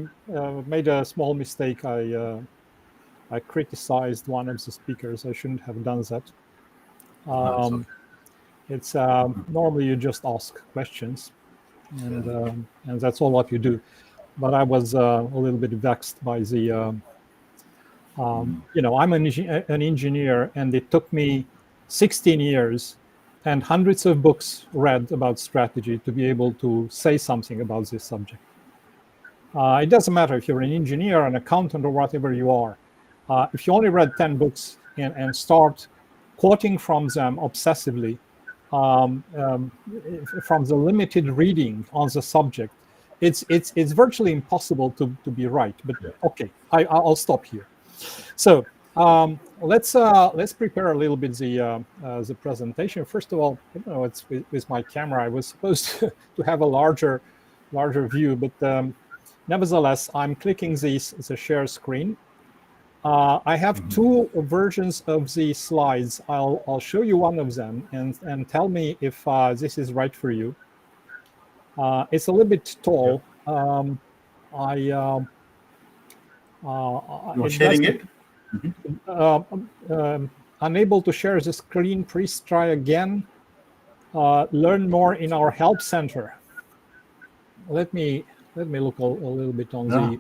made a small mistake. I criticized one of the speakers. I shouldn't have done that. Okay. It's normally you just ask questions. and that's all what you do. But I was a little bit vexed by the, I'm an engineer, and it took me 16 years and hundreds of books read about strategy to be able to say something about this subject. It doesn't matter if you're an engineer, an accountant, or whatever you are. If you only read 10 books and start quoting from them obsessively, from the limited reading on the subject, it's virtually impossible to be right. But okay, I'll stop here. So let's prepare a little bit the presentation. First of all, it's with my camera. I was supposed to have a larger view, but nevertheless, I'm clicking the share screen. I have two versions of the slides. I'll show you one of them and tell me if this is right for you. It's a little bit tall. You're sharing it? Unable to share the screen, please try again. Learn more in our help center. Let me look a little bit on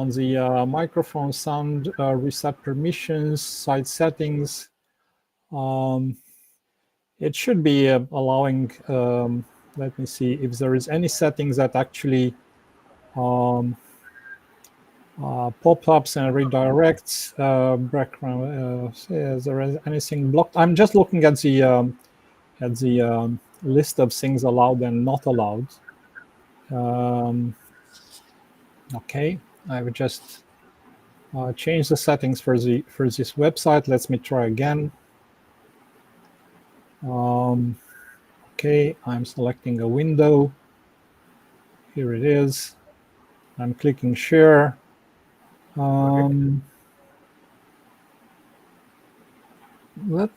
the microphone sound, reset permissions, site settings. It should be allowing, let me see if there is any settings that actually pop-ups and redirects, background, is there anything blocked? I'm just looking at the list of things allowed and not allowed. Okay, I would just change the settings for this website. Let me try again. Okay, I'm selecting a window. Here it is. I'm clicking share. Let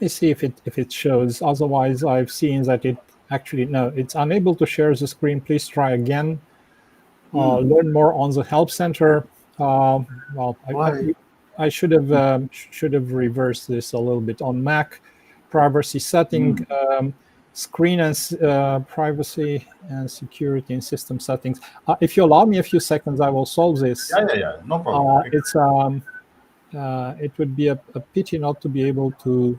me see if it shows. Otherwise, I've seen that it actually, no, it's unable to share the screen. Please try again. Learn more on the help center. Well, I should have reversed this a little bit. On Mac, privacy setting, screen and privacy and security and system settings. If you allow me a few seconds, I will solve this. Yeah, no problem. It would be a pity not to be able to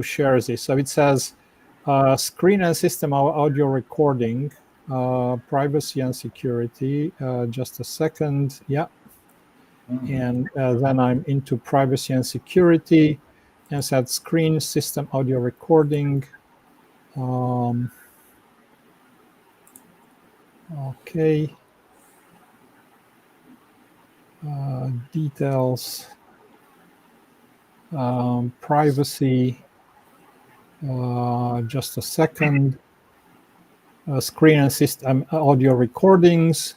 share this. So it says screen and system audio recording, privacy and security. Just a second. Yeah. And then I'm into privacy and security, and said screen, system audio recording. Okay. Details. Privacy. Just a second. Screen and system audio recordings.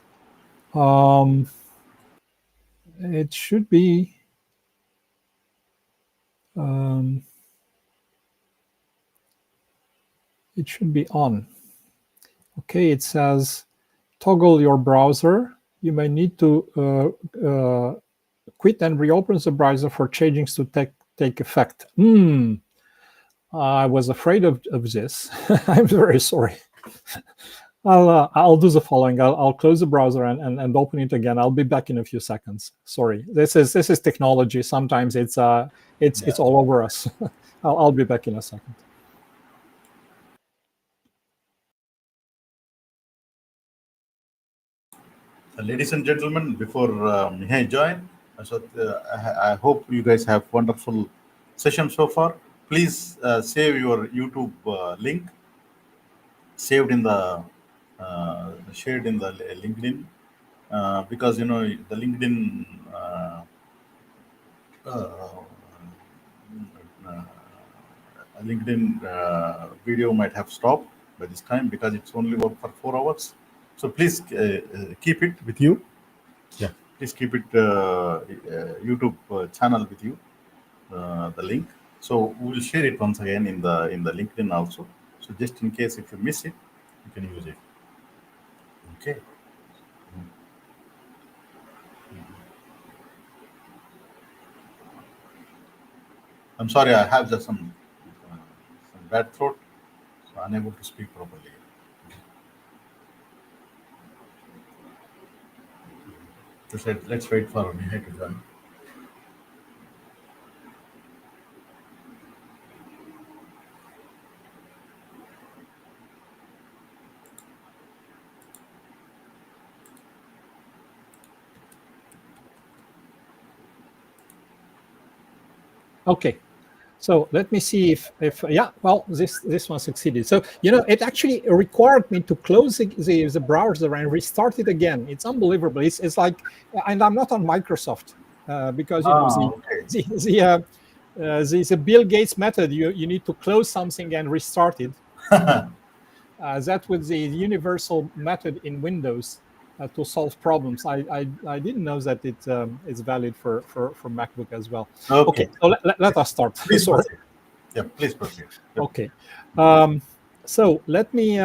It should be. It should be on. Okay, it says toggle your browser. You may need to quit and reopen the browser for changes to take effect. I was afraid of this. I'm very sorry. I'll do the following. I'll close the browser and open it again. I'll be back in a few seconds. Sorry, this is technology. Sometimes it's all over us. I'll be back in a second. Ladies and gentlemen, before Mihai join, I hope you guys have wonderful session so far. Please save your YouTube link, saved in the shared in the LinkedIn, because the LinkedIn video might have stopped by this time because it's only worked for 4 hours. So please keep it with you. Yeah, please keep it YouTube channel with you, the link. So we'll share it once again in the LinkedIn also. So just in case if you miss it, you can use it. Okay. I'm sorry, I have just some bad throat, so unable to speak properly. Let's wait for Mihai to join. Okay, so let me see if yeah, well, this one succeeded. So it actually required me to close the browser and restart it again. It's unbelievable. It's like, and I'm not on Microsoft because the Bill Gates method. You need to close something and restart it. That was the universal method in Windows to solve problems. I didn't know that it's valid for MacBook as well. Okay, so let us start. Please proceed. Yeah, please proceed. Yep. Okay, so let me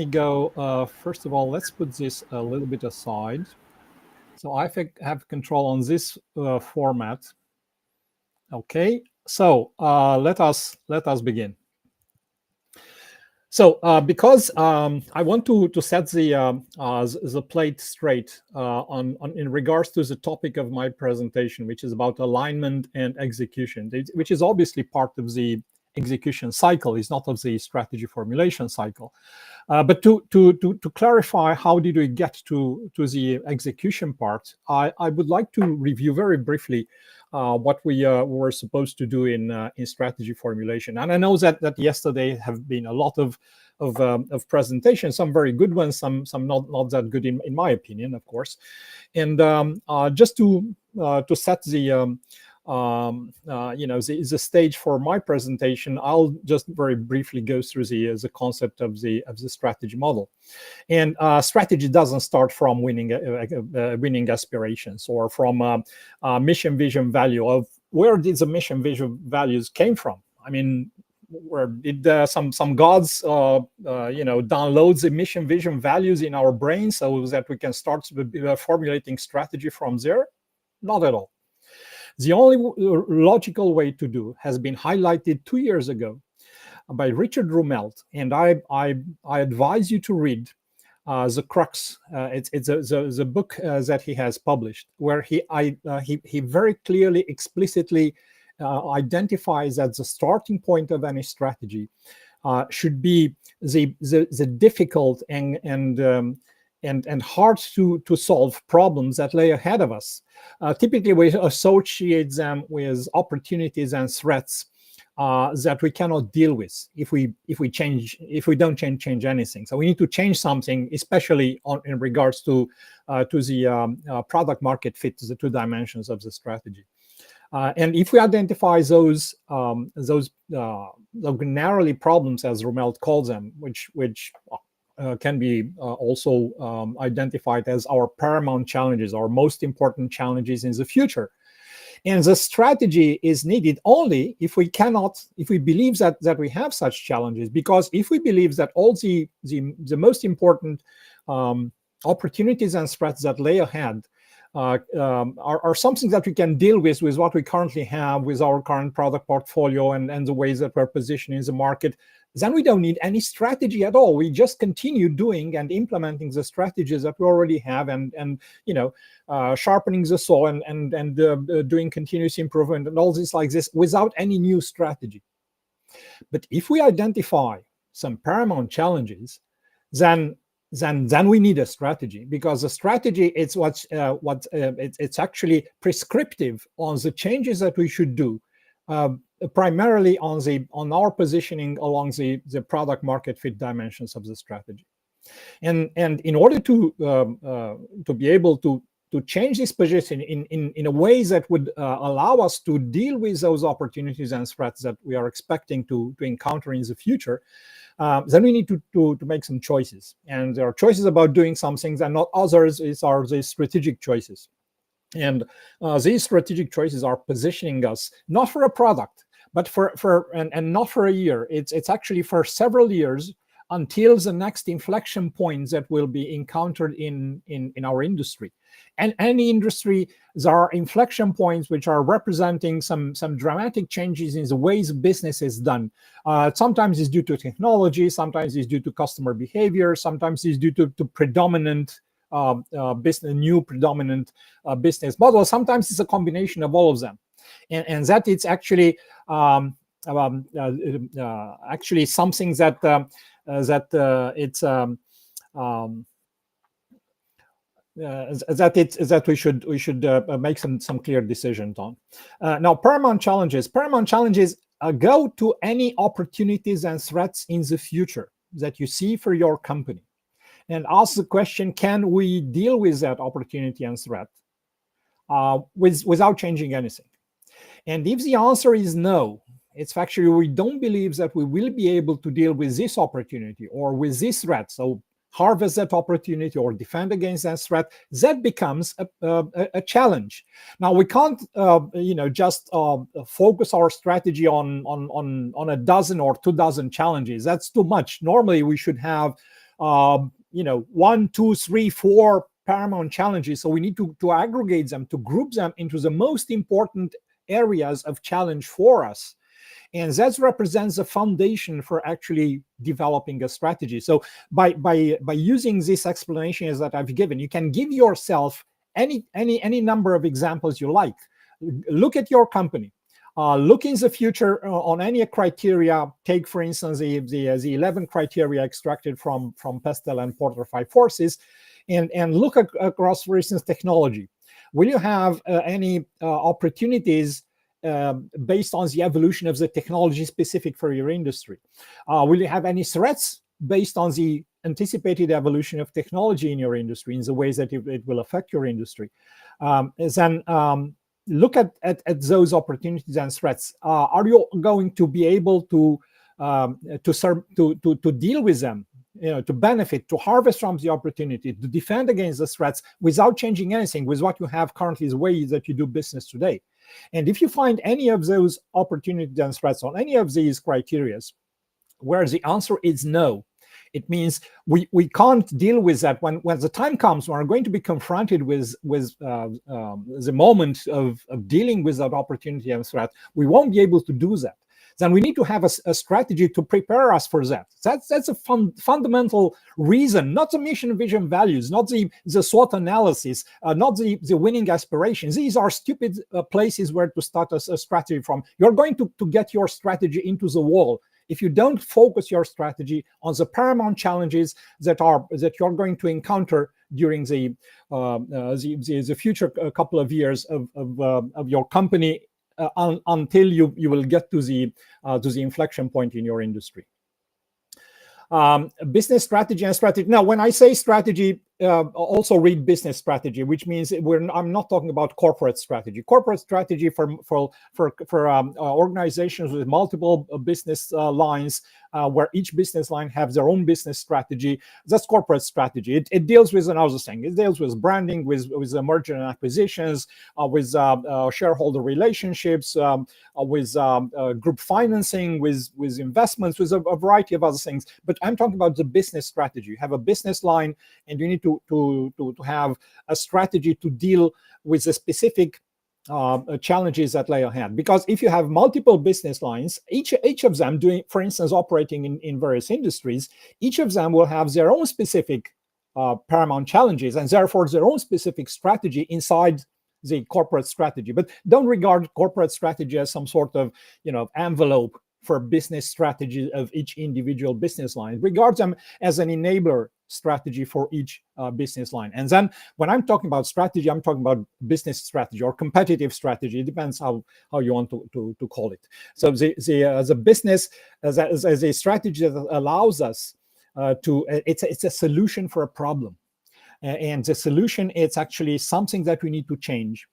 go. First of all, let's put this a little bit aside. So I have control on this format. Okay, so let us begin. So because I want to set the plate straight in regards to the topic of my presentation, which is about alignment and execution, which is obviously part of the execution cycle, is not of the strategy formulation cycle. But to clarify how did we get to the execution part, I would like to review very briefly what we were supposed to do in strategy formulation. And I know that yesterday have been a lot of presentations, some very good ones, some not that good in my opinion, of course. And just to set the the stage for my presentation, I'll just very briefly go through the concept of the strategy model. And strategy doesn't start from winning aspirations or from mission, vision, value. Of where did the mission, vision, values came from? I mean, where did some gods download the mission, vision, values in our brains so that we can start formulating strategy from there? Not at all. The only logical way to do has been highlighted 2 years ago by Richard Rumelt, and I advise you to read The Crux. It's the book that he has published, where he very clearly, explicitly identifies that the starting point of any strategy should be the difficult and hard to solve problems that lay ahead of us. Typically, we associate them with opportunities and threats that we cannot deal with if we don't change anything. So we need to change something, especially in regards to the product market fit, the two dimensions of the strategy. And if we identify those narrowly problems, as Rumelt calls them, which can be also identified as our paramount challenges, our most important challenges in the future. And the strategy is needed only if we believe that we have such challenges, because if we believe that all the most important opportunities and threats that lay ahead are something that we can deal with what we currently have, with our current product portfolio and the ways that we're positioned in the market, then we don't need any strategy at all. We just continue doing and implementing the strategies that we already have, and sharpening the saw and doing continuous improvement and all this like this without any new strategy. But if we identify some paramount challenges, then we need a strategy, because the strategy is it's actually prescriptive on the changes that we should do, primarily on our positioning along the product market fit dimensions of the strategy. And in order to be able to change this position in a way that would allow us to deal with those opportunities and threats that we are expecting to encounter in the future, then we need to make some choices. And there are choices about doing some things and not others. These are the strategic choices. And these strategic choices are positioning us not for a product, but and not for a year. It's actually for several years, until the next inflection points that will be encountered in our industry. And any industry, there are inflection points which are representing some dramatic changes in the ways business is done. Sometimes it's due to technology, sometimes it's due to customer behavior, sometimes it's due to predominant business, new predominant business model. Sometimes it's a combination of all of them, and that it's actually actually something that that we should make some clear decisions on. Now, paramount challenges go to any opportunities and threats in the future that you see for your company, and ask the question: can we deal with that opportunity and threat without changing anything? And if the answer is no, it's actually we don't believe that we will be able to deal with this opportunity or with this threat, so harvest that opportunity or defend against that threat, that becomes a challenge. Now, we can't just focus our strategy on a dozen or 2 dozen challenges. That's too much. Normally we should have 1, 2, 3, 4 paramount challenges. So we need to aggregate them, to group them into the most important areas of challenge for us. And that represents the foundation for actually developing a strategy. So by using these explanations that I've given, you can give yourself any number of examples you like. Look at your company. Look in the future on any criteria. Take, for instance, the 11 criteria extracted from Pestel and Porter 5 Forces, and look across, for instance, technology. Will you have any opportunities based on the evolution of the technology specific for your industry? Will you have any threats based on the anticipated evolution of technology in your industry, in the ways that it will affect your industry? Then look at those opportunities and threats. Are you going to be able to deal with them, to benefit, to harvest from the opportunity, to defend against the threats without changing anything with what you have currently, the way that you do business today? And if you find any of those opportunities and threats on any of these criteria where the answer is no, it means we can't deal with that. When the time comes, we're going to be confronted with the moment of dealing with that opportunity and threat. We won't be able to do that. Then we need to have a strategy to prepare us for that. That's a fundamental reason, not the mission, vision, values, not the SWOT analysis, not the winning aspirations. These are stupid places where to start a strategy from. You're going to get your strategy into the wall if you don't focus your strategy on the paramount challenges that you're going to encounter during the future couple of years of your company. Until you will get to the inflection point in your industry. Business strategy and strategy. Now, when I say strategy, also read business strategy, which means I'm not talking about corporate strategy. Corporate strategy for organizations with multiple business lines, where each business line has their own business strategy. That's corporate strategy. It deals with another thing. It deals with branding, with merger and acquisitions, with shareholder relationships, with group financing, with investments, with a variety of other things. But I'm talking about the business strategy. You have a business line, and you need to have a strategy to deal with the specific challenges that lay ahead. Because if you have multiple business lines, each of them doing, for instance, operating in various industries, each of them will have their own specific paramount challenges, and therefore their own specific strategy inside the corporate strategy. But don't regard corporate strategy as some sort of envelope for business strategy of each individual business line. Regard them as an enabler strategy for each business line. And then when I'm talking about strategy, I'm talking about business strategy or competitive strategy. It depends how you want to call it. So the business as a strategy that allows us it's a solution for a problem. And the solution, it's actually something that we need to change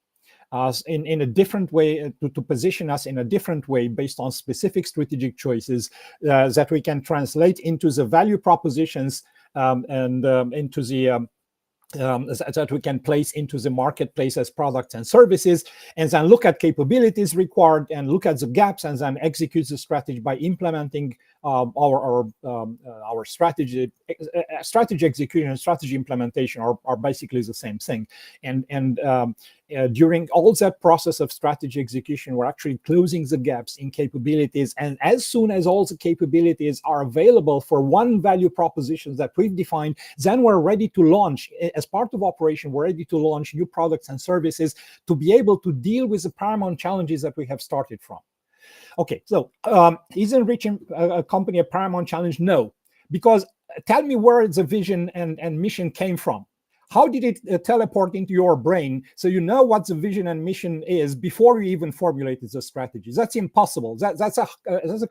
in a different way, to position us in a different way based on specific strategic choices that we can translate into the value propositions and into the that we can place into the marketplace as products and services, and then look at capabilities required and look at the gaps and then execute the strategy by implementing our strategy execution and strategy implementation are basically the same thing. And during all that process of strategy execution, we're actually closing the gaps in capabilities. And as soon as all the capabilities are available for one value proposition that we've defined, then we're ready to launch. As part of operation, we're ready to launch new products and services to be able to deal with the paramount challenges that we have started from. Okay, so isn't reaching a company a paramount challenge? No, because tell me where the vision and mission came from. How did it teleport into your brain so you know what the vision and mission is before you even formulated the strategy? That's impossible. That's a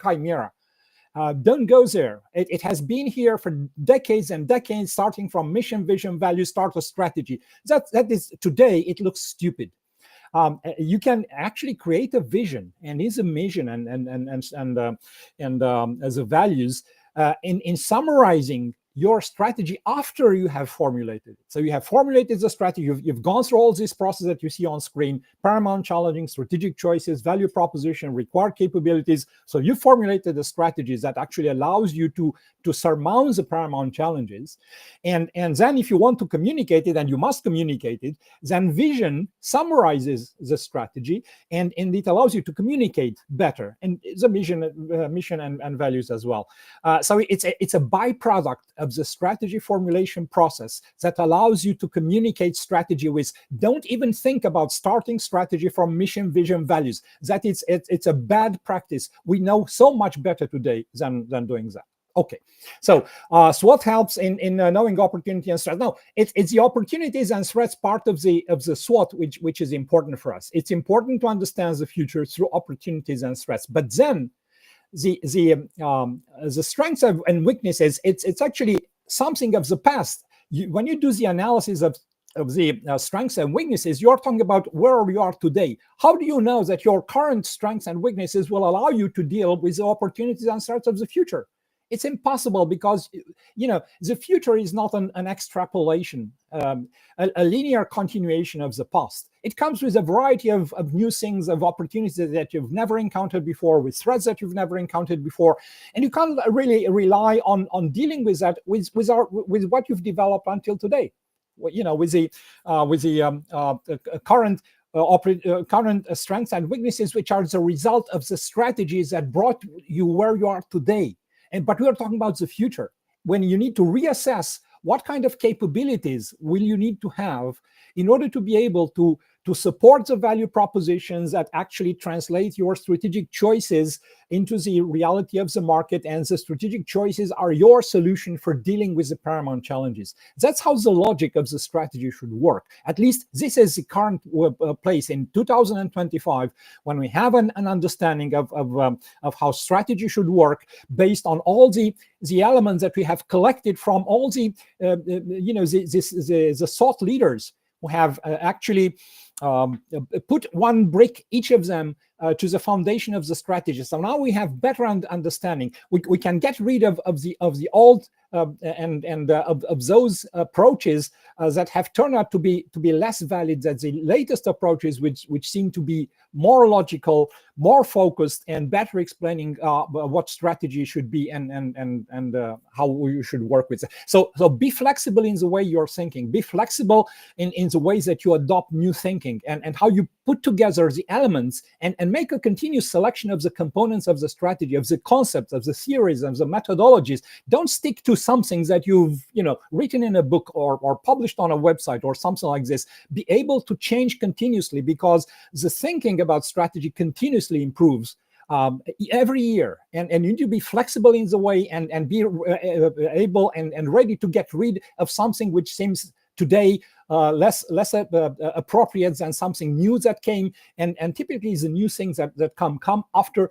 chimera. Don't go there. It has been here for decades and decades, starting from mission, vision, value, start a strategy. That is today. It looks stupid. You can actually create a vision and is a mission and as a values in summarizing your strategy after you have formulated it. So you have formulated the strategy, you've gone through all this process that you see on screen: paramount, challenging, strategic choices, value proposition, required capabilities. So you formulated the strategies that actually allows you to surmount the paramount challenges. And then if you want to communicate it, and you must communicate it, then vision summarizes the strategy and it allows you to communicate better, and the mission and values as well. So it's a byproduct of the strategy formulation process that allows you to communicate strategy with. Don't even think about starting strategy from mission, vision, values. That it's a bad practice. We know so much better today than doing that. Okay, so SWOT helps in knowing opportunity and threats. Now, it's the opportunities and threats part of the SWOT which is important for us. It's important to understand the future through opportunities and threats, but then the strengths and weaknesses, it's actually something of the past. When you do the analysis of the strengths and weaknesses, you're talking about where you are today. How do you know that your current strengths and weaknesses will allow you to deal with the opportunities and threats of the future? It's impossible, because the future is not an extrapolation, a linear continuation of the past. It comes with a variety of new things, of opportunities that you've never encountered before, with threats that you've never encountered before, and you can't really rely on dealing with that with what you've developed until today. With the current strengths and weaknesses, which are the result of the strategies that brought you where you are today. But we are talking about the future, when you need to reassess what kind of capabilities will you need to have in order to be able to support the value propositions that actually translate your strategic choices into the reality of the market, and the strategic choices are your solution for dealing with the paramount challenges. That's how the logic of the strategy should work. At least this is the current place in 2025, when we have an understanding of how strategy should work based on all the elements that we have collected from all the thought leaders who have actually put one brick, each of them, to the foundation of the strategy. So now we have better understanding. We can get rid of the old and of those approaches that have turned out to be less valid than the latest approaches, which seem to be more logical, more focused, and better explaining what strategy should be and how we should work with it. So be flexible in the way you're thinking. Be flexible in the ways that you adopt new thinking, and how you put together the elements and make a continuous selection of the components of the strategy, of the concepts, of the theories, of the methodologies. Don't stick to something that you've written in a book or published on a website or something like this. Be able to change continuously, because the thinking about strategy continuously improves every year, and you need to be flexible in the way and be able and ready to get rid of something which seems today less appropriate than something new that came, and typically the new things that come after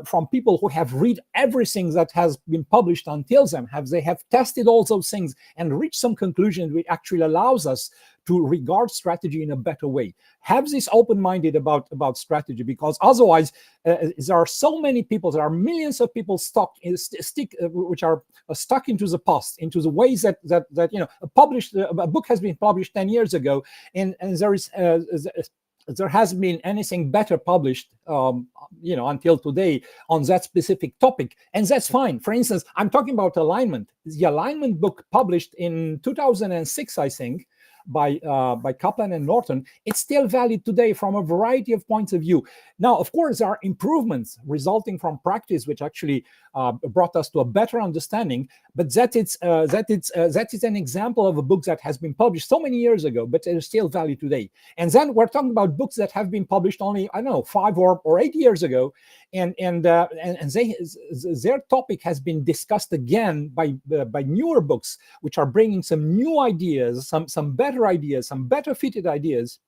from people who have read everything that has been published until them. They have tested all those things and reached some conclusions which actually allows us to regard strategy in a better way. Have this open-minded about strategy, because otherwise there are so many people, there are millions of people which are stuck into the past, into the ways that a book has been published 10 years ago, and there is there hasn't been anything better published, until today on that specific topic, and that's fine. For instance, I'm talking about alignment. The alignment book published in 2006, I think, by Kaplan and Norton, it's still valid today from a variety of points of view. Now, of course, there are improvements resulting from practice, which actually brought us to a better understanding. But that is an example of a book that has been published so many years ago, but it is still valid today. And then we're talking about books that have been published only, I don't know, 5 or 8 years ago, and their topic has been discussed again by newer books, which are bringing some new ideas, some better ideas, some better fitted ideas.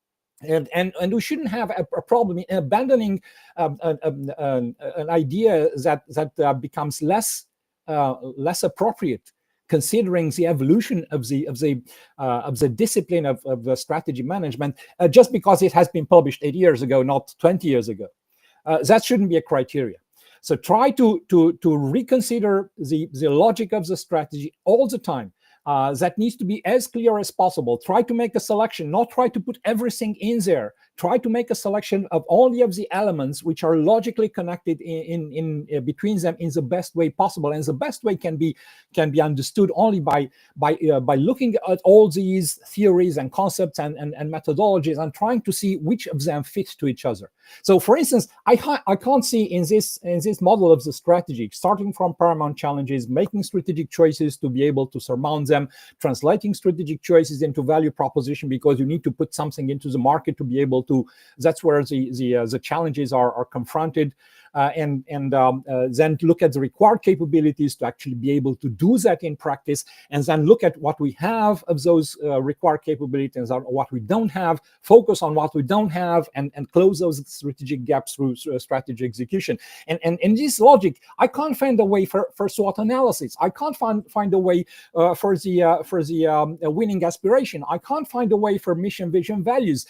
And we shouldn't have a problem in abandoning an idea that becomes less appropriate, considering the evolution of the discipline of the strategy management, just because it has been published 8 years ago, not 20 years ago. That shouldn't be a criteria. So try to reconsider the logic of the strategy all the time. That needs to be as clear as possible. Try to make a selection, not try to put everything in there. Try to make a selection of only of the elements which are logically connected in between them in the best way possible. And the best way can be understood only by looking at all these theories and concepts and methodologies and trying to see which of them fit to each other. So, for instance, I can't see in this model of the strategy, starting from paramount challenges, making strategic choices to be able to surmount them, translating strategic choices into value proposition, because you need to put something into the market to be able to. That's where the challenges are confronted, and then look at the required capabilities to actually be able to do that in practice, and then look at what we have of those required capabilities and what we don't have, focus on what we don't have, and close those strategic gaps through strategy execution. And in this logic, I can't find a way for SWOT analysis. I can't find a way for the winning aspiration. I can't find a way for mission, vision, values.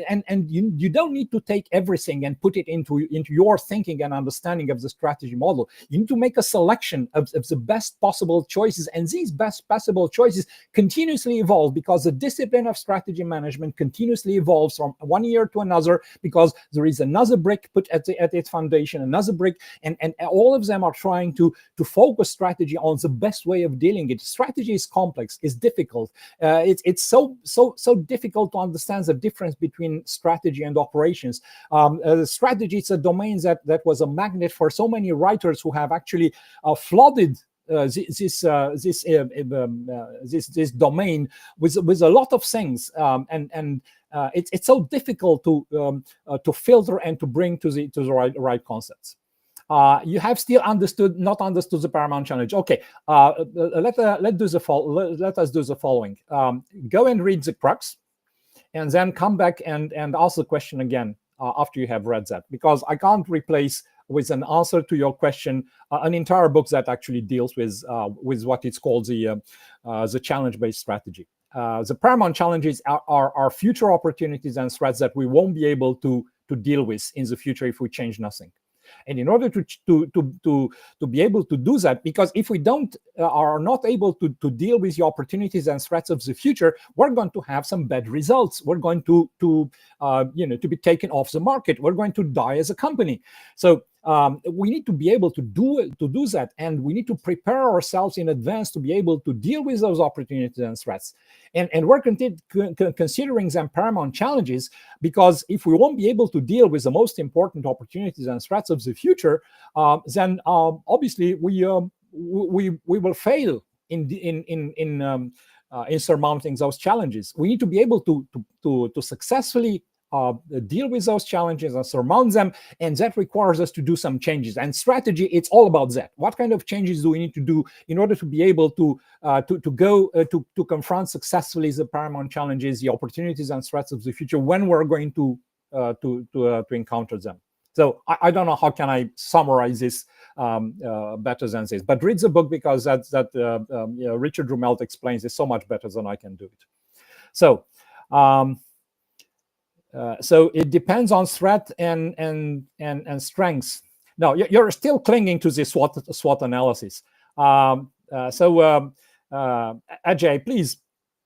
And you don't need to take everything and put it into your thinking and understanding of the strategy model. You need to make a selection of the best possible choices, and these best possible choices continuously evolve, because the discipline of strategy management continuously evolves from one year to another, because there is another brick put at its foundation, another brick, and all of them are trying to focus strategy on the best way of dealing it. Strategy is complex, it's difficult. It's so difficult to understand the difference between strategy and operations. Strategy is a domain that was a magnet for so many writers who have actually flooded this domain with a lot of things, and it's so difficult to filter and to bring to the right concepts. You have still not understood the paramount challenge. Okay, let us do the following. Go and read the crux, and then come back and ask the question again after you have read that, because I can't replace with an answer to your question an entire book that actually deals with what it's called the challenge-based strategy. The paramount challenges are future opportunities and threats that we won't be able to deal with in the future if we change nothing. And in order to be able to do that, because if we are not able to deal with the opportunities and threats of the future, we're going to have some bad results. We're going to be taken off the market. We're going to die as a company. So we need to be able to do that, and we need to prepare ourselves in advance to be able to deal with those opportunities and threats. And we're considering them paramount challenges, because if we won't be able to deal with the most important opportunities and threats of the future, then obviously we will fail in surmounting those challenges. We need to be able to successfully deal with those challenges and surmount them, and that requires us to do some changes. And strategy, it's all about that. What kind of changes do we need to do in order to be able to confront successfully the paramount challenges, the opportunities and threats of the future when we're going to encounter them? So I don't know how can I summarize this better than this, but read the book, because Richard Rumelt explains it so much better than I can do it. So. So it depends on threat and strengths. Now you're still clinging to this SWOT analysis. Ajay, please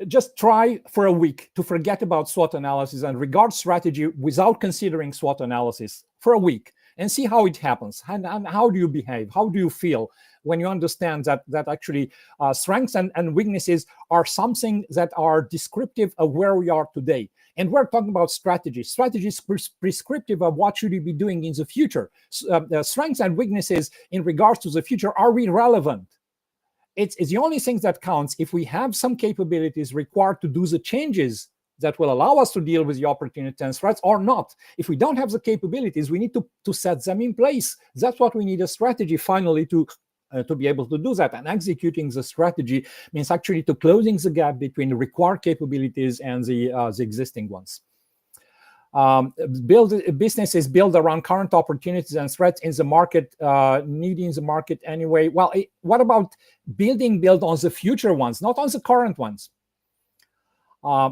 just try for a week to forget about SWOT analysis and regard strategy without considering SWOT analysis for a week, and see how it happens. And how do you behave? How do you feel when you understand that actually strengths and weaknesses are something that are descriptive of where we are today? And we're talking about strategy. Strategy is prescriptive of what should you be doing in the future. Strengths and weaknesses in regards to the future are irrelevant. It's the only thing that counts if we have some capabilities required to do the changes that will allow us to deal with the opportunities and threats or not. If we don't have the capabilities, we need to set them in place. That's what we need a strategy finally to be able to do that. And executing the strategy means actually to closing the gap between the required capabilities and the existing ones. Business is built around current opportunities and threats in the market, needing the market anyway. Well, what about build on the future ones, not on the current ones?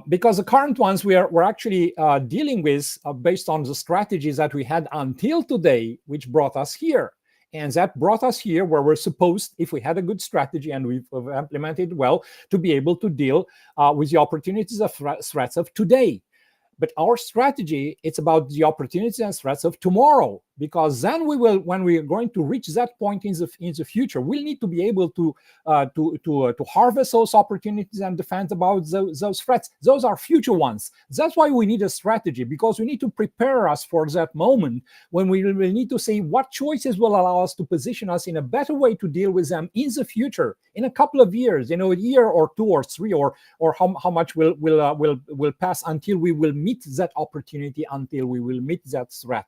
Because the current ones we're actually dealing with based on the strategies that we had until today, which brought us here. And that brought us here where we're supposed, if we had a good strategy and we've implemented well, to be able to deal with the opportunities of threats of today. But our strategy, it's about the opportunities and threats of tomorrow, because then we will, when we are going to reach that point in the future, we'll need to be able to harvest those opportunities and defend about those threats. Those are future ones. That's why we need a strategy, because we need to prepare us for that moment when we will need to say what choices will allow us to position us in a better way to deal with them in the future, in a couple of years, a year or 2 or 3, or how much will pass until we will meet that opportunity, until we will meet that threat.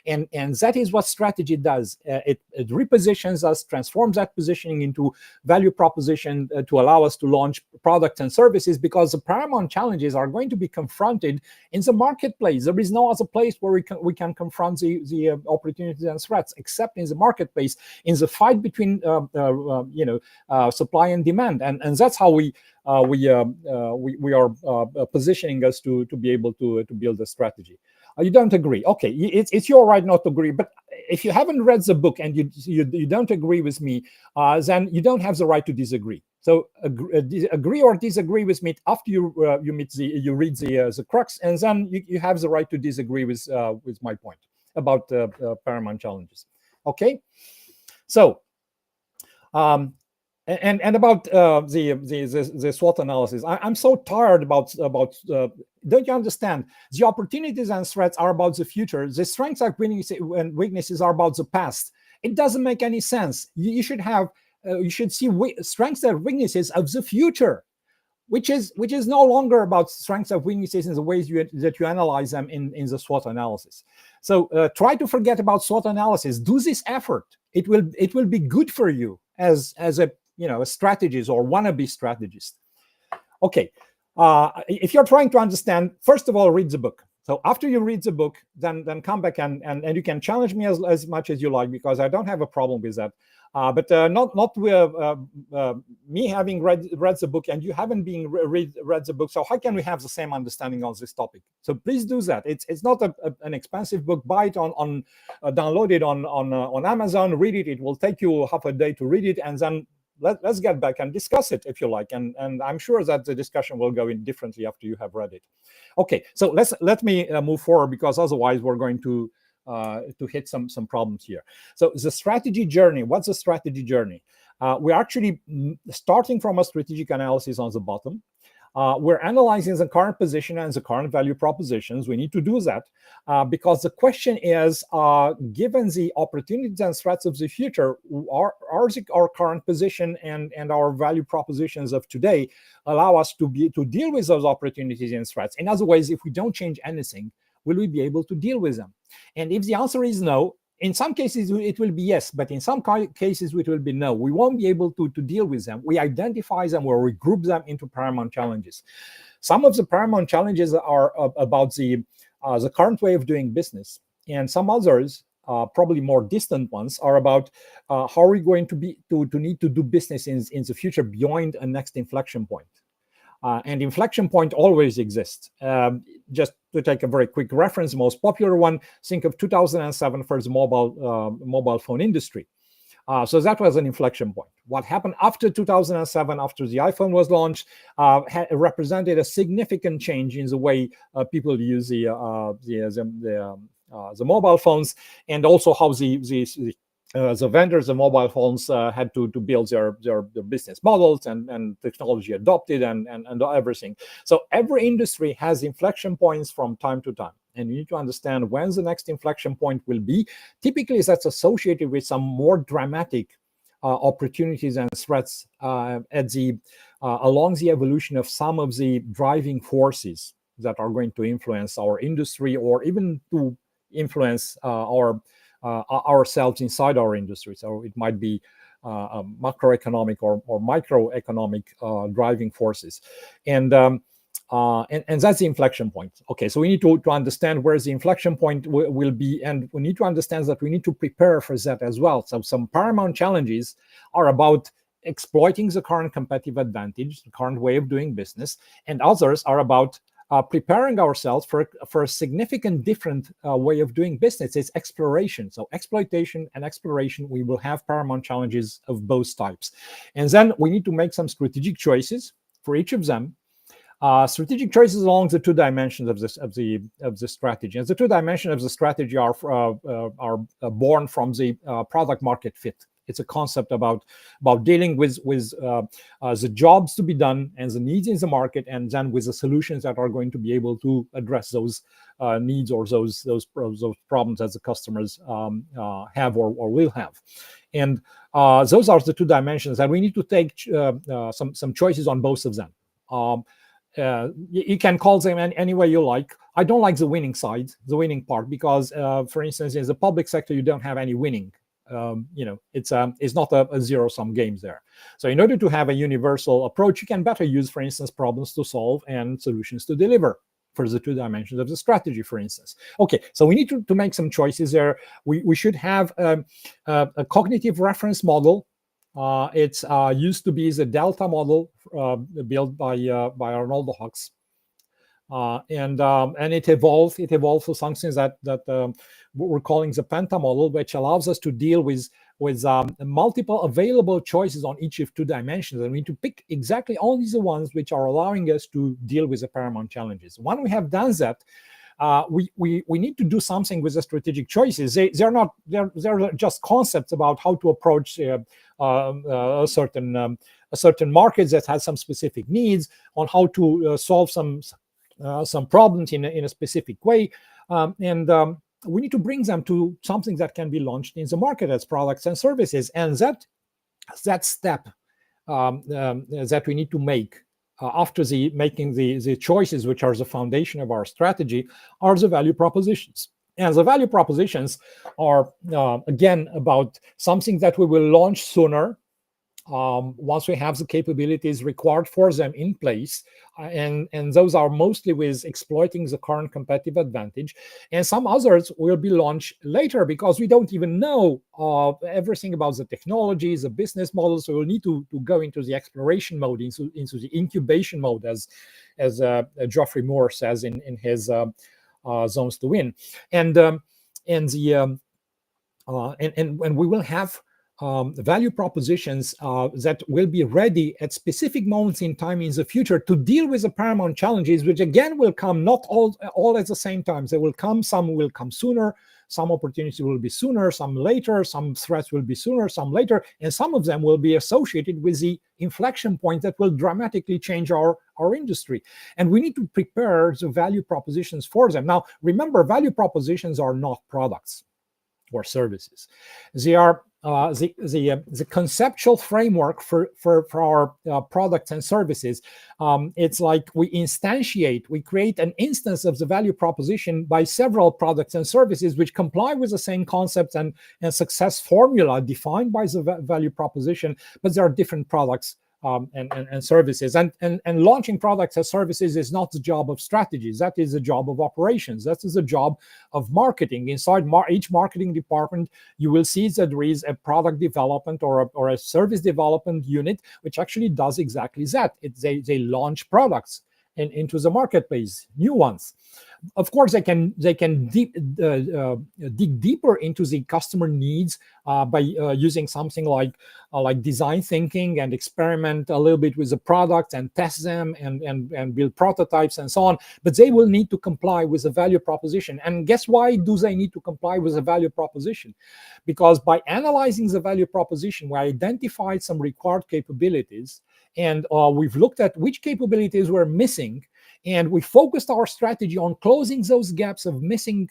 And that is what strategy does. It repositions us, transforms that positioning into value proposition to allow us to launch products and services, because the paramount challenges are going to be confronted in the marketplace. There is no other place where we can confront the opportunities and threats except in the marketplace, in the fight between supply and demand. And that's how we are positioning us to be able to build a strategy. You don't agree? Okay, it's your right not to agree. But if you haven't read the book and you don't agree with me, then you don't have the right to disagree. So agree or disagree with me after you read the crux, and then you have the right to disagree with my point about paramount challenges. Okay, so. And about the SWOT analysis, I'm so tired about. Don't you understand? The opportunities and threats are about the future. The strengths and weaknesses are about the past. It doesn't make any sense. You should see strengths and weaknesses of the future, which is no longer about strengths and weaknesses in the ways that you analyze them in the SWOT analysis. So try to forget about SWOT analysis. Do this effort. It will be good for you as a strategist or wannabe strategist. Okay, if you're trying to understand, first of all, read the book. So after you read the book, then come back and you can challenge me as much as you like, because I don't have a problem with that. But not with me having read the book and you haven't been read the book. So how can we have the same understanding on this topic? So please do that. It's not an expensive book. Buy it download it on Amazon. Read it. It will take you half a day to read it, and then let's get back and discuss it if you like. And I'm sure that the discussion will go in differently after you have read it. Okay, so let me move forward, because otherwise we're going to hit some problems here. So the strategy journey, what's the strategy journey? We're actually starting from a strategic analysis on the bottom. We're analyzing the current position and the current value propositions. We need to do that because the question is, given the opportunities and threats of the future, our current position and our value propositions of today allow us to deal with those opportunities and threats? In other words, if we don't change anything, will we be able to deal with them? And if the answer is no, in some cases it will be yes, but in some cases it will be no. We won't be able to deal with them. We identify them or we group them into paramount challenges. Some of the paramount challenges are about the current way of doing business, and some others, probably more distant ones, are about how are we going to need to do business in the future beyond a next inflection point. And inflection point always exists. Just to take a very quick reference, the most popular one, think of 2007 for the mobile phone industry. So that was an inflection point. What happened after 2007, after the iPhone was launched, represented a significant change in the way people use the mobile phones, and also how the vendors of mobile phones had to build their business models and technology adopted and everything. So every industry has inflection points from time to time. And you need to understand when the next inflection point will be. Typically, that's associated with some more dramatic opportunities and threats along the evolution of some of the driving forces that are going to influence our industry, or even to influence ourselves inside our industry. So it might be macroeconomic or microeconomic driving forces. And that's the inflection point. Okay, so we need to understand where the inflection point will be, and we need to understand that we need to prepare for that as well. So some paramount challenges are about exploiting the current competitive advantage, the current way of doing business, and others are about preparing ourselves for a significant different way of doing business. It's exploration. So exploitation and exploration, we will have paramount challenges of both types. And then we need to make some strategic choices for each of them. Strategic choices along the two dimensions of the strategy. And the two dimensions of the strategy are born from the product market fit. It's a concept about dealing with the jobs to be done and the needs in the market, and then with the solutions that are going to be able to address those needs or those problems that the customers have or will have. And those are the two dimensions, and we need to take some choices on both of them. You can call them any way you like. I don't like the winning side, the winning part, because, for instance, in the public sector, you don't have any winning. It's not a zero-sum game there. So in order to have a universal approach, you can better use, for instance, problems to solve and solutions to deliver for the two dimensions of the strategy, for instance. Okay, so we need to make some choices there. We should have a cognitive reference model. It's used to be the Delta model built by Arnoldo Hux. And it evolved to something that we're calling the Penta model, which allows us to deal with multiple available choices on each of two dimensions, and we need to pick exactly only the ones which are allowing us to deal with the paramount challenges. When we have done that, we need to do something with the strategic choices. They're just concepts about how to approach a certain market that has some specific needs, on how to solve some problems in a specific way, and we need to bring them to something that can be launched in the market as products and services. And that step that we need to make after making the choices, which are the foundation of our strategy, are the value propositions. And the value propositions are again about something that we will launch sooner, once we have the capabilities required for them in place, and those are mostly with exploiting the current competitive advantage. And some others will be launched later because we don't even know everything about the technologies, the business models. So we'll need to go into the exploration mode, into the incubation mode, as Geoffrey Moore says in his Zones to Win. And we will have value propositions that will be ready at specific moments in time in the future to deal with the paramount challenges, which again will come not all at the same time. They will come, some will come sooner, some opportunities will be sooner, some later, some threats will be sooner, some later, and some of them will be associated with the inflection point that will dramatically change our industry. And we need to prepare the value propositions for them. Now, remember, value propositions are not products or services. They are the conceptual framework for our products and services. It's like we create an instance of the value proposition by several products and services which comply with the same concepts and success formula defined by the value proposition, but there are different products and services. And launching products and services is not the job of strategies. That is the job of operations. That is the job of marketing. Inside each marketing department, you will see that there is a product development or a service development unit which actually does exactly that. They launch products into the marketplace, new ones. Of course, they can dig deeper into the customer needs by using something like design thinking and experiment a little bit with the product and test them and build prototypes and so on. But they will need to comply with the value proposition. And guess why do they need to comply with the value proposition? Because by analyzing the value proposition, we identified some required capabilities, and we've looked at which capabilities were missing, and we focused our strategy on closing those gaps of missing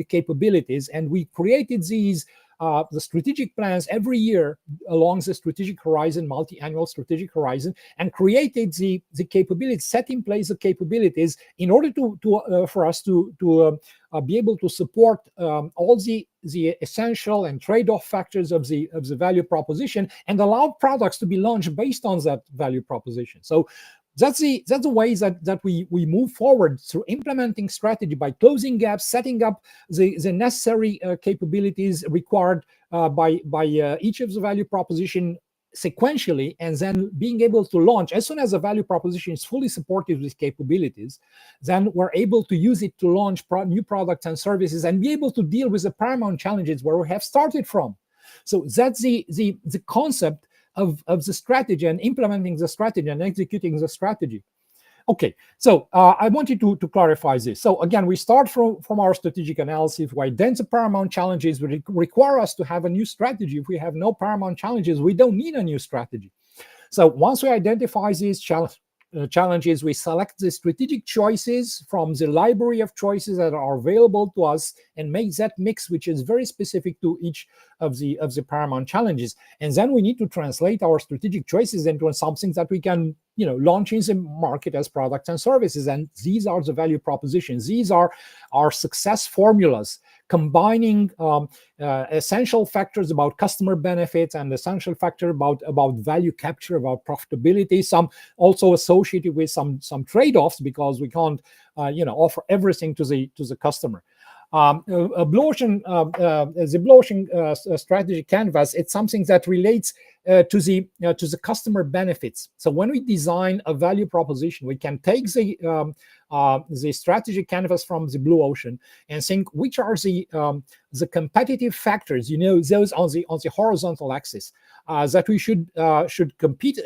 capabilities, and we created these the strategic plans every year along the strategic horizon, multi-annual strategic horizon, and created the capabilities, set in place the capabilities in order for us to be able to support all the essential and trade-off factors of the value proposition, and allow products to be launched based on that value proposition. So that's the ways that we move forward through implementing strategy by closing gaps, setting up the necessary capabilities required by each of the value proposition sequentially, and then being able to launch as soon as the value proposition is fully supported with capabilities. Then we're able to use it to launch new products and services and be able to deal with the paramount challenges where we have started from. So that's the concept of the strategy, and implementing the strategy and executing the strategy. Okay, so I wanted to clarify this. So again, we start from our strategic analysis. We identify paramount challenges which require us to have a new strategy. If we have no paramount challenges, we don't need a new strategy. So once we identify these challenges, we select the strategic choices from the library of choices that are available to us and make that mix, which is very specific to each of the paramount challenges. And then we need to translate our strategic choices into something that we can launch in the market as products and services. And these are the value propositions. These are our success formulas, combining essential factors about customer benefits and essential factor about value capture, about profitability, some also associated with some trade-offs, because we can't offer everything to the customer. The Blue Ocean strategy canvas, it's something that relates to the customer benefits. So when we design a value proposition, we can take the strategy canvas from the Blue Ocean and think which are the competitive factors, those on the horizontal axis that we should compete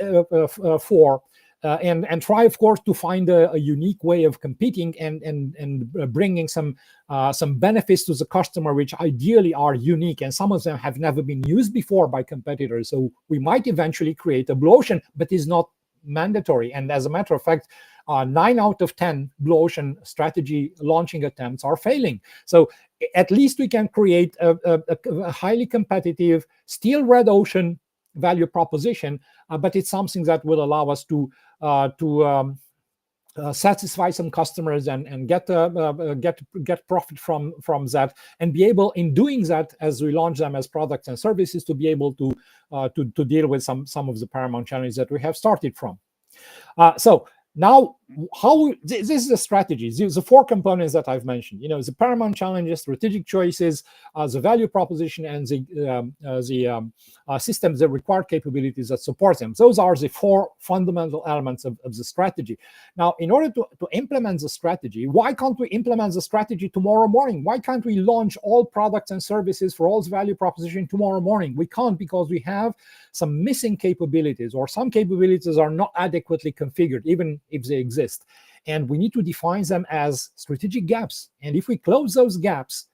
for. And try, of course, to find a unique way of competing and bringing some benefits to the customer, which ideally are unique, and some of them have never been used before by competitors. So we might eventually create a Blue Ocean, but it's not mandatory. And as a matter of fact, 9 out of 10 Blue Ocean strategy launching attempts are failing. So at least we can create a highly competitive, still red ocean value proposition, but it's something that will allow us to satisfy some customers and get profit from that, and be able, in doing that, as we launch them as products and services, to be able to deal with some of the paramount challenges that we have started from. So now, this is the strategy. The 4 components that I've mentioned. The paramount challenges, strategic choices, the value proposition, and the systems, the required capabilities that support them. Those are the 4 fundamental elements of the strategy. Now, in order to implement the strategy, why can't we implement the strategy tomorrow morning? Why can't we launch all products and services for all the value proposition tomorrow morning? We can't, because we have some missing capabilities, or some capabilities are not adequately configured, even if they exist. And we need to define them as strategic gaps. And if we close those gaps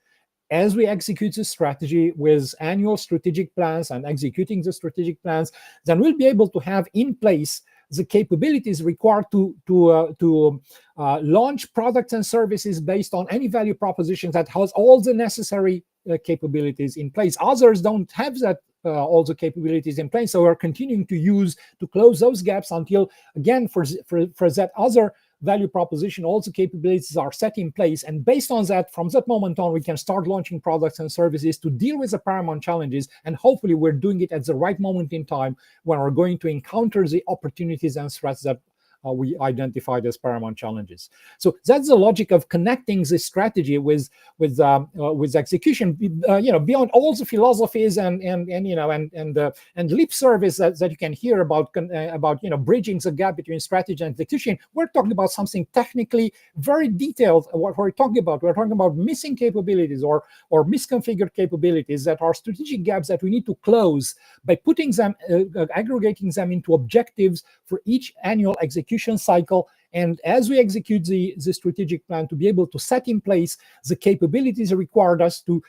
as we execute the strategy with annual strategic plans and executing the strategic plans, then we'll be able to have in place the capabilities required to launch products and services based on any value proposition that has all the necessary capabilities in place. Others don't have that all the capabilities in place, so we're continuing to close those gaps until, again, for that other value proposition, all the capabilities are set in place, and based on that, from that moment on, we can start launching products and services to deal with the paramount challenges. And hopefully we're doing it at the right moment in time, when we're going to encounter the opportunities and threats that we identified as paramount challenges. So that's the logic of connecting this strategy with execution. Beyond all the philosophies and lip service that you can hear about bridging the gap between strategy and execution. We're talking about something technically very detailed. What we're talking about missing capabilities or misconfigured capabilities that are strategic gaps that we need to close by putting them, aggregating them into objectives for each annual execution cycle. And as we execute the strategic plan, to be able to set in place the capabilities required us to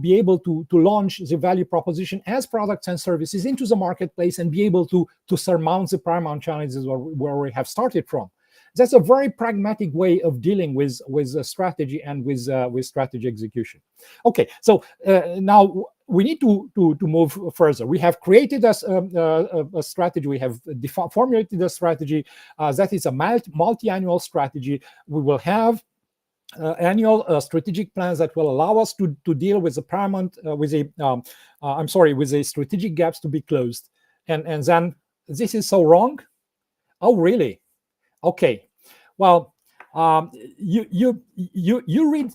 be able to launch the value proposition as products and services into the marketplace and be able to surmount the paramount challenges where we have started from. That's a very pragmatic way of dealing with strategy and with strategy execution. Okay, so now we need to move further. We have created a strategy. We have formulated a strategy that is a multi-annual strategy. We will have annual strategic plans that will allow us to deal with the paramount with the strategic gaps to be closed. And then this is so wrong. Oh, really? Okay, well, you read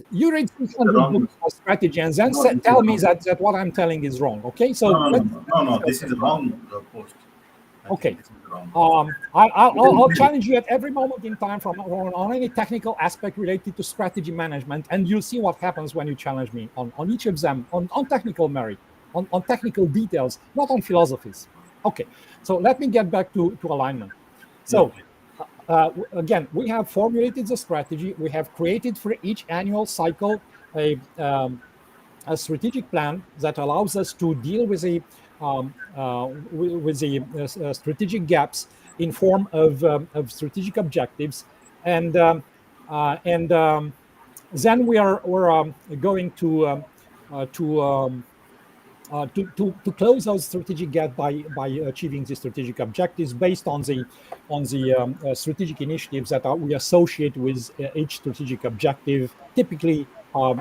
strategy and then tell me that what I'm telling is wrong. Okay, so no, this is a wrong post. Okay, I'll challenge you at every moment in time on any technical aspect related to strategy management, and you'll see what happens when you challenge me on each of them, on technical merit, on technical details, not on philosophies. Okay, so let me get back to alignment. So again, we have formulated the strategy. We have created for each annual cycle a strategic plan that allows us to deal with the strategic gaps in form of strategic objectives, and then we're going to close those strategic gaps by achieving the strategic objectives based on the strategic initiatives that we associate with each strategic objective, typically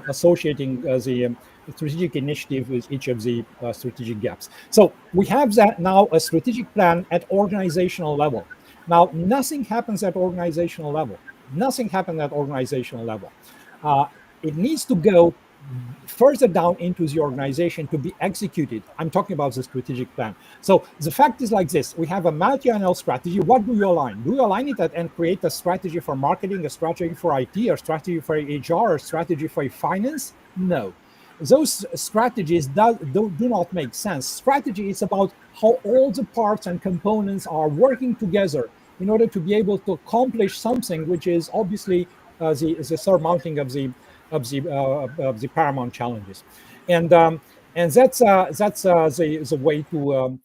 associating the strategic initiative with each of the strategic gaps. So we have that now, a strategic plan at organizational level. Now, nothing happens at organizational level. Nothing happens at organizational level. It needs to go further down into the organization to be executed. I'm talking about the strategic plan. So the fact is like this: we have a multi-annual strategy. What do you align? Do you align it and create a strategy for marketing, a strategy for IT, a strategy for HR, a strategy for finance? No. Those strategies do not make sense. Strategy is about how all the parts and components are working together in order to be able to accomplish something which is obviously the surmounting of the paramount challenges, and that's the way to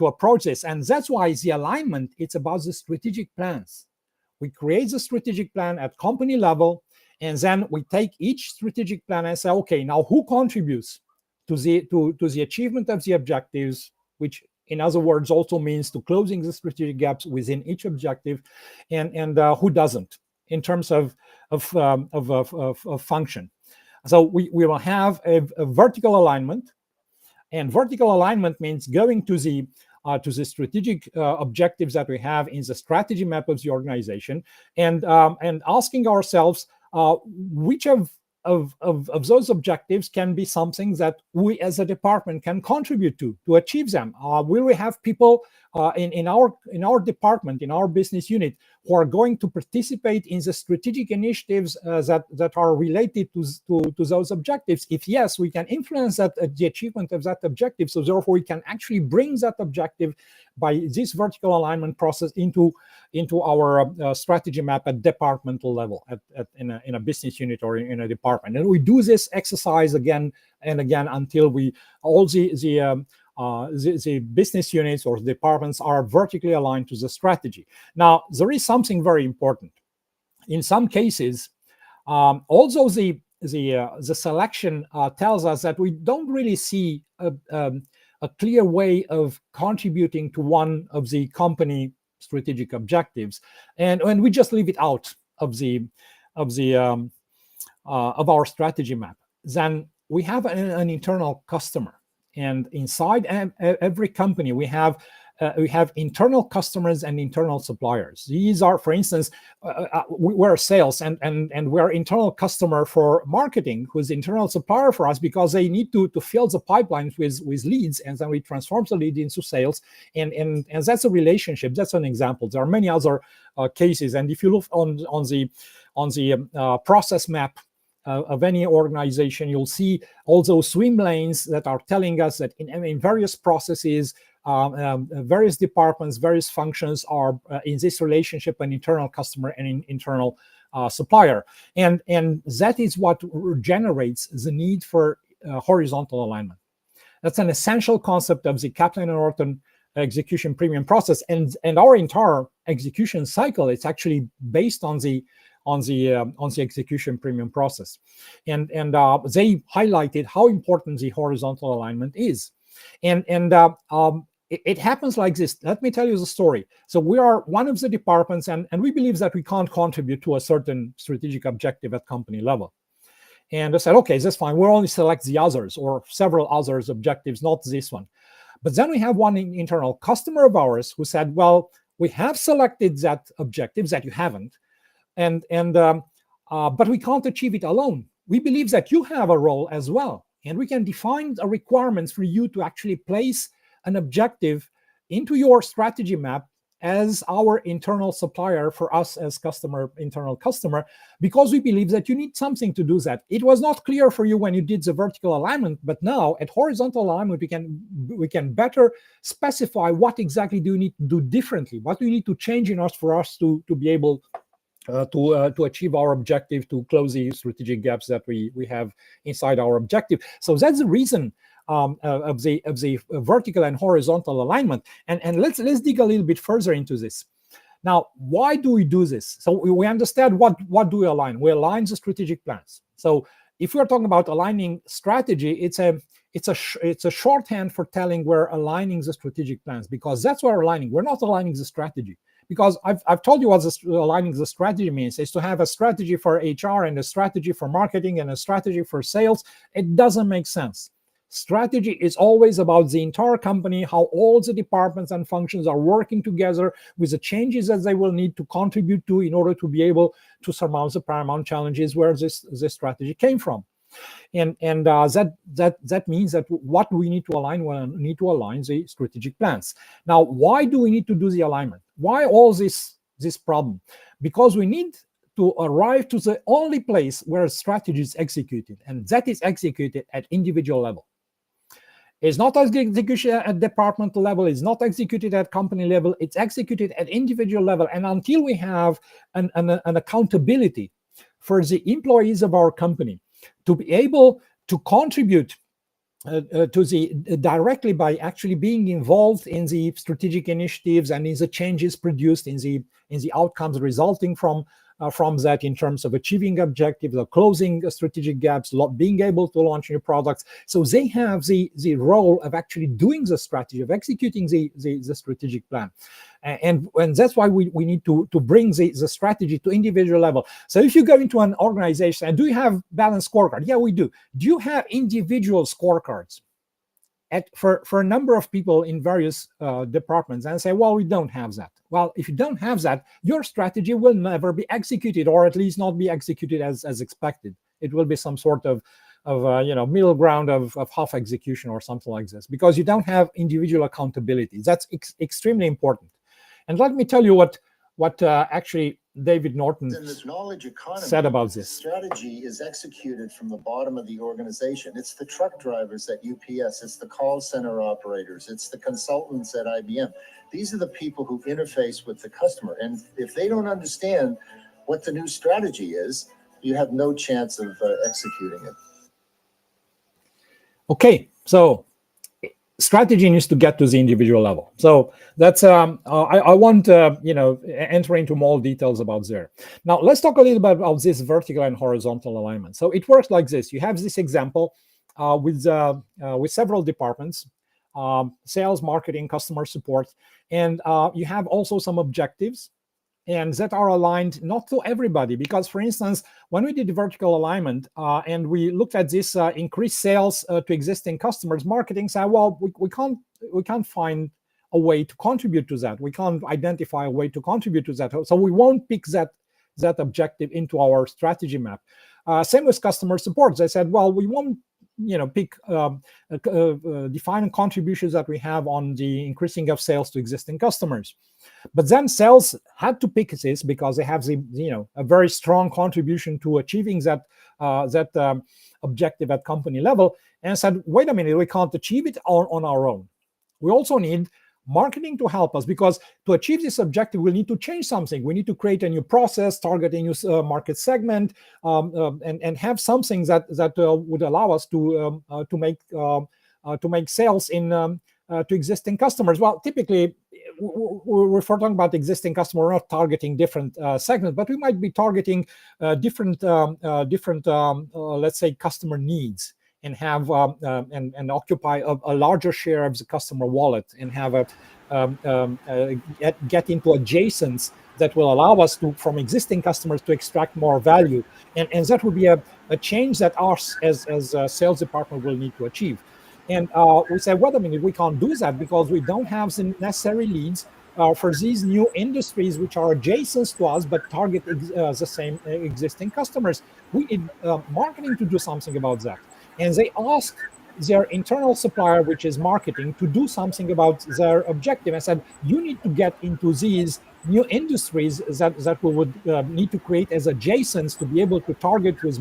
approach this. And that's why the alignment, it's about the strategic plans. We create the strategic plan at company level, and then we take each strategic plan and say, okay, now who contributes to the achievement of the objectives, which in other words also means to closing the strategic gaps within each objective, and who doesn't in terms of function. So we will have a vertical alignment, and vertical alignment means going to the strategic objectives that we have in the strategy map of the organization, and asking ourselves which of those objectives can be something that we as a department can contribute to achieve them. Will we have people in our department, in our business unit, who are going to participate in the strategic initiatives that are related to those objectives? If yes, we can influence the achievement of that objective. So therefore, we can actually bring that objective by this vertical alignment process into our strategy map at departmental level, in a business unit or in a department. And we do this exercise again and again until all the business units or departments are vertically aligned to the strategy. Now, there is something very important. In some cases, although the selection tells us that we don't really see a clear way of contributing to one of the company strategic objectives, and we just leave it out of our strategy map, then we have an internal customer. And inside every company, we have we have internal customers and internal suppliers. These are, for instance, we're sales and we're internal customer for marketing, who's internal supplier for us because they need to fill the pipelines with leads, and then we transform the lead into sales. And that's a relationship. That's an example. There are many other cases. And if you look on the process map of any organization, you'll see all those swim lanes that are telling us that in various processes, various departments, various functions are in this relationship, an internal customer and an internal supplier. And that is what generates the need for horizontal alignment. That's an essential concept of the Kaplan and Orton execution premium process. And our entire execution cycle is actually based on the execution premium process. And they highlighted how important the horizontal alignment is. And it happens like this. Let me tell you the story. So we are one of the departments, and we believe that we can't contribute to a certain strategic objective at company level. And I said, okay, that's fine. We'll only select the others or several others objectives, not this one. But then we have one internal customer of ours who said, well, we have selected that objective that you haven't, but we can't achieve it alone. We believe that you have a role as well, and we can define the requirements for you to actually place an objective into your strategy map as our internal supplier for us as internal customer, because we believe that you need something to do that. It was not clear for you when you did the vertical alignment, but now at horizontal alignment, we can better specify what exactly do you need to do differently, what do you need to change in us for us to be able to achieve our objective, to close the strategic gaps that we have inside our objective. So that's the reason of the vertical and horizontal alignment. And let's dig a little bit further into this. Now, why do we do this? So we understand what do we align? We align the strategic plans. So if we're talking about aligning strategy, it's a shorthand for telling we're aligning the strategic plans, because that's what we're aligning. We're not aligning the strategy. Because I've told you what aligning the strategy means. Is to have a strategy for HR and a strategy for marketing and a strategy for sales. It doesn't make sense. Strategy is always about the entire company, how all the departments and functions are working together with the changes that they will need to contribute to in order to be able to surmount the paramount challenges where this strategy came from. And that means that what we need to align, we need to align the strategic plans. Now, why do we need to do the alignment? Why all this problem? Because we need to arrive to the only place where strategy is executed, and that is executed at individual level. It's not executed at departmental level, it's not executed at company level, it's executed at individual level. And until we have an accountability for the employees of our company to be able to contribute directly by actually being involved in the strategic initiatives and in the changes produced in the outcomes resulting from that in terms of achieving objectives, or closing strategic gaps, being able to launch new products. So they have the role of actually doing the strategy, of executing the strategic plan. And that's why we need to bring the strategy to individual level. So if you go into an organization, and do you have balanced scorecard? Yeah, we do. Do you have individual scorecards for a number of people in various departments? And say, well, we don't have that. Well, if you don't have that, your strategy will never be executed, or at least not be executed as expected. It will be some sort of middle ground of half execution or something like this, because you don't have individual accountability. That's extremely important. And let me tell you what actually David Norton in this knowledge economy said about this. Strategy is executed from the bottom of the organization. It's the truck drivers at UPS, it's the call center operators, it's the consultants at IBM. These are the people who interface with the customer. And if they don't understand what the new strategy is, you have no chance of executing it. Okay, so strategy needs to get to the individual level. So that's I won't enter into more details about there. Now let's talk a little bit about this vertical and horizontal alignment. So it works like this. You have this example with several departments, sales, marketing, customer support, and you have also some objectives, and that are aligned not to everybody. Because, for instance, when we did vertical alignment and we looked at this increased sales to existing customers, marketing said, well, we can't find a way to contribute to that. We can't identify a way to contribute to that. So we won't pick that objective into our strategy map. Same with customer support. They said, well, we won't pick define contributions that we have on the increasing of sales to existing customers. But then sales had to pick this because they have a very strong contribution to achieving that objective at company level, and said, wait a minute, we can't achieve it on our own. We also need marketing to help us, because to achieve this objective, we'll need to change something. We need to create a new process, target a new market segment, and have something that would allow us to make sales to existing customers. Well, typically, we're talking about existing customer, we're not targeting different segments, but we might be targeting different let's say, customer needs, and have and occupy a larger share of the customer wallet, and have get into adjacents that will allow us to, from existing customers, to extract more value, and that would be a change that us as a sales department will need to achieve. And we said, wait a minute, we can't do that because we don't have the necessary leads for these new industries which are adjacent to us but target the same existing customers. We need marketing to do something about that. And they asked their internal supplier, which is marketing, to do something about their objective. I said, you need to get into these new industries that we would need to create as adjacents to be able to target with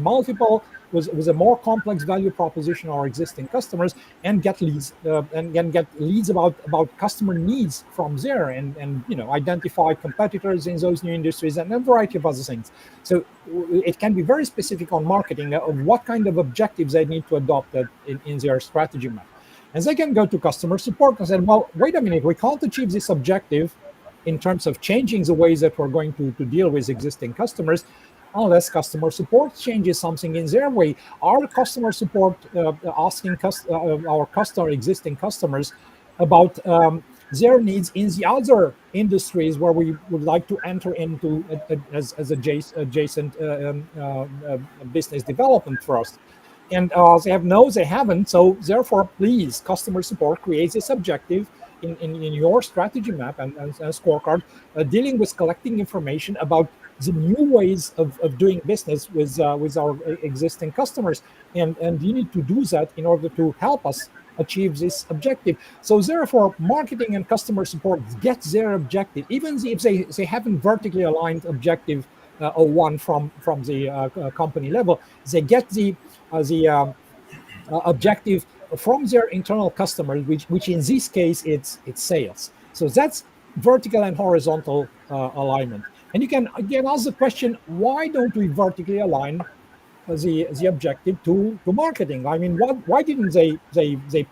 a more complex value proposition our existing customers, and get leads and get leads about customer needs from there, and identify competitors in those new industries, and a variety of other things. So it can be very specific on marketing of what kind of objectives they need to adopt in their strategy map. And they can go to customer support and say, well, wait a minute, we can't achieve this objective in terms of changing the ways that we're going to deal with existing customers unless customer support changes something in their way. Our customer support asking our existing customers about their needs in the other industries where we would like to enter into as adjacent business development first. And they haven't. So therefore, please, customer support creates this objective in your strategy map and scorecard, dealing with collecting information about the new ways of doing business with our existing customers. And you need to do that in order to help us achieve this objective. So therefore, marketing and customer support get their objective, even if they haven't vertically aligned objective or one from the company level. They get the objective from their internal customers, which in this case it's sales. So that's vertical and horizontal alignment. And you can again ask the question, why don't we vertically align the objective to marketing? I mean, why didn't they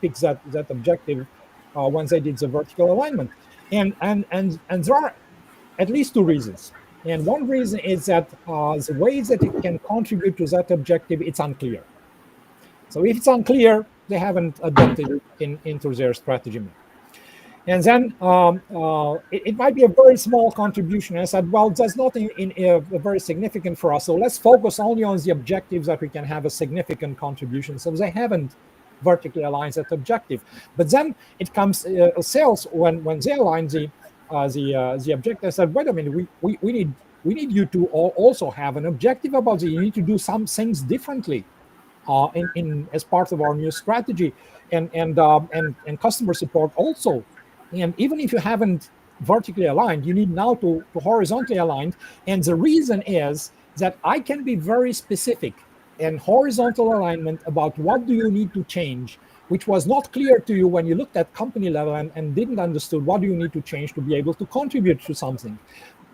pick that objective when they did the vertical alignment? And there are at least two reasons. And one reason is that the ways that it can contribute to that objective, it's unclear. So if it's unclear, they haven't adopted it into their strategy map. And then it might be a very small contribution. I said, well, that's not very significant for us. So let's focus only on the objectives that we can have a significant contribution. So they haven't vertically aligned that objective. But then it comes sales when they align the objective. I said, wait a minute, we need you to also have an objective about it. You need to do some things differently as part of our new strategy, and customer support also. And even if you haven't vertically aligned, you need now to horizontally align. And the reason is that I can be very specific and horizontal alignment about what do you need to change, which was not clear to you when you looked at company level and didn't understood what do you need to change to be able to contribute to something.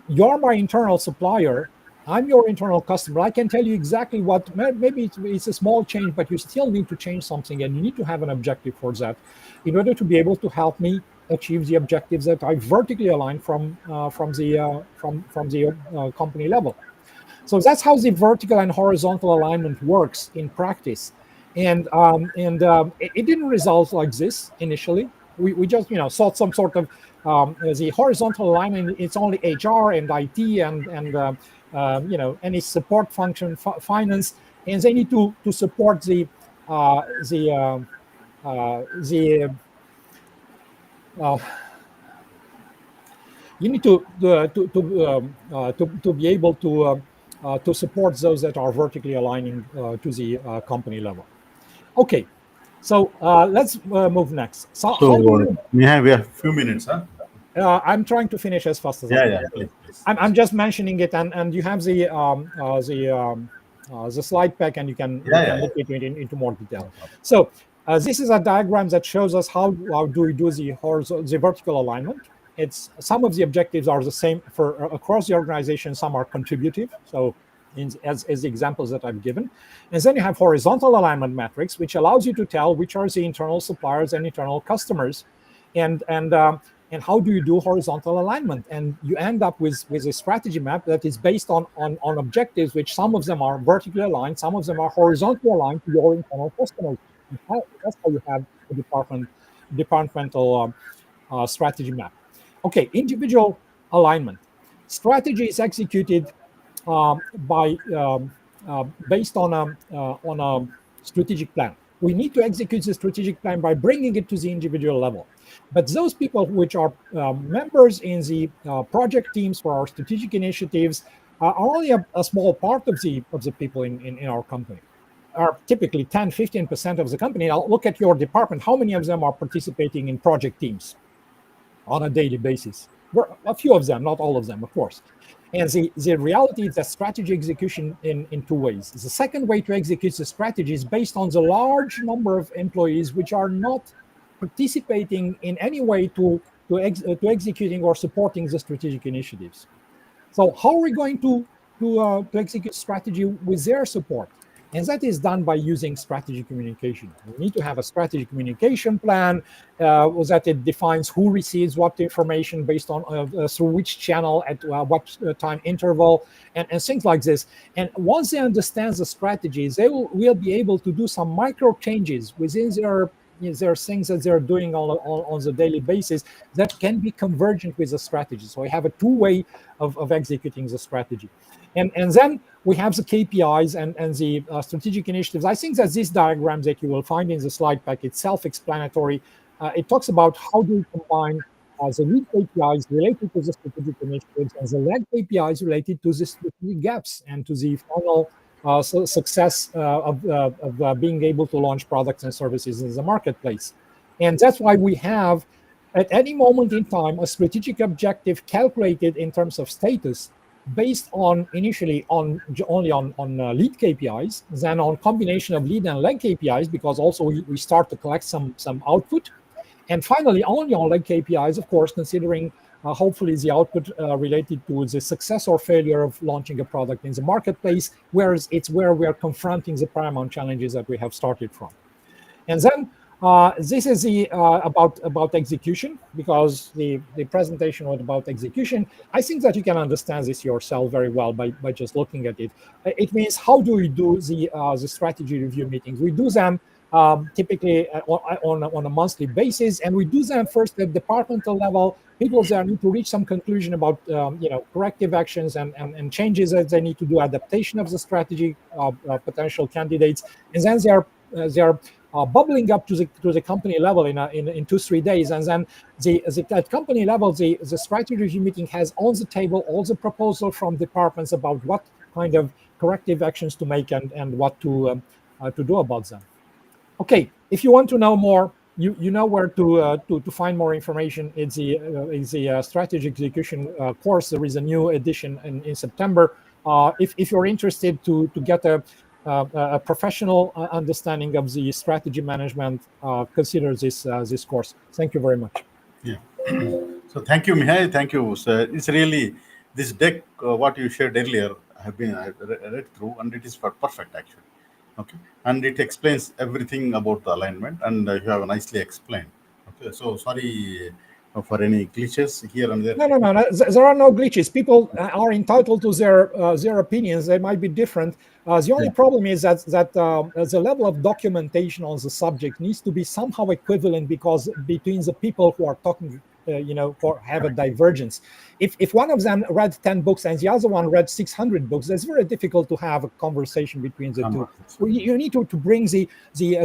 You're my internal supplier. I'm your internal customer. I can tell you exactly what, maybe it's a small change, but you still need to change something, and you need to have an objective for that in order to be able to help me achieve the objectives that I vertically aligned from the company level. So that's how the vertical and horizontal alignment works in practice. And it didn't result like this initially. We just thought some sort of the horizontal alignment. It's only HR and IT and any support function, finance, and they need to support the You need to be able to support those that are vertically aligning to the company level. Okay, so let's move next. So how do Mihai, we have a few minutes, huh? I'm trying to finish as fast as I can. Please. I'm just mentioning it, and you have the slide pack, and you can look into more detail. So this is a diagram that shows us how do we do the vertical alignment. It's some of the objectives are the same for across the organization. Some are contributive. So as the examples that I've given. And then you have horizontal alignment metrics, which allows you to tell which are the internal suppliers and internal customers, and how do you do horizontal alignment. And you end up with a strategy map that is based on objectives, which some of them are vertically aligned, some of them are horizontally aligned to your internal customers. That's how you have a departmental strategy map. Okay, individual alignment. Strategy is executed based on a strategic plan. We need to execute the strategic plan by bringing it to the individual level. But those people which are members in the project teams for our strategic initiatives are only a small part of the people in our company. Are typically 10-15% of the company. Now look at your department. How many of them are participating in project teams on a daily basis? A few of them, not all of them, of course. And the reality is that strategy execution in two ways. The second way to execute the strategy is based on the large number of employees which are not participating in any way to executing or supporting the strategic initiatives. So how are we going to execute strategy with their support? And that is done by using strategy communication. We need to have a strategy communication plan that it defines who receives what information based on through which channel at what time interval and things like this. And once they understand the strategies, they will be able to do some micro changes within their things that they're doing on the daily basis that can be convergent with the strategy. So we have a two-way of executing the strategy. And then we have the KPIs and the strategic initiatives. I think that this diagram that you will find in the slide pack, it's self-explanatory. It talks about how do we combine the lead KPIs related to the strategic initiatives and the lag KPIs related to the strategic gaps and to the final success of being able to launch products and services in the marketplace. And that's why we have, at any moment in time, a strategic objective calculated in terms of status based on initially only on lead KPIs, then on combination of lead and lag KPIs, because also we start to collect some output. And finally, only on lag KPIs, of course, considering hopefully the output related to the success or failure of launching a product in the marketplace, whereas it's where we are confronting the paramount challenges that we have started from. And then this is the about execution, because the presentation was about execution. I think that you can understand this yourself very well by just looking at it. It means how do we do the strategy review meetings? We do them typically on a monthly basis, and we do them first at departmental level. People there need to reach some conclusion about corrective actions and changes that they need to do, adaptation of the strategy, potential candidates, and then they are bubbling up to the company level in 2-3 days, and then at company level the strategy review meeting has on the table all the proposal from departments about what kind of corrective actions to make and what to do about them. Okay, if you want to know more, you know where to find more information. It's the strategy execution course. There is a new edition in September. If you're interested to get a professional understanding of the strategy management, consider this course. Thank you very much. Yeah. So thank you, Mihai. Thank you, sir. It's really this deck what you shared earlier. I read through, and it is perfect actually. Okay, and it explains everything about the alignment, and you have nicely explained. Okay, so sorry for any glitches here and there. No. There are no glitches. People are entitled to their opinions. They might be different. The only problem is that the level of documentation on the subject needs to be somehow equivalent, because between the people who are talking or have a divergence. If one of them read 10 books and the other one read 600 books, it's very difficult to have a conversation between the two. You need to bring the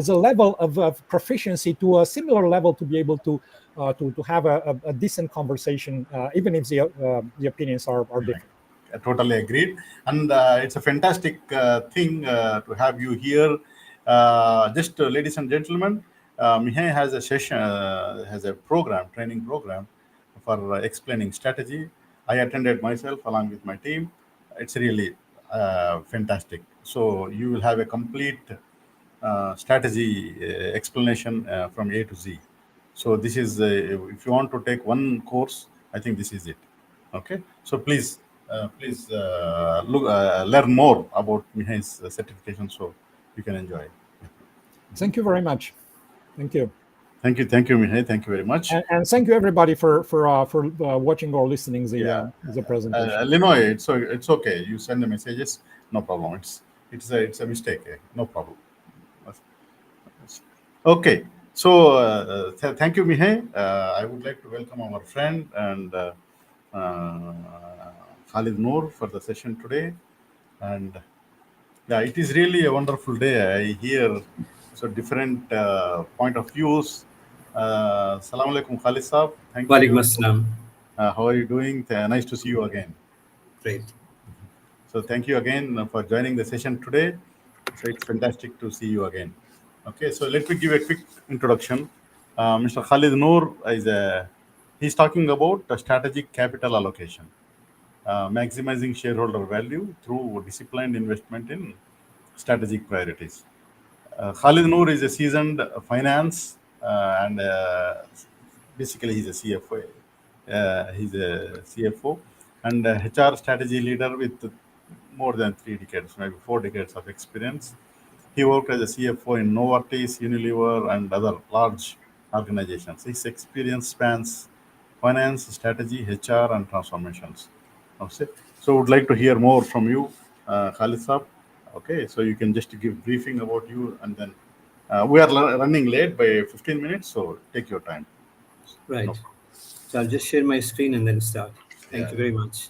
level of proficiency to a similar level to be able to have a decent conversation, even if the opinions are different. I totally agreed, and it's a fantastic thing to have you here. Ladies and gentlemen, Mihai has a session, has a training program for explaining strategy. I attended myself along with my team. It's really fantastic. So you will have a complete strategy explanation from A to Z. So this is, if you want to take one course, I think this is it. Okay. So please learn more about Mihai's certification, so you can enjoy. Thank you very much. Thank you. Thank you, Mihai. Thank you very much. And thank you everybody for watching or listening the presentation. Illinois, it's okay. You send the messages, no problem. It's a mistake. No problem. Okay. So thank you, Mihai. I would like to welcome our friend and Khalid Noor for the session today. And yeah, it is really a wonderful day. I hear so different point of views. Assalamu alaikum, Khalid Saab. Thank you. Walaikum assalam. How are you doing? Nice to see you again. Great. So thank you again for joining the session today. So it's fantastic to see you again. Okay, so let me give a quick introduction. Mr. Khalid Noor he's talking about strategic capital allocation, maximizing shareholder value through disciplined investment in strategic priorities. Khalid Noor is a seasoned finance and basically he's a CFO. He's a CFO and a HR strategy leader with more than 3 decades, maybe 4 decades of experience. He worked as a CFO in Novartis, Unilever, and other large organizations. His experience spans finance, strategy, HR, and transformations. Okay. So, would like to hear more from you, Khalid Saab. Okay, so you can just give briefing about you, and then we are running late by 15 minutes, so take your time. Right. No. So I'll just share my screen and then start. Thank you very much.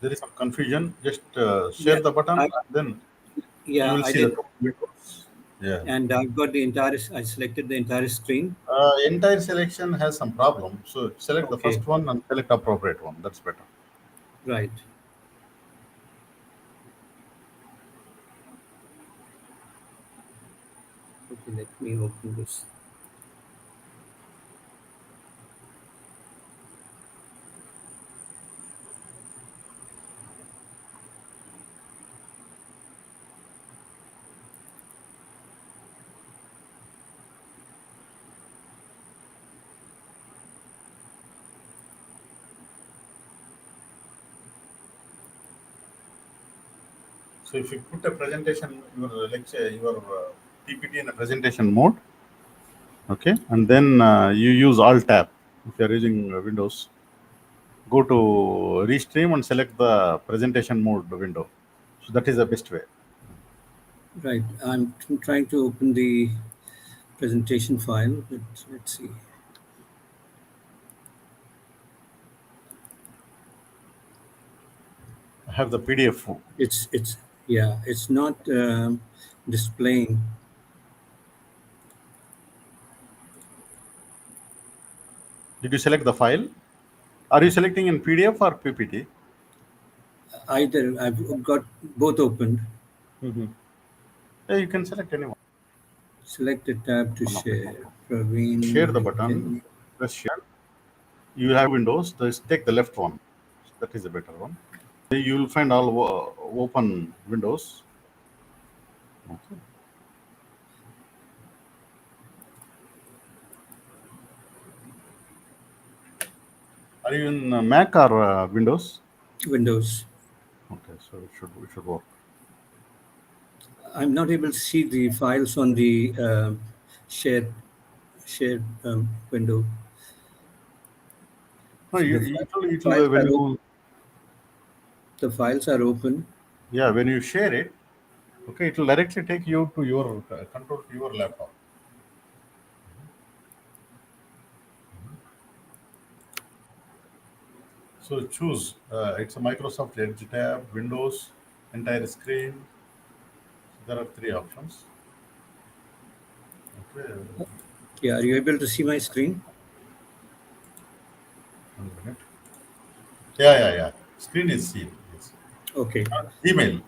There is some confusion. Just share the button, then you will see the windows. Yeah. And I've got the entire. I selected the entire screen. Entire selection has some problem. So select the first one and select appropriate one. That's better. Right. Okay, let me open this. So if you put a presentation, your lecture, your PPT in a presentation mode, okay, and then you use Alt Tab if you are using Windows. Go to Restream and select the presentation mode window. So that is the best way. Right. I'm trying to open the presentation file. Let's see. I have the PDF. It's not displaying. Did you select the file? Are you selecting in PDF or PPT? Either. I've got both opened. Mm-hmm. Yeah, you can select anyone. Select a tab to share. Praveen, share the button. Press share. You will have Windows. Just take the left one. That is a better one. You will find all open windows. Okay. Are you in Mac or Windows? Windows. Okay, so it should work. I'm not able to see the files on the shared window. No, So it will when you the files are open. when you share it, okay, it will directly take you to your control to your laptop. So choose. It's a Microsoft Edge tab, Windows, entire screen. There are three options. Okay, Yeah, are you able to see my screen? 1 minute. Yeah. Screen is seen. Yes. Okay. Gmail.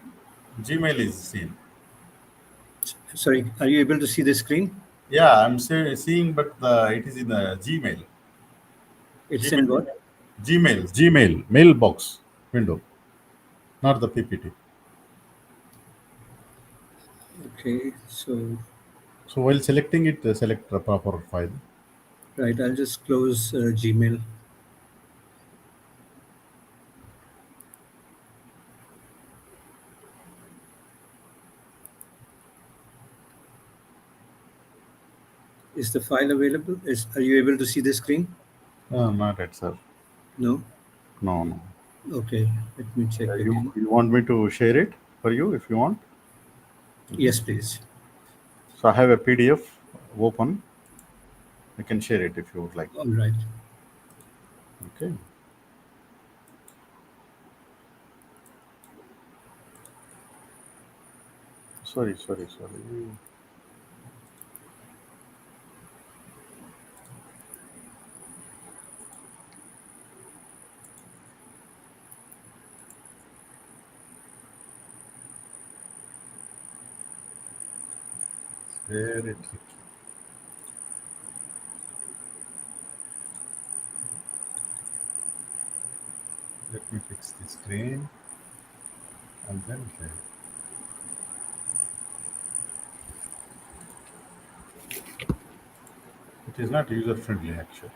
Gmail is seen. Sorry, are you able to see the screen? Yeah, I'm seeing, but it is in the Gmail. It's in Gmail. what? Gmail. Mailbox window, not the PPT. Okay, so So while selecting it, select the proper file. right, I'll just close Gmail. Is the file available? Are you able to see the screen? Not yet, sir. No? No. Okay, let me check again. You want me to share it for you if you want? Yes, please. So I have a PDF open. I can share it if you would like. All right. Okay. Sorry. Share it. Let me fix the screen and then share it. It is not user friendly actually.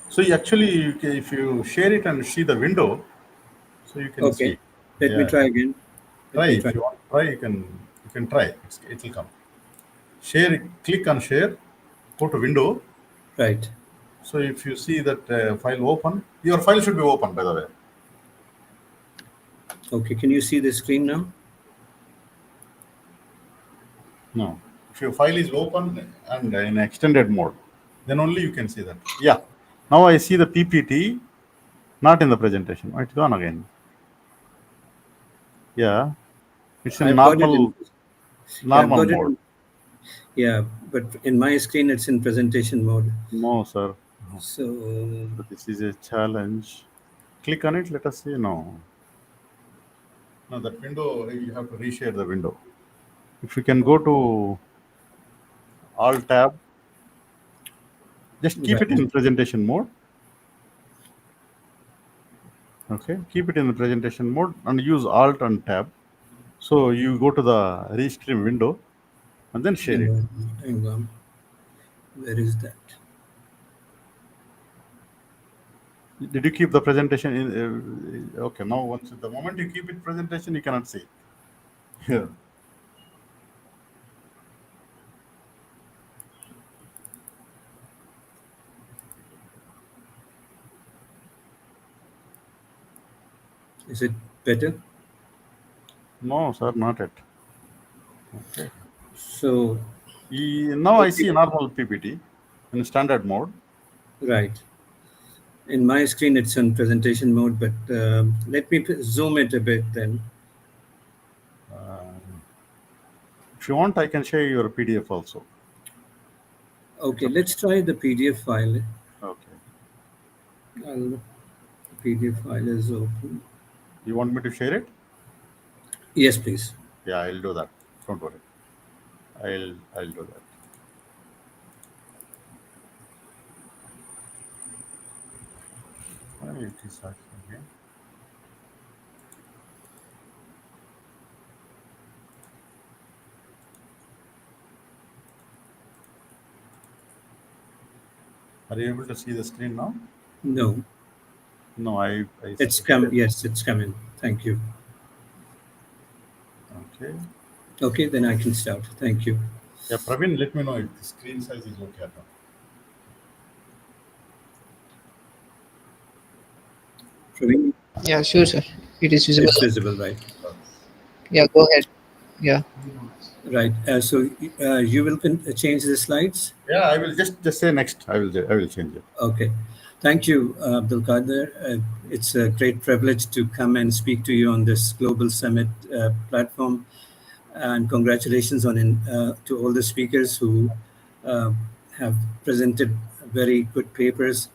So if you share it and see the window, so you can Okay, see. let me Yeah. try again. Try Let me if try. you want. Try you can try. It will come. Share it. Click on share. Go to window. Right. So if you see that file open, your file should be open by the way. Okay, can you see the screen now? No. If your file is open and in extended mode, then only you can see that. Yeah. Now I see the PPT, not in the presentation. Oh, it's gone again. Yeah. It's in I've got it in. Yeah, I've normal got it. mode. Yeah, but in my screen, it's in presentation mode. No, sir. No. So So this is a challenge. Click on it. Let us see. No. No, that window, you have to reshare the window. If you can go to Alt tab, just keep it right. in presentation mode. Okay, keep it in the presentation mode and use Alt and Tab. So you go to the restream window and then share it. Hang on. Where is that? Did you keep the presentation in? Okay, now once the moment you keep it presentation, you cannot see. Here. Is it better? No, sir, not yet. Okay. So Now I see normal PPT in standard mode. right. In my screen, it's in presentation mode, but let me zoom it a bit then. If you want, I can share your PDF also. Okay, let's try the PDF file. Okay. The PDF file is open. You want me to share it? Yes, please. Yeah, I'll do that. Don't worry. I'll do that. Why it is asking again? Are you able to see the screen now? No, No, I it's come. Yes, it's coming. Thank you. Okay. Okay, then I can start. Thank you. Yeah, Praveen, let me know if the screen size is okay or not. Praveen, Yeah, sure, sir. It is visible. it's visible, right? Yeah, go ahead. Yeah. Right. So you will change the slides? Yeah, I will just say next. I will change it. Okay. Thank you, Abdul Qadir. It's a great privilege to come and speak to you on this Global Summit platform. And congratulations to all the speakers who uh, have presented very good papers.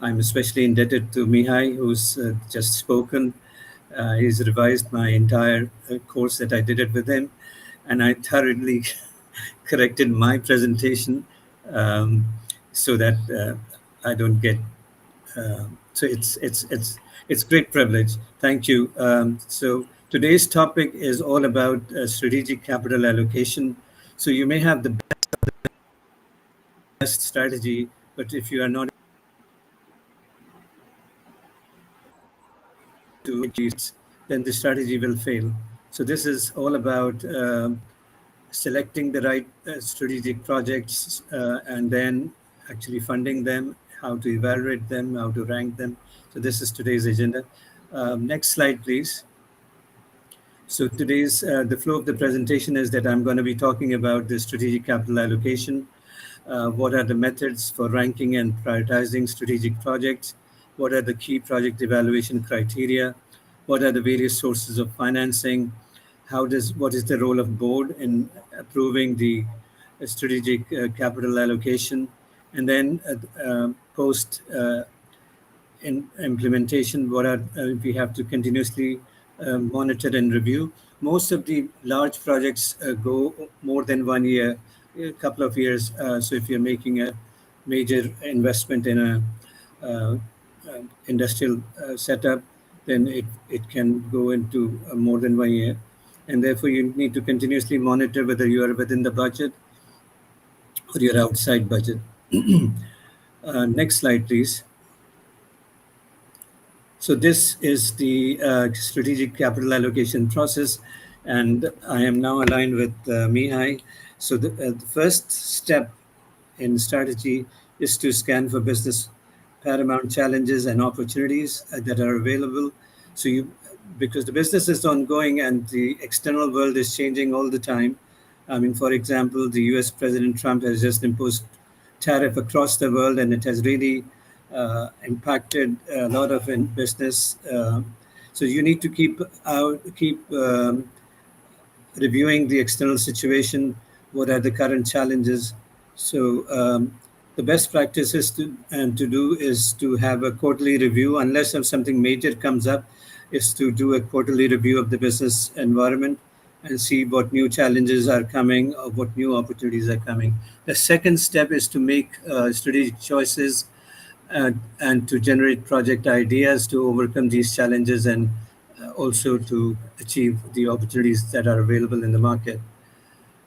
I'm especially indebted to Mihai, who's just spoken. He's revised my entire course that I did it with him, and I thoroughly corrected my presentation um, so that I don't get. So it's great privilege. Thank you. So today's topic is all about strategic capital allocation. So you may have the best strategy, but if you are not to achieve, then the strategy will fail. So this is all about selecting the right strategic projects and then actually funding them, how to evaluate them, how to rank them. So this is today's agenda. Next slide, please. So today's the flow of the presentation is that I'm going to be talking about the strategic capital allocation. What are the methods for ranking and prioritizing strategic projects? What are the key project evaluation criteria? What are the various sources of financing? What is the role of board in approving the strategic capital allocation? And then post implementation, what are we have to continuously monitor and review. Most of the large projects go more than 1 year, a couple of years. So if you're making a major investment in a industrial setup, then it can go into more than 1 year. And therefore, you need to continuously monitor whether you are within the budget or you're outside budget. Next slide, please. So this is the strategic capital allocation process, and I am now aligned with Mihai. So the first step in strategy is to scan for business paramount challenges and opportunities that are available. So because the business is ongoing and the external world is changing all the time. I mean, for example, the U.S. President Trump has just imposed tariff across the world, and it has really impacted a lot of business. So you need to keep reviewing the external situation. What are the current challenges? So the best practice is to do is to have a quarterly review, unless if something major comes up, is to do a quarterly review of the business environment and see what new challenges are coming or what new opportunities are coming. The second step is to make strategic choices and to generate project ideas to overcome these challenges and also to achieve the opportunities that are available in the market.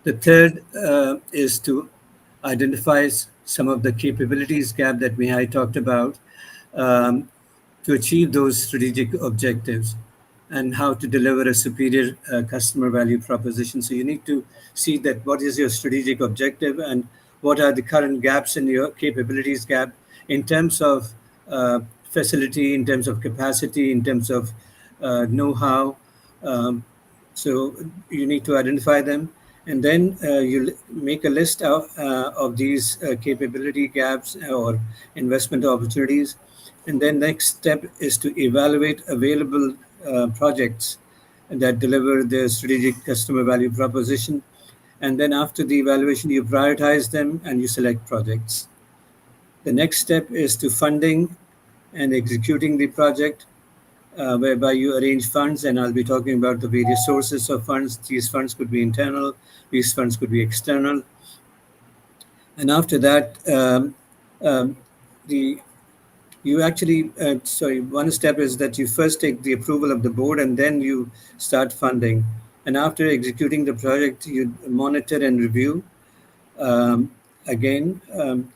The third is to identify some of the capabilities gap that Mihai talked about um, to achieve those strategic objectives and how to deliver a superior customer value proposition. So you need to see that what is your strategic objective and what are the current gaps in your capabilities gap in terms of facility, in terms of capacity, in terms of know-how. Um, so you need to identify them, and then you make a list of these capability gaps or investment opportunities. And then next step is to evaluate available projects that deliver the strategic customer value proposition. And then after the evaluation, you prioritize them and you select projects. The next step is to funding and executing the project, whereby you arrange funds, and I'll be talking about the various sources of funds. These funds could be internal, these funds could be external. And after that, the you actually one step is that you first take the approval of the board and then you start funding. And after executing the project, you monitor and review again,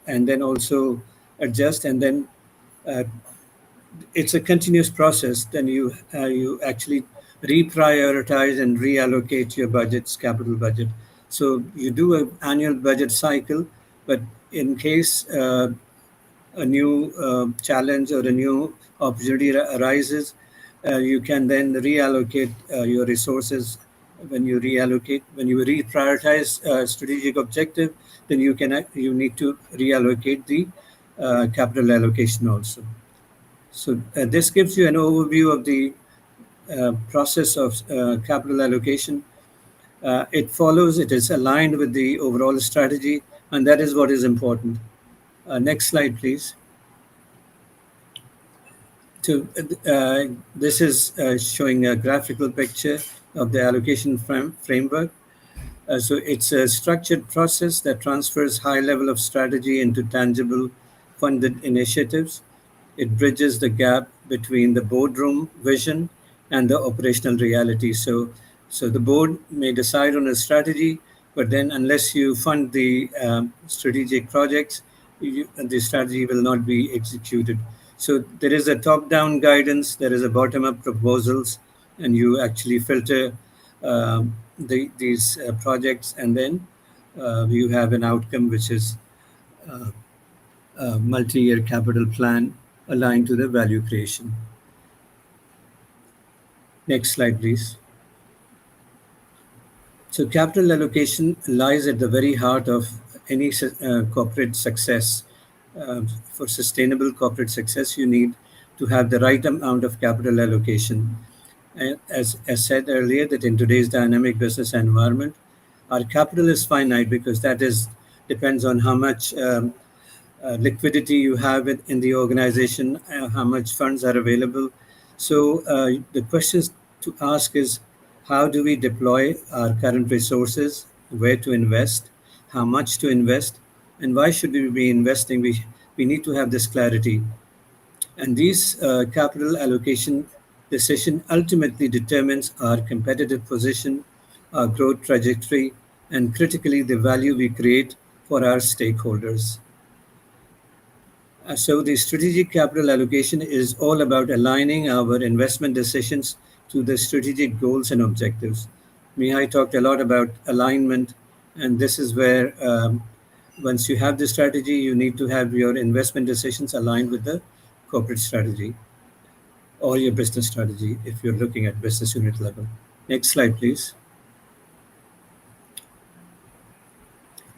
and then also adjust, and then it's a continuous process. Then you actually reprioritize and reallocate your budgets, capital budget. So you do an annual budget cycle, but in case a new challenge or a new opportunity arises, you can then reallocate your resources. When you reprioritize strategic objective, then you need to reallocate the capital allocation also. So this gives you an overview of the process of capital allocation. It is aligned with the overall strategy, and that is what is important. Next slide, please. So this is showing a graphical picture of the allocation framework. So it's a structured process that transfers high level of strategy into tangible funded initiatives. It bridges the gap between the boardroom vision and the operational reality. So the board may decide on a strategy, but then unless you fund the strategic projects, the strategy will not be executed. So there is a top-down guidance, there is a bottom-up proposals, and you actually filter these projects, and then you have an outcome which is a multi-year capital plan aligned to the value creation. Next slide, please. So capital allocation lies at the very heart of any corporate success. For sustainable corporate success, you need to have the right amount of capital allocation. And as said earlier, that in today's dynamic business environment, our capital is finite because depends on how much liquidity you have in the organization, how much funds are available. So the questions to ask is, how do we deploy our current resources, where to invest, how much to invest, and why should we be investing? We need to have this clarity. And these capital allocation decision ultimately determines our competitive position, our growth trajectory, and critically the value we create for our stakeholders. So the strategic capital allocation is all about aligning our investment decisions to the strategic goals and objectives. Mihai talked a lot about alignment, and this is where once you have the strategy, you need to have your investment decisions aligned with the corporate strategy or your business strategy if you're looking at business unit level. Next slide, please.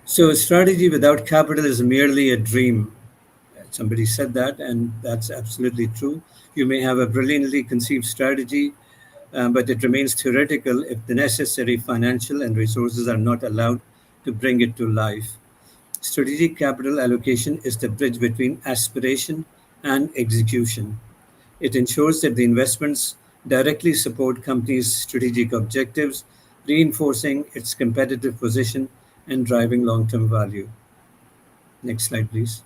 So a strategy without capital is merely a dream. Somebody said that, and that's absolutely true. You may have a brilliantly conceived strategy, but it remains theoretical if the necessary financial and resources are not allowed to bring it to life. Strategic capital allocation is the bridge between aspiration and execution. It ensures that the investments directly support companies' strategic objectives, reinforcing its competitive position and driving long-term value. Next slide, please.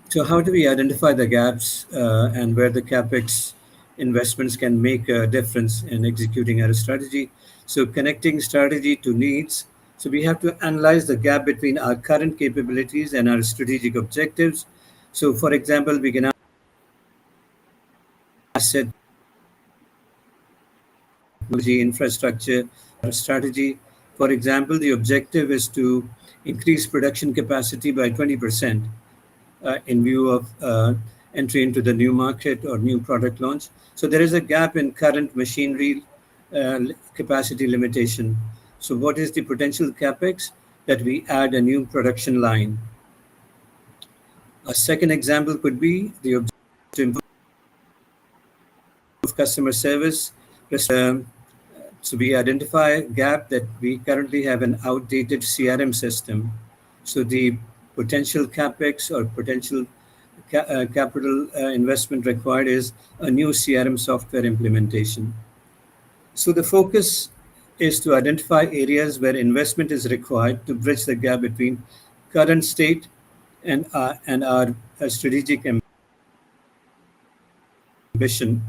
So how do we identify the gaps and where the CapEx investments can make a difference in executing our strategy? So connecting strategy to needs. So we have to analyze the gap between our current capabilities and our strategic objectives. So for example, we can asset technology infrastructure strategy. For example, the objective is to increase production capacity by 20%. In view of entry into the new market or new product launch. So there is a gap in current machinery capacity limitation. So what is the potential capex that we add a new production line? A second example could be the objective to improve customer service. So we identify a gap that we currently have an outdated CRM system. So the potential capex or potential capital investment required is a new CRM software implementation. So the focus is to identify areas where investment is required to bridge the gap between current state and our strategic ambition.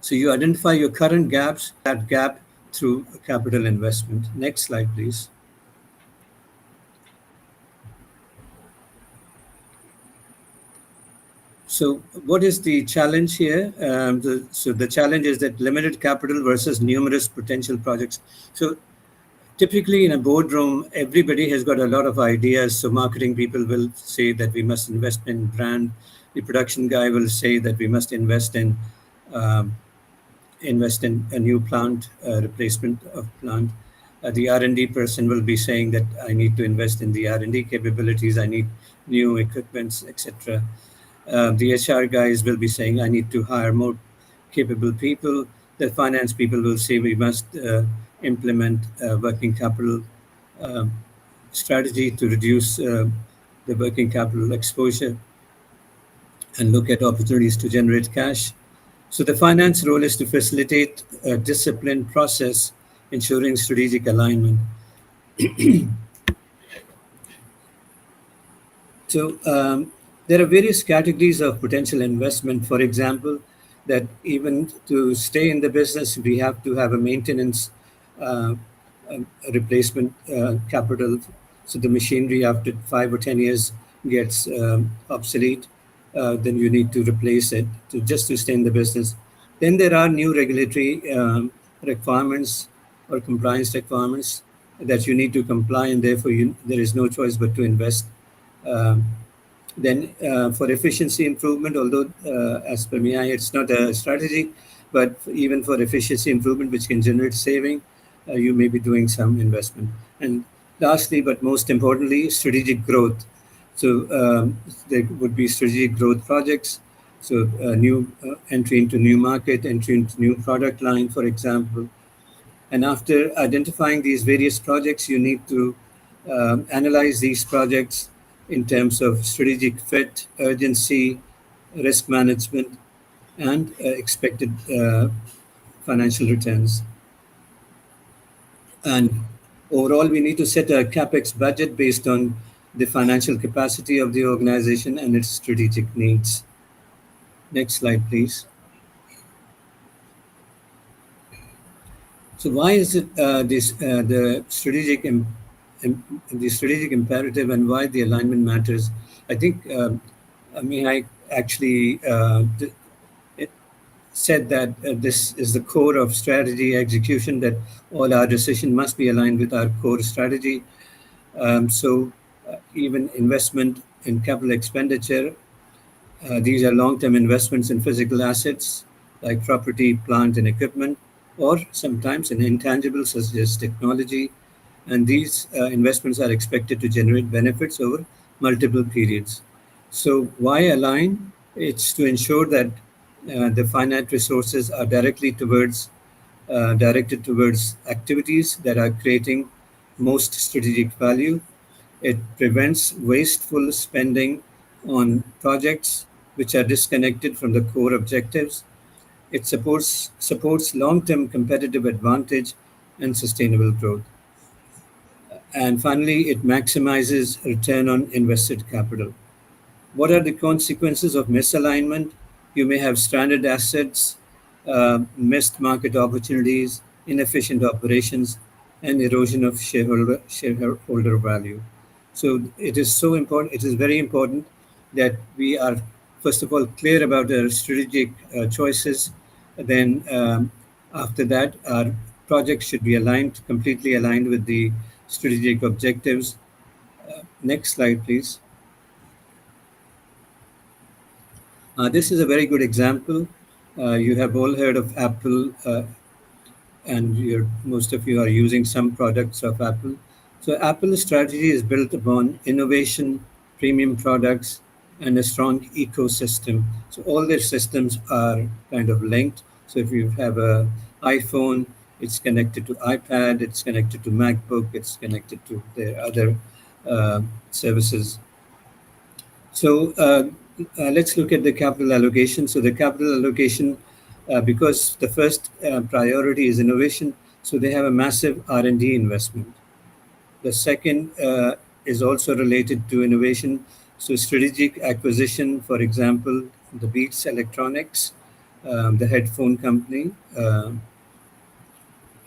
So you identify your current gaps, that gap through capital investment. Next slide, please. So what is the challenge here? So the challenge is that limited capital versus numerous potential projects. So typically in a boardroom, everybody has got a lot of ideas. So marketing people will say that we must invest in brand. The production guy will say that we must um, invest in a new plant, replacement of plant. The R&D person will be saying that I need to invest in the R&D capabilities. I need new equipments, etc. The HR guys will be saying I need to hire more capable people. The finance people will say we must implement working capital um, strategy to reduce the working capital exposure and look at opportunities to generate cash. So the finance role is to facilitate a disciplined process, ensuring strategic alignment. So there are various categories of potential investment. For example, that even to stay in the business, we have to have a maintenance uh, replacement capital. So the machinery after 5 or 10 years gets obsolete, then you need to replace it just to stay in the business. Then there are new regulatory requirements or compliance requirements that you need to comply, and therefore there is no choice but to invest. Um, then for efficiency improvement, although as per Mihai, it's not a strategy, but even for efficiency improvement, which can generate saving, you may be doing some investment. And lastly, but most importantly, strategic growth. So there would be strategic growth projects. So new entry into new market, entry into new product line, for example. And after identifying these various projects, you need to analyze these projects in terms of strategic fit, urgency, risk management, and expected financial returns. And overall, we need to set a capex budget based on the financial capacity of the organization and its strategic needs. Next slide, please. So why is it the strategic imperative and why the alignment matters? I think Mihai actually it said that this is the core of strategy execution, that all our decision must be aligned with our core strategy. So even investment in capital expenditure, these are long-term investments in physical assets like property, plant, and equipment, or sometimes in intangibles such as technology. And these investments are expected to generate benefits over multiple periods. So why align? It's to ensure that the finite resources are directed towards activities that are creating most strategic value. It prevents wasteful spending on projects which are disconnected from the core objectives. It supports long-term competitive advantage and sustainable growth. And finally, it maximizes return on invested capital. What are the consequences of misalignment? You may have stranded assets, missed market opportunities, inefficient operations, and erosion of shareholder value. So it is so important. It is very important that we are, first of all, clear about our strategic choices. Then, after that, our projects should be completely aligned with the strategic objectives. Next slide, please. This is a very good example. You have all heard of Apple, and most of you are using some products of Apple. So Apple's strategy is built upon innovation, premium products, and a strong ecosystem. So all their systems are kind of linked. So if you have a iPhone, it's connected to iPad, it's connected to MacBook, it's connected to their other services. So let's look at the capital allocation. So the capital allocation, because the first priority is innovation, so they have a massive R&D investment. The second is also related to innovation. So strategic acquisition, for example, the Beats Electronics, the headphone company.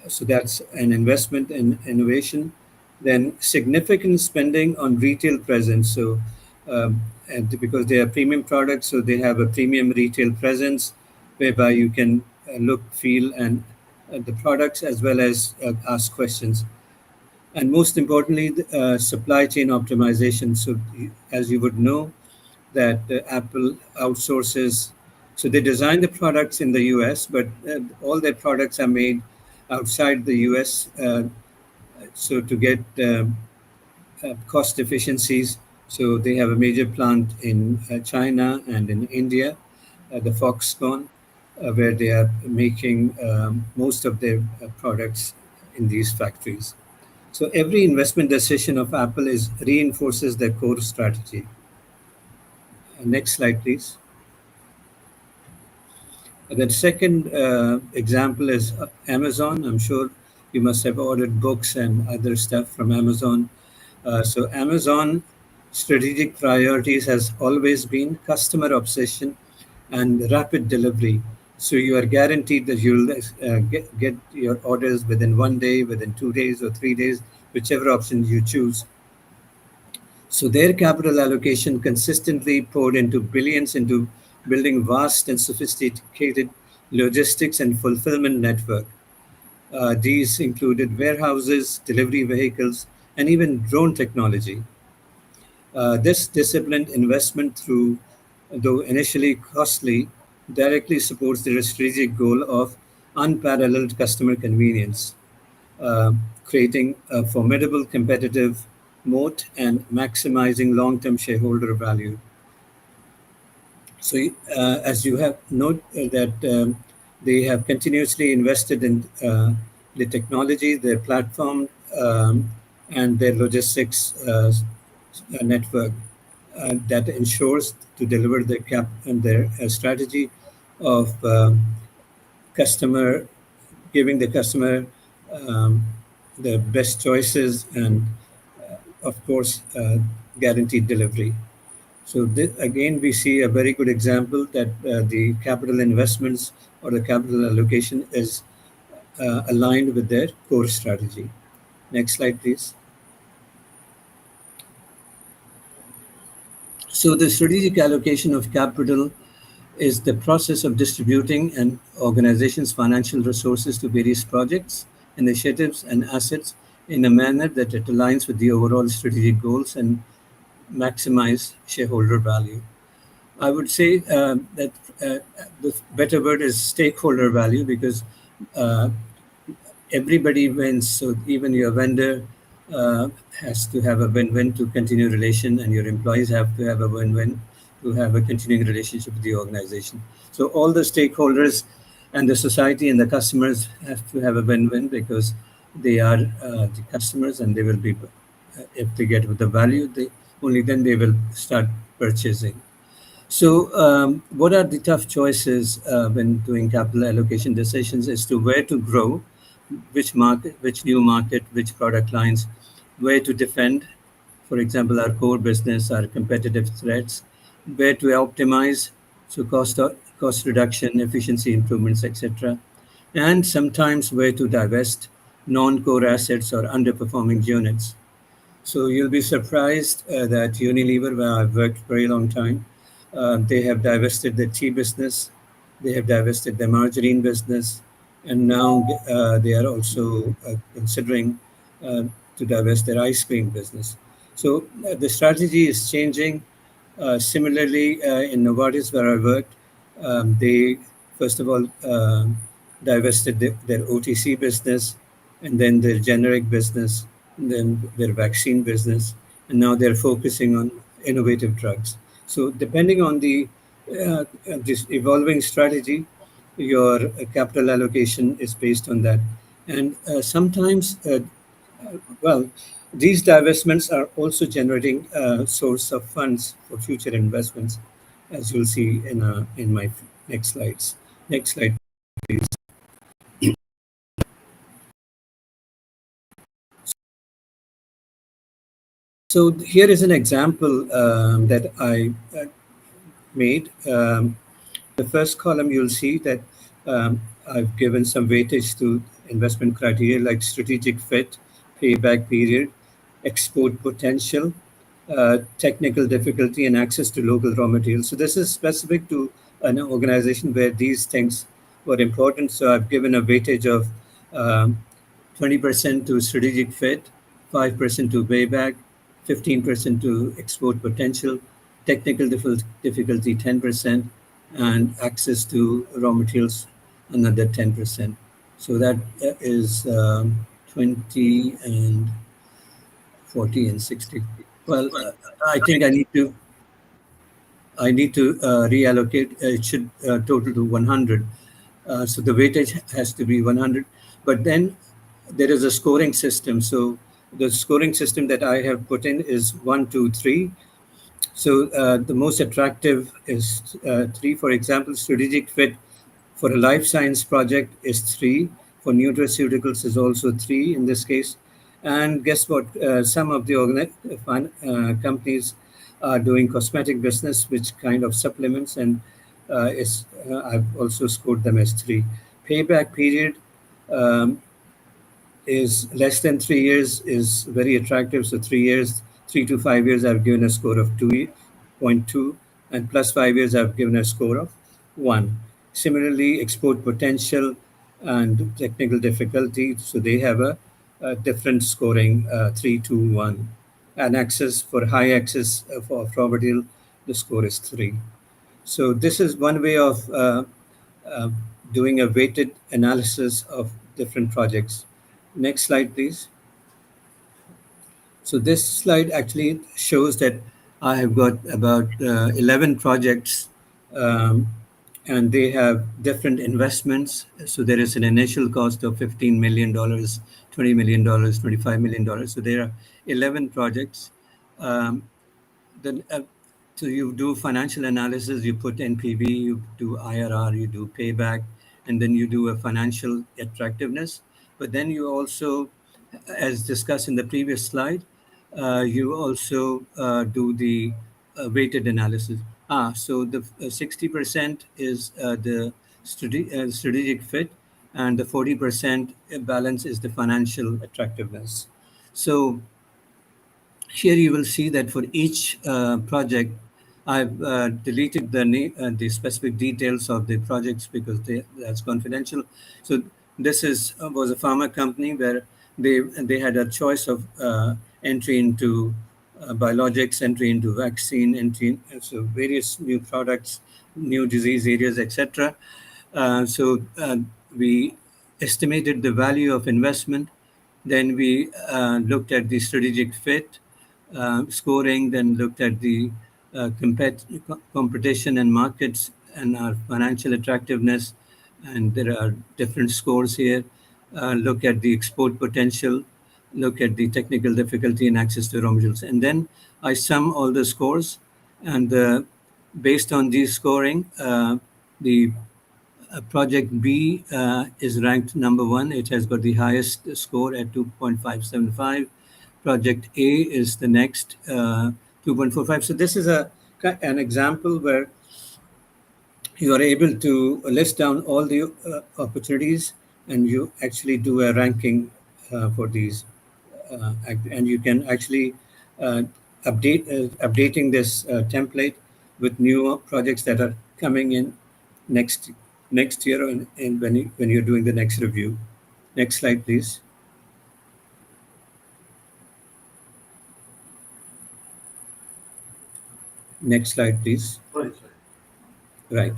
So that's an investment in innovation. Then significant spending on retail presence. So and because they are premium products, so they have a premium retail presence, whereby you can look, feel, and the products as well as ask questions. And most importantly, the supply chain optimization. So, as you would know, that Apple outsources. So they design the products in the US, but all their products are made outside the US. So to get cost efficiencies, so they have a major plant in China and in India, the Foxconn, where they are making most of their products in these factories. So every investment decision of Apple is reinforces their core strategy. Next slide, please. The second example is Amazon. I'm sure you must have ordered books and other stuff from Amazon. So Amazon strategic priorities has always been customer obsession and rapid delivery. So you are guaranteed that you'll get your orders within 1 day, within 2 days, or 3 days, whichever option you choose. So their capital allocation consistently poured into billions into building vast and sophisticated logistics and fulfillment network. These included warehouses, delivery vehicles, and even drone technology. This disciplined investment, through though initially costly, directly supports the strategic goal of unparalleled customer convenience, creating a formidable competitive moat and maximizing long-term shareholder value. So, as you have noted that they have continuously invested in the technology, their platform, and their logistics network that ensures to deliver their cap and their strategy of customer, giving the customer um, the best choices and, of course, guaranteed delivery. So again, we see a very good example that the capital investments or the capital allocation is aligned with their core strategy. Next slide, please. So the strategic allocation of capital is the process of distributing an organization's financial resources to various projects, initiatives, and assets in a manner that it aligns with the overall strategic goals and maximize shareholder value. I would say that the better word is stakeholder value, because uh, everybody wins. So even your vendor has to have a win-win to continue relation, and your employees have to have a win-win to have a continuing relationship with the organization. So all the stakeholders and the society and the customers have to have a win-win, because they are the customers, and they will be, if they get with the value, they only then they will start purchasing. So, what are the tough choices when doing capital allocation decisions as to where to grow, which market, which new market, which product lines, where to defend, for example, our core business, our competitive threats, where to optimize, so cost reduction, efficiency improvements, etc., and sometimes where to divest non-core assets or underperforming units. So you'll be surprised that Unilever, where I've worked very long time, they have divested their tea business, they have divested their margarine business, and now they are also considering to divest their ice cream business. So the strategy is changing. Similarly, in Novartis, where I worked, they first of all divested their OTC business, and then their generic business, and then their vaccine business, and now they're focusing on innovative drugs. So, depending on the this evolving strategy, your capital allocation is based on that, and sometimes well, these divestments are also generating a source of funds for future investments, as you'll see in my next slides. Next slide, please. So here is an example that I made. The first column, you'll see that I've given some weightage to investment criteria like strategic fit, payback period, export potential, technical difficulty, and access to local raw materials. So this is specific to an organization where these things were important. So I've given a weightage of 20% to strategic fit, 5% to payback, 15% to export potential, technical difficulty 10%, and access to raw materials another 10%. So that is 20 and 40 and 60. Well, I think I need to reallocate. It should total to 100. So the weightage has to be 100. But then there is a scoring system. So the scoring system that I have put in is 1, 2, 3. So the most attractive is 3. For example, strategic fit for a life science project is 3. For nutraceuticals is also 3 in this case. And guess what? Some of the companies are doing cosmetic business, which kind of supplements, and I've also scored them as 3. Payback period is less than 3 years is very attractive. So 3 years, 3 to 5 years, I've given a score of 2.2, and plus 5 years, I've given a score of 1. Similarly, export potential and technical difficulty, so they have a different scoring, 3, 2, 1. And access for high access for raw material, the score is 3. So this is one way of uh, doing a weighted analysis of different projects. Next slide, please. So this slide actually shows that I have got about 11 projects, and they have different investments. So there is an initial cost of $15 million, $20 million, $25 million. So there are 11 projects. Then, so you do financial analysis, you put NPV, you do IRR, you do payback, and then you do a financial attractiveness. But then you also, as discussed in the previous slide, you also do the weighted analysis. So the 60% is the strategic fit, and the 40% balance is the financial attractiveness. So here you will see that for each project, I've deleted the specific details of the projects because that's confidential. So this was a pharma company where they had a choice of entry into biologics, entry into vaccine, so various new products, new disease areas, etc. So we estimated the value of investment. Then we looked at the strategic fit scoring, then looked at the competition and markets and our financial attractiveness. And there are different scores here. Look at the export potential, look at the technical difficulty and access to raw materials. And then I sum all the scores, and based on these scoring, the project B is ranked number 1. It has got the highest score at 2.575. Project A is the next 2.45. So this is an example where you are able to list down all the opportunities, and you actually do a ranking for these. And you can actually updating this template with new projects that are coming in next year, and when you're doing the next review. Next slide, please. Next slide, please. Right.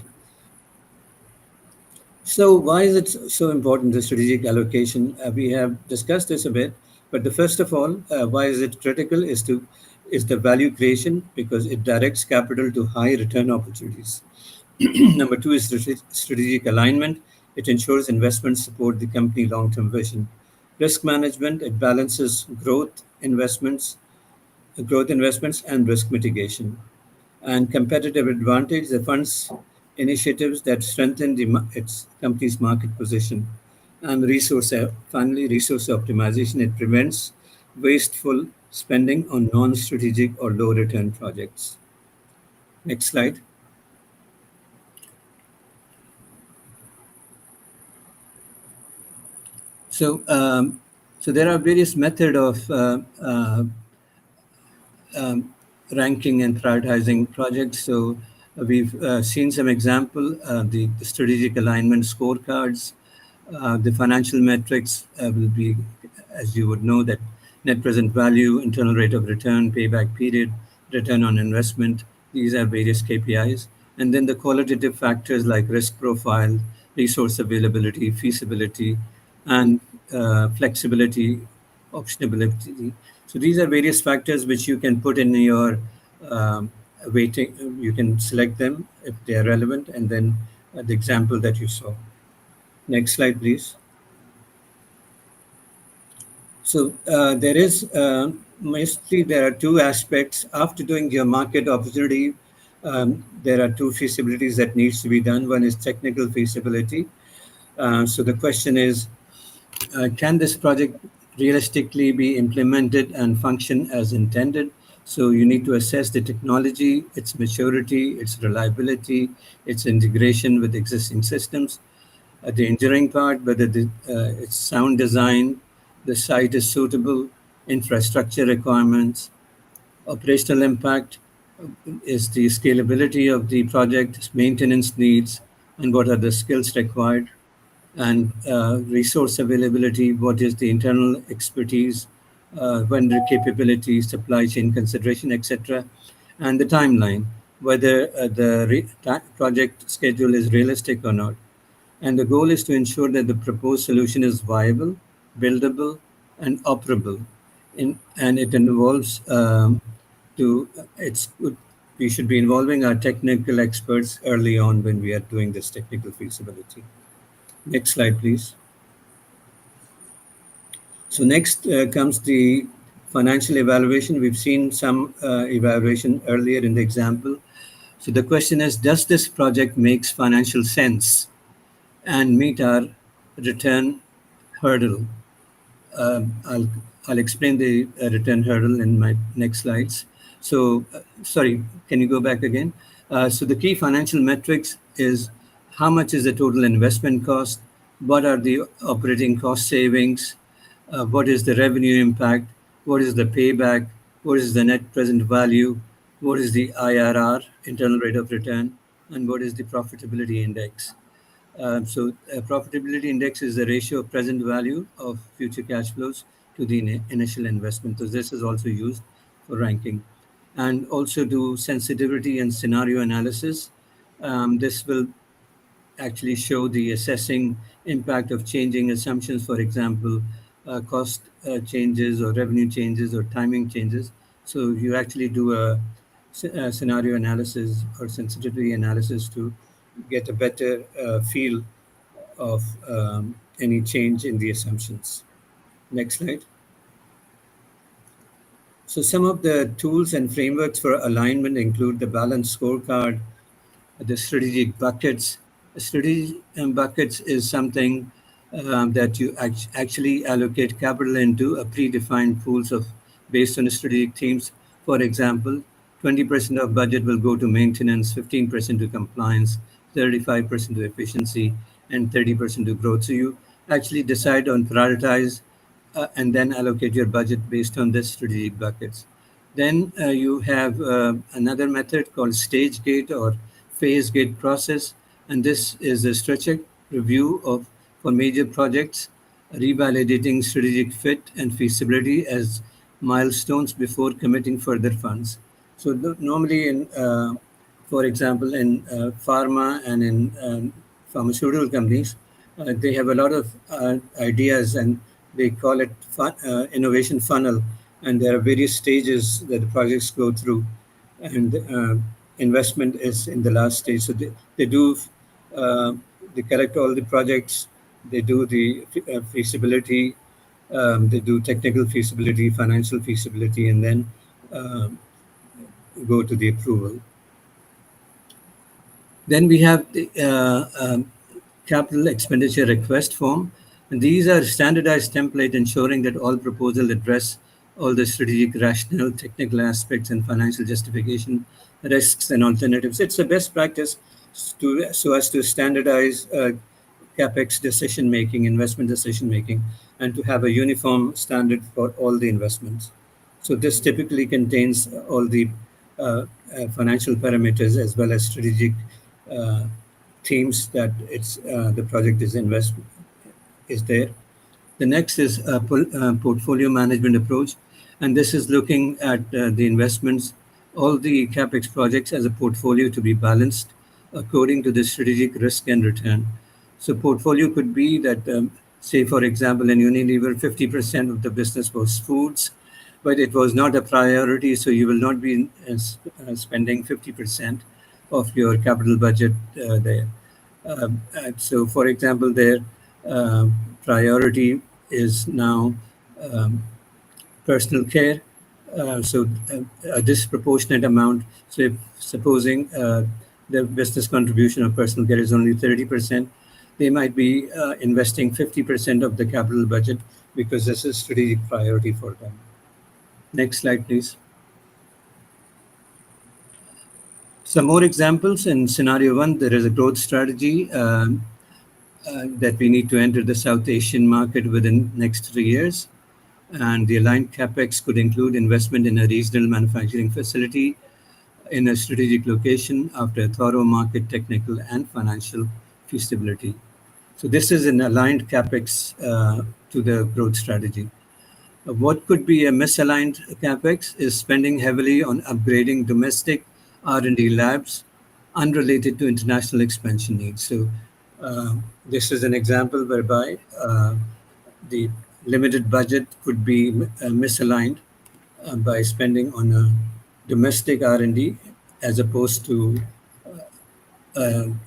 So why is it so important, the strategic allocation? We have discussed this a bit, but the first of all, why is it critical is the value creation, because it directs capital to high return opportunities. Number 2 is strategic alignment. It ensures investments support the company long-term vision. Risk management, it balances growth investments and risk mitigation. And competitive advantage, the funds initiatives that strengthen its company's market position. And finally, resource optimization, it prevents wasteful spending on non-strategic or low-return projects. Next slide. So there are various methods of ranking and prioritizing projects. So we've seen some example, the strategic alignment scorecards, the financial metrics will be, as you would know, that net present value, internal rate of return, payback period, return on investment. These are various KPIs. And then the qualitative factors like risk profile, resource availability, feasibility, and flexibility, optionability. So these are various factors which you can put in your weighting. You can select them if they are relevant, and then the example that you saw. Next slide, please. So there is mostly there are two aspects. After doing your market opportunity, there are two feasibilities that needs to be done. One is technical feasibility. So the question is, can this project realistically be implemented and function as intended? So you need to assess the technology, its maturity, its reliability, its integration with existing systems. The engineering part, whether it's sound design, the site is suitable, infrastructure requirements, operational impact, is the scalability of the project, maintenance needs, and what are the skills required, and resource availability, what is the internal expertise, vendor capability, supply chain consideration, etc., and the timeline, whether project schedule is realistic or not. And the goal is to ensure that the proposed solution is viable, buildable, and operable. And it involves it's good. We should be involving our technical experts early on when we are doing this technical feasibility. Next slide, please. So next comes the financial evaluation. We've seen some evaluation earlier in the example. So the question is, does this project makes financial sense and meet our return hurdle? I'll explain the return hurdle in my next slides. So, sorry, can you go back again? So the key financial metrics is how much is the total investment cost? What are the operating cost savings? What is the revenue impact? What is the payback? What is the net present value? What is the IRR, internal rate of return? And what is the profitability index? So profitability index is the ratio of present value of future cash flows to the initial investment. So this is also used for ranking. And also do sensitivity and scenario analysis. This will actually show the assessing impact of changing assumptions, for example, cost changes or revenue changes or timing changes. So you actually do a scenario analysis or sensitivity analysis to get a better feel of any change in the assumptions. Next slide. So some of the tools and frameworks for alignment include the balanced scorecard, the strategic buckets. Strategic buckets is something that you actually allocate capital into a predefined pools of based on strategic themes. For example, 20% of budget will go to maintenance, 15% to compliance, 35% to efficiency, and 30% to growth. So you actually decide on prioritize and then allocate your budget based on the strategic buckets. Then you have another method called stage gate or phase gate process, and this is a structured review of for major projects, revalidating strategic fit and feasibility as milestones before committing further funds. So normally in, for example, in pharma and in pharmaceutical companies, they have a lot of ideas and they call it innovation funnel, and there are various stages that the projects go through, and investment is in the last stage. So they do they collect all the projects, they do the feasibility, they do technical feasibility, financial feasibility, and then go to the approval. Then we have the capital expenditure request form. And these are standardized template ensuring that all proposals address all the strategic, rationale, technical aspects, and financial justification, risks, and alternatives. It's a best practice so as to standardize capex decision making, investment decision making, and to have a uniform standard for all the investments. So this typically contains all the financial parameters as well as strategic themes that the project is there. The next is a portfolio management approach, and this is looking at the investments, all the capex projects as a portfolio to be balanced according to the strategic risk and return. So portfolio could be that, say for example, in Unilever, 50% of the business was foods, but it was not a priority, so you will not be spending 50% of your capital budget there. So, for example, their priority is now personal care. So, a disproportionate amount. So, if supposing the business contribution of personal care is only 30%, they might be investing 50% of the capital budget because this is a strategic priority for them. Next slide, please. Some more examples. In scenario one, there is a growth strategy that we need to enter the South Asian market within next 3 years. And the aligned capex could include investment in a regional manufacturing facility in a strategic location after a thorough market, technical, and financial feasibility. So this is an aligned capex to the growth strategy. What could be a misaligned capex is spending heavily on upgrading domestic R&D labs unrelated to international expansion needs. So this is an example whereby the limited budget could be misaligned by spending on a domestic R&D as opposed to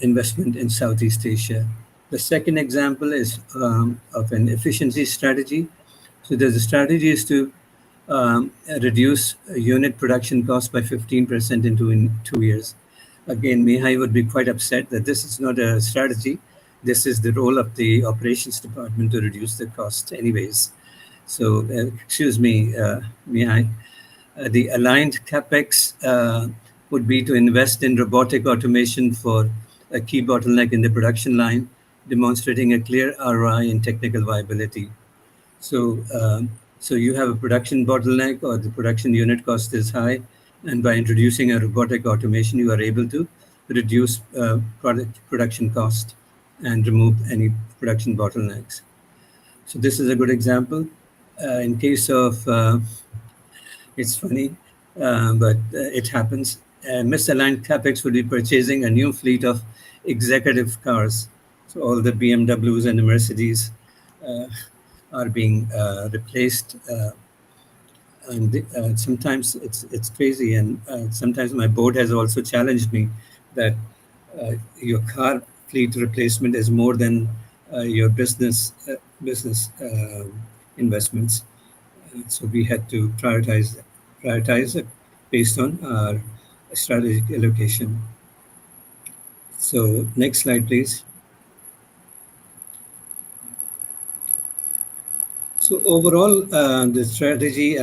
investment in Southeast Asia. The second example is of an efficiency strategy. So the strategy is to reduce unit production cost by 15% in 2 years. Again, Mihai would be quite upset that this is not a strategy. This is the role of the operations department to reduce the cost anyways. So, excuse me, Mihai. The aligned capex would be to invest in robotic automation for a key bottleneck in the production line, demonstrating a clear ROI and technical viability. So, so you have a production bottleneck or the production unit cost is high, and by introducing a robotic automation, you are able to reduce production cost and remove any production bottlenecks. So this is a good example. In case of, it's funny, but it happens. Misaligned capex would be purchasing a new fleet of executive cars. So all the BMWs and the Mercedes are being replaced. And sometimes it's crazy. And sometimes my board has also challenged me that your car fleet replacement is more than your business investments. So we had to prioritize it based on our strategic allocation. So next slide, please. So overall, the strategy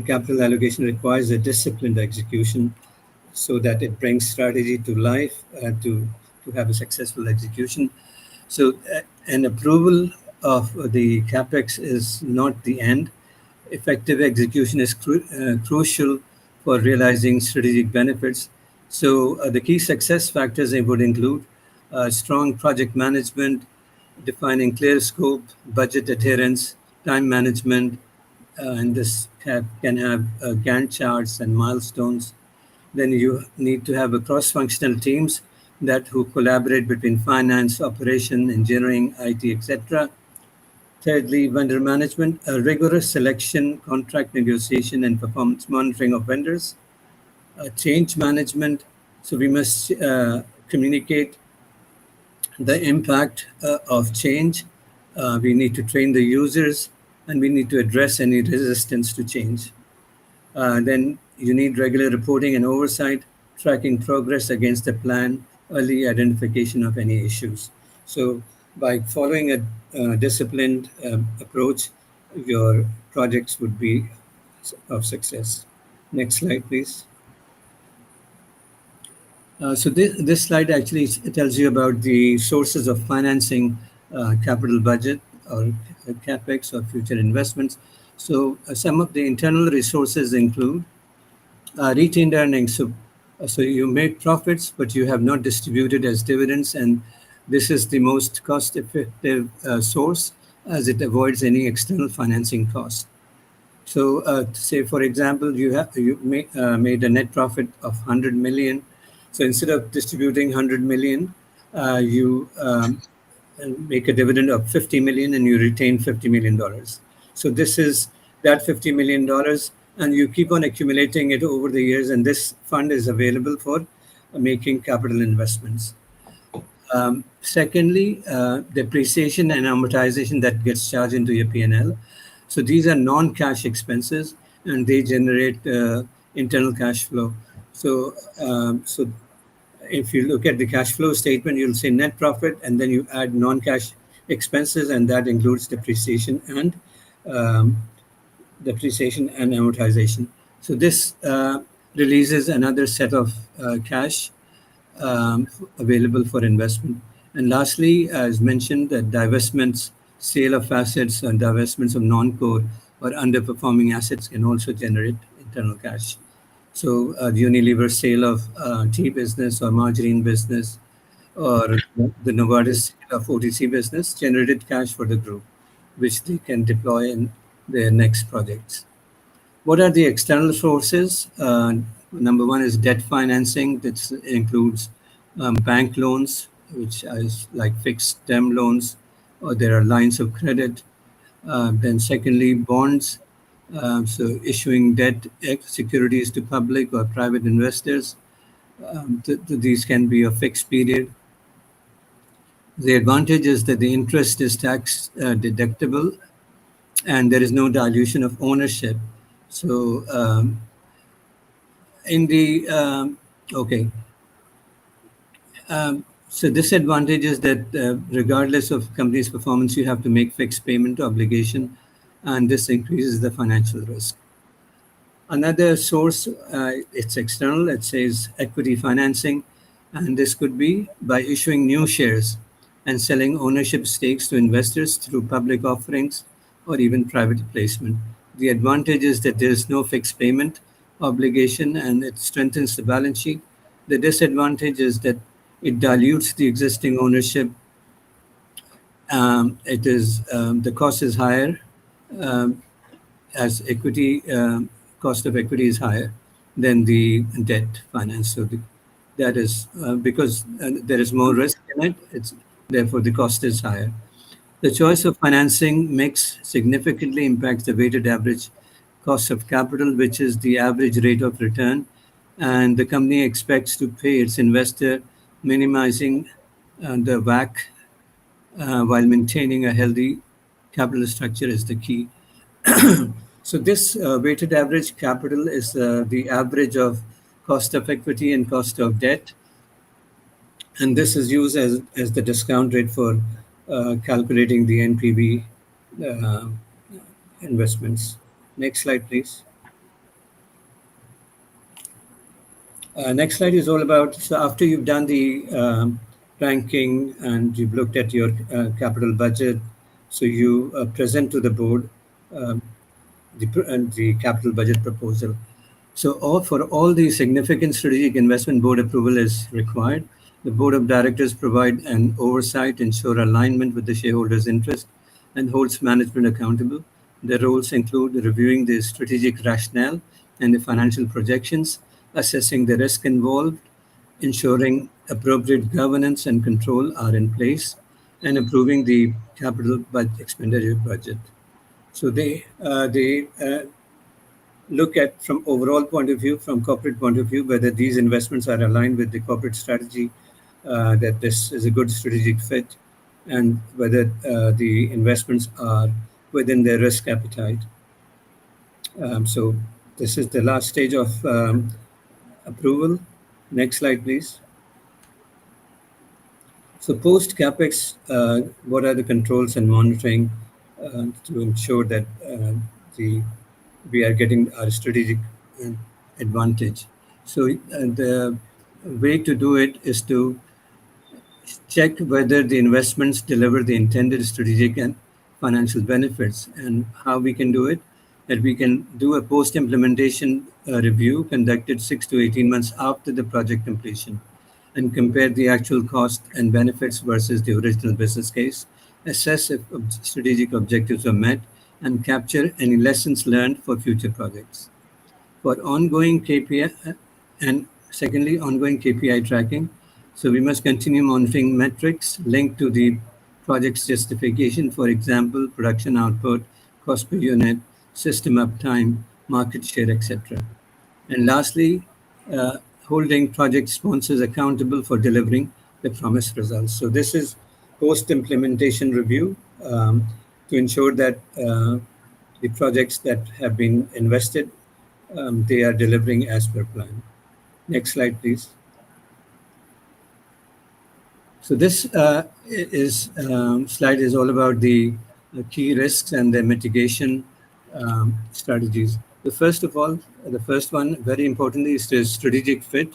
capital allocation requires a disciplined execution so that it brings strategy to life to have a successful execution. So an approval of the capex is not the end. Effective execution is crucial for realizing strategic benefits. So the key success factors would include strong project management, defining clear scope, budget adherence, time management, and this can have Gantt charts and milestones. Then you need to have a cross-functional teams who collaborate between finance, operation, engineering, IT, etc. Thirdly, vendor management, a rigorous selection, contract negotiation, and performance monitoring of vendors. Change management, so we must communicate the impact of change. We need to train the users, and we need to address any resistance to change. Then you need regular reporting and oversight, tracking progress against the plan, early identification of any issues. So by following a disciplined approach, your projects would be of success. Next slide, please. So this slide actually tells you about the sources of financing capital budget or capex or future investments. So some of the internal resources include Retained earnings. So you made profits, but you have not distributed as dividends, and this is the most cost-effective source as it avoids any external financing cost. So, say for example, made a net profit of 100 million. So instead of distributing 100 million, you make a dividend of 50 million, and you retain $50 million. So this is that $50 million, and you keep on accumulating it over the years, and this fund is available for making capital investments. Secondly, depreciation and amortization that gets charged into your P&L. So these are non-cash expenses, and they generate internal cash flow. So, if you look at the cash flow statement, you'll say net profit, and then you add non-cash expenses, and that includes depreciation and amortization. So this releases another set of cash available for investment. And lastly, as mentioned, that divestments, sale of assets, and divestments of non-core or underperforming assets can also generate internal cash. So the Unilever sale of tea business or margarine business, or the Novartis sale of OTC business generated cash for the group, which they can deploy in their next projects. What are the external sources? Number one is debt financing. That includes bank loans, which is like fixed term loans, or there are lines of credit. Then secondly, bonds. So issuing debt securities to public or private investors. These can be a fixed period. The advantage is that the interest is tax deductible, and there is no dilution of ownership. So okay. So disadvantage is that regardless of company's performance, you have to make fixed payment obligation, and this increases the financial risk. Another source, it's external. It says equity financing, and this could be by issuing new shares and selling ownership stakes to investors through public offerings or even private placement. The advantage is that there is no fixed payment obligation, and it strengthens the balance sheet. The disadvantage is that it dilutes the existing ownership. The cost is higher, as equity cost of equity is higher than the debt finance. So that is because there is more risk in it. Therefore the cost is higher. The choice of financing mix significantly impacts the weighted average cost of capital, which is the average rate of return, and the company expects to pay its investor, minimizing the WACC while maintaining a healthy capital structure is the key. So this weighted average capital is the average of cost of equity and cost of debt, and this is used as the discount rate for calculating the NPV investments. Next slide, please. Next slide is all about, so after you've done the ranking and you've looked at your capital budget, so you present to the board the capital budget proposal. So for all the significant strategic investment, board approval is required. The board of directors provide an oversight, ensure alignment with the shareholders' interest, and holds management accountable. Their roles include reviewing the strategic rationale and the financial projections, assessing the risk involved, ensuring appropriate governance and control are in place, and approving the capital expenditure budget. So they look at, from overall point of view, from corporate point of view, whether these investments are aligned with the corporate strategy, that this is a good strategic fit, and whether the investments are within their risk appetite. So this is the last stage of approval. Next slide, please. So post CapEx, what are the controls and monitoring to ensure that we are getting our strategic advantage? So the way to do it is to check whether the investments deliver the intended strategic and financial benefits. And how we can do it? that we can do a post-implementation review conducted 6 to 18 months after the project completion and compare the actual cost and benefits versus the original business case, assess if strategic objectives are met, and capture any lessons learned for future projects. For ongoing KPI, and secondly, ongoing KPI tracking. So we must continue monitoring metrics linked to the project's justification, for example, production output, cost per unit, system uptime, market share, etc. And lastly, uh, holding project sponsors accountable for delivering the promised results. So this is post-implementation review to ensure that the projects that have been invested, they are delivering as per plan. Next slide, please. So this slide is all about the key risks and the mitigation strategies. The first one, very importantly, is the strategic fit.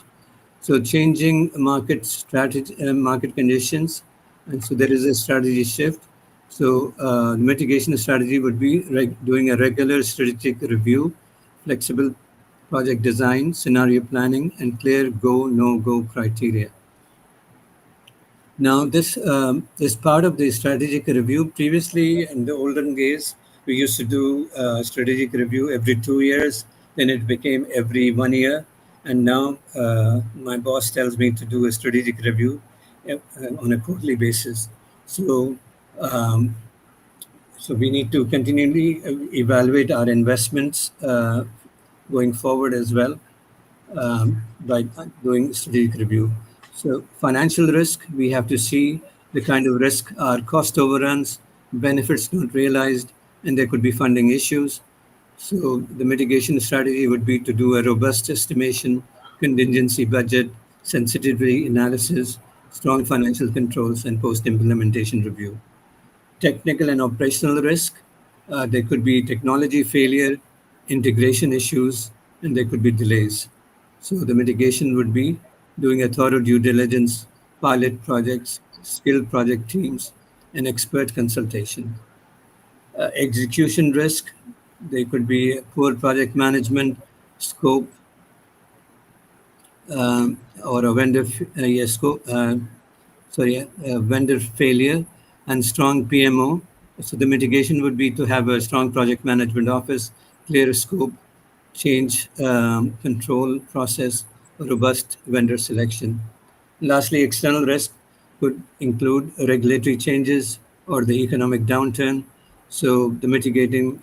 So changing market strategy, market conditions, and so there is a strategy shift. So the mitigation strategy would be doing a regular strategic review, flexible project design, scenario planning, and clear go, no-go criteria. Now, this is part of the strategic review. Previously, in the olden days, we used to do strategic review every 2 years. Then it became every 1 year. And now my boss tells me to do a strategic review on a quarterly basis. So, so we need to continually evaluate our investments going forward as well by doing strategic review. So financial risk, we have to see the kind of risk are cost overruns, benefits not realized, and there could be funding issues. So the mitigation strategy would be to do a robust estimation, contingency budget, sensitivity analysis, strong financial controls, and post-implementation review. Technical and operational risk, there could be technology failure, integration issues, and there could be delays. So the mitigation would be doing a thorough due diligence, pilot projects, skilled project teams, and expert consultation. Execution risk, there could be poor project management, scope, or a vendor, vendor failure, and strong PMO. So the mitigation would be to have a strong project management office, clear scope, change control process, robust vendor selection. Lastly, external risk could include regulatory changes or the economic downturn. So the mitigating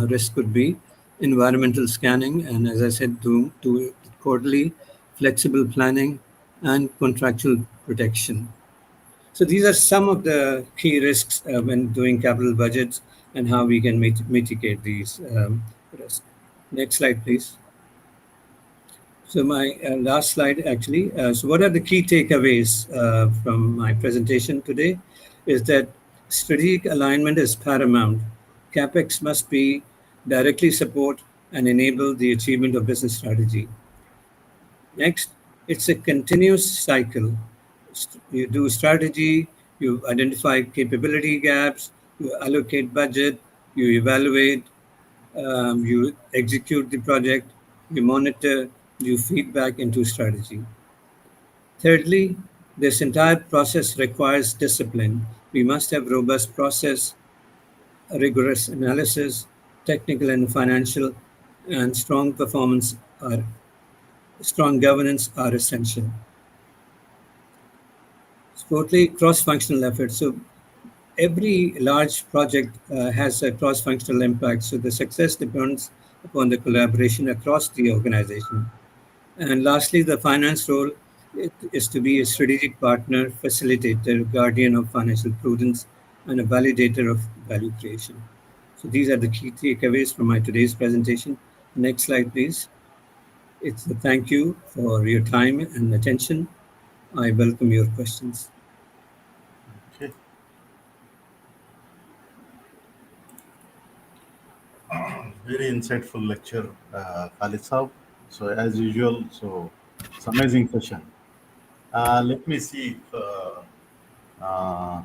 risk could be environmental scanning, and as I said, do quarterly, flexible planning, and contractual protection. So these are some of the key risks when doing capital budgets and how we can mitigate these risks. Next slide, please. So my last slide, actually. So what are the key takeaways from my presentation today? Is that strategic alignment is paramount. CapEx must be directly support and enable the achievement of business strategy. Next, it's a continuous cycle. You do strategy, you identify capability gaps, you allocate budget, you evaluate, you execute the project, you monitor, you feedback into strategy. Thirdly, this entire process requires discipline. We must have robust process, rigorous analysis, technical and financial, and strong governance are essential. Fourthly, cross-functional efforts. So every large project has a cross-functional impact. So the success depends upon the collaboration across the organization. And lastly, the finance role is to be a strategic partner, facilitator, guardian of financial prudence, and a validator of value creation. So these are the key takeaways from my today's presentation. Next slide, please. It's a thank you for your time and attention. I welcome your questions. Okay. Very insightful lecture, Khalid Saab. So as usual, so it's amazing session. Let me see if, uh,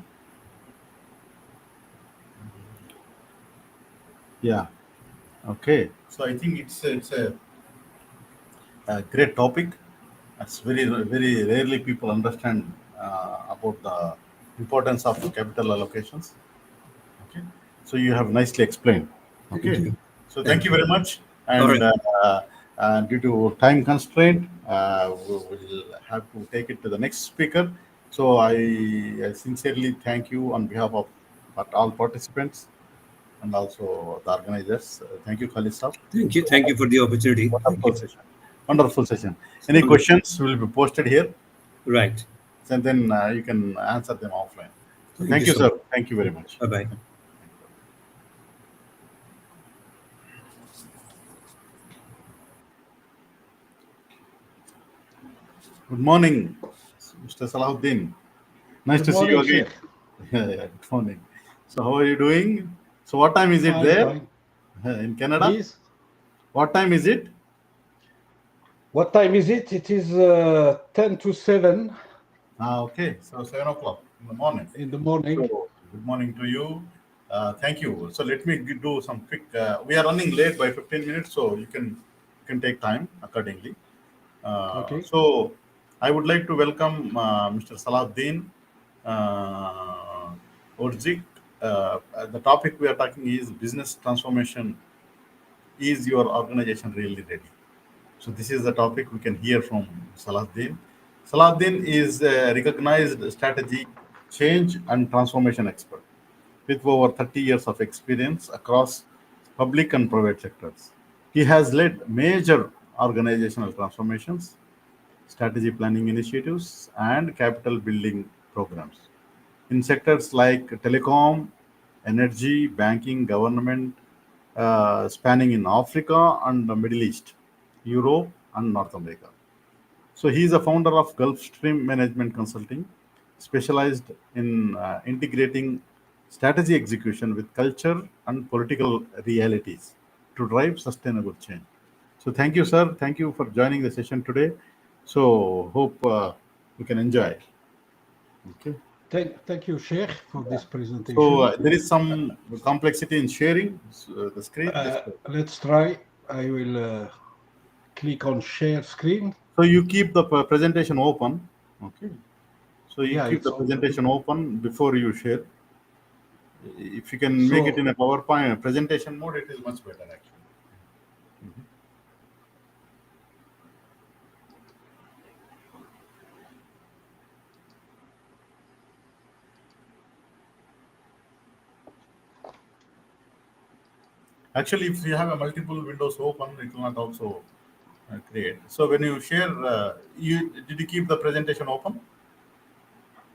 yeah. Okay, so I think it's a great topic. It's very rarely people understand about the importance of capital allocations. Okay, so you have nicely explained. Thank Okay, you. so thank you very much. All right. And due to time constraint, we will have to take it to the next speaker. So I sincerely thank you on behalf of all participants and also the organizers. Thank you, Khalid Saab. Thank you. Thank you for the opportunity. Thank Wonderful you. session. Wonderful session. Any questions will be posted here, Right. and then you can answer them offline. So Thank you thank you, so sir. much. Thank you very much. Bye bye. Good morning, Mr. Salahdine. Nice to see you again. Yeah, good morning. So how are you doing? So what time is it there in Canada? Please. What time is it? What time is it? It is 10 to 7 Okay, so 7 o'clock in the morning. in the morning. So good morning to you. Thank you. So let me do some quick. We are running late by 15 minutes, so you can take time accordingly. Okay. So I would like to welcome Mr. Salahdine Ourzik. The topic we are talking is business transformation. Is your organization really ready? So this is the topic we can hear from Salahdine. Salahdine is a recognized strategy, change and transformation expert with over 30 years of experience across public and private sectors. He has led major organizational transformations, strategy planning initiatives, and capital building programs in sectors like telecom, energy, banking, government, spanning in Africa and the Middle East, Europe, and North America. So he is a founder of Gulf Stream Management Consulting, specialized in integrating strategy execution with culture and political realities to drive sustainable change. So thank you, sir. Thank you for joining the session today. So hope we can enjoy. Okay. Thank you, Sheikh, for this So presentation. there is some complexity in sharing the screen. Let's try. I will click on share screen. So you keep the presentation open. Okay. So you Yeah, keep it's the open. presentation open before you share. If you can make it in So, a PowerPoint presentation mode, it is much better actually. Actually, if you have a multiple windows open, it will not also create. So when you share, you did you keep the presentation open?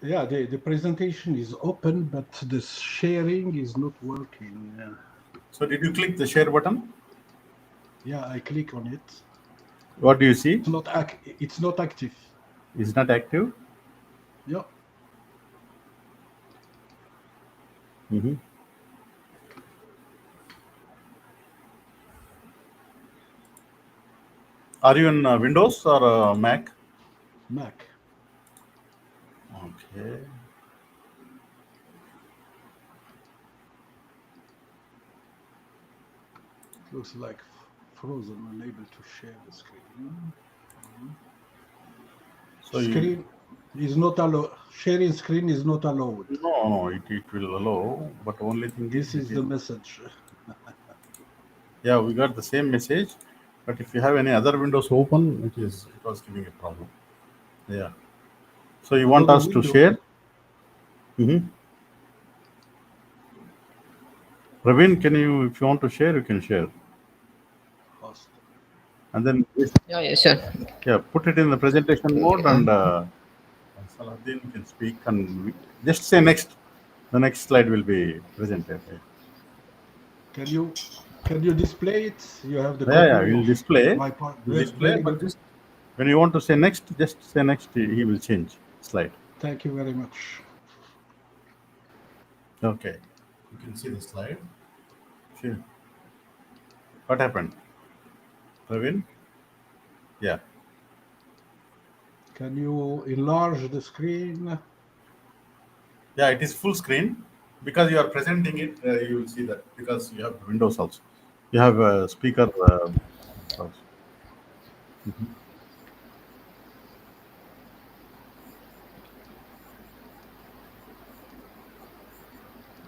yeah, the presentation is open, but the sharing is not working. So did you click the share button? Yeah, I click on it. What do you see? It's not active. It's not active. Yeah. Mhm. Are you in Windows or Mac? Mac. Okay. Looks like frozen, unable to share the screen. So you, Screen is not allowed. Sharing screen is not allowed. no, it will allow, but only thing This is is the message. yeah, we got the same message, but if you have any other windows open, it was giving a problem. Yeah. So you want Another us to window. share? Praveen, can you, if you want to share, you can share. Host. And then, Yeah, sure. yeah, put it in the presentation mode Okay. and Salahdin can speak and just say next. The next slide will be presented. Can you display it? You have the Yeah, copy we'll of display. my part. We'll display, Very but good. just when you want to say next, just say next. He will change slide. Thank you very much. Okay. You can see the slide. Sure. What happened? Praveen? Yeah. Can you enlarge the screen? Yeah, it is full screen. Because you are presenting it, you will see that because you have Windows also. You have a speaker. Also. Mhm.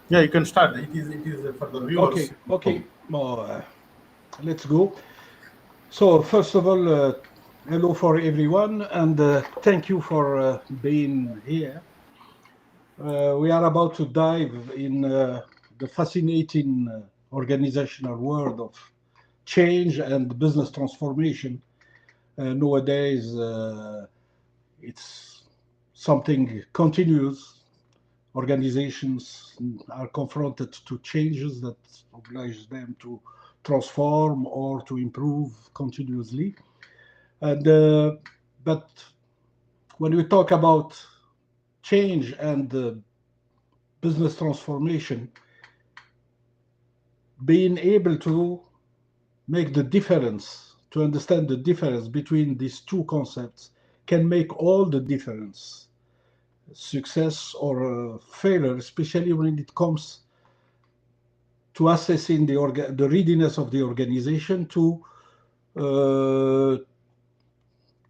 Yeah, you can start. It is for the viewers. Okay. Let's go. So first of all, hello for everyone, and thank you for being here. We are about to dive in the fascinating organizational world of change and business transformation. Nowadays, it's something continuous. Organizations are confronted to changes that oblige them to transform or to improve continuously. And but when we talk about change and business transformation, being able to make the difference, to understand the difference between these two concepts can make all the difference. Success or failure, especially when it comes to assessing the readiness of the organization uh,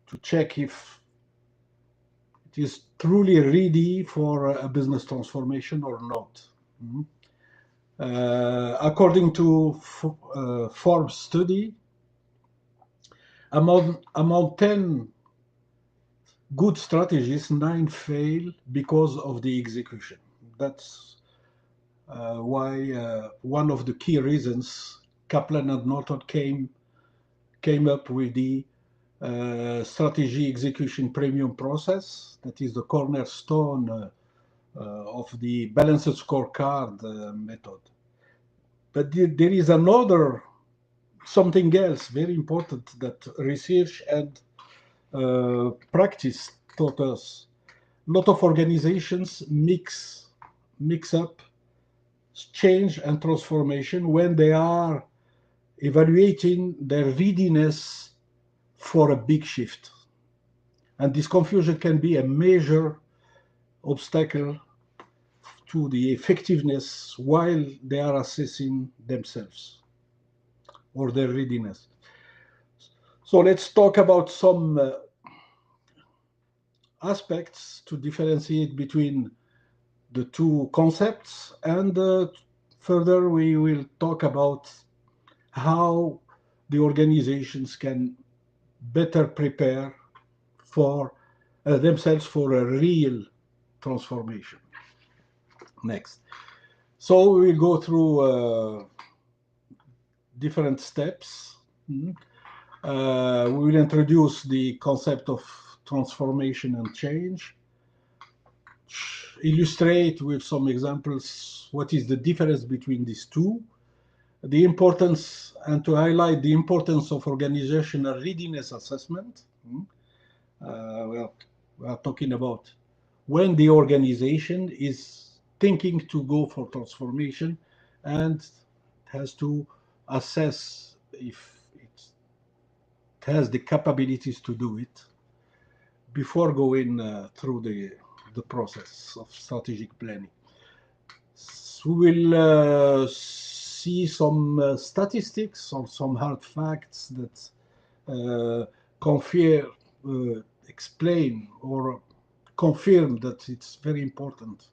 to check if it is truly ready for a business transformation or not. Mhm. According to Forbes study, among 10 good strategies, 9 fail because of the execution. That's why one of the key reasons Kaplan and Norton came up with the strategy execution premium process. That is the cornerstone of the balanced scorecard method. But there is another something else very important that research and practice taught us. A lot of organizations mix up change and transformation when they are evaluating their readiness for a big shift. And this confusion can be a major obstacle to the effectiveness while they are assessing themselves or their readiness. So let's talk about some aspects to differentiate between the two concepts, and further we will talk about how the organizations can better prepare for themselves for a real transformation. Next. So we will go through different steps. We will introduce the concept of transformation and change, illustrate with some examples what is the difference between these two, the importance, and to highlight the importance of organizational readiness assessment. Well, we are talking about when the organization is thinking to go for transformation and has to assess if it has the capabilities to do it before going through the process of strategic planning. So we will see some statistics or some hard facts that explain or confirm that it's very important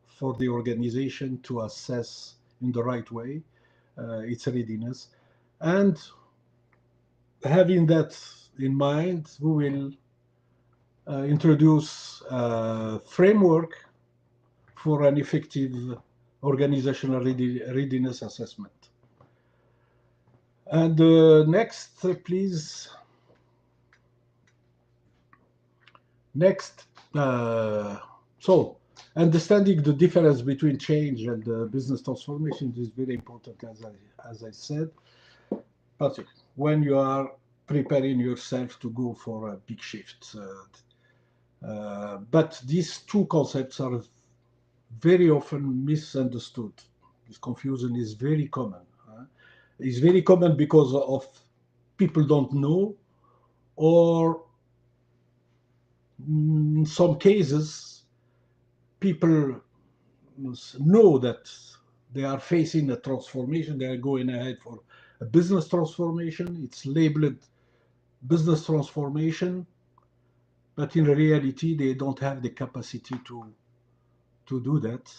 for the organization to assess in the right way its readiness. And having that in mind, we will introduce a framework for an effective organizational readiness assessment. And next, please. Next, so understanding the difference between change and business transformation is very important, as I said. But when you are preparing yourself to go for a big shift, but these two concepts are very often misunderstood. This confusion is very common. It's very common because of people don't know, or in some cases, people know that they are facing a transformation. They are going ahead for a business transformation. It's labeled business transformation, but in reality, they don't have the capacity to do that.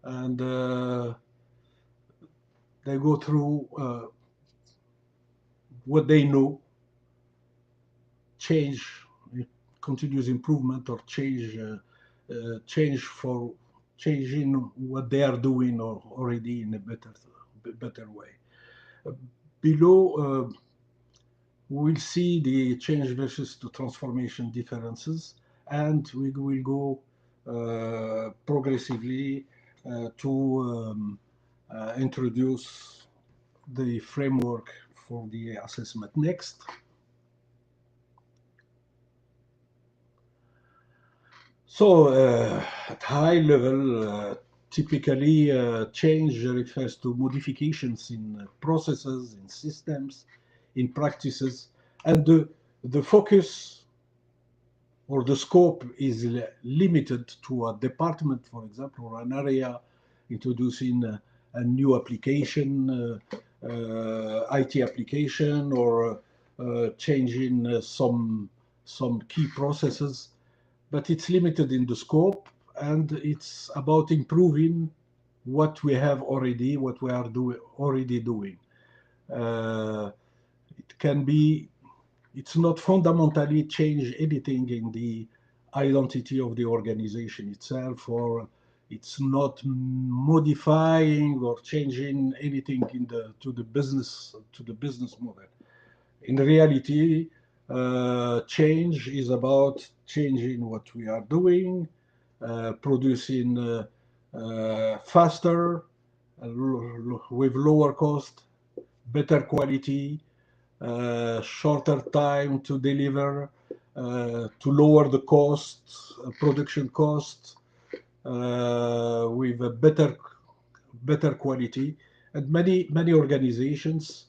And they go through what they know, change, continuous improvement, or change for changing what they are doing or already in a better way. Below, we'll see the change versus the transformation differences, and we will go progressively to introduce the framework for the assessment. Next. So at high level, typically change refers to modifications in processes, in systems, in practices, and the focus or the scope is limited to a department, for example, or an area introducing a new application, IT application, or changing some key processes. But it's limited in the scope, and it's about improving what we have already, what we are already doing. It can be, it's not fundamentally change anything in the identity of the organization itself, or it's not modifying or changing anything to the business model. In reality, change is about changing what we are doing, producing faster, with lower cost, better quality, shorter time to deliver, to lower the cost, production cost, with a better quality. And many organizations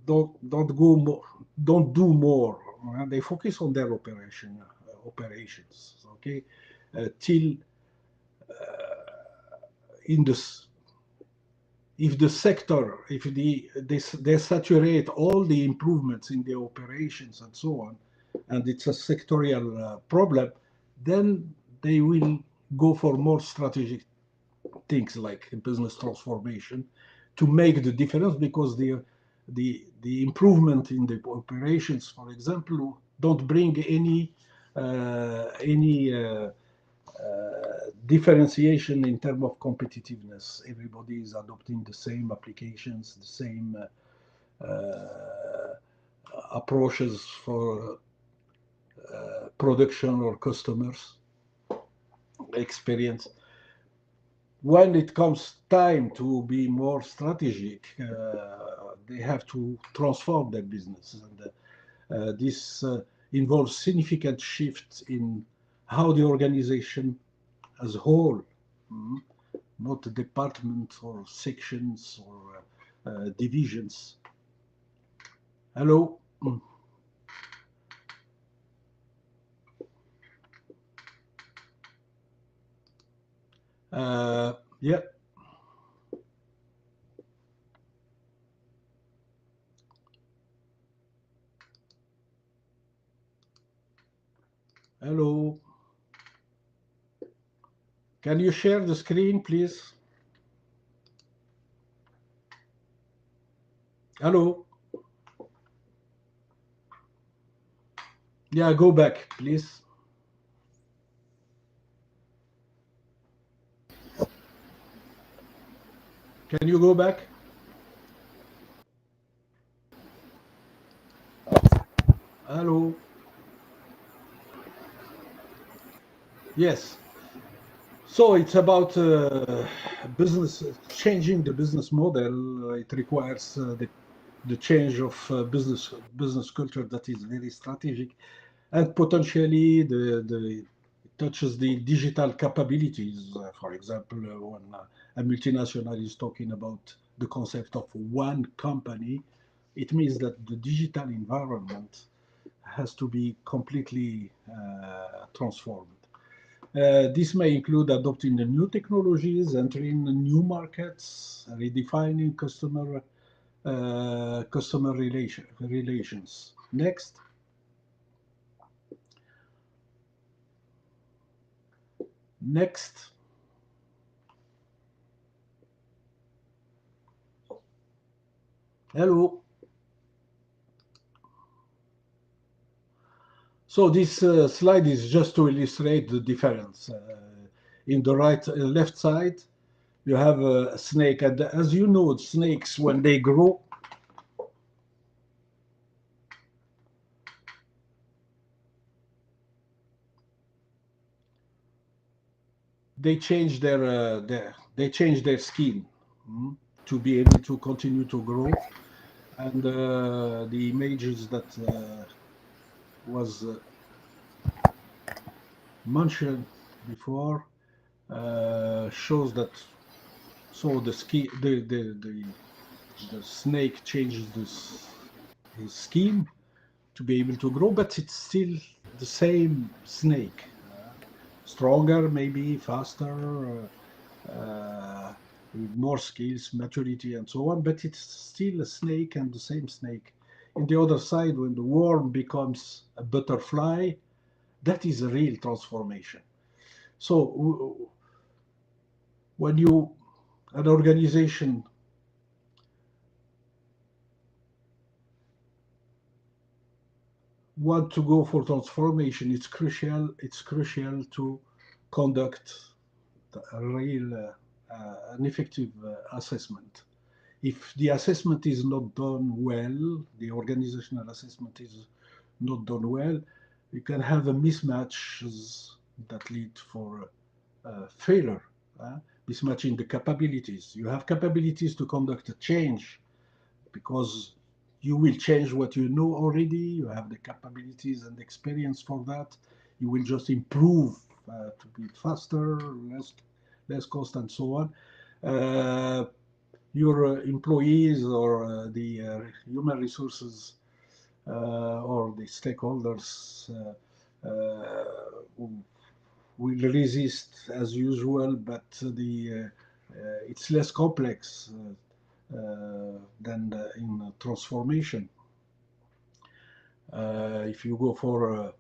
don't do more. They focus on their operations. Okay, till in this, if the sector, if they saturate all the improvements in the operations and so on, and it's a sectorial problem, then they will go for more strategic things like business transformation to make the difference, because the improvement in the operations, for example, don't bring any differentiation in terms of competitiveness. Everybody is adopting the same applications, the same approaches for production or customers experience. When it comes time to be more strategic, they have to transform their business. And this involves significant shifts in how the organization as a whole, not the department or sections or divisions. Hello? Yeah. Hello. Can you share the screen, please? Hello. Yeah, go back, please. Can you go back? Hello. Yes. So it's about business, changing the business model. It requires the change of business culture that is very strategic, and potentially it touches the digital capabilities. For example, when a multinational is talking about the concept of one company, it means that the digital environment has to be completely transformed. This may include adopting the new technologies, entering the new markets, redefining customer relations. Next. Next. Hello. So this slide is just to illustrate the difference. In the left side, you have a snake, and as you know, snakes, when they grow, they change their skin to be able to continue to grow. And the images that was mentioned before shows that. So the snake changes his skin to be able to grow, but it's still the same snake. Stronger, maybe faster, with more skills, maturity, and so on, but it's still a snake and the same snake. In the other side, when the worm becomes a butterfly, that is a real transformation. So when an organization want to go for transformation, it's crucial to conduct a real an effective assessment. If the assessment is not done well, the organizational assessment is not done well, you can have a mismatches that lead for failure. Mismatch in the capabilities. You have capabilities to conduct a change because you will change what you know already. You have the capabilities and experience for that. You will just improve to be faster, less cost, and so on. Your employees or the human resources or the stakeholders will resist as usual, but it's less complex than in transformation. If you go for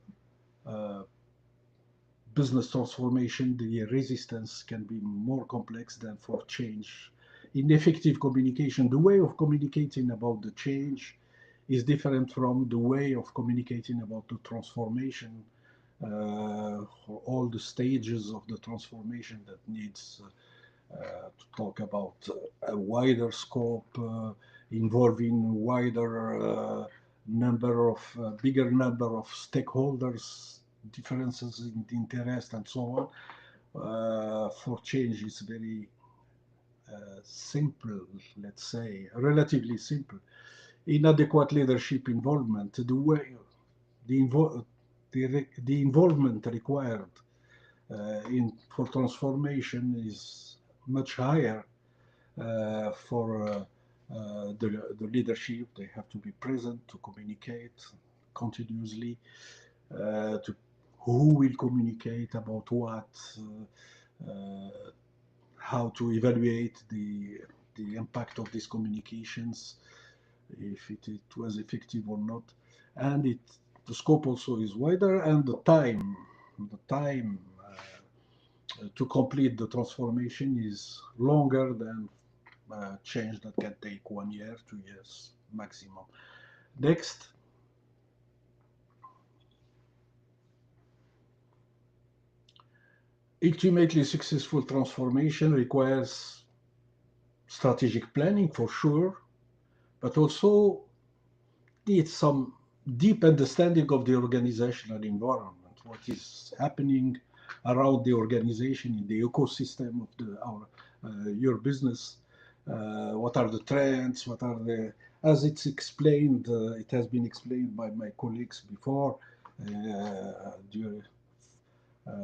business transformation, the resistance can be more complex than for change. In effective communication, the way of communicating about the change is different from the way of communicating about the transformation, all the stages of the transformation that needs to talk about a wider scope, involving wider bigger number of stakeholders, differences in interest, and so on. For change is very simple, let's say, relatively simple. Inadequate leadership involvement, the involvement required for transformation is much higher for the leadership. They have to be present to communicate continuously, to who will communicate about what, how to evaluate the impact of these communications, if it was effective or not. And the scope also is wider, and the time to complete the transformation is longer than change that can take 1 year, 2 years maximum. Next. Ultimately, successful transformation requires strategic planning for sure, but also needs some deep understanding of the organizational environment, what is happening around the organization in the ecosystem of your business. What are the trends? What are as it's explained, it has been explained by my colleagues before,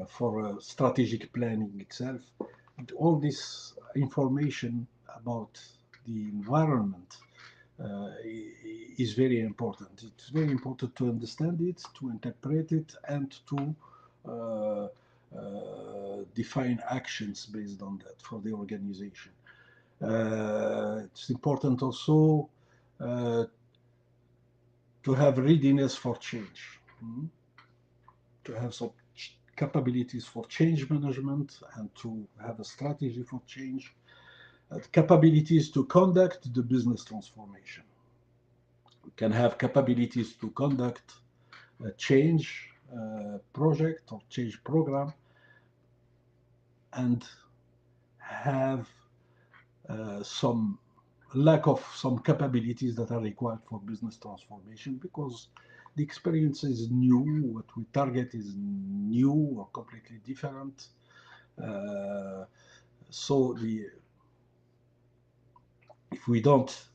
for strategic planning itself. And all this information about the environment is very important. It's very important to understand it, to interpret it, and to define actions based on that for the organization. It's important also to have readiness for change, to have some capabilities for change management and to have a strategy for change, capabilities to conduct the business transformation. We can have capabilities to conduct a change project or change program and have some lack of some capabilities that are required for business transformation because the experience is new, what we target is new or completely different. So if we don't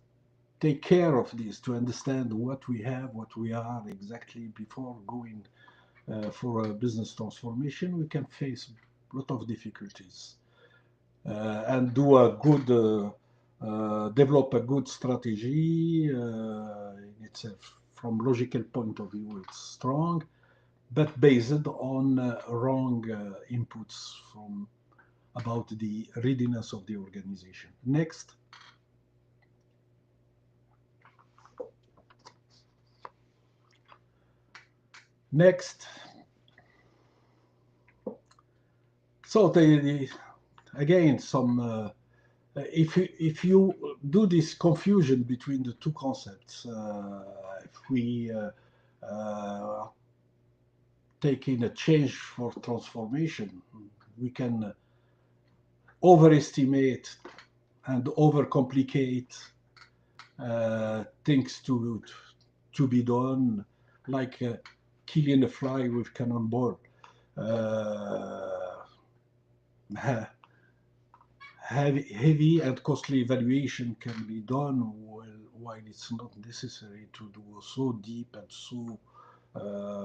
take care of this to understand what we have, what we are exactly before going for a business transformation, we can face a lot of difficulties and do a good, develop a good strategy in itself. From logical point of view, it's strong, but based on wrong inputs from about the readiness of the organization. Next. Next. So again, some if you do this confusion between the two concepts, if we take in a change for transformation, we can overestimate and overcomplicate things to be done, like killing a fly with cannonball. Heavy and costly evaluation can be done while it's not necessary to do so deep and so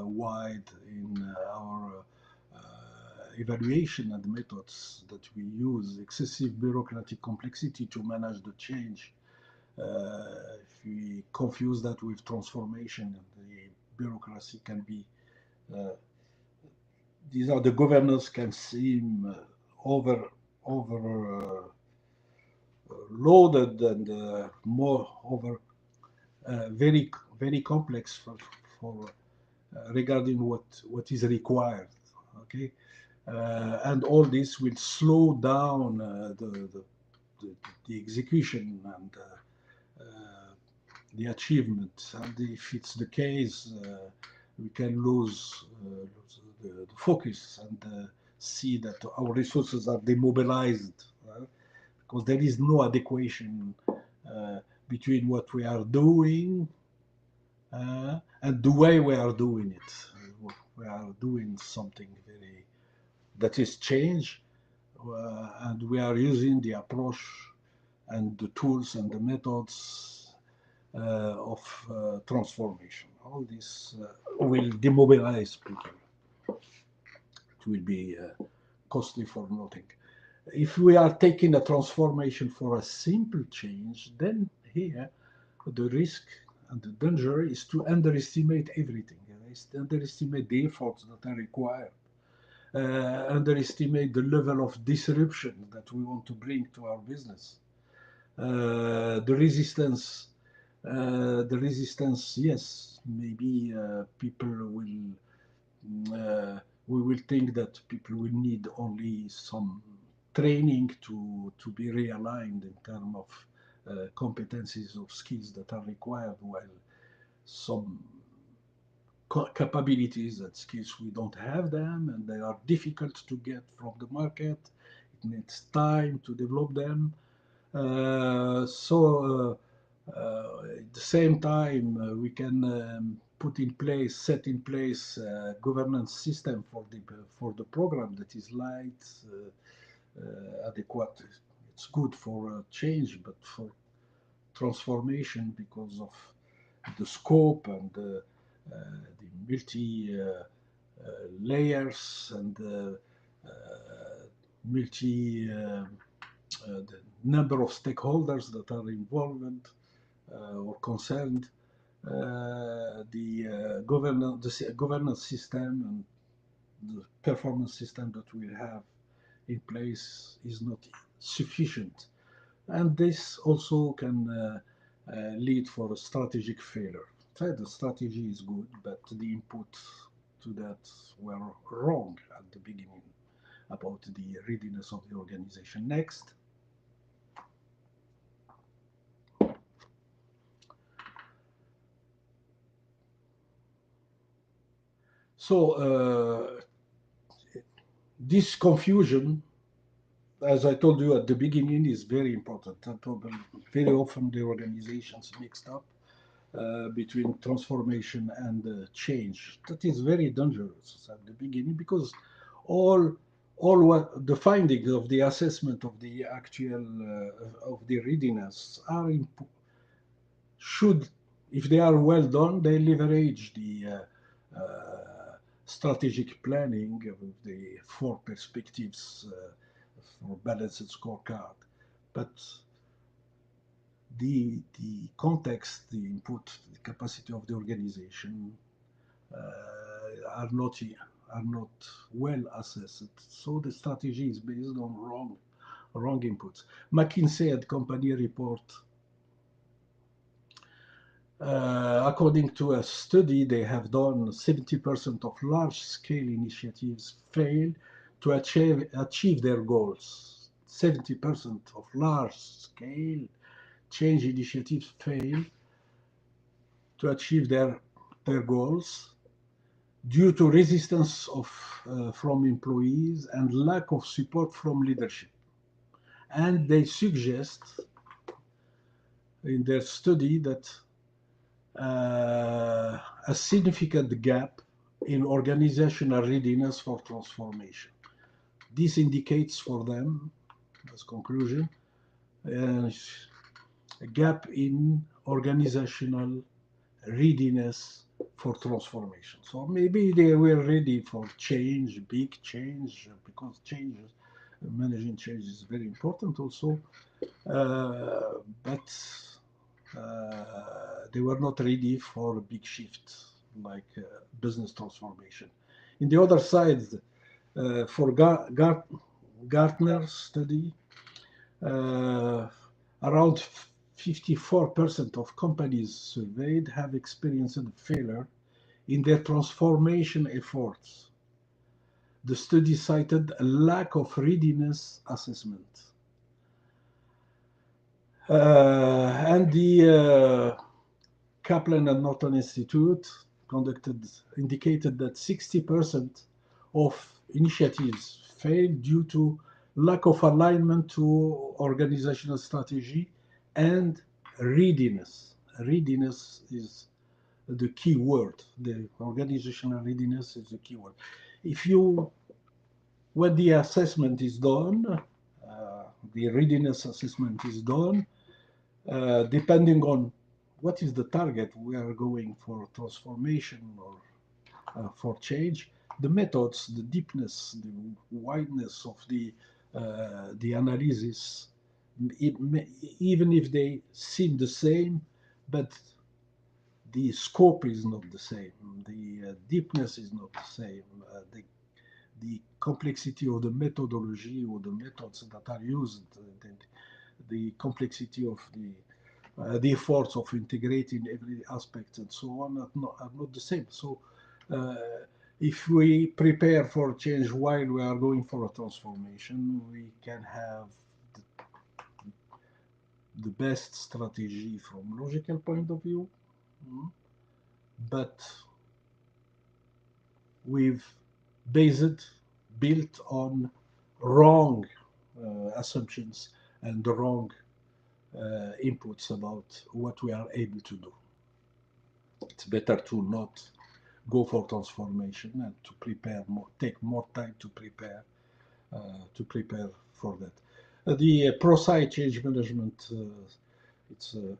wide in our evaluation and methods that we use. Excessive bureaucratic complexity to manage the change. If we confuse that with transformation, the bureaucracy can be the governance can seem loaded and more very complex for regarding what is required. Okay, and all this will slow down the execution and the achievement. And if it's the case, we can lose the focus and see that our resources are demobilized, because there is no adequation between what we are doing and the way we are doing it. We are doing something that is change, and we are using the approach and the tools and the methods of transformation. All this will demobilize people. It will be costly for nothing. If we are taking a transformation for a simple change, then here the risk and the danger is to underestimate everything. Underestimate the efforts that are required. Underestimate the level of disruption that we want to bring to our business. The resistance, yes, maybe people will, we will think that people will need only some training to be realigned in terms of competencies or skills that are required, while some capabilities and skills we don't have them, and they are difficult to get from the market. It needs time to develop them. At the same time, we can set in place a governance system for the program that is light, adequate. It's good for change, but for transformation, because of the scope and the multi layers and the number of stakeholders that are involved or concerned, the governance system the performance system that we have in place is not sufficient, and this also can lead for a strategic failure. So the strategy is good, but the input to that were wrong at the beginning about the readiness of the organization. Next. So this confusion, as I told you at the beginning, is very important. Very often the organizations mixed up between transformation and change. That is very dangerous at the beginning, because all what the findings of the assessment of the actual of the readiness are should, if they are well done, they leverage the strategic planning of the four perspectives for balanced scorecard. But the context, the input, the capacity of the organization are not well assessed. So the strategy is based on wrong inputs. McKinsey and Company report, according to a study they have done, 70% of large-scale initiatives fail to achieve their goals. 70% of large-scale change initiatives fail to achieve their goals due to resistance from employees and lack of support from leadership. And they suggest in their study that a significant gap in organizational readiness for transformation. This indicates for them, as conclusion, a gap in organizational readiness for transformation. So maybe they were ready for change, big change, because managing change is very important also, but they were not ready for a big shift like business transformation. In the other side, for Gartner study, around 54% of companies surveyed have experienced failure in their transformation efforts. The study cited a lack of readiness assessment. And the Kaplan and Norton Institute indicated that 60% of initiatives failed due to lack of alignment to organizational strategy and readiness. Readiness is the key word. The organizational readiness is the key word. When the assessment is done, the readiness assessment is done, depending on what is the target we are going for, transformation or for change, the methods, the deepness, the wideness of the analysis, even if they seem the same, but the scope is not the same, the deepness is not the same, the complexity of the methodology or the methods that are used, the complexity of the efforts of integrating every aspect and so on are not the same. So if we prepare for change while we are going for a transformation, we can have the best strategy from logical point of view, but we've built on wrong assumptions and the wrong inputs about what we are able to do. It's better to not go for transformation and to prepare more, take more time to prepare for that. The ProSci change management, it's a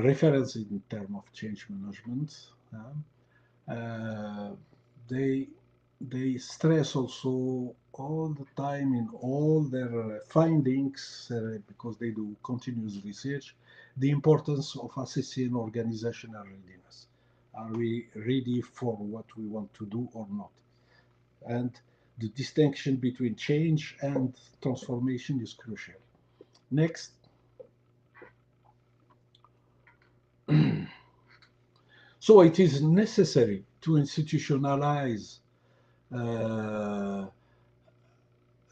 reference in terms of change management. They stress also all the time in all their findings, because they do continuous research, the importance of assessing organizational readiness. Are we ready for what we want to do or not? and the distinction between change and transformation is crucial. Next. So it is necessary to institutionalize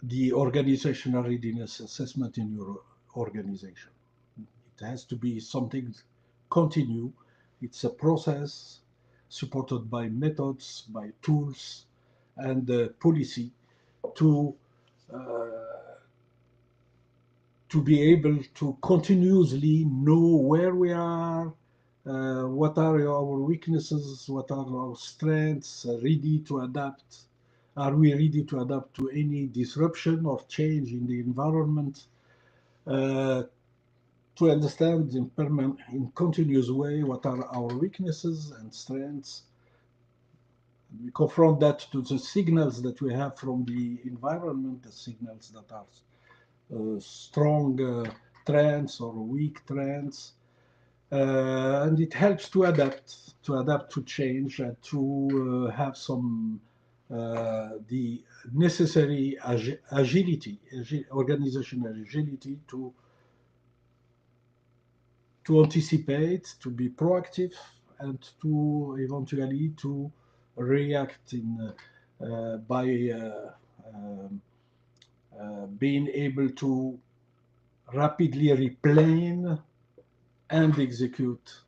the organizational readiness assessment in your organization. It has to be something continue. It's a process supported by methods, by tools, and policy to be able to continuously know where we are, what are our weaknesses, what are our strengths, ready to adapt. Are we ready to adapt to any disruption or change in the environment? To understand in continuous way what are our weaknesses and strengths. We confront that to the signals that we have from the environment, the signals that are strong trends or weak trends, and it helps to adapt to change and to have some the necessary agility, organizational agility to anticipate, to be proactive, and to eventually to react in by being able to rapidly replan and execute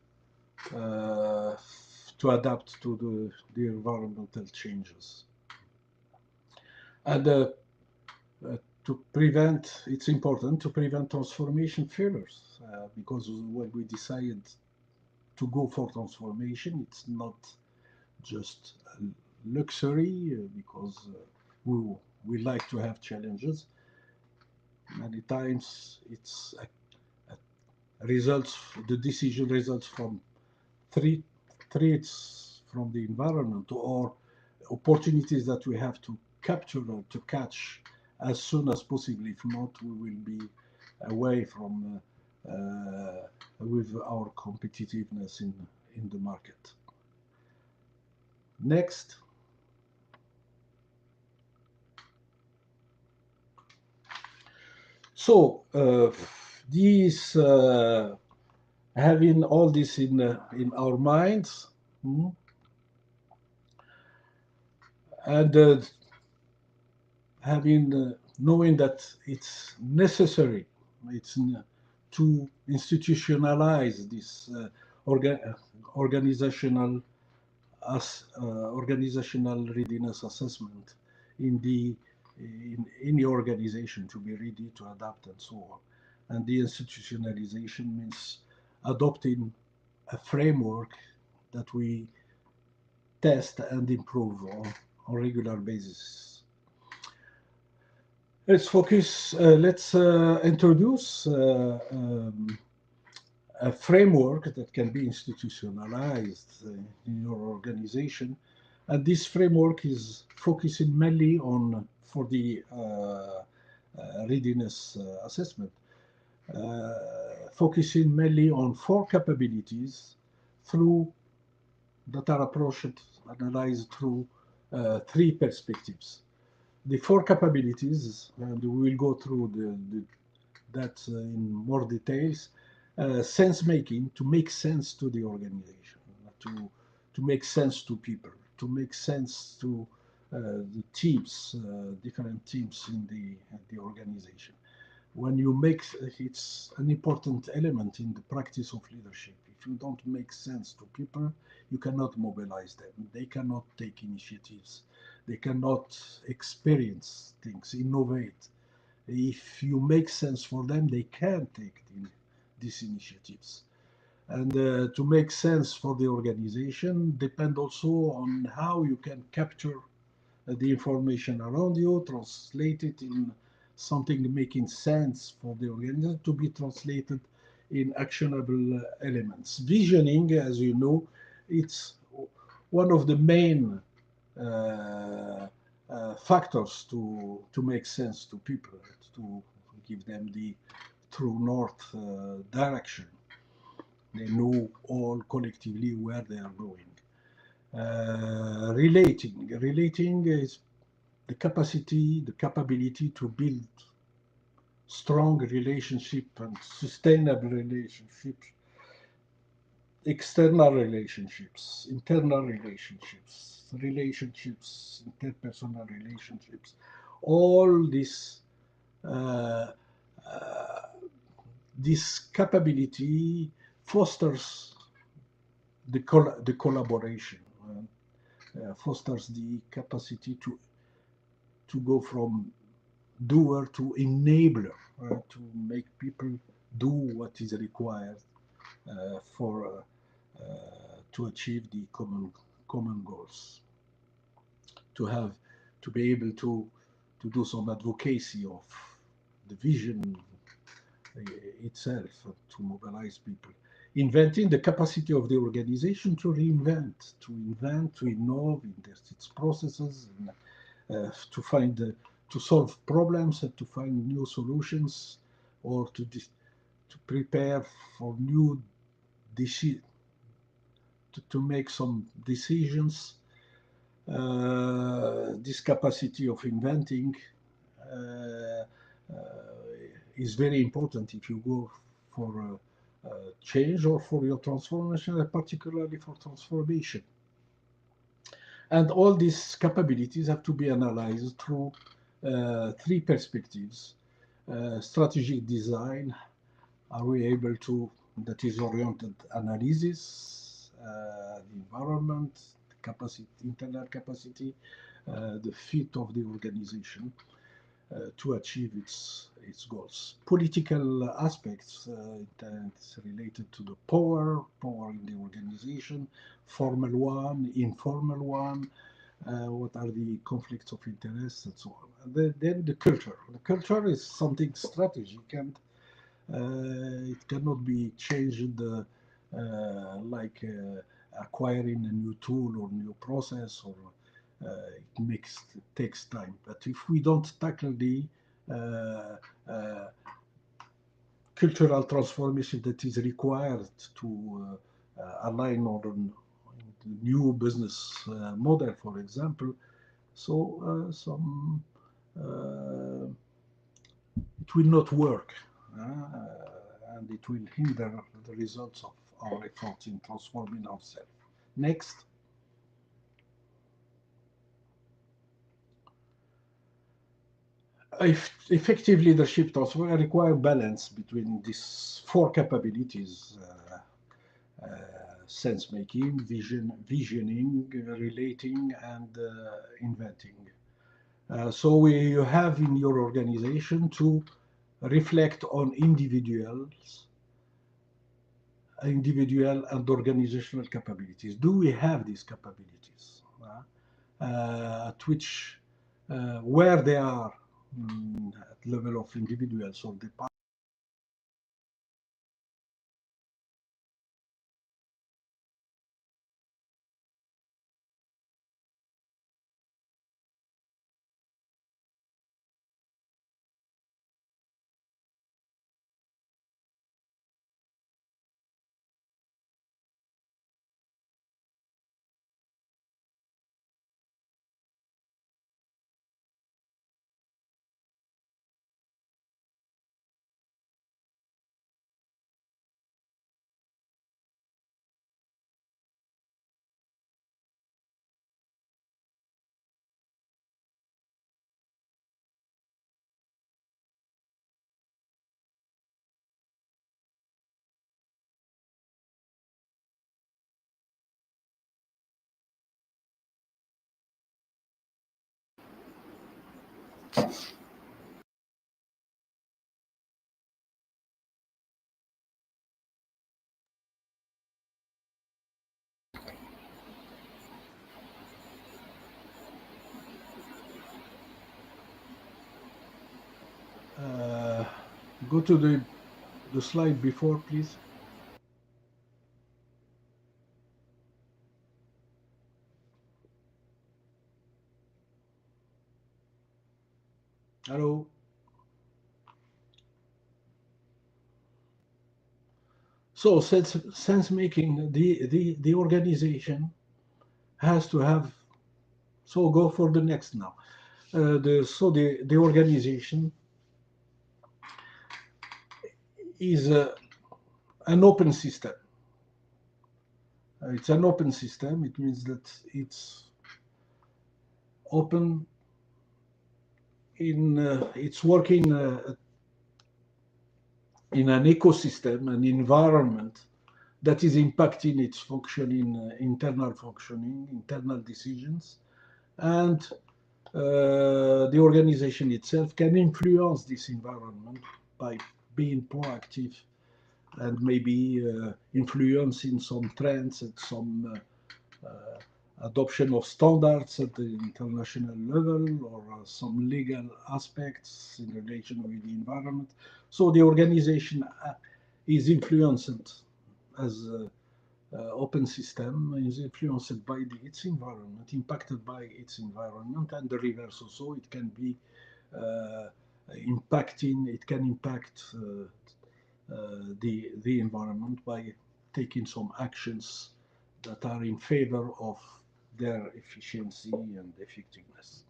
to adapt to the environmental changes. And to prevent, it's important to prevent transformation failures, because when we decide to go for transformation, it's not just a luxury, because we like to have challenges. Many times it's results, the decision results from threats from the environment or opportunities that we have to capture or to catch as soon as possible. If not, we will be away from with our competitiveness in the market. Next. So these having all this in our minds, and having knowing that it's necessary, it's to institutionalize this organizational readiness assessment in any organization to be ready to adapt and so on. And the institutionalization means adopting a framework that we test and improve on regular basis. Let's focus, let's introduce a framework that can be institutionalized in your organization. And this framework is focusing mainly on, for the readiness assessment, focusing mainly on 4 capabilities that are approached, analyzed through 3 perspectives. The 4 capabilities, and we will go through that in more details. Sense making, to make sense to the organization, to make sense to people, to make sense to the teams, different teams in the organization. When you make, it's an important element in the practice of leadership. If you don't make sense to people, you cannot mobilize them. They cannot take initiatives. They cannot experience things, innovate. If you make sense for them, they can take these initiatives. And to make sense for the organization depend also on how you can capture the information around you, translate it in something making sense for the organization to be translated in actionable elements. Visioning, as you know, it's one of the main factors to make sense to people, to give them the true north direction. They know all collectively where they are going. Relating is the capability to build strong relationship and sustainable relationships, external relationships, internal relationships, interpersonal relationships. All this capability fosters the collaboration, fosters the capacity to go from doer to enabler, to make people do what is required for to achieve the common goals. To be able to do some advocacy of the vision itself, to mobilize people. Inventing the capacity of the organization to reinvent, to invent, to innovate in its processes, and, to solve problems and to find new solutions, or to prepare for new to make some decisions. This capacity of inventing is very important if you go for change or for your transformation, and particularly for transformation. And all these capabilities have to be analyzed through three perspectives. Strategic design, are we able to, that is oriented analysis, the environment, the capacity, internal capacity, the fit of the organization to achieve its goals. Political aspects, that's related to the power in the organization, formal one, informal one, what are the conflicts of interest, and so on. Then the culture. The culture is something strategic, and it cannot be changed like acquiring a new tool or new process, or it takes time. But if we don't tackle the cultural transformation that is required to align on the new business model, for example, so it will not work, and it will hinder the results of our efforts in transforming ourselves. Next. Effective leadership also require balance between these four capabilities: sense making, visioning, relating, and inventing. So you have in your organization to reflect on individual and organizational capabilities. Do we have these capabilities? At which, where they are at level of individuals or departments. Go to the slide before, please. Hello. So sense making, the organization has to have. So go for the next now. the organization is an open system. It's an open system. It means that it's open in it's working in an ecosystem, an environment that is impacting its functioning, internal functioning, internal decisions, and the organization itself can influence this environment by being proactive and maybe influencing some trends and some adoption of standards at the international level or some legal aspects in relation with the environment. So the organization is influenced as open system, is influenced by its environment, impacted by its environment, and the reverse also. It can be it can impact the environment by taking some actions that are in favor of their efficiency and effectiveness.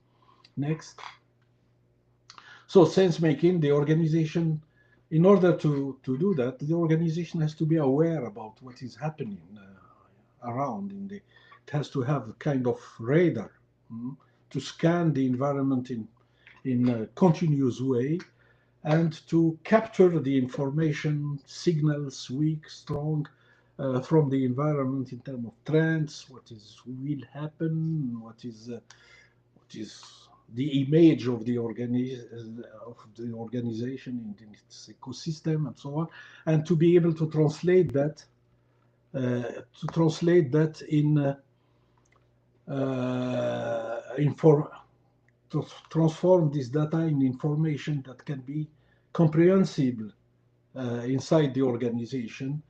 Next. So sense making, the organization, in order to do that, the organization has to be aware about what is happening around. It has to have a kind of radar to scan the environment in a continuous way and to capture the information, signals, weak, strong, from the environment in terms of trends, what will happen, what is the image of the organization in its ecosystem, and so on, and to be able to translate that to transform this data in information that can be comprehensible inside the organization,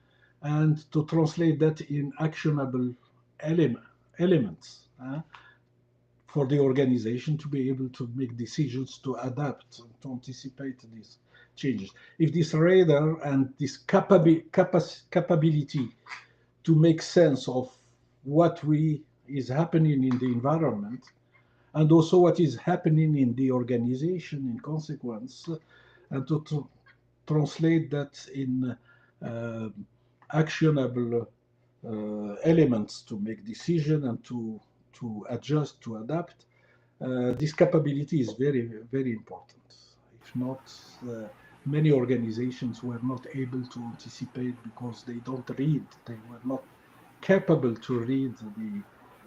and to translate that in actionable elements for the organization to be able to make decisions, to adapt, to anticipate these changes. If this radar and this capability to make sense of what is happening in the environment, and also what is happening in the organization in consequence, and to translate that in actionable elements to make decision and to adjust, to adapt. This capability is very, very important. If not, many organizations were not able to anticipate because they don't read. They were not capable to read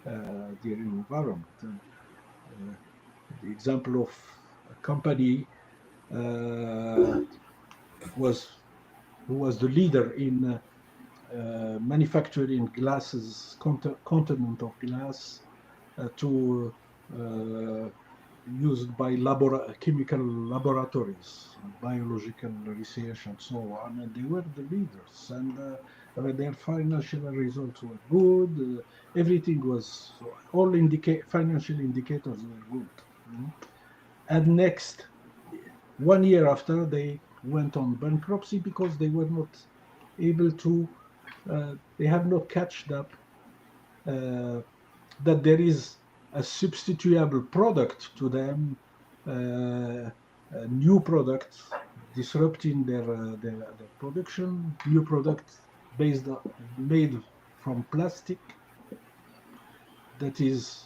the environment. The example of a company who was the leader in manufacturing glasses, content of glass to used by chemical laboratories, biological research, and so on. And they were the leaders, and their financial results were good. Everything was, all financial indicators were good. And next, 1 year after, they went on bankruptcy because they were not able to, they have not catched up that there is a substitutable product to them, a new product disrupting their production, new product made from plastic that is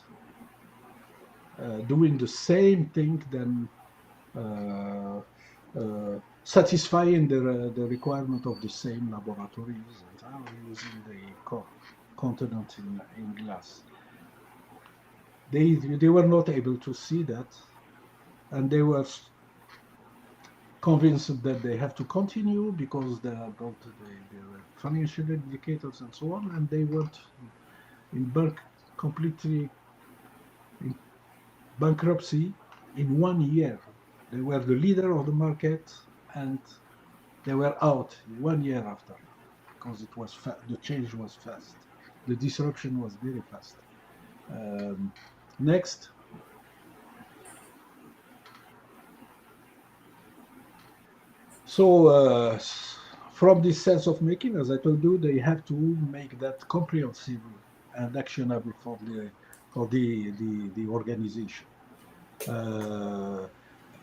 doing the same thing than satisfying the requirement of the same laboratories and using the content in glass. They were not able to see that, and they were convinced that they have to continue because they are got their financial indicators and so on, and they went completely in bankruptcy in 1 year. They were the leader of the market, and they were out 1 year after because it was the change was fast, the disruption was very fast. Next. So from this sense of making, as I told you, they have to make that comprehensive and actionable for the organization.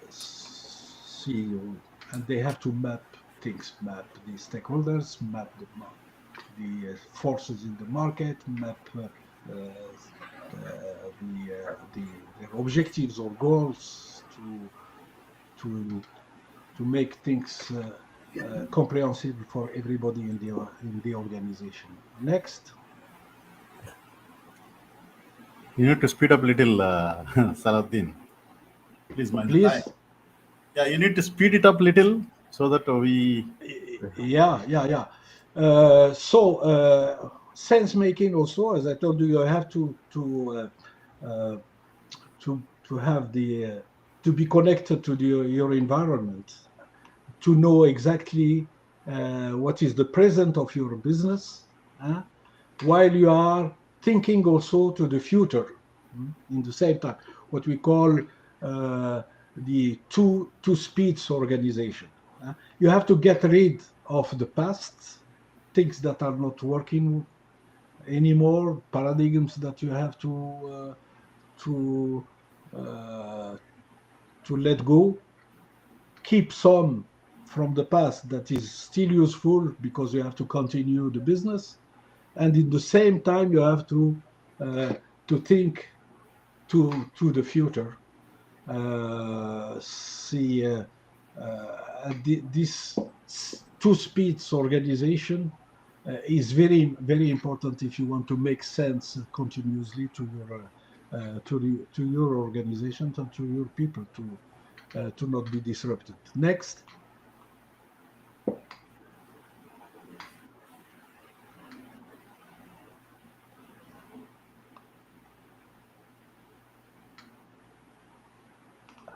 CEO, and they have to map things, map the stakeholders, map the forces in the market, map their objectives or goals to make things comprehensible for everybody in the organization. Next. You need to speed up a little, Salahdine. Please mind the time. Please. Yeah, you need to speed it up a little so that we. Yeah. Sense making also, as I told you, you have to have the to be connected to your environment, to know exactly what is the present of your business, while you are thinking also to the future in the same time. What we call the two speeds organization. You have to get rid of the past, things that are not working anymore, paradigms that you have to let go. Keep some from the past that is still useful because you have to continue the business, and in the same time you have to think to the future. This two speeds organization is very, very important if you want to make sense continuously to your organization and to your people to not be disrupted. Next.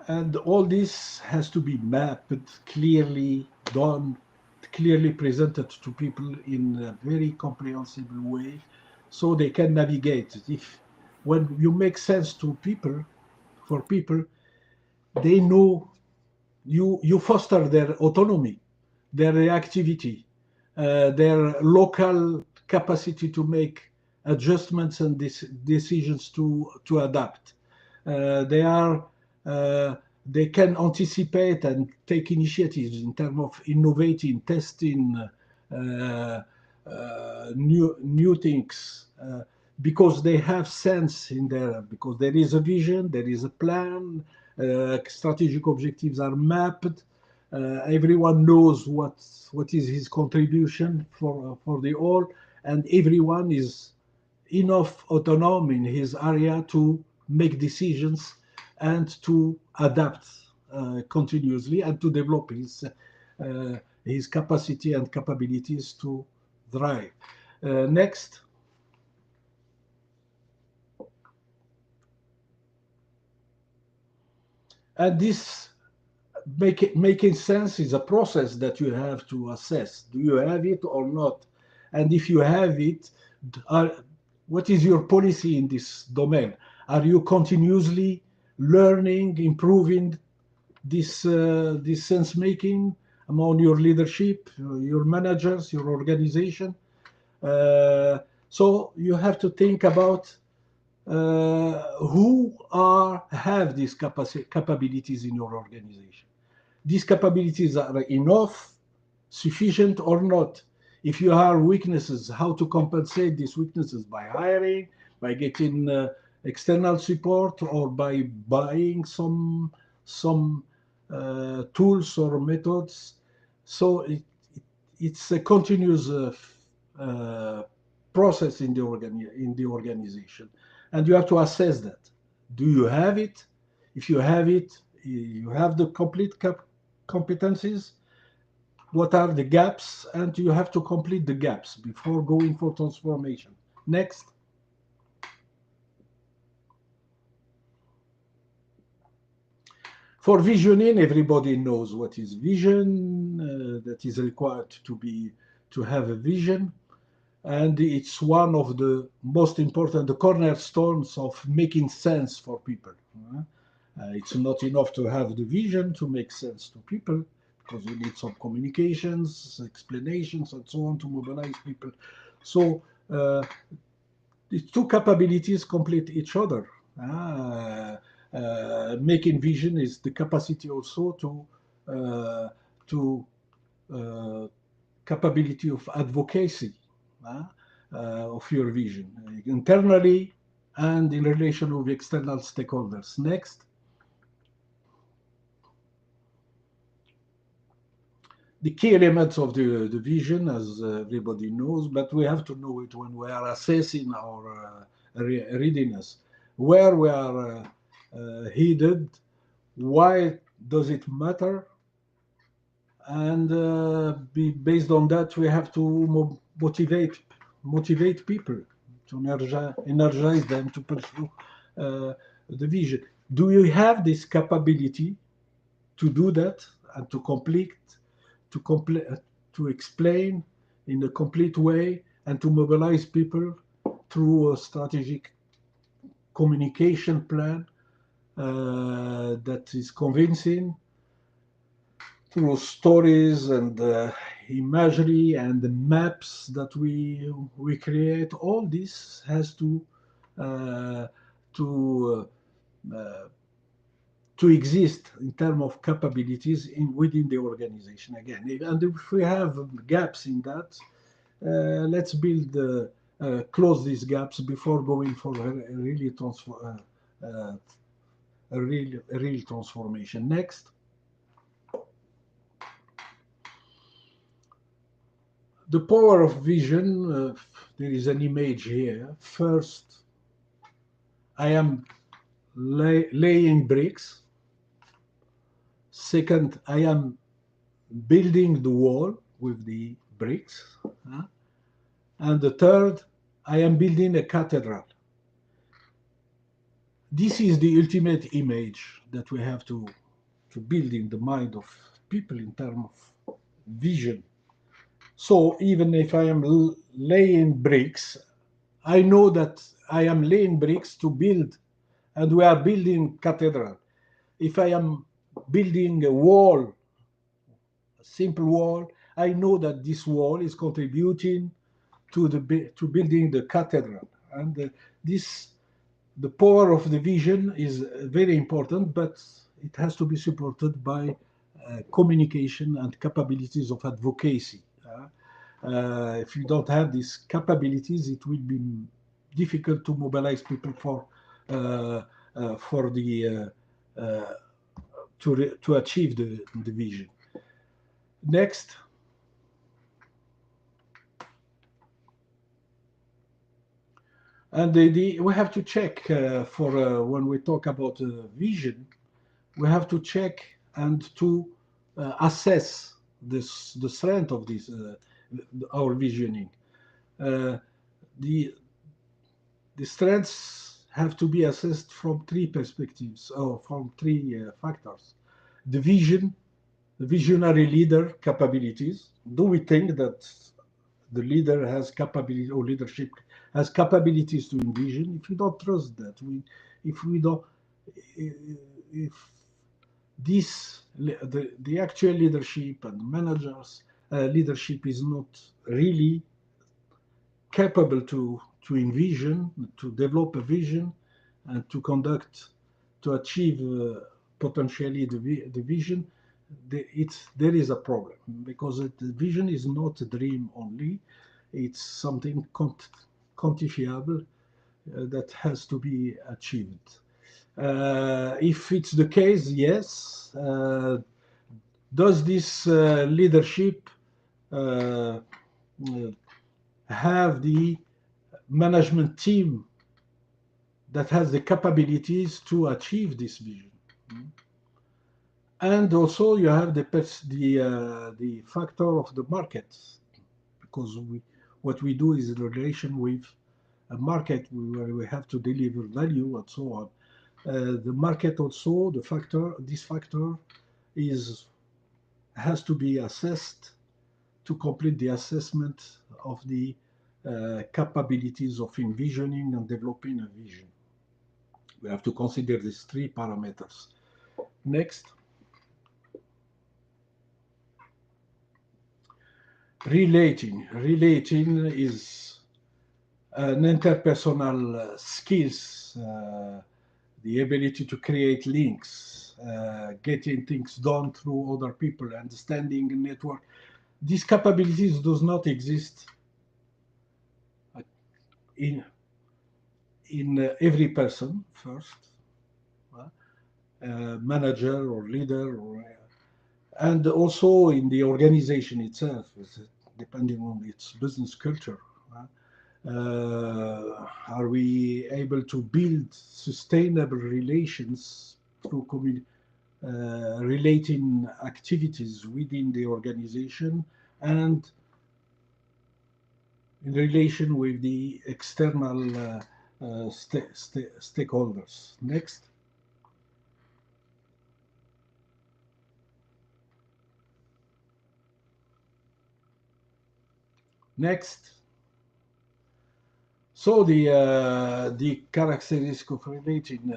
And all this has to be mapped, clearly done, clearly presented to people in a very comprehensible way, so they can navigate. When you make sense to people, for people, they know you foster their autonomy, their reactivity, their local capacity to make adjustments and decisions to adapt. They can anticipate and take initiatives in terms of innovating, testing new things, because they have sense in there, because there is a vision, there is a plan, strategic objectives are mapped. Everyone knows what is his contribution for the all, and everyone is enough autonomy in his area to make decisions and to adapt continuously and to develop his capacity and capabilities to thrive. Next. And this making sense is a process that you have to assess. Do you have it or not? And if you have it, what is your policy in this domain? Are you continuously learning, improving this sense making among your leadership, your managers, your organization? So you have to think about who have these capabilities in your organization. These capabilities are enough, sufficient or not. If you have weaknesses, how to compensate these weaknesses? By hiring, by getting external support, or by buying some tools or methods. So it's a continuous process in the organization, and you have to assess that. Do you have it? If you have it, you have the complete competencies. What are the gaps? And you have to complete the gaps before going for transformation. Next. For visioning, everybody knows what is vision, that is required to have a vision. And it's one of the most important, the cornerstones of making sense for people. It's not enough to have the vision to make sense to people, because you need some communications, explanations, and so on to mobilize people. So the two capabilities complete each other. making vision is the capacity also to capability of advocacy of your vision internally and in relation with external stakeholders. Next. The key elements of the vision, as everybody knows, but we have to know it when we are assessing our readiness, where we are headed, why does it matter, and based on that, we have to motivate people, to energize them to pursue the vision. Do you have this capability to do that and to explain in a complete way and to mobilize people through a strategic communication plan that is convincing, through stories and imagery and the maps that we create? All this has to exist in terms of capabilities within the organization. Again, and if we have gaps in that, let's close these gaps before going for a real transformation. Next. The power of vision, there is an image here. First, I am laying bricks. Second, I am building the wall with the bricks. And the third, I am building a cathedral. This is the ultimate image that we have to build in the mind of people in terms of vision. So even if I am laying bricks, I know that I am laying bricks to build, and we are building cathedral. If I am building a wall, a simple wall, I know that this wall is contributing to building the cathedral. And the power of the vision is very important, but it has to be supported by communication and capabilities of advocacy. If you don't have these capabilities, it will be difficult to mobilize people to achieve the vision. Next. And we have to check for when we talk about vision, we have to check and to assess the strength of this our visioning. The strengths have to be assessed from three perspectives, or from three factors. The visionary leader capabilities. Do we think that the leader has capability, or leadership has capabilities to envision? If we don't trust that, the actual leadership and managers leadership is not really capable to envision, to develop a vision, and to achieve potentially the vision, there is a problem, because the vision is not a dream only. It's something quantifiable that has to be achieved. If it's the case, yes. Does this leadership have the management team that has the capabilities to achieve this vision? And also you have the factor of the market, because what we do is in relation with a market where we have to deliver value and so on. The market also, this factor has to be assessed to complete the assessment of the capabilities of envisioning and developing a vision. We have to consider these three parameters. Next. Relating is an interpersonal skills the ability to create links, getting things done through other people, understanding the network. These capabilities does not exist in every person first, manager or leader, and also in the organization itself, depending on its business culture. Are we able to build sustainable relations through relating activities within the organization and in relation with the external stakeholders? Next. Next. So the characteristic of relating,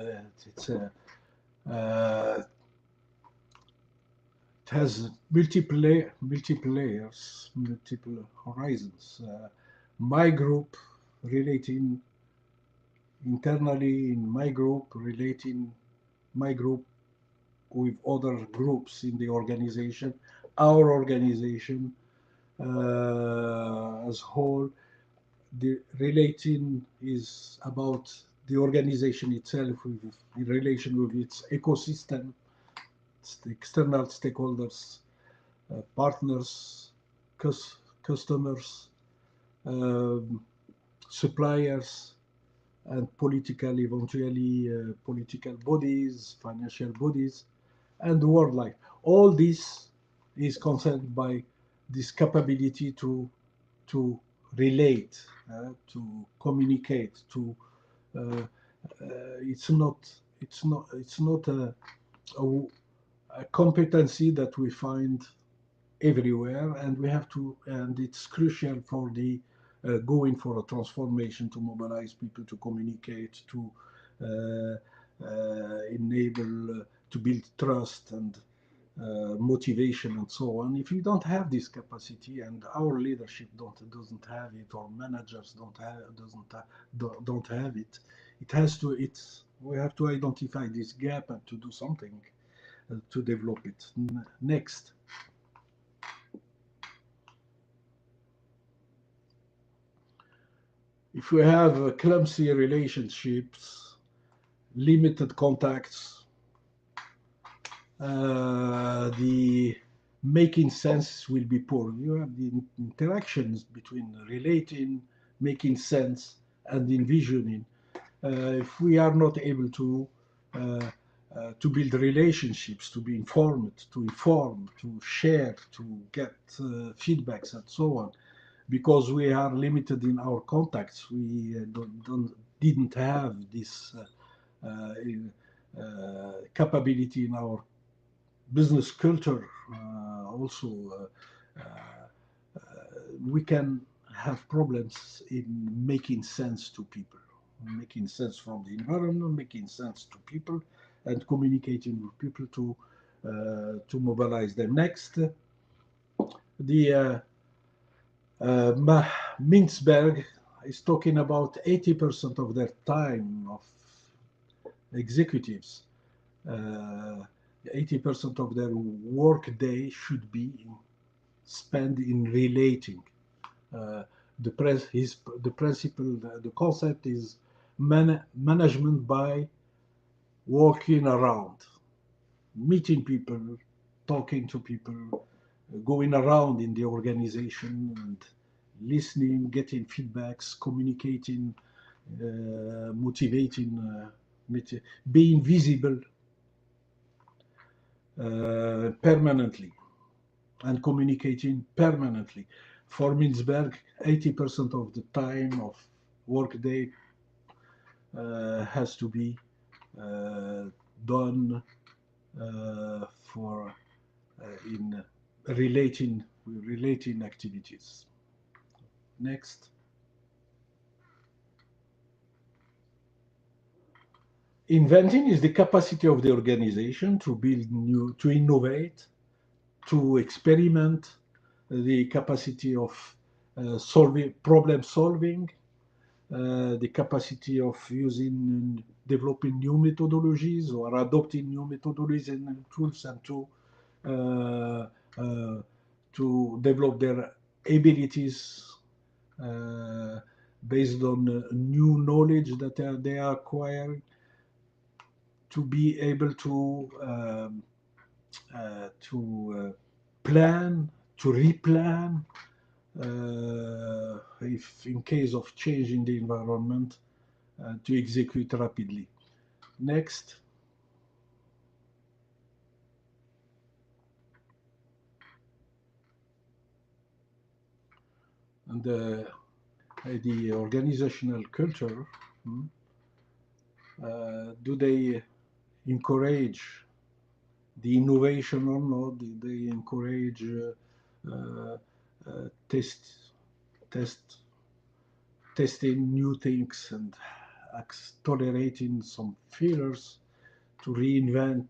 it has multiple layers, multiple horizons. My group relating internally in my group, relating my group with other groups in the organization, our organization as whole. The relating is about the organization itself in relation with its ecosystem, external stakeholders, partners, customers, suppliers, and eventually political bodies, financial bodies, and the world life. All this is concerned by this capability to relate, to communicate, to it's not a competency that we find everywhere, and we have to, and it's crucial for the going for a transformation, to mobilize people, to communicate, to enable, to build trust and motivation and so on. If you don't have this capacity, and our leadership doesn't have it, or managers don't have it, we have to identify this gap and to do something to develop it. Next. If we have clumsy relationships, limited contacts, the making sense will be poor. You have the interactions between relating, making sense, and envisioning. If we are not able to build relationships, to be informed, to inform, to share, to get feedbacks and so on, because we are limited in our contacts, we didn't have this capability in our business culture. Also, we can have problems in making sense to people, making sense from the environment, making sense to people, and communicating with people to mobilize them. Next, the Mintzberg is talking about 80% of their time of executives, 80% of their work day should be spent in relating. The principle, the concept is management by walking around, meeting people, talking to people, going around in the organization and listening, getting feedbacks, communicating, motivating, being visible permanently and communicating permanently. For Mintzberg, 80% of the time of workday has to be done for in relating activities. Next. Inventing is the capacity of the organization to build new, to innovate, to experiment, the capacity of problem solving, the capacity of developing new methodologies or adopting new methodologies and tools, and to develop their abilities based on new knowledge that they are acquiring, to be able to plan, to replan, if in case of change in the environment, to execute rapidly. Next. And the organizational culture, do they encourage the innovation or not? Do they encourage testing new things and tolerating some failures to reinvent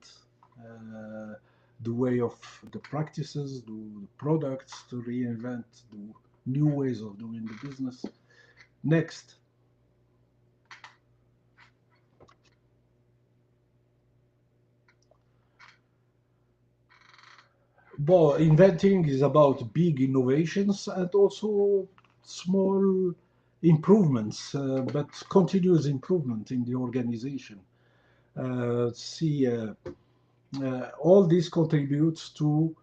the way of the practices, the products, to reinvent the new ways of doing the business? Next. But inventing is about big innovations and also small improvements, but continuous improvement in the organization. All this contributes to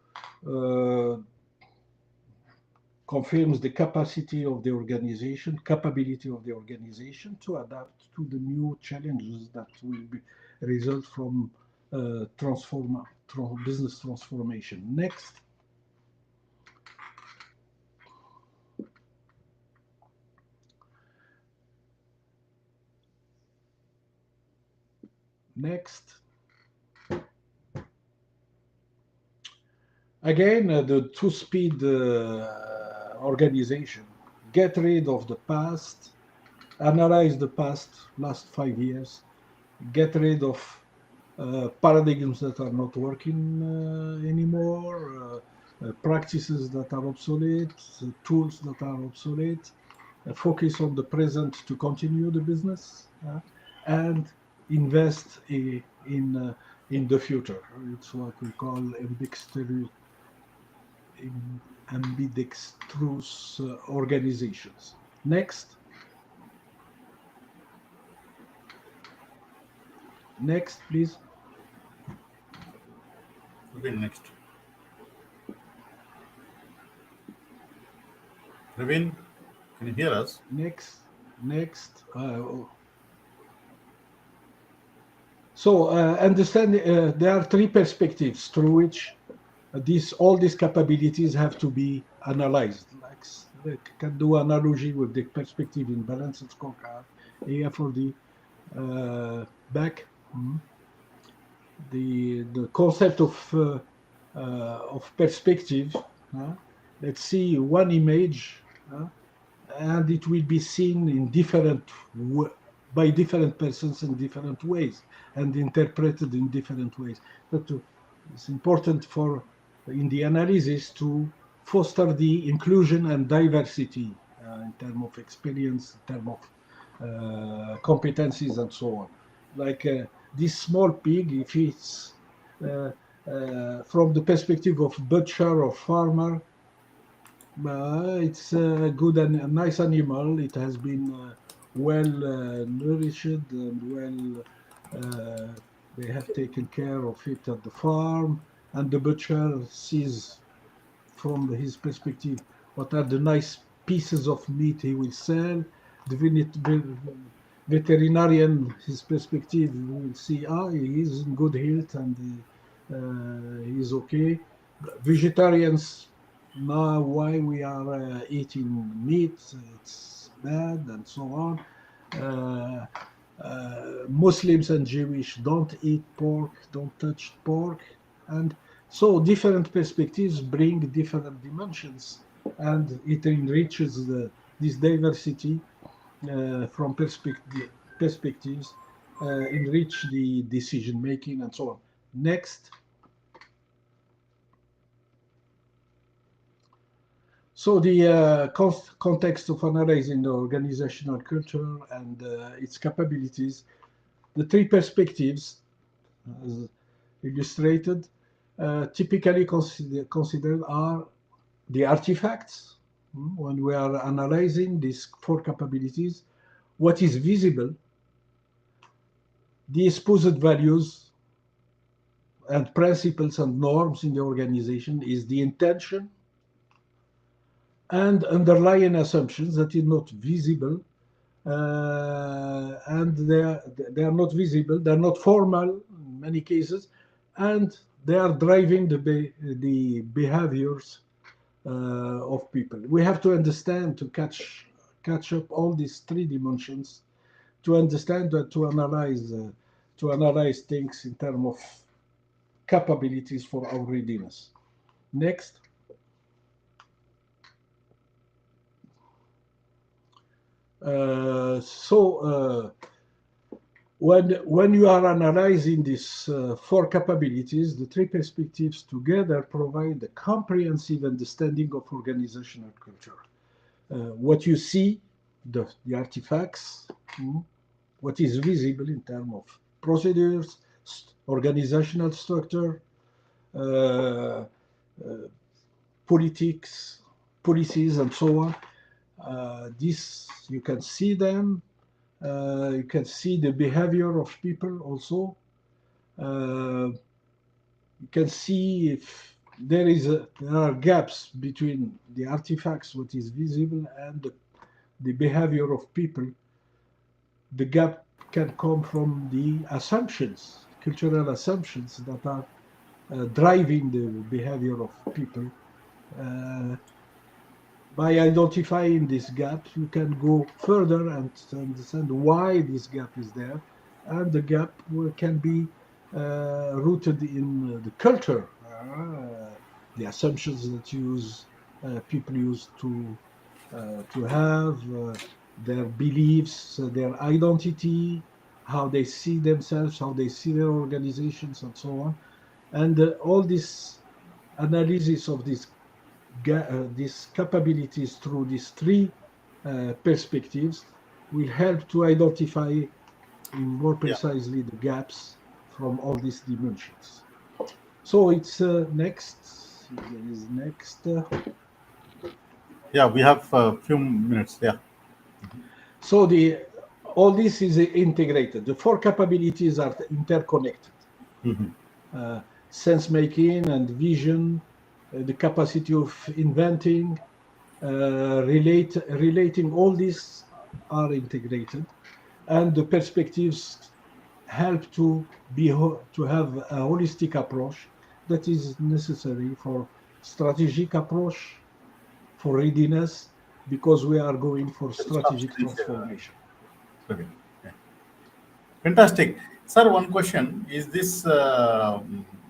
confirms the capacity of the organization, capability of the organization to adapt to the new challenges that will result from business transformation. Next. Next. Again, the two-speed organization. Get rid of the past, analyze the past, last 5 years, get rid of paradigms that are not working anymore, practices that are obsolete, tools that are obsolete, focus on the present to continue the business, and invest in the future. It's what we call ambidextrous organizations. Next. Next, please. Next. Praveen, can you hear us? Next. So understand there are three perspectives through which all these capabilities have to be analyzed. Like can do analogy with the perspective in Balance and Scorecard, here for the back. The concept of perspective. Let's see one image, and it will be seen in by different persons in different ways and interpreted in different ways. But it's important in the analysis to foster the inclusion and diversity in terms of experience, in terms of competencies, and so on. Like this small pig, if it's from the perspective of butcher or farmer, it's a good and a nice animal. It has been well nourished and they have taken care of it at the farm, and the butcher sees from his perspective what are the nice pieces of meat he will sell. The veterinarian, his perspective, will see he is in good health and he is okay. Vegetarians, now why we are eating meat, it's bad, and so on. Muslims and Jewish don't eat pork, don't touch pork, and so different perspectives bring different dimensions, and it enriches this diversity from perspectives, enrich the decision making, and so on. Next. So the context of analyzing the organizational culture and its capabilities, the three perspectives, as illustrated, typically considered are the artifacts. When we are analyzing these four capabilities, what is visible, the supposed values and principles and norms in the organization is the intention, and underlying assumptions that is not visible, and they are not visible, they're not formal in many cases, and they are driving the behaviors of people. We have to understand, to catch up all these three dimensions, to understand that, to analyze things in terms of capabilities for our readiness. Next. When you are analyzing these four capabilities, the three perspectives together provide a comprehensive understanding of organizational culture. What you see, the artifacts, what is visible in terms of procedures, organizational structure, politics, policies, and so on. This, you can see them. You can see the behavior of people also. You can see if there are gaps between the artifacts, what is visible, and the behavior of people. The gap can come from the assumptions, cultural assumptions that are driving the behavior of people. By identifying this gap, you can go further and understand why this gap is there, and the gap can be rooted in the culture, the assumptions that people use to have, their beliefs, their identity, how they see themselves, how they see their organizations, and so on. And all this analysis of these capabilities through these three perspectives will help to identify more precisely the gaps from all these dimensions. So it's next. There is next. Yeah, we have a few minutes. Yeah. So all this is integrated. The four capabilities are interconnected. Sense making and vision, the capacity of inventing, relating, all these are integrated, and the perspectives help to have a holistic approach that is necessary for strategic approach, for readiness, because we are going for strategic transformation. Okay. Yeah. Fantastic. Sir, one question. Is this,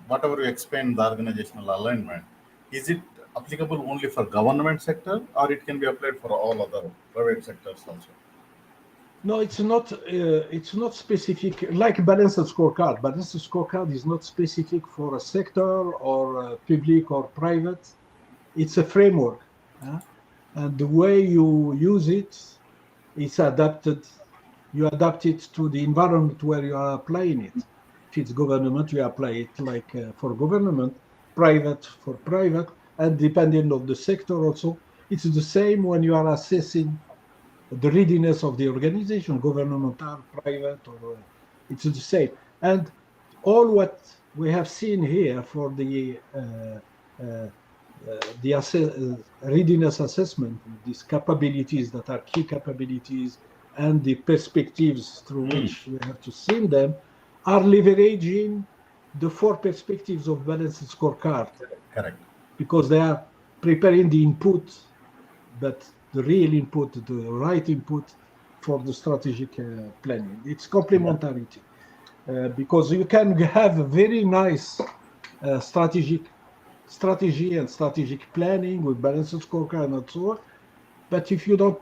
whatever you explained, the organizational alignment, is it applicable only for government sector, or it can be applied for all other private sectors also? No, it's not. It's not specific. Like balanced scorecard. Balanced scorecard is not specific for a sector or public or private. It's a framework, and the way you use it, it's adapted. You adapt it to the environment where you are applying it. If it's government, you apply it like for government, private for private, and depending on the sector also, it's the same when you are assessing the readiness of the organization, governmental, private, or it's the same. And all what we have seen here for the readiness assessment, these capabilities that are key capabilities, and the perspectives through which we have to see them, are leveraging the four perspectives of balanced scorecard. Correct. Because they are preparing the input, but the real input, the right input for the strategic planning. It's complementarity. Because you can have a very nice strategy and strategic planning with balanced scorecard and so on, but if you don't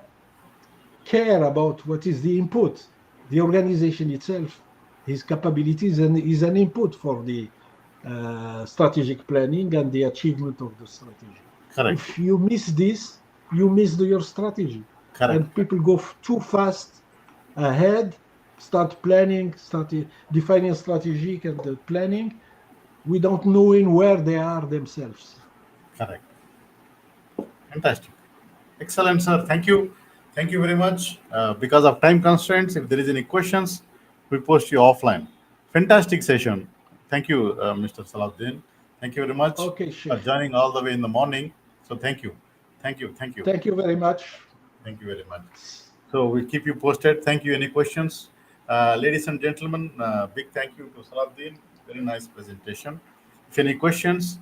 care about what is the input, the organization itself, his capabilities, and is an input for the strategic planning and the achievement of the strategy. Correct. If you miss this, you missed your strategy. Correct. And people go too fast ahead, start planning, start defining strategic and planning without knowing where they are themselves. Correct. Fantastic. Excellent, sir. Thank you. Thank you very much. Because of time constraints, if there is any questions, we post you offline. Fantastic session. Thank you, Mr. Salahdine. Thank you very much Okay, for Sheikh. joining all the way in the morning. So thank you. Thank you. Thank you. Thank you very much. Thank you very much. So we'll keep you posted. Thank you. Any questions? Ladies and gentlemen, big thank you to Salahdine. Very nice presentation. If any questions,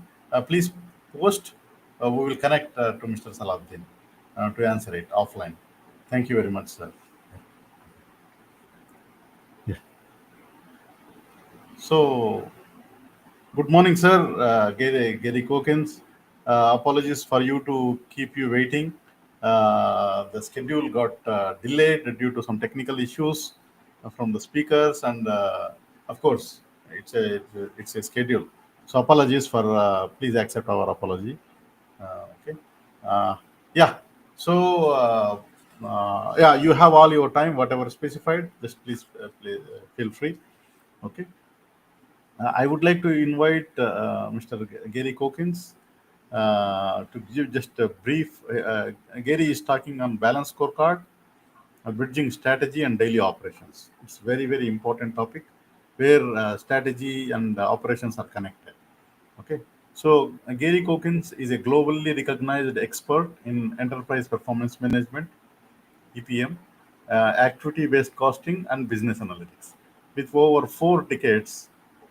please post. We will connect to Mr. Salahdine to answer it offline. Thank you very much, sir. Yeah. So, good morning, sir. Gary Cokins. Apologies for you to keep you waiting. The schedule got delayed due to some technical issues from the speakers, and of course, it's a schedule. So apologies for. Please accept our apology. Okay. Yeah. So yeah, you have all your time, whatever specified. Just please feel free. Okay. I would like to invite Mr. Gary Cokins to give just a brief. Gary is talking on balance scorecard, bridging strategy and daily operations. It's very, very important topic where strategy and operations are connected. Okay. So Gary Cokins is a globally recognized expert in enterprise performance management, EPM, activity-based costing, and business analytics. With over 4 decades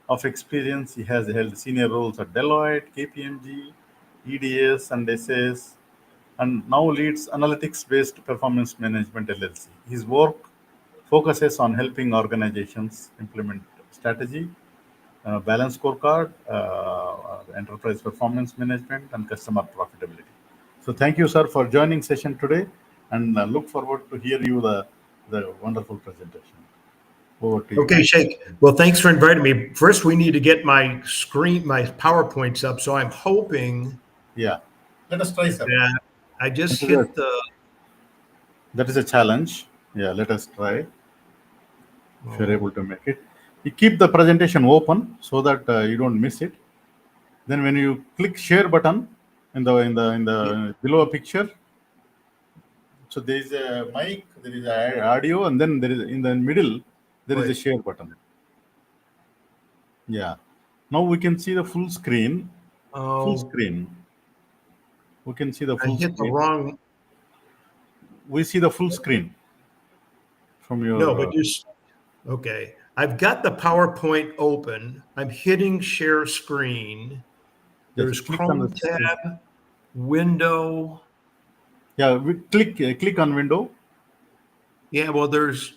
of experience, he has held senior roles at Deloitte, KPMG, EDS, and SAS, and now leads analytics-based performance management LLC. His work focuses on helping organizations implement strategy, balance scorecard, enterprise performance management, and customer profitability. So thank you, sir, for joining session today, and look forward to hear you the wonderful presentation. Over to you. Okay, Shaik. Well, thanks for inviting me. First, we need to get my screen, my PowerPoints up. So I'm hoping. Yeah. Let us try, sir. That I just hit the. That is a challenge. Yeah, let us try. If you're able to make it, you keep the presentation open so that you don't miss it. Then when you click share button in the below a picture, so there is a mic, there is a audio, and then there is in the middle there is a share button. Yeah. Now we can see the full screen. Full screen. We can see the full screen. I hit the wrong. We see the full screen from your. No, but just okay. I've got the PowerPoint open. I'm hitting share screen. There's Chrome tab, window. Yeah, we click on window. Yeah, well, there's.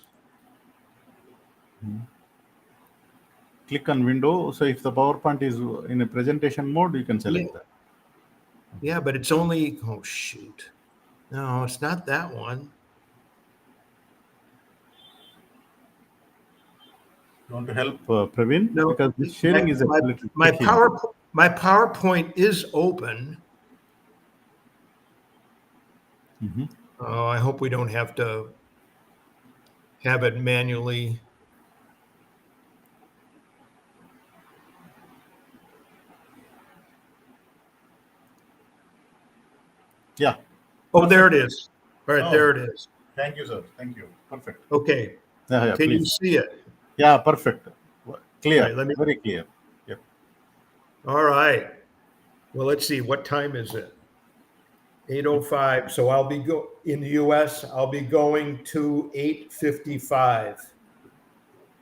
Click on window. So if the PowerPoint is in a presentation mode, you can select that. Yeah, but it's only. Oh shoot! No, it's not that one. You want to help Praveen? No, because this sharing is a little my tricky. PowerPoint is open. Mm-hmm. Oh, I hope we don't have to have it manually. Yeah. Oh, there it is. All right, there it is. Thank you, sir. Thank you. Perfect. Okay. Yeah, Can please. you see it? Yeah, perfect. Clear. Right, Very clear. Yep. All right. Well, let's see. What time is it? 8:05. So I'll be in the US. I'll be going to 8:55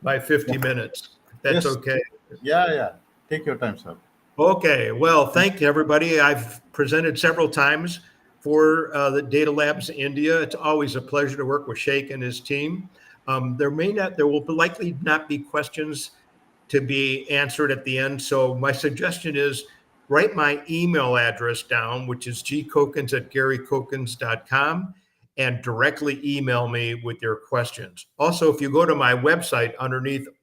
by 50 minutes. That's okay. Yeah. Take your time, sir. Okay. Well, thank you, everybody. I've presented several times for the Data Labs India. It's always a pleasure to work with Shaik and his team. There will likely not be questions to be answered at the end. So my suggestion is write my email address down, which is gcokins@garycokins.com, and directly email me with your questions. Also, if you go to my website,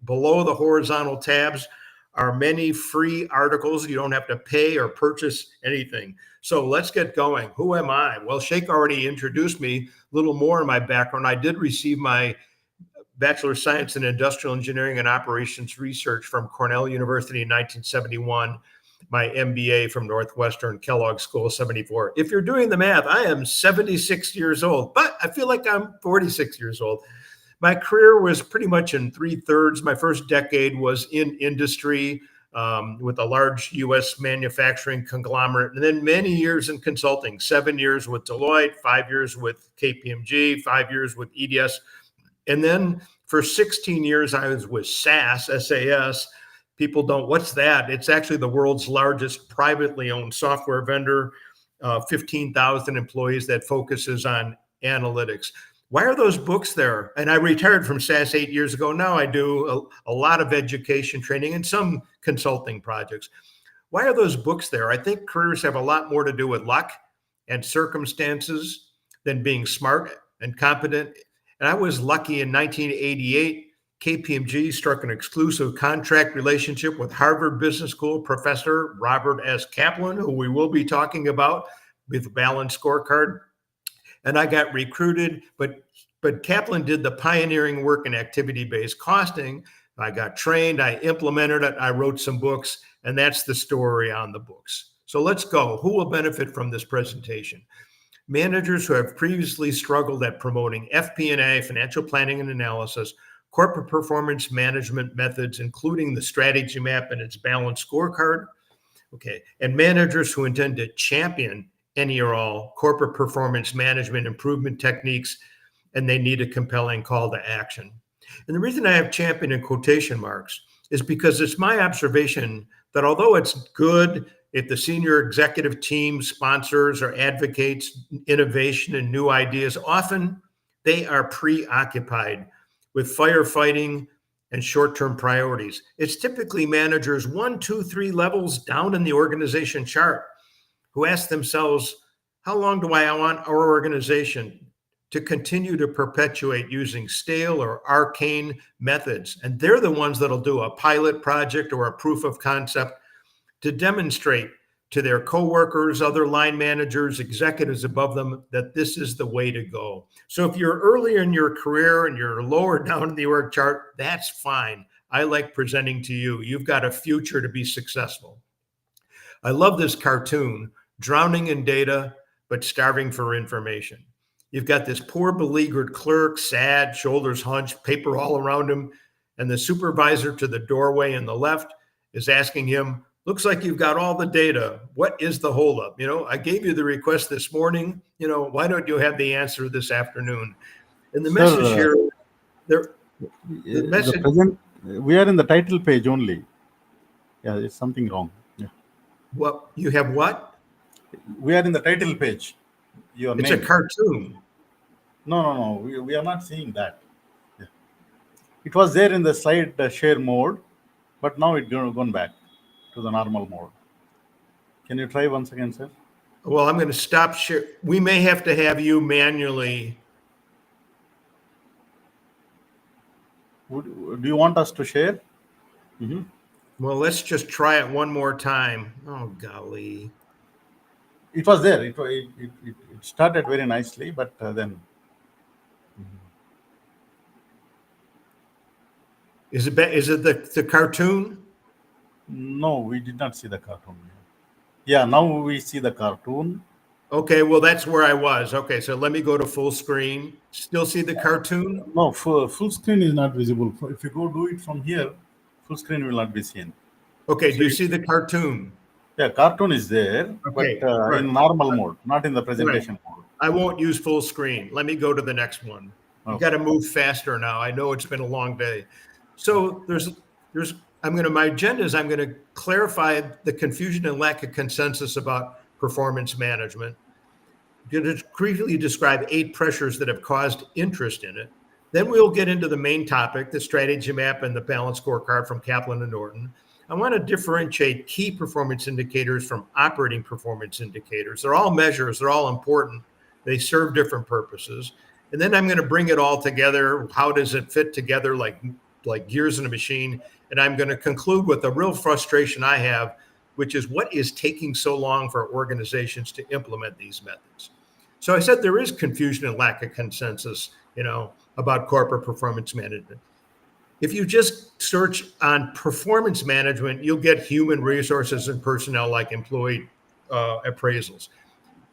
below the horizontal tabs are many free articles. You don't have to pay or purchase anything. So let's get going. Who am I? Well, Shaik already introduced me. A little more in my background. I did receive my Bachelor of Science in Industrial Engineering and Operations Research from Cornell University in 1971, my MBA from Northwestern Kellogg School 74. If you're doing the math, I am 76 years old, but I feel like I'm 46 years old. My career was pretty much in 3/3. My first decade was in industry with a large U.S. manufacturing conglomerate, and then many years in consulting, 7 years with Deloitte, 5 years with KPMG, 5 years with EDS. And then for 16 years, I was with SAS. People don't, what's that? It's actually the world's largest privately owned software vendor, 15,000 employees that focuses on analytics. Why are those books there? And I retired from SAS 8 years ago. Now I do a lot of education training and some consulting projects. Why are those books there? I think careers have a lot more to do with luck and circumstances than being smart and competent. And I was lucky in 1988, KPMG struck an exclusive contract relationship with Harvard Business School professor Robert S. Kaplan, who we will be talking about with Balanced Scorecard. And I got recruited, but Kaplan did the pioneering work in activity-based costing. I got trained, I implemented it, I wrote some books, and that's the story on the books. So let's go. Who will benefit from this presentation? Managers who have previously struggled at promoting FP&A, financial planning and analysis, corporate performance management methods, including the strategy map and its balanced scorecard. Okay, and managers who intend to champion any or all corporate performance management improvement techniques, and they need a compelling call to action. And the reason I have champion in quotation marks is because it's my observation that although it's good if the senior executive team sponsors or advocates innovation and new ideas, often they are preoccupied with firefighting and short-term priorities. It's typically managers 1, 2, 3 levels down in the organization chart who ask themselves, how long do I want our organization to continue to perpetuate using stale or arcane methods? And they're the ones that'll do a pilot project or a proof of concept to demonstrate to their coworkers, other line managers, executives above them, that this is the way to go. So if you're earlier in your career and you're lower down in the org chart, that's fine. I like presenting to you. You've got a future to be successful. I love this cartoon, drowning in data, but starving for information. You've got this poor beleaguered clerk, sad, shoulders hunched, paper all around him, and the supervisor to the doorway on the left is asking him, looks like you've got all the data. What is the holdup? I gave you the request this morning. Why don't you have the answer this afternoon? And the message here, the message. We are in the title page only. Yeah, it's something wrong. Yeah. Well, you have what? We are in the title page. It's a cartoon. No. We are not seeing that. Yeah. It was there in the slide share mode, but now it's gone back to the normal mode. Can you try once again, sir? Well, I'm going to stop share. We may have to have you manually. Do you want us to share? Mm-hmm. Well, let's just try it one more time. Oh, golly. It was there. It started very nicely, but then. Is it the cartoon? No, we did not see the cartoon. Yeah, now we see the cartoon. Okay, well, that's where I was. Okay, so let me go to full screen. Still see the cartoon? No, full screen is not visible. If you go do it from here, full screen will not be seen. Okay, so do you see the cartoon? Yeah, cartoon is there, okay, but right. In normal mode, not in the presentation mode. I won't use full screen. Let me go to the next one. Okay. You've got to move faster now. I know it's been a long day. So my agenda is I'm going to clarify the confusion and lack of consensus about performance management. I'm going to briefly describe 8 pressures that have caused interest in it. Then we'll get into the main topic, the strategy map and the balanced scorecard from Kaplan and Norton. I want to differentiate key performance indicators from operating performance indicators. They're all measures. They're all important. They serve different purposes. And then I'm going to bring it all together. How does it fit together like gears in a machine? And I'm going to conclude with a real frustration I have, which is what is taking so long for organizations to implement these methods. So I said there is confusion and lack of consensus, about corporate performance management. If you just search on performance management, you'll get human resources and personnel like employee appraisals.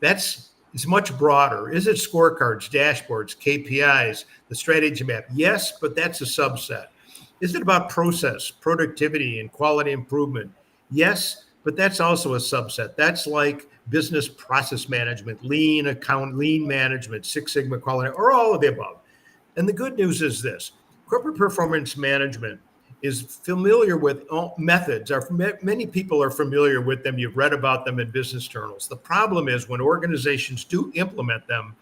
It's much broader. Is it scorecards, dashboards, KPIs, the strategy map? Yes, but that's a subset. Is it about process, productivity, and quality improvement? Yes, but that's also a subset. That's like business process management, lean management, Six Sigma quality, or all of the above. And the good news is this: corporate performance management is familiar with methods. Many people are familiar with them. You've read about them in business journals. The problem is when organizations do implement them,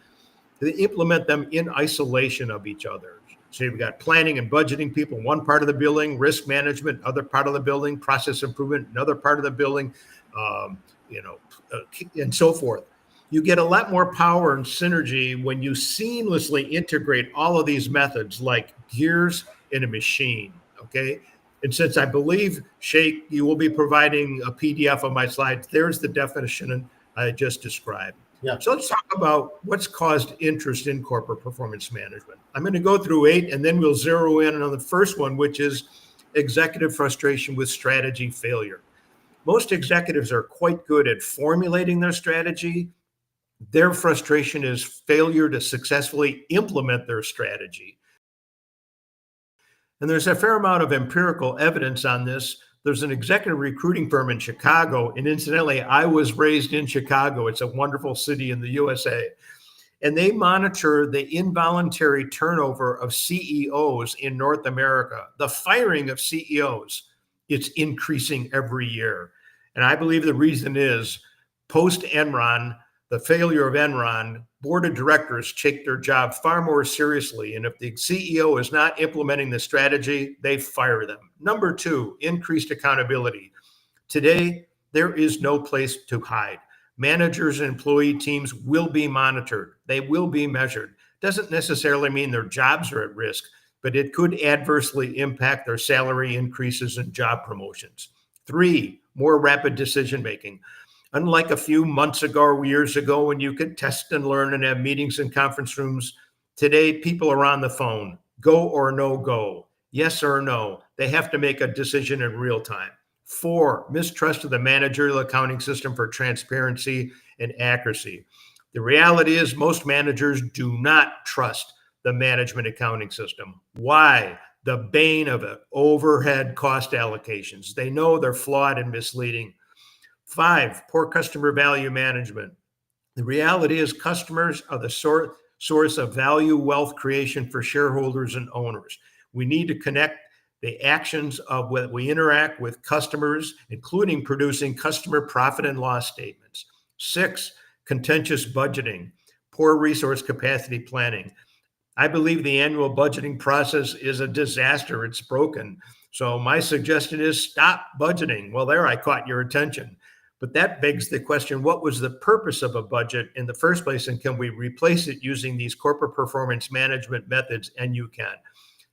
they implement them in isolation of each other. So you've got planning and budgeting people in one part of the building, risk management, other part of the building, process improvement, another part of the building, and so forth. You get a lot more power and synergy when you seamlessly integrate all of these methods like gears in a machine, okay? And since I believe, Shaik, you will be providing a PDF of my slides, there's the definition I just described. Yeah. So let's talk about what's caused interest in corporate performance management. I'm going to go through 8, and then we'll zero in on the first one, which is executive frustration with strategy failure. Most executives are quite good at formulating their strategy. Their frustration is failure to successfully implement their strategy. And there's a fair amount of empirical evidence on this. There's an executive recruiting firm in Chicago. And incidentally, I was raised in Chicago. It's a wonderful city in the USA. And they monitor the involuntary turnover of CEOs in North America, the firing of CEOs. It's increasing every year. And I believe the reason is post-Enron, the failure of Enron, board of directors take their job far more seriously. And if the CEO is not implementing the strategy, they fire them. Number 2, increased accountability. Today, there is no place to hide. Managers and employee teams will be monitored. They will be measured. Doesn't necessarily mean their jobs are at risk, but it could adversely impact their salary increases and job promotions. 3, more rapid decision-making. Unlike a few months ago or years ago when you could test and learn and have meetings in conference rooms, today people are on the phone. Go or no go. Yes or no. They have to make a decision in real time. 4, mistrust of the managerial accounting system for transparency and accuracy. The reality is most managers do not trust the management accounting system. Why? The bane of it, overhead cost allocations. They know they're flawed and misleading. 5, poor customer value management. The reality is customers are the source of value wealth creation for shareholders and owners. We need to connect the actions of what we interact with customers, including producing customer profit and loss statements. 6, contentious budgeting, poor resource capacity planning. I believe the annual budgeting process is a disaster. It's broken. So my suggestion is stop budgeting. Well, there I caught your attention. But that begs the question, what was the purpose of a budget in the first place? And can we replace it using these corporate performance management methods? And you can.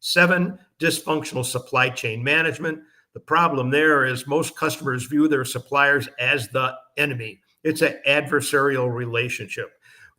7, dysfunctional supply chain management. The problem there is most customers view their suppliers as the enemy. It's an adversarial relationship.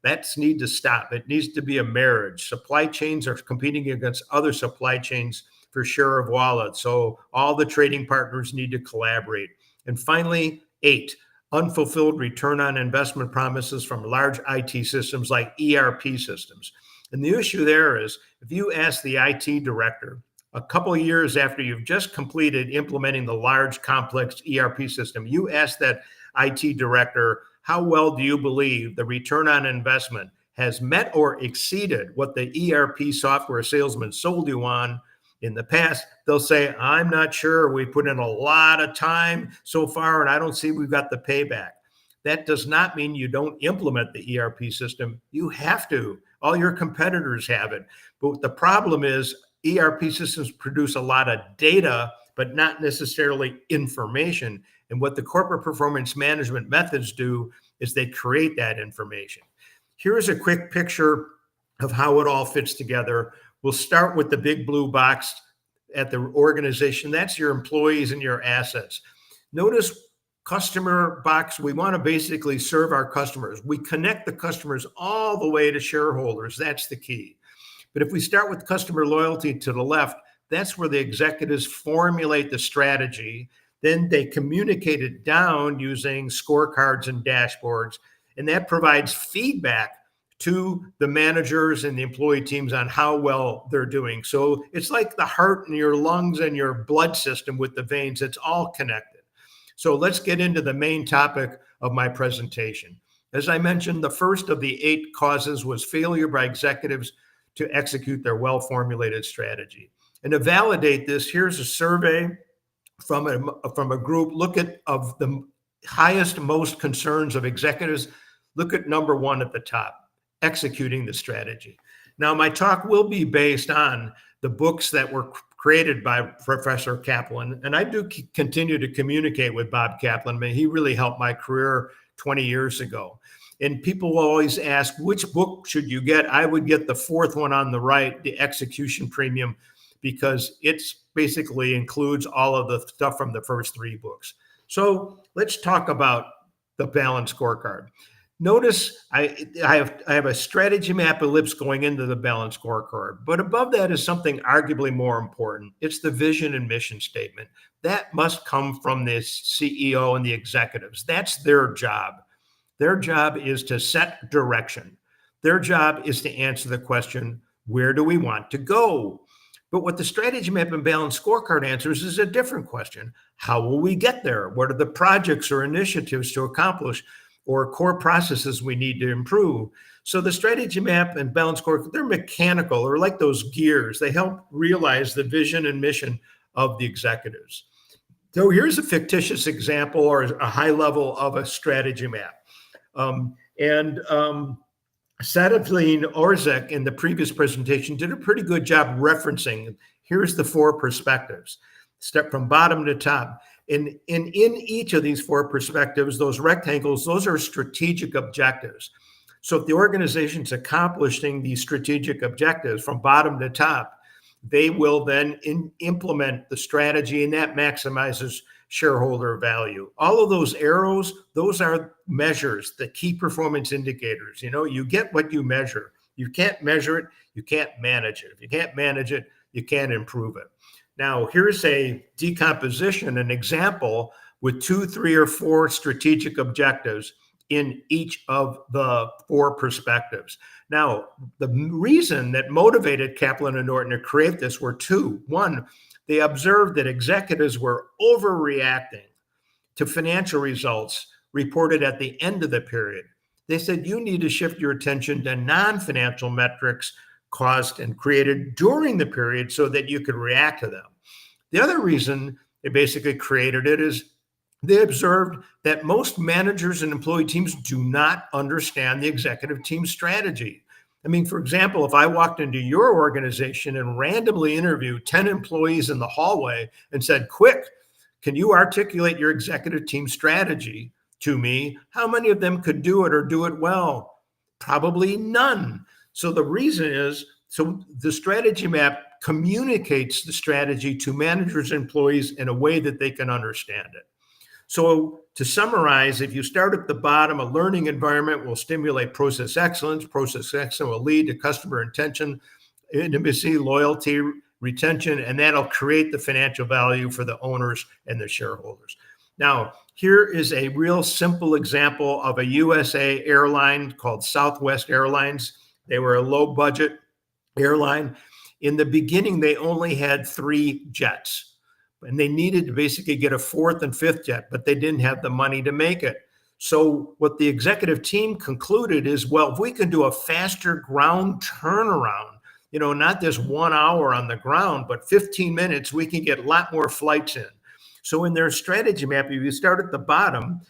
That needs to stop. It needs to be a marriage. Supply chains are competing against other supply chains for share of wallet. So all the trading partners need to collaborate. And finally, 8, unfulfilled return on investment promises from large IT systems like ERP systems. And the issue there is if you ask the IT director a couple of years after you've just completed implementing the large complex ERP system, you ask that IT director, how well do you believe the return on investment has met or exceeded what the ERP software salesman sold you on in the past? They'll say, I'm not sure. We put in a lot of time so far, and I don't see we've got the payback. That does not mean you don't implement the ERP system. You have to. All your competitors have it. But the problem is ERP systems produce a lot of data, but not necessarily information. And what the corporate performance management methods do is they create that information. Here's a quick picture of how it all fits together. We'll start with the big blue box. at the organization, that's your employees and your assets. Notice customer box, we want to basically serve our customers. We connect the customers all the way to shareholders. That's the key. But if we start with customer loyalty to the left, that's where the executives formulate the strategy. Then they communicate it down using scorecards and dashboards. And that provides feedback to the managers and the employee teams on how well they're doing. So it's like the heart and your lungs and your blood system with the veins. It's all connected. So let's get into the main topic of my presentation. As I mentioned, the first of the 8 causes was failure by executives to execute their well-formulated strategy. And to validate this, here's a survey from a group. Look at of the highest, most concerns of executives. Look at number 1 at the top, executing the strategy. Now, my talk will be based on the books that were created by Professor Kaplan, and I do continue to communicate with Bob Kaplan. I mean, he really helped my career 20 years ago. And people will always ask, which book should you get? I would get the 4th one on the right, the Execution Premium, because it's basically includes all of the stuff from the first 3 books. So let's talk about the balanced scorecard. Notice I have a strategy map ellipse going into the balanced scorecard, but above that is something arguably more important. It's the vision and mission statement. That must come from the CEO and the executives. That's their job. Their job is to set direction. Their job is to answer the question, where do we want to go? But what the strategy map and balanced scorecard answers is a different question. How will we get there? What are the projects or initiatives to accomplish or core processes we need to improve? So the strategy map and balanced scorecard, they're mechanical, or like those gears. They help realize the vision and mission of the executives. So here's a fictitious example or a high level of a strategy map. Salahdine Ourzik in the previous presentation did a pretty good job referencing. Here's the 4 perspectives, step from bottom to top. In each of these 4 perspectives, those rectangles, those are strategic objectives. So if the organization's accomplishing these strategic objectives from bottom to top, they will then implement the strategy, and that maximizes shareholder value. All of those arrows, those are measures, the key performance indicators. You know, you get what you measure. You can't measure it, you can't manage it. If you can't manage it, you can't improve it. Now, here's a decomposition, an example with 2, 3, or 4 strategic objectives in each of the 4 perspectives. Now, the reason that motivated Kaplan and Norton to create this were 2. 1, they observed that executives were overreacting to financial results reported at the end of the period. They said, you need to shift your attention to non-financial metrics caused and created during the period so that you could react to them. The other reason they basically created it is they observed that most managers and employee teams do not understand the executive team strategy. I mean, for example, if I walked into your organization and randomly interviewed 10 employees in the hallway and said, quick, can you articulate your executive team strategy to me? How many of them could do it or do it well? Probably none. So the reason is, so the strategy map communicates the strategy to managers and employees in a way that they can understand it. So to summarize, if you start at the bottom, a learning environment will stimulate process excellence. Process excellence will lead to customer intention, intimacy, loyalty, retention, and that'll create the financial value for the owners and the shareholders. Now, here is a real simple example of a USA airline called Southwest Airlines. They were a low budget airline. In the beginning, they only had 3 jets. And they needed to basically get a 4th and 5th jet, but they didn't have the money to make it. So what the executive team concluded is, well, if we can do a faster ground turnaround, you know, not this 1 hour on the ground, but 15 minutes, we can get a lot more flights in. So in their strategy map, if you start at the bottom,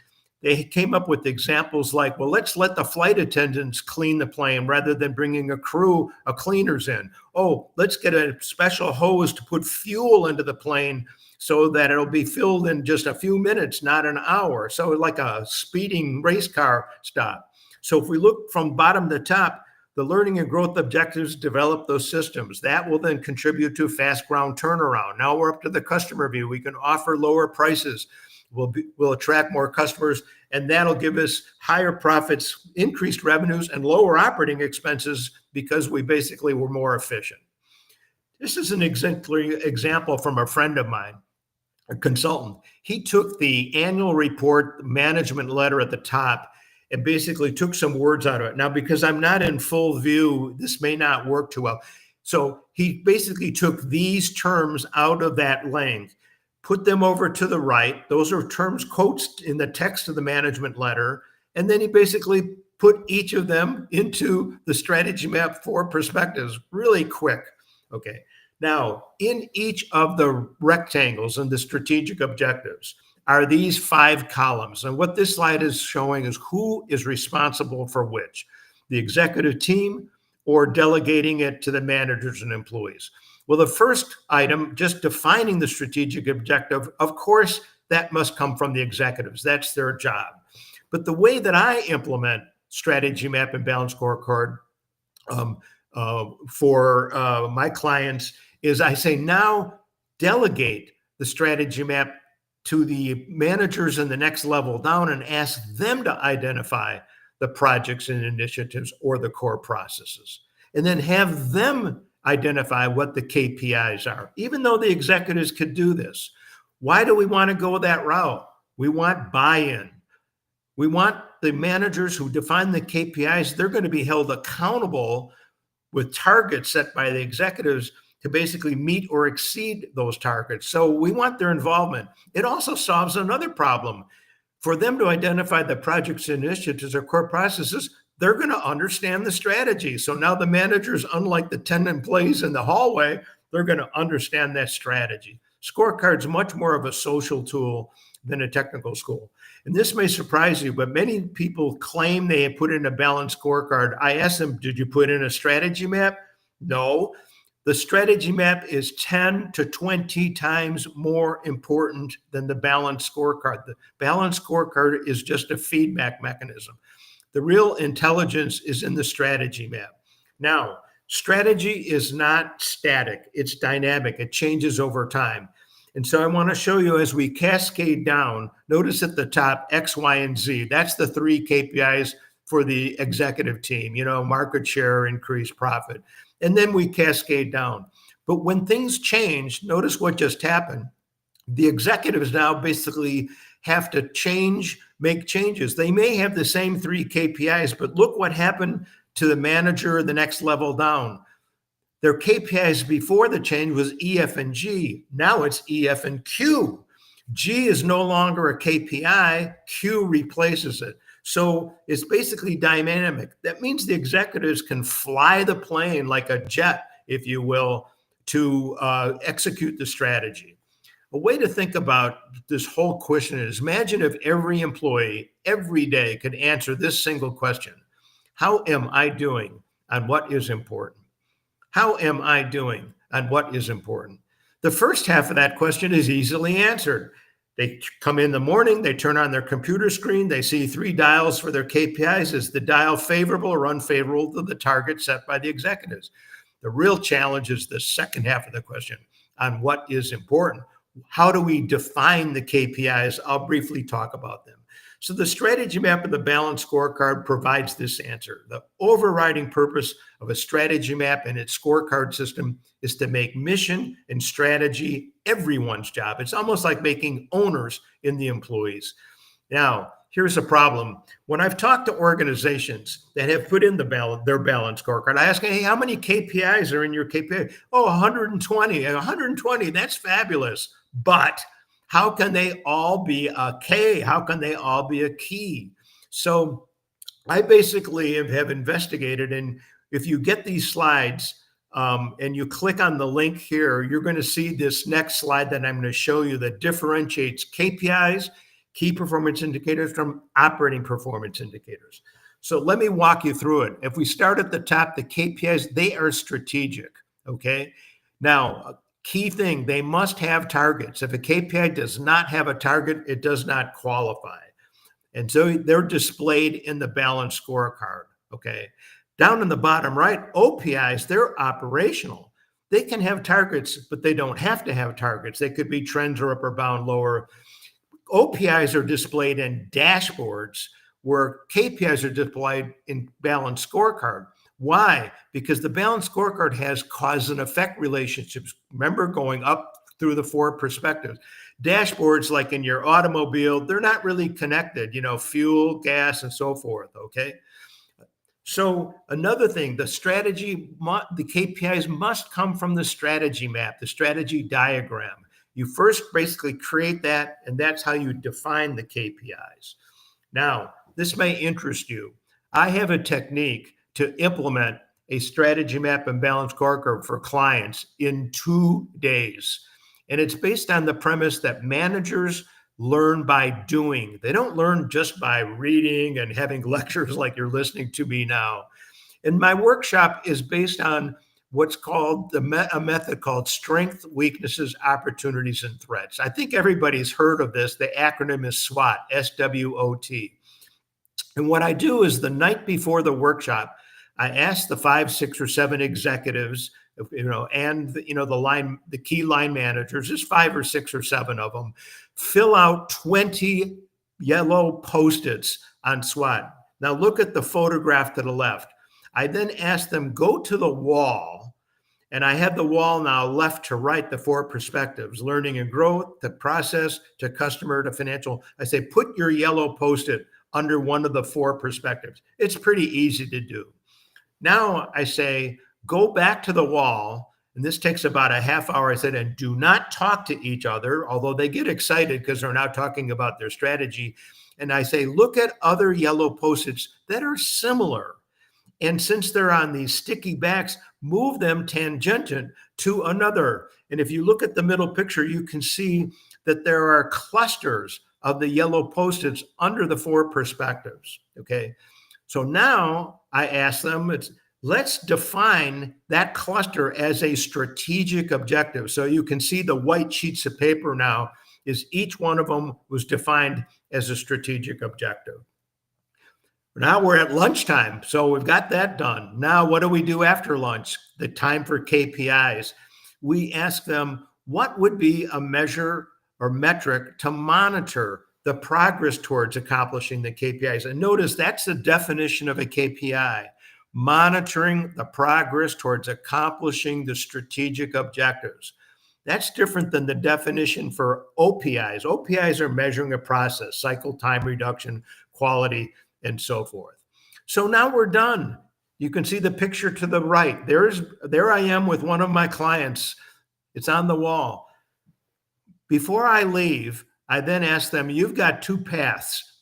they came up with examples like, well, let's let the flight attendants clean the plane rather than bringing a crew of cleaners in. Oh, let's get a special hose to put fuel into the plane so that it'll be filled in just a few minutes, not an hour. So like a speeding race car stop. So if we look from bottom to top, The learning and growth objectives develop those systems. That will then contribute to fast ground turnaround. Now we're up to the customer view. We can offer lower prices. We'll attract more customers, and that'll give us higher profits, increased revenues, and lower operating expenses because we basically were more efficient. This is an exemplary example from a friend of mine, a consultant. He took the annual report management letter at the top and basically took some words out of it. Now, because I'm not in full view, this may not work too well. So he basically took these terms out of that length, put them over to the right. Those are terms quotes in the text of the management letter. And then he basically put each of them into the strategy map for perspectives really quick. Okay. Now, in each of the rectangles and the strategic objectives are these 5 columns. And what this slide is showing is who is responsible for which, the executive team or delegating it to the managers and employees. Well, the first item, just defining the strategic objective, of course, that must come from the executives. That's their job. But the way that I implement strategy map and balanced scorecard for my clients is I say, now delegate the strategy map to the managers in the next level down and ask them to identify the projects and initiatives or the core processes. And then have them identify what the KPIs are, even though the executives could do this. Why do we want to go that route? We want buy-in. We want the managers who define the KPIs, they're going to be held accountable with targets set by the executives to basically meet or exceed those targets. So we want their involvement. It also solves another problem. For them to identify the projects, initiatives, or core processes, they're going to understand the strategy. So now the managers, unlike the 10 employees in the hallway, they're going to understand that strategy. Scorecard's much more of a social tool than a technical tool. And this may surprise you, but many people claim they have put in a balanced scorecard. I asked them, did you put in a strategy map? No. The strategy map is 10 to 20 times more important than the balanced scorecard. The balanced scorecard is just a feedback mechanism. The real intelligence is in the strategy map. Now, strategy is not static. It's dynamic. It changes over time. And so I want to show you as we cascade down, notice at the top, X, Y, and Z. That's the 3 KPIs for the executive team, market share, increased profit. And then we cascade down. But when things change, notice what just happened. The executives now basically have to make changes. They may have the same 3 KPIs, but look what happened to the manager the next level down. Their KPIs before the change was E, F, and G. Now it's E, F, and Q. G is no longer a KPI. Q replaces it. So it's basically dynamic. That means the executives can fly the plane like a jet, if you will, to execute the strategy. A way to think about this whole question is, imagine if every employee every day could answer this single question: how am I doing on what is important? How am I doing on what is important? The first half of that question is easily answered. They come in the morning, they turn on their computer screen, they see 3 dials for their KPIs. Is the dial favorable or unfavorable to the target set by the executives? The real challenge is the second half of the question on what is important. How do we define the KPIs? I'll briefly talk about them. So the strategy map of the balanced scorecard provides this answer. The overriding purpose of a strategy map and its scorecard system is to make mission and strategy everyone's job. It's almost like making owners in the employees. Now, here's a problem. When I've talked to organizations that have put in their balanced scorecard, I ask, hey, how many KPIs are in your KPI? Oh, 120. 120, that's fabulous. But how can they all be a K? How can they all be a key? So I basically have investigated, and if you get these slides and you click on the link here, you're going to see this next slide that I'm going to show you that differentiates KPIs, key performance indicators, from operating performance indicators. So let me walk you through it. If we start at the top, the KPIs, they are strategic, okay? Now, key thing, they must have targets. If a KPI does not have a target, it does not qualify. And so they're displayed in the balanced scorecard, okay? Down in the bottom right, OPIs, they're operational. They can have targets, but they don't have to have targets. They could be trends or upper bound, lower. OPIs are displayed in dashboards where KPIs are displayed in balanced scorecard. Why? Because the balanced scorecard has cause and effect relationships. Remember, going up through the 4 perspectives. Dashboards, like in your automobile, they're not really connected, fuel, gas, and so forth, okay? So another thing, the KPIs must come from the strategy map, the strategy diagram. You first basically create that, and that's how you define the KPIs. Now, this may interest you. I have a technique to implement a strategy map and balanced scorecard for clients in 2 days. And it's based on the premise that managers learn by doing. They don't learn just by reading and having lectures like you're listening to me now. And my workshop is based on what's called a method called strength, weaknesses, opportunities, and threats. I think everybody's heard of this. The acronym is SWOT, SWOT. And what I do is the night before the workshop, I ask the 5, 6, or 7 executives, and the key line managers, there's 5 or 6 or 7 of them, fill out 20 yellow Post-its on SWOT. Now look at the photograph to the left. I then ask them, go to the wall, and I have the wall now left to right, the 4 perspectives, learning and growth, to process, to customer, to financial. I say, put your yellow Post-it under one of the 4 perspectives. It's pretty easy to do. Now I say, go back to the wall, and this takes about a half hour. I said, and do not talk to each other, although they get excited because they're now talking about their strategy. And I say, look at other yellow Post-its that are similar. And since they're on these sticky backs, move them tangent to another. And if you look at the middle picture, you can see that there are clusters of the yellow Post-its under the 4 perspectives, okay? So now I ask them, let's define that cluster as a strategic objective. So you can see the white sheets of paper now is each one of them was defined as a strategic objective. Now we're at lunchtime, so we've got that done. Now what do we do after lunch? The time for KPIs. We ask them, what would be a measure or metric to monitor the progress towards accomplishing the KPIs? And notice that's the definition of a KPI. Monitoring the progress towards accomplishing the strategic objectives. That's different than the definition for OPIs. OPIs are measuring a process, cycle time reduction, quality, and so forth. So now we're done. You can see the picture to the right. There I am with one of my clients. It's on the wall. Before I leave, I then ask them, you've got 2 paths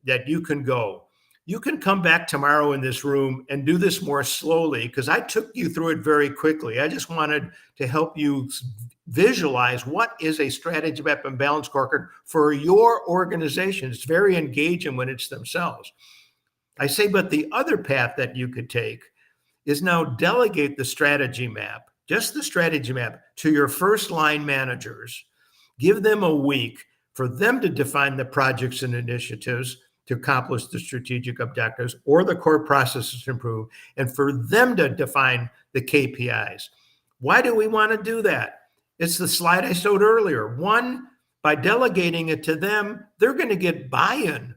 that you can go. You can come back tomorrow in this room and do this more slowly because I took you through it very quickly. I just wanted to help you visualize what is a strategy map and balance scorecard for your organization. It's very engaging when it's themselves. I say, but the other path that you could take is now delegate the strategy map, just the strategy map, to your first line managers. Give them a week for them to define the projects and initiatives to accomplish the strategic objectives or the core processes to improve, and for them to define the KPIs. Why do we want to do that? It's the slide I showed earlier. One, by delegating it to them, they're going to get buy-in.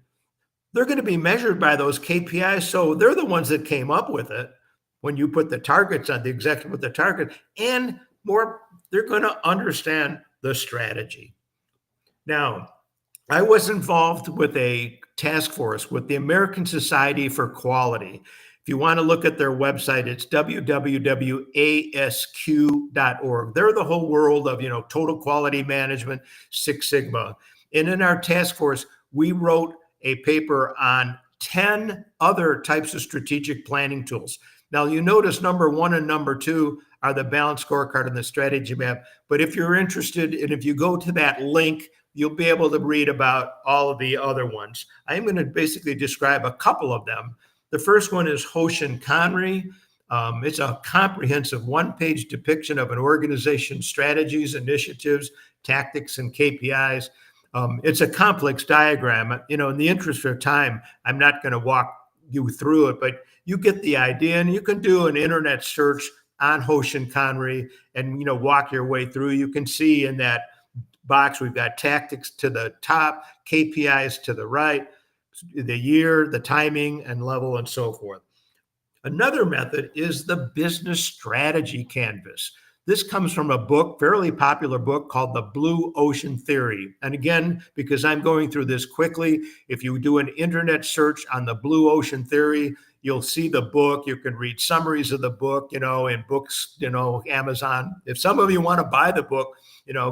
They're going to be measured by those KPIs, so they're the ones that came up with it. When you put the targets on, the executive with the target, and more, they're going to understand the strategy. Now, I was involved with a task force with the American Society for Quality. If you want to look at their website, it's www.asq.org. They're the whole world of, total quality management, Six Sigma. And in our task force, we wrote a paper on 10 other types of strategic planning tools. Now, you notice number 1 and number 2 are the balance scorecard and the strategy map. But if you're interested, and if you go to that link, you'll be able to read about all of the other ones. I am going to basically describe a couple of them. The first one is Hoshin Conry. It's a comprehensive 1-page depiction of an organization's strategies, initiatives, tactics, and KPIs. It's a complex diagram. In the interest of time, I'm not going to walk you through it, but you get the idea, and you can do an internet search on Hoshin Conry and, walk your way through. You can see in that box, we've got tactics to the top, KPIs to the right, the year, the timing and level, and so forth. Another method is the business strategy canvas. This comes from a book, fairly popular book called The Blue Ocean Theory. And again, because I'm going through this quickly, if you do an internet search on the Blue Ocean Theory, you'll see the book. You can read summaries of the book, in books, Amazon. If some of you want to buy the book,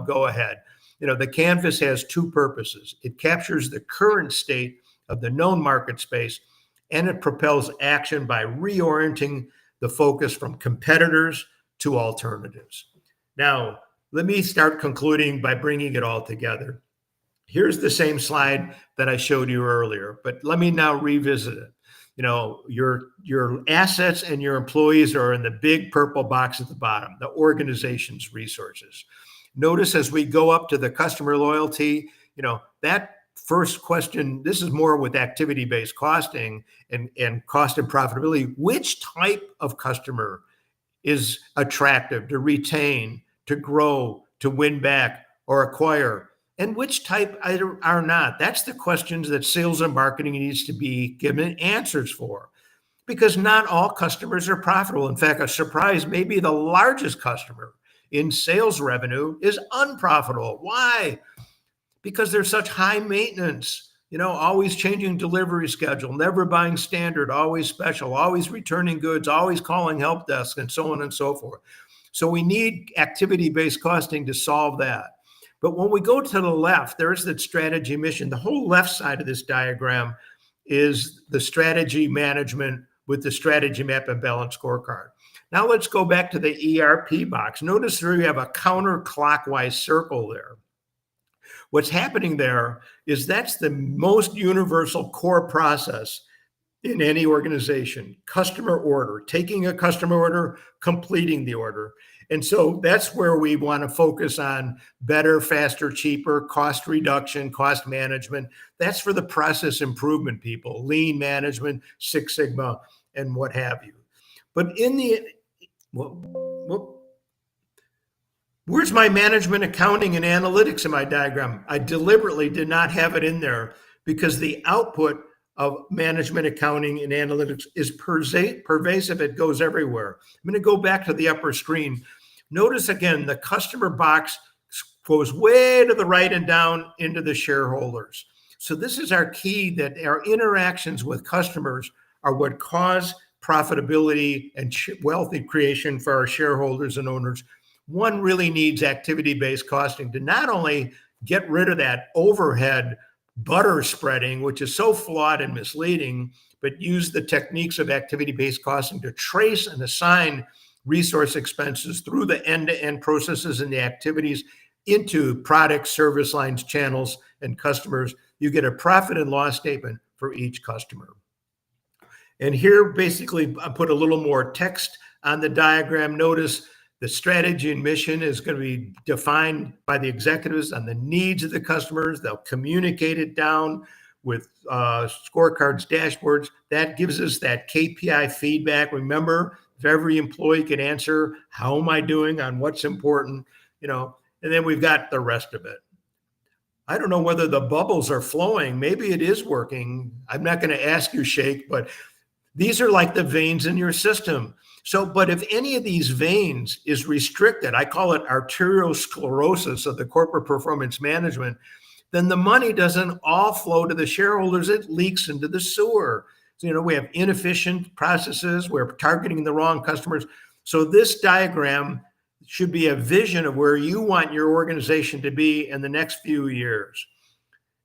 go ahead. The canvas has two purposes. It captures the current state of the known market space, and it propels action by reorienting the focus from competitors to alternatives. Now, let me start concluding by bringing it all together. Here's the same slide that I showed you earlier, but let me now revisit it. Your assets and your employees are in the big purple box at the bottom, the organization's resources. Notice as we go up to the customer loyalty, that first question, this is more with activity-based costing and cost and profitability. Which type of customer is attractive to retain, to grow, to win back, or acquire? And which type are not? That's the questions that sales and marketing needs to be given answers for, because not all customers are profitable. In fact, a surprise, maybe the largest customer in sales revenue is unprofitable. Why? Because they're such high maintenance, always changing delivery schedule, never buying standard, always special, always returning goods, always calling help desk, and so on and so forth. So we need activity-based costing to solve that. But when we go to the left, there's that strategy mission. The whole left side of this diagram is the strategy management with the strategy map and balance scorecard. Now let's go back to the ERP box. Notice there you have a counterclockwise circle there. What's happening there is that's the most universal core process in any organization. Customer order, taking a customer order, completing the order. And so that's where we want to focus on better, faster, cheaper, cost reduction, cost management. That's for the process improvement people, lean management, Six Sigma, and what have you. But where's my management, accounting, and analytics in my diagram? I deliberately did not have it in there because the output of management, accounting, and analytics is pervasive. It goes everywhere. I'm going to go back to the upper screen. Notice again, the customer box goes way to the right and down into the shareholders. So this is our key, that our interactions with customers are what cause profitability and wealth creation for our shareholders and owners. One really needs activity-based costing to not only get rid of that overhead butter spreading, which is so flawed and misleading, but use the techniques of activity-based costing to trace and assign resource expenses through the end-to-end processes and the activities into products, service lines, channels, and customers. You get a profit and loss statement for each customer. And here, basically, I put a little more text on the diagram. Notice the strategy and mission is going to be defined by the executives on the needs of the customers. They'll communicate it down with scorecards, dashboards. That gives us that KPI feedback. Remember, if every employee can answer, how am I doing on what's important, and then we've got the rest of it. I don't know whether the bubbles are flowing. Maybe it is working. I'm not going to ask you, Shaik, but these are like the veins in your system. So, but if any of these veins is restricted, I call it arteriosclerosis of the corporate performance management, then the money doesn't all flow to the shareholders. It leaks into the sewer. So, we have inefficient processes. We're targeting the wrong customers. So this diagram should be a vision of where you want your organization to be in the next few years.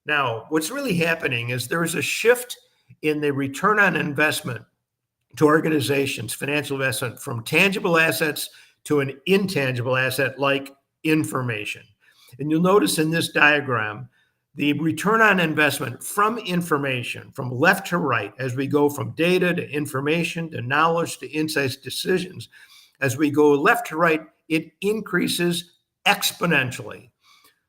Now, what's really happening is there's a shift in the return on investment to organizations, financial investment, from tangible assets to an intangible asset like information. And you'll notice in this diagram, the return on investment from information, from left to right, as we go from data to information to knowledge to insights, decisions, as we go left to right, it increases exponentially.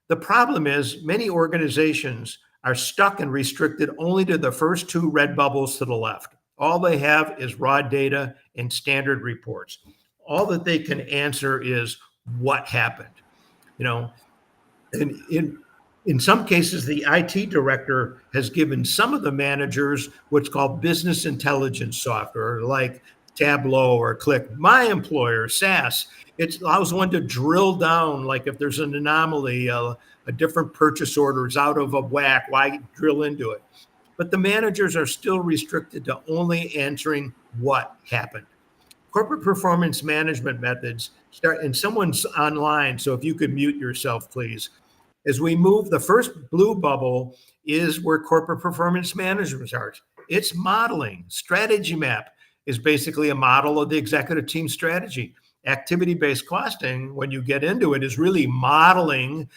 The problem is many organizations are stuck and restricted only to the first two red bubbles to the left. All they have is raw data and standard reports. All that they can answer is what happened. And in some cases, the IT director has given some of the managers what's called business intelligence software, like Tableau or Click. My employer, SAS, it allows one to drill down, like if there's an anomaly, a different purchase order is out of a whack, why drill into it? But the managers are still restricted to only answering what happened. Corporate performance management methods start, and someone's online, so if you could mute yourself, please. As we move, the first blue bubble is where corporate performance management starts. It's modeling. Strategy map is basically a model of the executive team strategy. Activity-based costing, when you get into it, is really modeling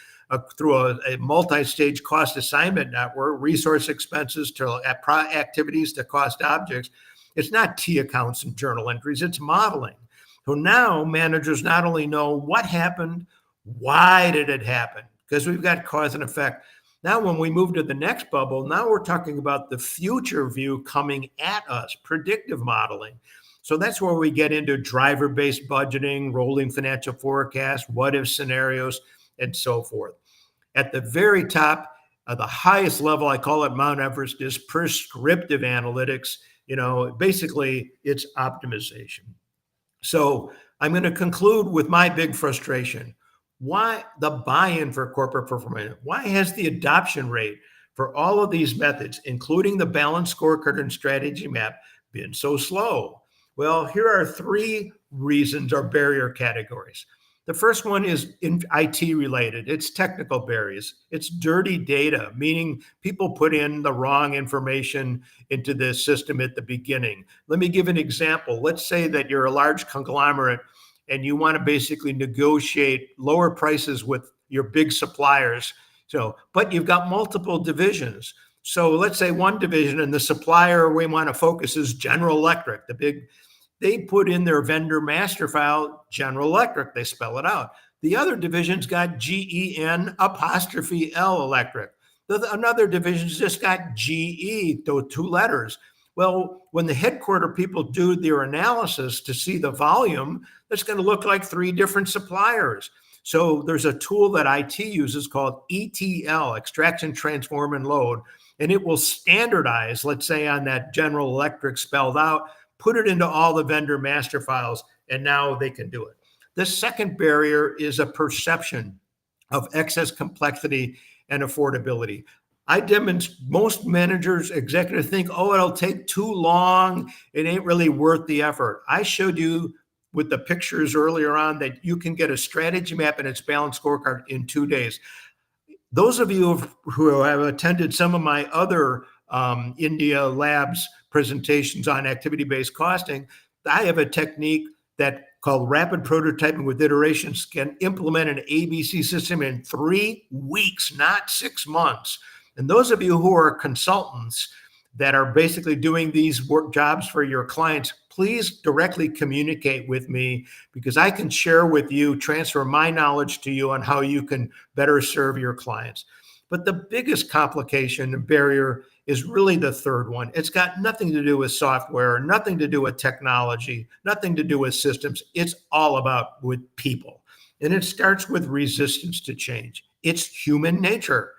through a multi-stage cost assignment network, resource expenses to activities to cost objects. It's not T accounts and journal entries, it's modeling. So now managers not only know what happened, why did it happen? Because we've got cause and effect. Now, when we move to the next bubble, now we're talking about the future view coming at us, predictive modeling. So that's where we get into driver-based budgeting, rolling financial forecasts, what-if scenarios, and so forth. At the very top, the highest level, I call it Mount Everest, is prescriptive analytics. Basically, it's optimization. So I'm going to conclude with my big frustration. Why the buy-in for corporate performance? Why has the adoption rate for all of these methods, including the balanced scorecard and strategy map, been so slow? Well, here are three reasons or barrier categories. The first one is IT related. It's technical barriers. It's dirty data, meaning people put in the wrong information into the system at the beginning. Let me give an example. Let's say that you're a large conglomerate and you want to basically negotiate lower prices with your big suppliers. But you've got multiple divisions. So let's say one division and the supplier we want to focus is General Electric, they put in their vendor master file, General Electric, they spell it out. The other division's got GEN apostrophe L Electric. Another division's just got GE, those two letters. Well, when the headquarter people do their analysis to see the volume, that's going to look like three different suppliers. So there's a tool that IT uses called ETL, Extraction, Transform, and Load, and it will standardize, let's say on that General Electric spelled out, put it into all the vendor master files, and now they can do it. The second barrier is a perception of excess complexity and affordability. I demonstrate most managers, executives think, it'll take too long. It ain't really worth the effort. I showed you with the pictures earlier on that you can get a strategy map and its balanced scorecard in 2 days. Those of you who have attended some of my other India Labs presentations on activity-based costing, I have a technique that called rapid prototyping with iterations can implement an ABC system in 3 weeks, not 6 months. And those of you who are consultants that are basically doing these work jobs for your clients, please directly communicate with me because I can share with you, transfer my knowledge to you on how you can better serve your clients. But the biggest complication and barrier is really the third one. It's got nothing to do with software, nothing to do with technology, nothing to do with systems. It's all about with people. And it starts with resistance to change. It's human nature.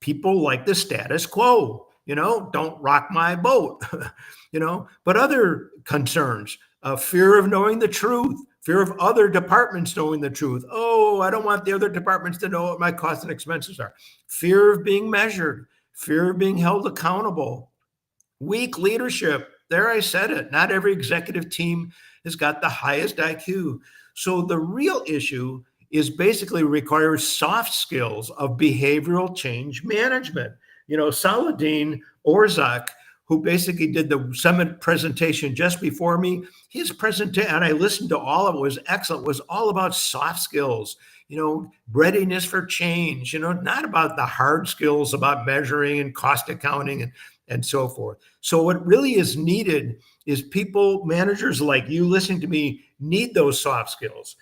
People like the status quo, don't rock my boat, but other concerns, fear of knowing the truth, fear of other departments knowing the truth. I don't want the other departments to know what my costs and expenses are. Fear of being measured, fear of being held accountable, weak leadership. There, I said it. Not every executive team has got the highest IQ. So the real issue is basically requires soft skills of behavioral change management. Salahdine, Ourzik, who basically did the summit presentation just before me, his presentation, and I listened to all of it, was excellent, was all about soft skills, readiness for change, not about the hard skills about measuring and cost accounting and so forth. So what really is needed is people, managers like you listening to me, need those soft skills.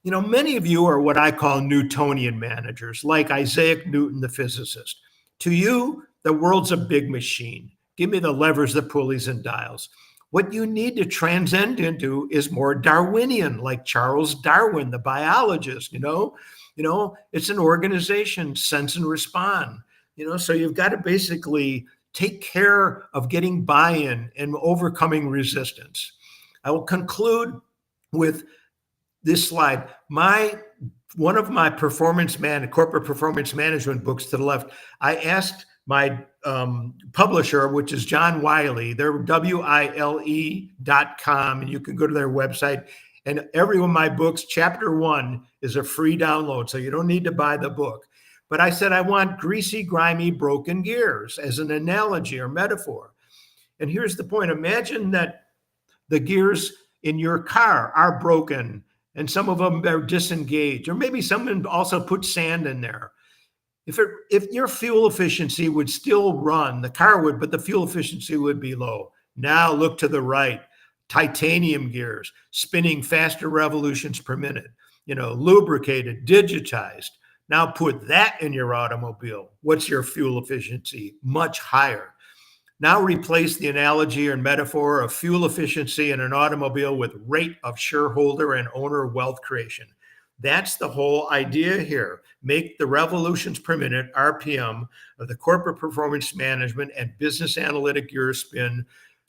Many of you are what I call Newtonian managers, like Isaac Newton, the physicist. To you, the world's a big machine. Give me the levers, the pulleys, and dials. What you need to transcend into is more Darwinian, like Charles Darwin, the biologist. It's an organization, sense and respond. So you've got to basically take care of getting buy-in and overcoming resistance. I will conclude with this slide. One of my corporate performance management books to the left, I asked my publisher, which is John Wiley, they're WILE.com, and you can go to their website. And every one of my books, chapter 1 is a free download, so you don't need to buy the book. But I said, I want greasy, grimy, broken gears as an analogy or metaphor. And here's the point. Imagine that the gears in your car are broken and some of them are disengaged, or maybe someone also put sand in there. If your fuel efficiency would still run, the car would, but the fuel efficiency would be low. Now look to the right, titanium gears, spinning faster revolutions per minute, lubricated, digitized. Now put that in your automobile. What's your fuel efficiency? Much higher. Now replace the analogy or metaphor of fuel efficiency in an automobile with rate of shareholder and owner wealth creation. That's the whole idea here. Make the revolutions per minute, RPM, of the corporate performance management and business analytic gear spin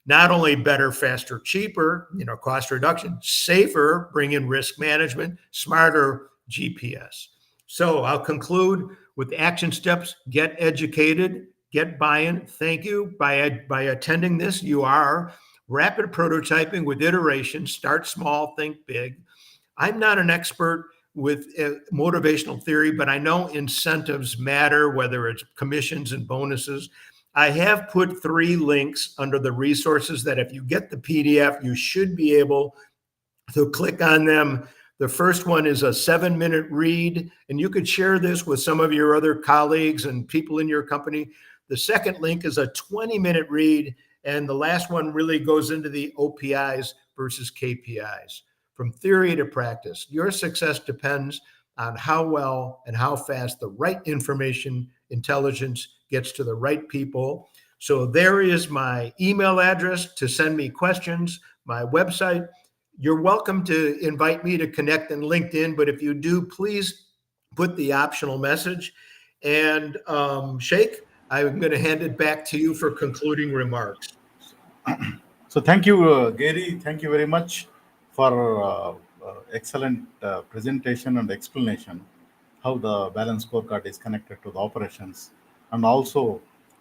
not only better, faster, cheaper, cost reduction, safer, bring in risk management, smarter GPS. So I'll conclude with action steps. Get educated, get buy-in. Thank you. By attending this, you are rapid prototyping with iteration. Start small, think big. I'm not an expert with motivational theory, but I know incentives matter, whether it's commissions and bonuses. I have put 3 links under the resources that if you get the PDF, you should be able to click on them. The first one is a 7-minute read, and you could share this with some of your other colleagues and people in your company. The second link is a 20-minute read, and the last one really goes into the OPIs versus KPIs. From theory to practice, your success depends on how well and how fast the right information intelligence gets to the right people. So there is my email address to send me questions, my website. You're welcome to invite me to connect in LinkedIn, but if you do, please put the optional message. And Shaik, I'm going to hand it back to you for concluding remarks. So thank you, Gary. Thank you very much for excellent presentation and explanation how the balance scorecard is connected to the operations, and also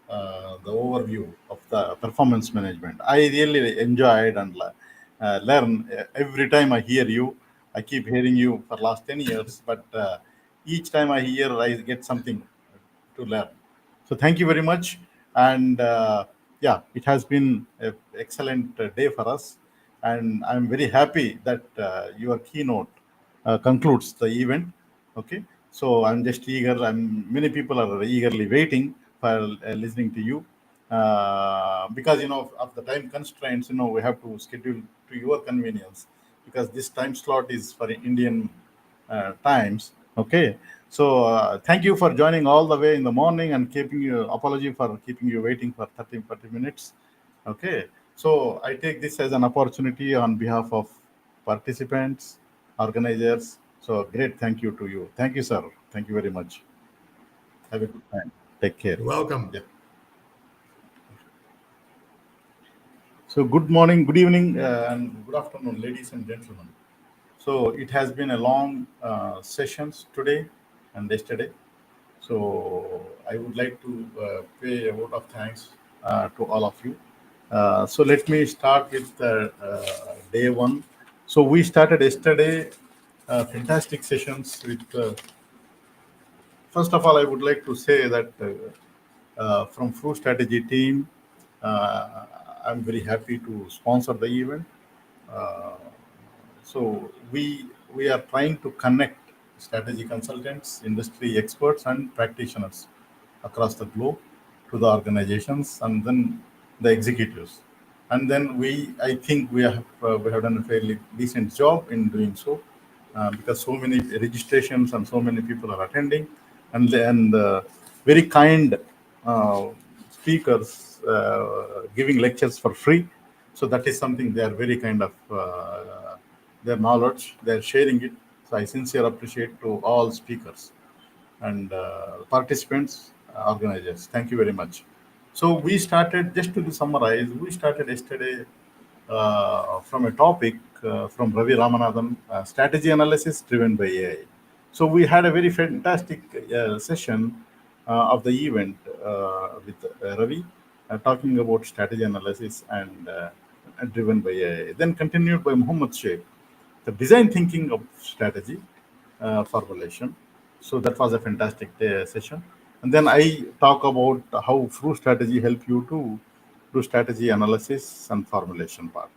the overview of the performance management. I really enjoyed and learn every time I hear you. I keep hearing you for last 10 years, but each time I hear, I get something to learn. So thank you very much. And yeah, it has been an excellent day for us. And I'm very happy that your keynote concludes the event. Okay. So I'm just eager. Many people are eagerly waiting for listening to you. Because, of the time constraints, we have to schedule to your convenience, because this time slot is for Indian times. Okay. So thank you for joining all the way in the morning and apology for keeping you waiting for 30 minutes. Okay. So I take this as an opportunity on behalf of participants, organizers. So great thank you to you. Thank you, sir. Thank you very much. Have a good time. Take care. You're welcome. Yeah. So good morning, good evening, and good afternoon, ladies and gentlemen. So it has been a long sessions today and yesterday. So I would like to pay a vote of thanks to all of you. So let me start with day 1. So we started yesterday fantastic sessions with. First of all, I would like to say that from Fruit Strategy team, I'm very happy to sponsor the event. So we are trying to connect strategy consultants, industry experts, and practitioners across the globe to the organizations, and then the executives. And then I think we have done a fairly decent job in doing so, because so many registrations and so many people are attending, and very kind speakers giving lectures for free. So that is something they are very kind of their knowledge, they are sharing it. So I sincerely appreciate to all speakers and participants, organizers. Thank you very much. So we started, just to summarize, we started yesterday from a topic from Ravi Ramanathan, strategy analysis driven by AI. So we had a very fantastic session of the event with Ravi, talking about strategy analysis and driven by AI. Then continued by Muhammad Shaik, the design thinking of strategy formulation. So that was a fantastic session. And then I talk about how through strategy help you to do strategy analysis and formulation part.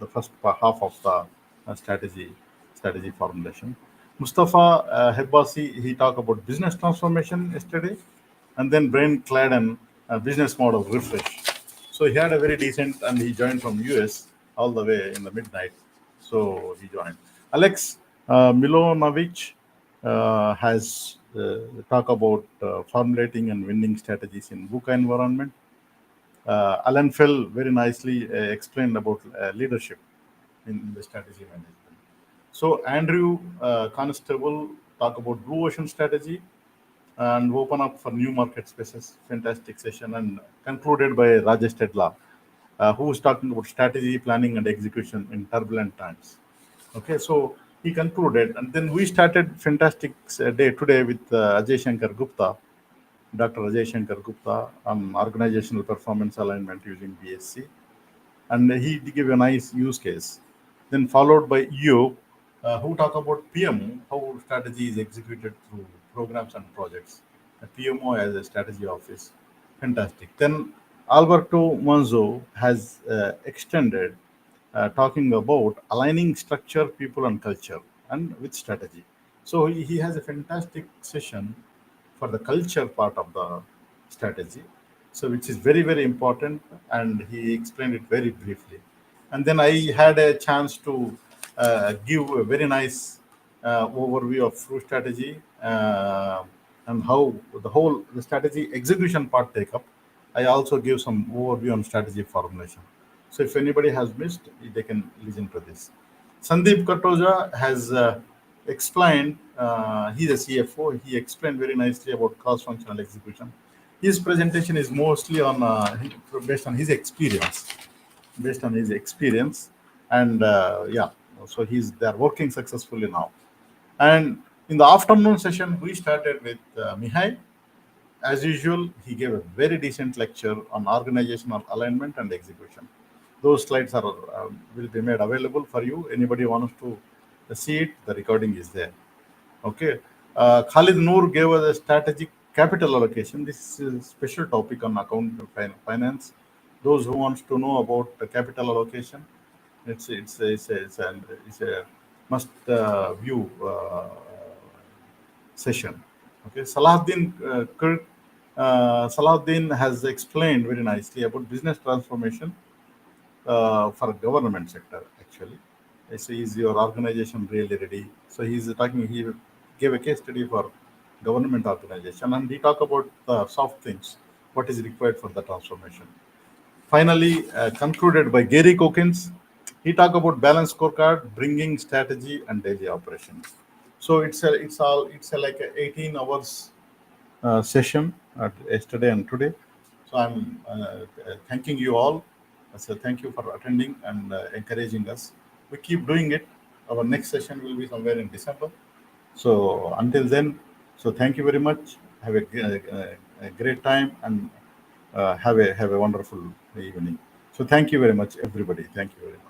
The first half of the strategy formulation. Mustafa Hebbasi, he talked about business transformation yesterday, and then Brian Cladden, business model refresh. So he had a very decent, and he joined from US all the way in the midnight. So he joined. Alex Milonovic has talked about formulating and winning strategies in VUCA environment. Alan Fell very nicely explained about leadership in the strategy management. So Andrew Constable talk about blue ocean strategy and open up for new market spaces. Fantastic session, and concluded by Rajesh Tedla, who was talking about strategy, planning, and execution in turbulent times. Okay, so he concluded, and then we started fantastic day today with Ajay Shankar Gupta, Dr. Ajay Shankar Gupta, on organizational performance alignment using BSC, and he gave a nice use case. Then followed by Eyub, who talk about PMO, how strategy is executed through programs and projects. The PMO as a strategy office, fantastic. Then Alberto Manzo has extended, talking about aligning structure, people, and culture, and with strategy. So he has a fantastic session for the culture part of the strategy, so which is very very important, and he explained it very briefly. And then I had a chance to give a very nice overview of through strategy and how the strategy execution part take up. I also give some overview on strategy formulation. So if anybody has missed, they can listen to this. Sandeep Cardoza has explained, he's a CFO, he explained very nicely about cross-functional execution. His presentation is mostly on based on his experience, and yeah, so they're working successfully now. And in the afternoon session, we started with Mihai. As usual, he gave a very decent lecture on organizational alignment and execution. Those slides are will be made available for you. Anybody wants to see it, the recording is there. Okay. Khalid Noor gave us a strategic capital allocation. This is a special topic on account of finance. Those who wants to know about the capital allocation, it's a must view session. Okay, Salahdine has explained very nicely about business transformation for government sector. Actually, so is your organization really ready? So he's talking. He gave a case study for government organization, and he talked about the soft things, what is required for the transformation. Finally, concluded by Gary Cokins, he talked about balanced scorecard, bringing strategy and daily operations. So it's a like a 18 hours session yesterday and today. So I'm thanking you all. So thank you for attending and encouraging us. We keep doing it. Our next session will be somewhere in December. So until then, so thank you very much. Have a great time, and have a wonderful evening. So thank you very much, everybody. Thank you very much.